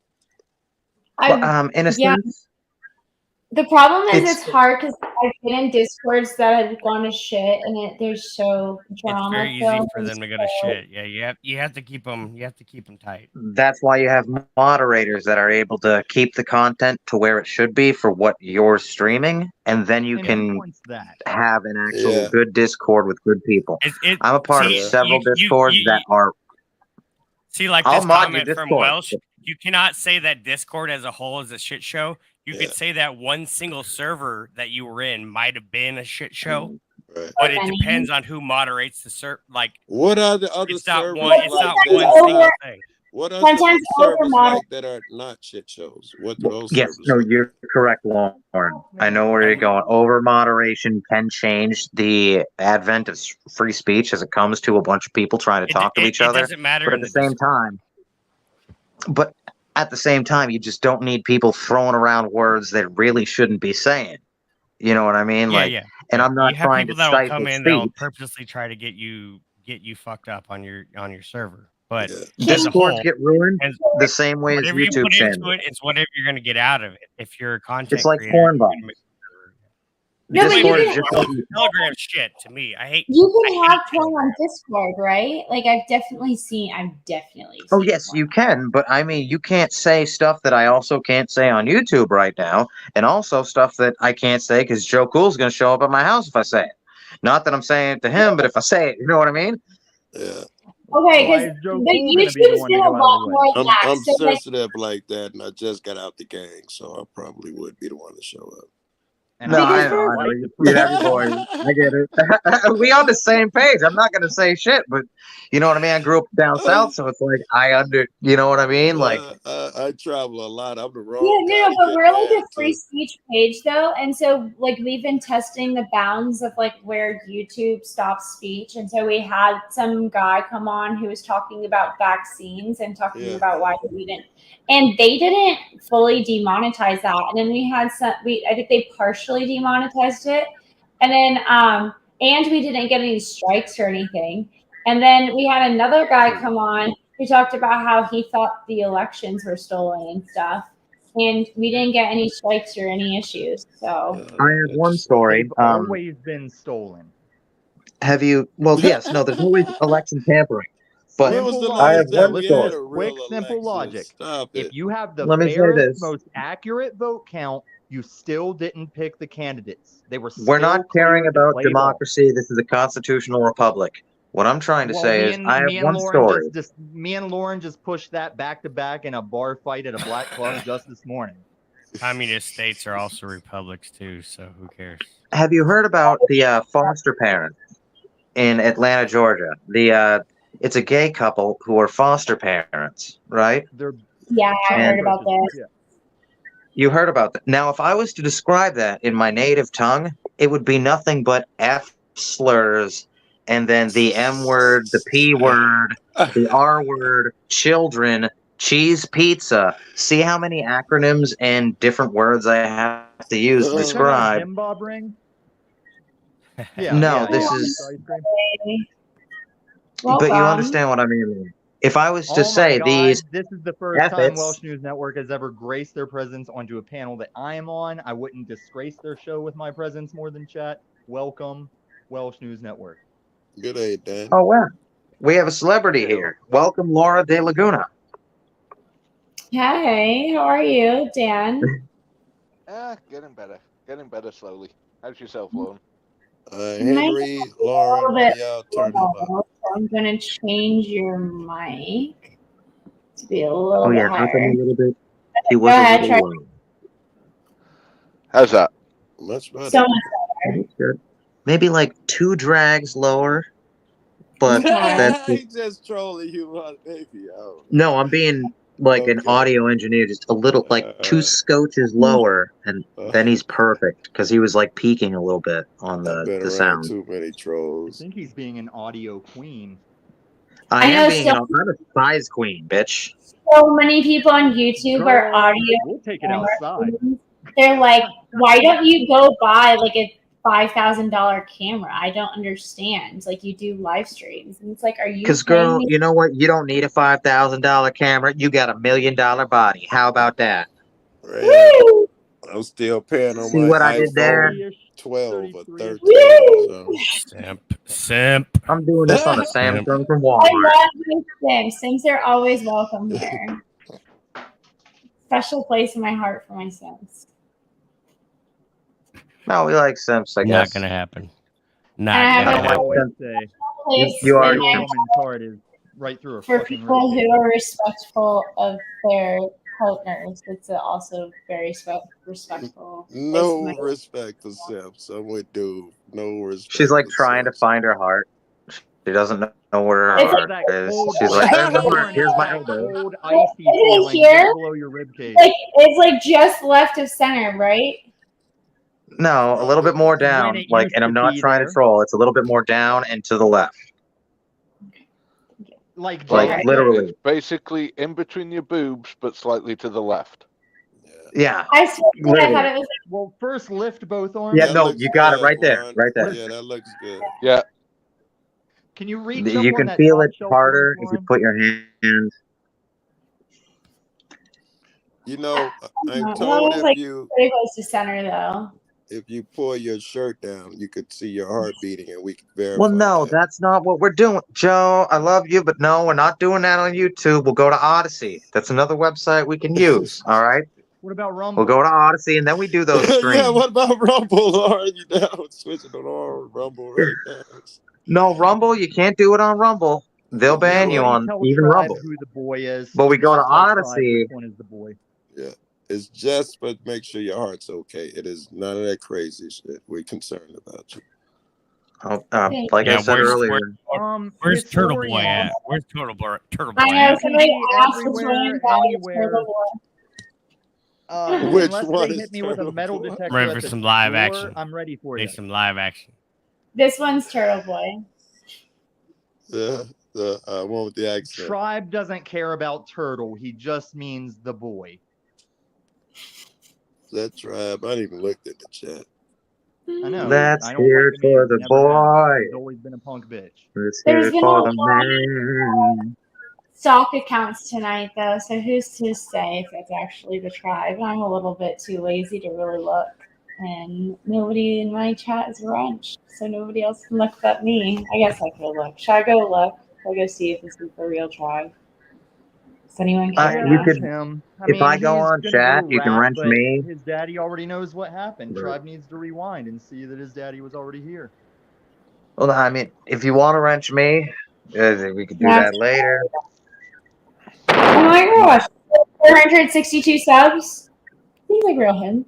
In a sense, The problem is It's- it's hard because I've been in Discords that have gone to shit, and there's so drama. It's very easy for them to go to shit. Yeah, you have to keep them. You have to keep them tight. that's why you have moderators that are able to keep the content to where it should be for what you're streaming, and then you can Influence that. have an actual Yeah. good Discord with good people. I'm a part of several Discords that are. See, like I'll this mod your comment from Discord. Welsh, you cannot say that Discord as a whole is a shit show. You could say that one single server that you were in might have been a shit show, but it depends on who moderates the server. Like, what are the other it's not servers one. It's not like one that? single thing. What are Sometimes the servers over-moder- like that are not shit shows? What do those Yes, servers no, you're correct, Lauren. I know where you're going. Over moderation can change the advent of free speech as it comes to a bunch of people trying to talk to each other. Doesn't matter But at in the same time, you just don't need people throwing around words that really shouldn't be saying. You know what I mean? Yeah. And I'm not You have trying to people that will stifle come in that will speech. purposely try to get you fucked up on your server. But as a Discords whole, get ruined as- the same way as whatever you YouTube put into channels. it, it's whatever you're going to get out of it. If you're a content It's like creator, porn you're bombs. gonna make- No, but you Discord is can- just Telegram shit to me. I hate. You can have porn on Discord, right? Like I've definitely seen. Oh yes, you can, but I mean, you can't say stuff that I also can't say on YouTube right now, and also stuff that I can't say because Joe Cool's going to show up at my house if I say it. Not that I'm saying it to him, but if I say it, you know what I mean? Yeah. Okay, Why because is Joe the Cool gonna be the YouTube's one to been a go out of lot the way? more I'm lax. So like, sensitive like that, and I just got out the gang, so I probably would be the one to show up. And No, I I know. like You the see every boy. I get it. We on the same page. I'm not gonna say shit, but you know what I mean. I grew up down south, so it's like you know what I mean. Like, I travel a lot. I'm the wrong yeah, guy no, to but get we're like mad, a free too. speech page though, and so like we've been testing the bounds of like where YouTube stops speech, and so we had some guy come on who was talking about vaccines and talking about why we didn't, and they didn't fully demonetize that, and then we had I think they partially demonetized it, and then and we didn't get any strikes or anything, and then we had another guy come on who talked about how he thought the elections were stolen and stuff. And we didn't get any strikes or any issues. So I have one story. They've always been stolen. Have you? Well, yes. No, there's always election tampering. But When was the I have last time one we story. had a Quick, real simple election? logic. Stop it. If you have the Let me say fairest, this. most accurate vote count, you still didn't pick the candidates. They were We're not still caring cleared to about play ball. democracy. This is a constitutional republic. What I'm trying to Well, say me is, and, I have me and one Lauren story. me and Lauren just pushed that back to back in a bar fight at a black club just this morning. Communist states are also republics too, so who cares? Have you heard about the foster parents in Atlanta, Georgia? It's a gay couple who are foster parents, right? yeah, I heard about that. Yeah. You heard about that. Now, if I was to describe that in my native tongue, it would be nothing but F slurs, and then the M word, the P word, the R word, children, cheese pizza. See how many acronyms and different words I have to use to describe. Jim Bob ring? No, this is. But you understand what I mean. If I was to say these, this is the first time efforts- Welsh News Network has ever graced their presence onto a panel that I am on. I wouldn't disgrace their show with my presence more than chat. Welcome, Welsh News Network. Good day, Dan. Oh wow, we have a celebrity here. Welcome, Laura De Laguna. Hey, how are you, Dan? Getting better. Getting better slowly. How's yourself, Lauren? Henry, Lauren, one of y'all turn him up. So I'm gonna change your mic to be a little Oh bit yeah, up higher. a little bit. He Go was ahead, a try. little low. How's that? Much better. So much better. That's good. maybe like 2 drags lower. But that's He's just trolling you on baby. Oh. no, I'm being like an audio engineer, just a little like 2 scotches lower, and then he's perfect because he was like peaking a little bit on the sound. Too many trolls. I think he's being an audio queen. I am being an size queen, bitch. So many people on YouTube are audio. We'll take it outside. They're like, why don't you go buy like a $5,000 camera? I don't understand. Like, you do live streams, and it's like, are you? Because girl, you know what? You don't need a $5,000 camera. You got $1 million body. How about that? Right. I'm still paying on See my what I iPhone did there? 12 or 13. So. Simp. I'm doing this on a Samsung from Walmart. I love my Sims. Sims are always welcome here. Special place in my heart for my Sims. No, we like Sims, I guess. Not gonna happen. I Not have gonna a happen. You are in my Roman card is right through a for fucking people rib who are respectful of their partners. It's also very respectful. No respect for Sims. I'm with dude. No respect. She's like trying to find her heart. She doesn't know where her It's heart like is. She's like, there's the heart. Here's my elbow. Cold, Is icy it feeling here? just below your rib cage. Like, it's like just left of center, right? No, a little bit more down. it Like, used and I'm to not be trying there. to troll. It's a little bit more down and to the left. Like literally. It's basically in between your boobs, but slightly to the left. Yeah. I swear I Literally. thought it was. Well, first lift both arms. Yeah, no, you got it right there. Ron. Right there. Yeah, that looks good. Yeah. Can you reach You up can on that feel top it shelf harder once, if you Lauren? put your hand. You know, I'm Well, told it's if like you pretty close to center though. pull your shirt down, you could see your heart beating, and we can verify. Well, no, that's not what we're doing. Joe, I love you, but no, we're not doing that on YouTube. We'll go to Odyssey. That's another website we can use. All right. What about Rumble? We'll go to Odyssey and then we do those streams. Yeah, what about Rumble? Are you down? Switching on Rumble right now. No, Rumble, you can't do it on Rumble. They'll ban you on Tell even Tribe Rumble. who the boy is. But we go to Just tell Tribe Odyssey. which one is the boy. Yeah, it's just but make sure your heart's okay. It is none of that crazy shit. We're concerned about you. Like I said earlier. Where's Turtle Boy at? Where's Turtle Boy? Turtle Boy I know at? somebody asked which everywhere, one got anywhere. Which Unless one they is hit me with a metal detector Ready at for the some live door, action. I'm ready for you. Need some live action. This one's Turtle Boy. The one with the accent. Tribe doesn't care about turtle. He just means the boy. That Tribe. I didn't even looked at the chat. I know. Let's I don't hear like it for the Never have. boy. He's always been a punk bitch. Let's hear There's it been for a the lot man. stock accounts tonight though, so who's to say if it's actually the Tribe? I'm a little bit too lazy to really look, and nobody in my chat is wrenched, so nobody else can look but me. I guess I could look. Should I go look? I'll go see if this is the real Tribe. Does anyone care? You could, him. if I go he's on gonna chat, go you can rap, wrench but me. His daddy already knows what happened. Right. Tribe needs to rewind and see that his daddy was already here. Well, I mean, if you want to wrench me, we could do That's- that later. Oh my gosh, 462 subs. Seems like real him.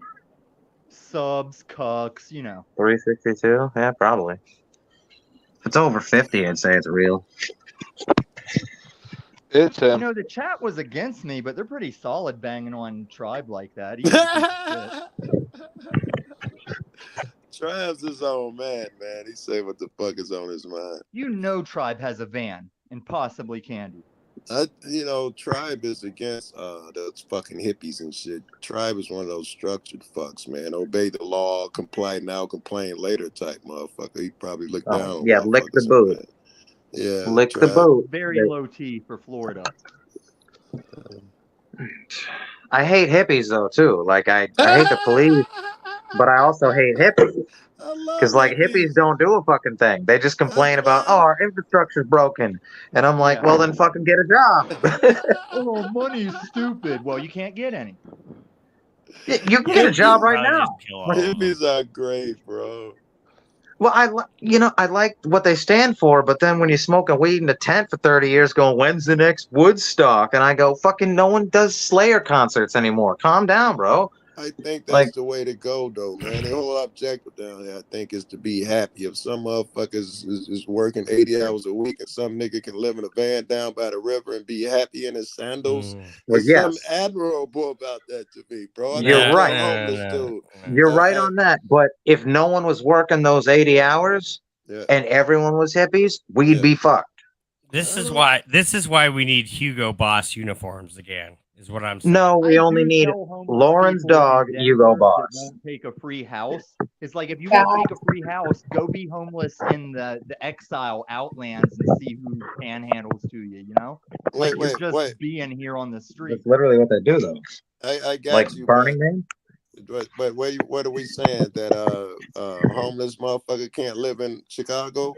Subs, cucks, you know. 362? Yeah, probably. If it's over 50, I'd say it's real. It's You know, the chat was against me, but they're pretty solid banging on Tribe like that. Tribe's his own man. He say what the fuck is on his mind. You know Tribe has a van and possibly candy. Tribe is against those fucking hippies and shit. Tribe is one of those structured fucks, man. Obey the law, comply now, complain later type motherfucker. He probably looked down on Yeah, lick the boot. Yeah, Lick the Tribe. boot. Very low T for Florida. I hate hippies though too. Like I hate the police, but I also hate hippies. Because like hippies don't do a fucking thing. They just complain about, oh, our infrastructure's broken, and I'm like, well, then fucking get a job. Oh, money's stupid. Well, you can't get any. You can get a job right now. Hippies are great, bro. Well, I like what they stand for, but then when you're smoking weed in a tent for 30 years going, when's the next Woodstock? And I go, fucking no one does Slayer concerts anymore. Calm down, bro. I think that's Like, the way to go, though, man. The whole objective down there, I think, is to be happy. If some motherfuckers is working 80 hours a week and some nigga can live in a van down by the river and be happy in his sandals, well, there's yes, something admirable about that to me, bro. I you're gotta tell right. a homeless dude. You're right on that. But if no one was working those 80 hours Yeah. and everyone was hippies, we'd be fucked. This is why we need Hugo Boss uniforms again. Is what I'm saying. No, we I only do need tell homeless Lauren's people in dog, Denver Hugo that Boss. won't take a free house. It's like if you won't take a free house, go be homeless in the exile outlands and see who panhandles to you. You know, like you're just being here on the street. That's literally what they do, though. I got Like you, Burning Man. But what are we saying that homeless motherfucker can't live in Chicago?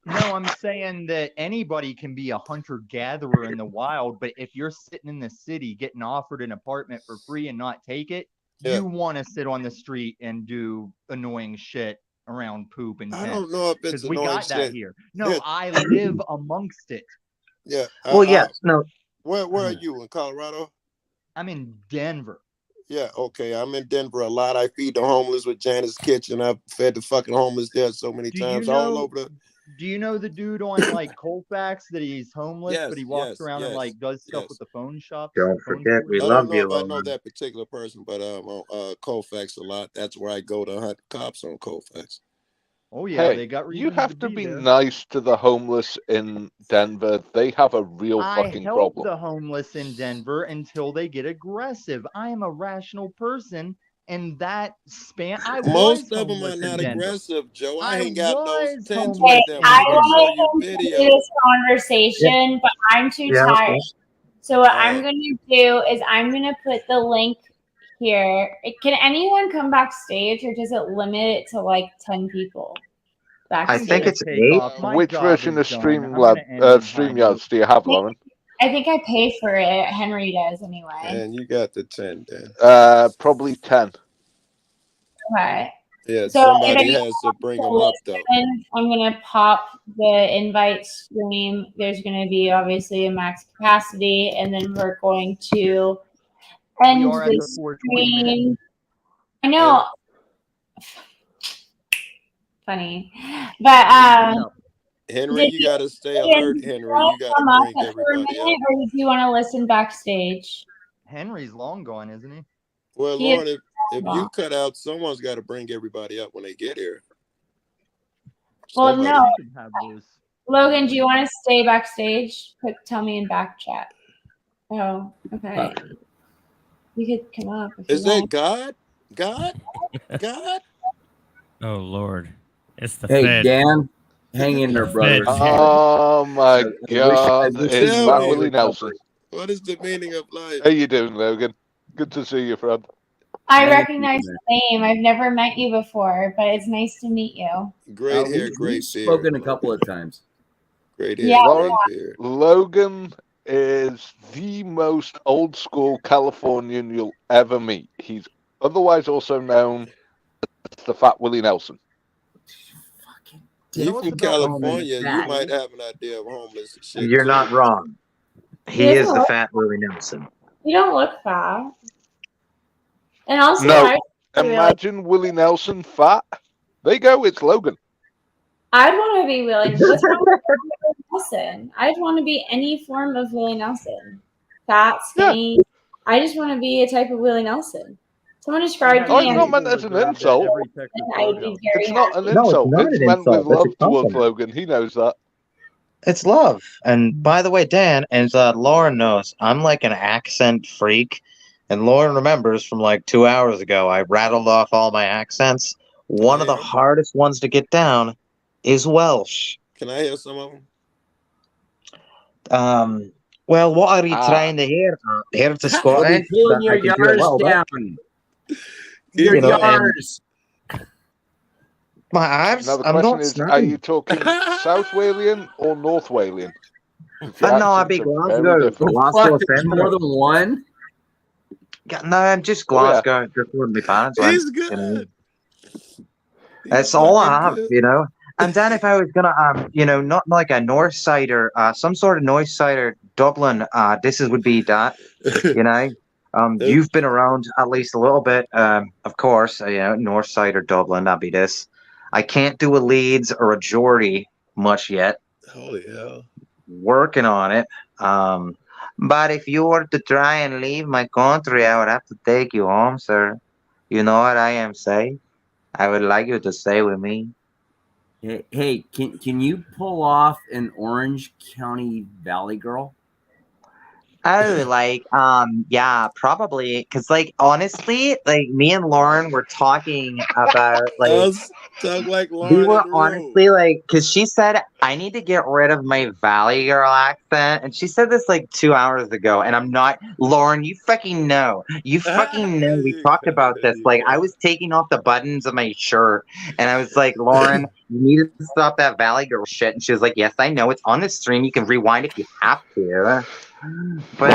No, I'm saying that anybody can be a hunter-gatherer in the wild, but if you're sitting in the city getting offered an apartment for free and not take it, you want to sit on the street and do annoying shit around poop and I don't know if it's because we annoying got that shit. here. No, I live amongst it. Yeah. Well, yes. No. Where are you in Colorado? I'm in Denver. Yeah, okay. I'm in Denver a lot. I feed the homeless with Janet's Kitchen. I've fed the fucking homeless there so many times. All over the. Do you know the dude on like Colfax that he's homeless, but he walks around and like does stuff with the phone shop? Don't forget, we love you, I don't know if I know Logan. that particular person, but on Colfax a lot. That's where I go to hunt cops on Colfax. Oh yeah, Hey, they got you reasons have to be there. nice to the homeless in Denver. They have a real I fucking help problem. the homeless in Denver until they get aggressive. I am a rational person, and that span. Most of them are not aggressive, Joe. I ain't got those tents Okay, with them. I I can show you want to video. continue this conversation, but I'm too tired. So what I'm going to do is I'm going to put the link here. Can anyone come backstage, or does it limit it to like 10 people? I think it's 8. Which version of StreamYards do you have, Lauren? I think I pay for it. Henry does anyway. And you got the 10 then. Probably 10. Okay. Yeah, So somebody has to bring them up though. I'm gonna pop the invite stream. There's gonna be obviously a max capacity, and then we're going to end the stream. I know. Funny, but Henry, you got to stay alert. Henry, you got to bring everybody up. Or do you want to listen backstage? Henry's long gone, isn't he? Well, Lauren, if you cut out, someone's got to bring everybody up when they get here. Well, Somebody. no. Logan, do you want to stay backstage? Tell me in back chat. Oh, okay. You could come up. Is that God? God? God? Oh Lord, it's the Hey, Fed. Dan, hang in there, brother. Oh my God! It's Matt Willie Nelson. What is the meaning of life? How you doing, Logan? Good to see you, friend. I recognize the name. I've never met you before, but it's nice to meet you. Great hair, great beard. Spoken a couple of times. Great hair, Yeah. great beard. Logan is the most old school Californian you'll ever meet. He's otherwise also known as the Fat Willie Nelson. You from California, you might have an idea of homeless shit. You're not wrong. He is the Fat Willie Nelson. You don't look fat. And also, No, imagine Willie Nelson fat. There you go, it's Logan. I'd want to be Willie. What's wrong with Willie Nelson? I'd want to be any form of Willie Nelson. Fat, skinny. Yeah. I just want to be a type of Willie Nelson. Someone described me. It's not meant as an insult. It's not an insult. It's meant with love towards Logan. He knows that. It's love. And by the way, Dan, as Lauren knows, I'm like an accent freak. And Lauren remembers from like 2 hours ago, I rattled off all my accents. One of the hardest ones to get down is Welsh. Can I hear some of them? Well, what are you trying to hear? Here to Scotland. Pulling your yards down. Your yards. My arms? Now the I'm question not is, snapping. are you talking South Walian or North Walian? No, I'd be Glasgow. Glasgow more than one? No, I'm just Glasgow. Just wouldn't be fine. He's good. That's all I have, you know. And then if I was gonna, not like a North Sider, some sort of North Sider Dublin, would be that, you know. You've been around at least a little bit, of course. North Side or Dublin, that'd be this. I can't do a Leeds or a Geordie much yet. Holy hell! Working on it. But if you were to try and leave my country, I would have to take you home, sir. You know what I am saying? I would like you to stay with me. Hey, can you pull off an Orange County Valley girl? Oh, yeah, probably. Cause honestly, me and Lauren were talking about Talk like Lauren we were in the room. honestly cause she said I need to get rid of my Valley Girl accent, and she said this 2 hours ago, and I'm not. Lauren, you fucking know. You fucking know. We talked about this. I was taking off the buttons of my shirt, and I was like, Lauren, you need to stop that Valley Girl shit. And she was like, yes, I know. It's on the stream. You can rewind if you have to. But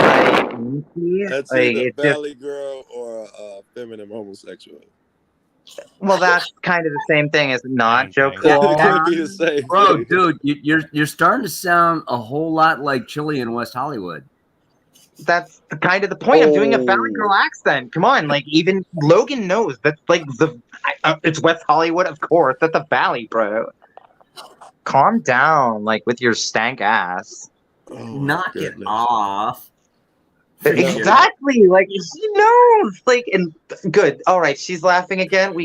That's either Valley Girl or a feminine homosexual. Well, that's kind of the same thing, is it not, Joe? It could be the same. Bro, dude, you're starting to sound a whole lot like Chili in West Hollywood. That's kind of the point. I'm doing a Valley Girl accent. Come on, even Logan knows that's it's West Hollywood, of course. That's a Valley, bro. Calm down, with your stank ass. Knock it off. Exactly. She knows. And good. All right, she's laughing again.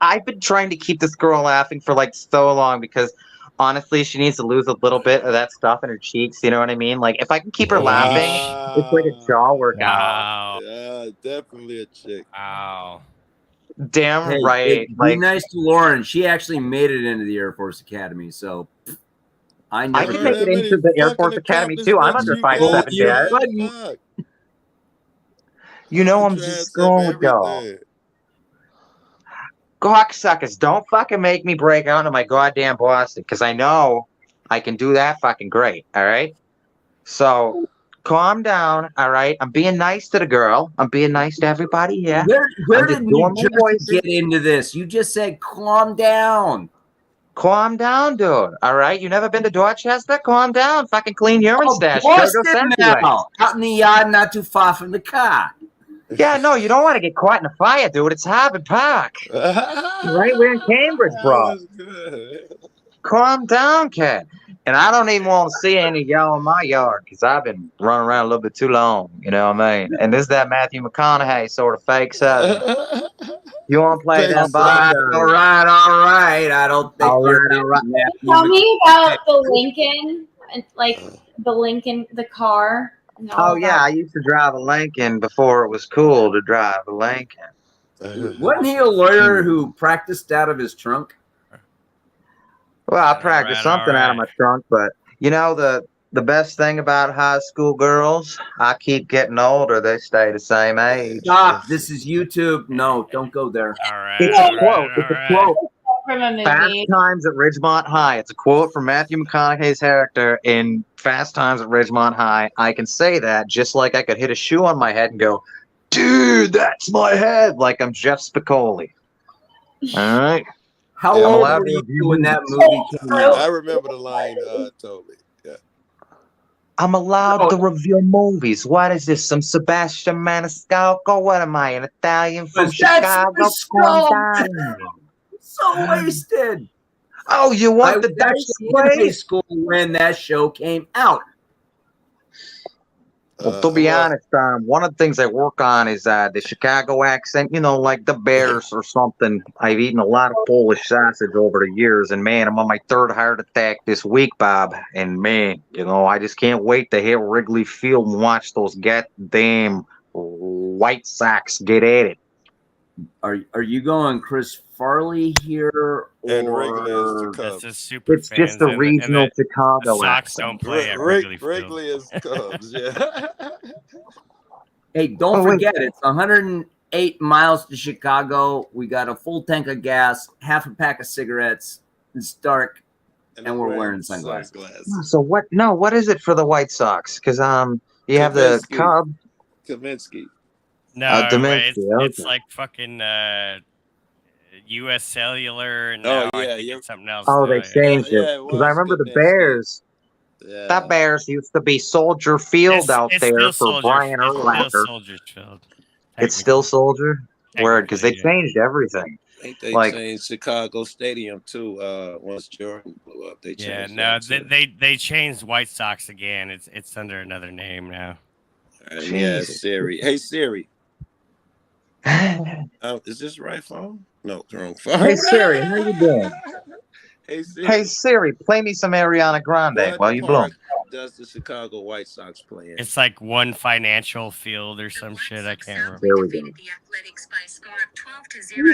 I've been trying to keep this girl laughing for so long because honestly, she needs to lose a little bit of that stuff in her cheeks. You know what I mean? If I can keep her laughing, it's like a jaw workout. Yeah, definitely a chick. Wow. Damn right. Be nice to Lauren. She actually made it into the Air Force Academy, so I can make it into the Air Force Academy too. I'm under 5'7", Dad. You know I'm just going with y'all. Cocksuckers, don't fucking make me break out into my goddamn Boston, because I know I can do that fucking great, all right? So, calm down, all right? I'm being nice to the girl. I'm being nice to everybody here. Where did you just get into this? You just said calm down. Calm down, dude, all right? You never been to Dorchester? Calm down. Fucking clean urine stash. Boston now. Out in the yard, not too far from the car. Yeah, no, you don't want to get caught in a fire, dude. It's Harvard Park. Right? We're in Cambridge, bro. Calm down, kid. And I don't even want to see any of y'all in my yard because I've been running around a little bit too long. You know what I mean? And this is that Matthew McConaughey sort of fake self. You want to play them bombs? All right. I don't think you're Tell me about the Lincoln, the car. Oh, yeah, I used to drive a Lincoln before it was cool to drive a Lincoln. Wasn't he a lawyer who practiced out of his trunk? Well, I practiced something out of my trunk, but the best thing about high school girls, I keep getting older, they stay the same age. Stop. This is YouTube. No, don't go there. All right. It's a quote. It's a quote. From a movie. Fast Times at Ridgemont High. It's a quote from Matthew McConaughey's character in Fast Times at Ridgemont High. I can say that just like I could hit a shoe on my head and go, dude, that's my head, like I'm Jeff Spicoli. All right. How old were you when that movie came out? I remember the line, Toby. Yeah. I'm allowed to review movies. What is this? Some Sebastian Maniscalco? What am I, an Italian from Chicago? So wasted. Oh, you want the Dice in high school when that show came out? Well, to be honest, one of the things I work on is the Chicago accent, like the Bears or something. I've eaten a lot of Polish sausage over the years, and man, I'm on my third heart attack this week, Bob. And man, I just can't wait to hit Wrigley Field and watch those goddamn White Sox get at it. Are you going Chris Farley here, and or this is super it's just a regional Chicago the Sox don't play at Wrigley Field. Wrigley is Cubs, yeah. Hey, don't forget, it's 108 miles to Chicago. We got a full tank of gas, half a pack of cigarettes. It's dark, and we're wearing sunglasses. So what? No, what is it for the White Sox? Because you have the Cubs. Kaminsky. No, Dominski, it's like fucking U.S. Cellular. And Oh, now I yeah, think it's something else. Oh, they changed it. Because I remember the Bears. That Bears used to be Soldier Field out It's there still for Soldier. Brian It's still Urlacher. Soldier's Field. It's still Soldier? Word, because they Technically, yeah. changed everything. I think they Like, changed Chicago Stadium too. Once Jordan blew up, they Yeah, changed. no, that, too. they changed White Sox again. It's under another name now. And yeah, Siri. Hey Siri. Is this the right phone? No, it's the wrong phone. Hey Siri, how you doing? Hey Siri. Hey Siri, play me some Ariana Grande What while you blow. park does the Chicago White Sox play in? It's like One Financial Field or some shit. I can't remember. There we go.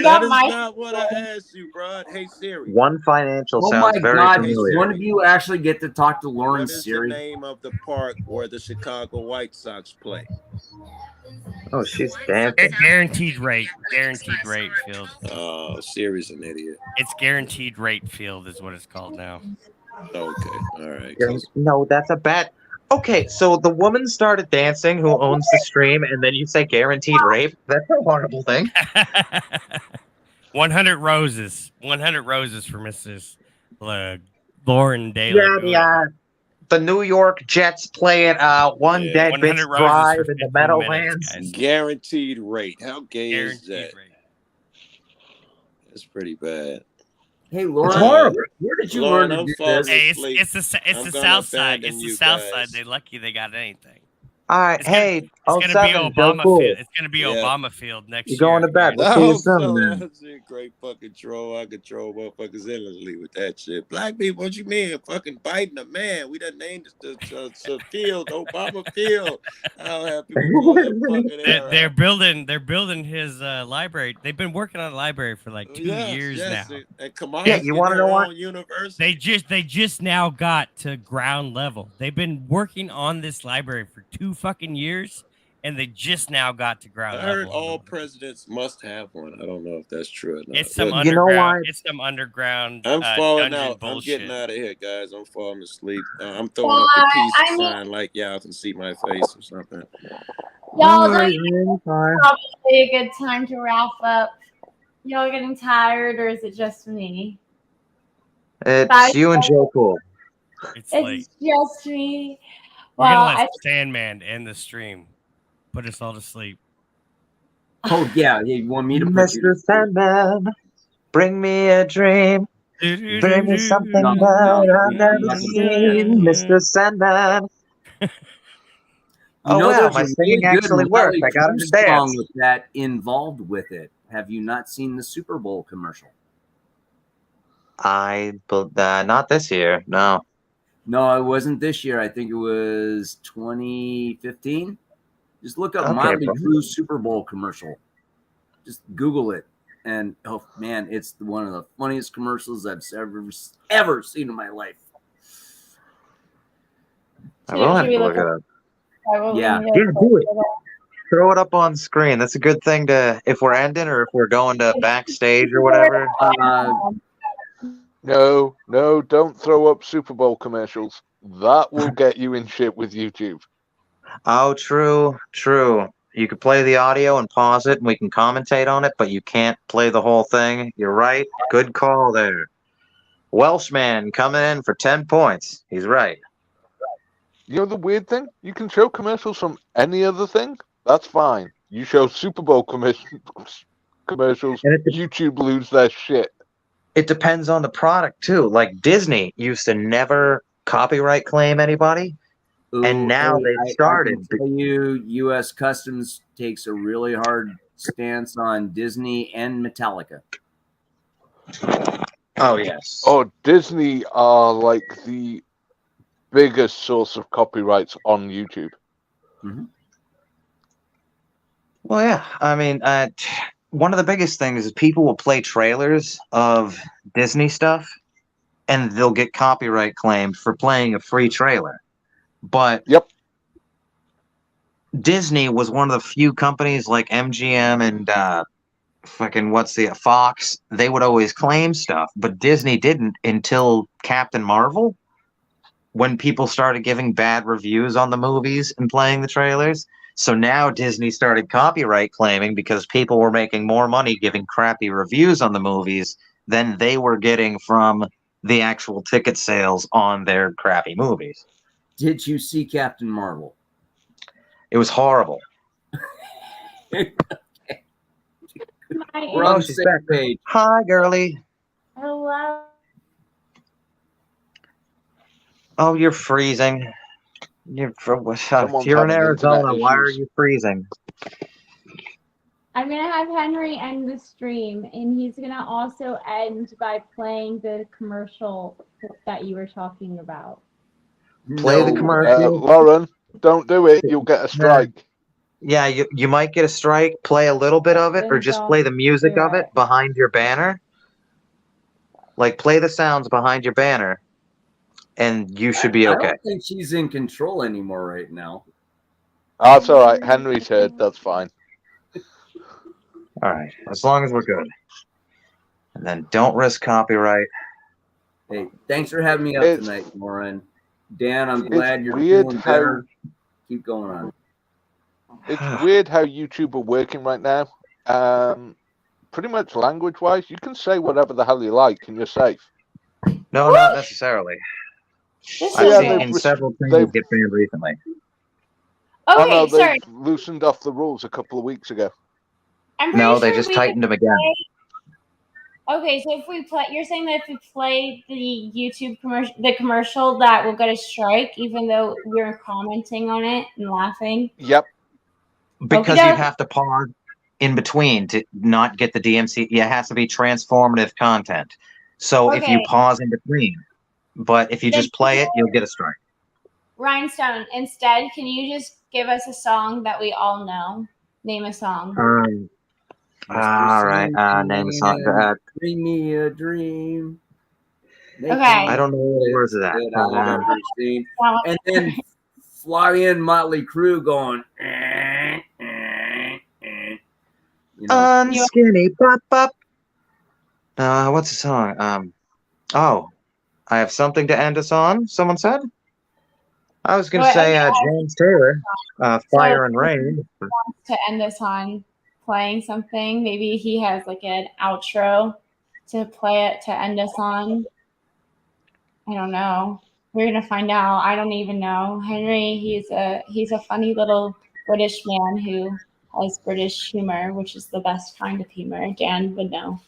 That is not what I asked you, bro. Hey Siri. One Financial Oh sounds my very God! familiar. One of you actually get to talk to Lauren What is Siri? the name of the park where the Chicago White Sox play? Oh, she's dancing. Guaranteed rate field. Oh, Siri's an idiot. It's guaranteed rate field is what it's called now. Okay, all right. No, that's a bet. Okay, so the woman started dancing who owns the stream, and then you say guaranteed rape? That's a horrible thing. 100 roses. 100 roses for Mrs. Lauren Daly. Yeah. The New York Jets play at One Dead Bitch Drive in the Meadowlands. Guaranteed rate. How gay is that? That's pretty bad. Hey, Lauren, where did you learn to do this? Hey, it's the South Side. It's the South Side. They're lucky they got anything. All right, It's gonna be Obama Field. It's gonna be Obama Field next year. You going to bed? We'll see you soon, man. That's a great fucking troll. I control motherfuckers endlessly with that shit. Black people, what you mean? Fucking biting a man. We done named the field Obama Field. I don't have people going that fucking They're building his library. They've been working on the library for like 2 years now. And Kamala's you want to know what? They just now got to ground level. They've been working on this library for 2 fucking years, and they just now got to ground I heard level. all presidents must have one. I don't know if that's true or not. It's some But- underground. It's some underground. I'm falling dungeon out. Bullshit. I'm getting out of here, guys. I'm falling asleep. I'm throwing up the peace sign like y'all can see my face or something. Y'all, don't you think it's probably a good time to wrap up? Y'all getting tired, or is it just me? It's you and Joe Cool. It's late. Just me. We're gonna Well, let Sandman end the stream. Put us all to sleep. Oh yeah, you want me to put Mr. Sandman, bring me a dream. Bring me something that I've never seen, Mr. Sandman. Oh, wow, my singing actually worked. I got him to dance. Song with that involved with it. Have you not seen the Super Bowl commercial? Not this year, no. No, it wasn't this year. I think it was 2015. Just look up Okay, Motley bro. Crue Super Bowl commercial. Just Google it, and oh man, it's one of the funniest commercials I've ever seen in my life. I will have to look it up. Yeah. Do it. Throw it up on screen. That's a good thing to, if we're ending or if we're going to backstage or whatever. No, don't throw up Super Bowl commercials. That will get you in shit with YouTube. Oh, true. You could play the audio and pause it and we can commentate on it, but you can't play the whole thing. You're right. Good call there. Welshman coming in for 10 points. He's right. You know the weird thing? You can show commercials from any other thing. That's fine. You show Super Bowl commercials, YouTube lose their shit. It depends on the product, too. Like Disney used to never copyright claim anybody. And now they've started. I can tell you, U.S. Customs takes a really hard stance on Disney and Metallica. Oh, yes. Oh, Disney are like the biggest source of copyrights on YouTube. Mm-hmm. Well, yeah. I mean, one of the biggest things is people will play trailers of Disney stuff, and they'll get copyright claimed for playing a free trailer. But Disney was one of the few companies like MGM and Fox. They would always claim stuff, but Disney didn't until Captain Marvel, when people started giving bad reviews on the movies and playing the trailers. So now Disney started copyright claiming because people were making more money giving crappy reviews on the movies than they were getting from the actual ticket sales on their crappy movies. Did you see Captain Marvel? It was horrible. We're on the same page. Hi, girly. Hello. Oh, you're freezing. You're in having Arizona. internet Why are issues. you freezing? I'm gonna have Henry end the stream, and he's gonna also end by playing the commercial that you were talking about. Play the commercial. Lauren, don't do it. You'll get a strike. Yeah, you might get a strike. Play a little bit of it, or just play the music of it behind your banner. Like, play the sounds behind your banner, and you should be okay. I don't think she's in control anymore right now. Oh, that's all right. Henry's heard. That's fine. All right, as long as we're good. And then don't risk copyright. Hey, thanks for having me up tonight, Lauren. Dan, I'm glad you're weird feeling how- better. Keep going on. It's weird how YouTube are working right now. Pretty much language-wise, you can say whatever the hell you like, and you're safe. No, not necessarily. I've seen several things get banned recently. Oh no, Okay, sorry. they loosened off the rules a couple of weeks ago. I'm No, pretty they sure just we tightened them again. Okay, so if we play, you're saying that if we play the YouTube commercial, the commercial, that will get a strike, even though we're commenting on it and laughing. Yep. Because Okey-doke. you have to pause in between to not get the DMC. It has to be transformative content. So if you Okay. pause in between, but if you Then just play it, you'll get a strike. Rhinestone, instead, can you just give us a song that we all know? Name a song. All right. Name a song. Bring me a dream. Okay. I don't know all the words of that. And then fly in Motley Crue going. Unskinny bop bop. What's the song? Oh, I have something to end us on. Someone said. I was gonna say James Taylor, Fire and Rain. Wants to end us on playing something. Maybe he has like an outro to play it to end us on. I don't know. We're gonna find out. I don't even know. Henry, he's a funny little British man who has British humor, which is the best kind of humor. Dan would know.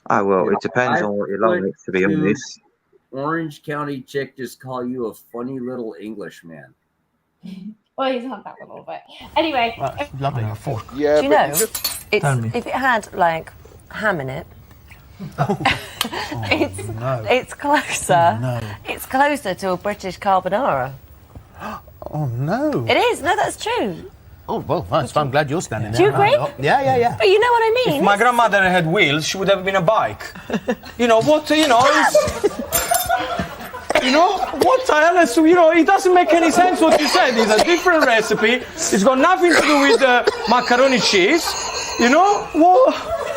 Well, it depends on what you like, to be honest. Orange County chick just call you a funny little Englishman. Well, he's not that little, but anyway. Lovely. Yeah, Do you know, it's, if it had like ham in it, it's closer. No. It's closer to a British carbonara. Oh no. It is. No, that's true. Oh well, I'm glad you're standing there. Do you agree? Yeah. But you know what I mean. If my grandmother had wheels, she would have been a bike. You know what? You know. You know what? You know, it doesn't make any sense what you said. It's a different recipe. It's got nothing to do with macaroni cheese. You know what?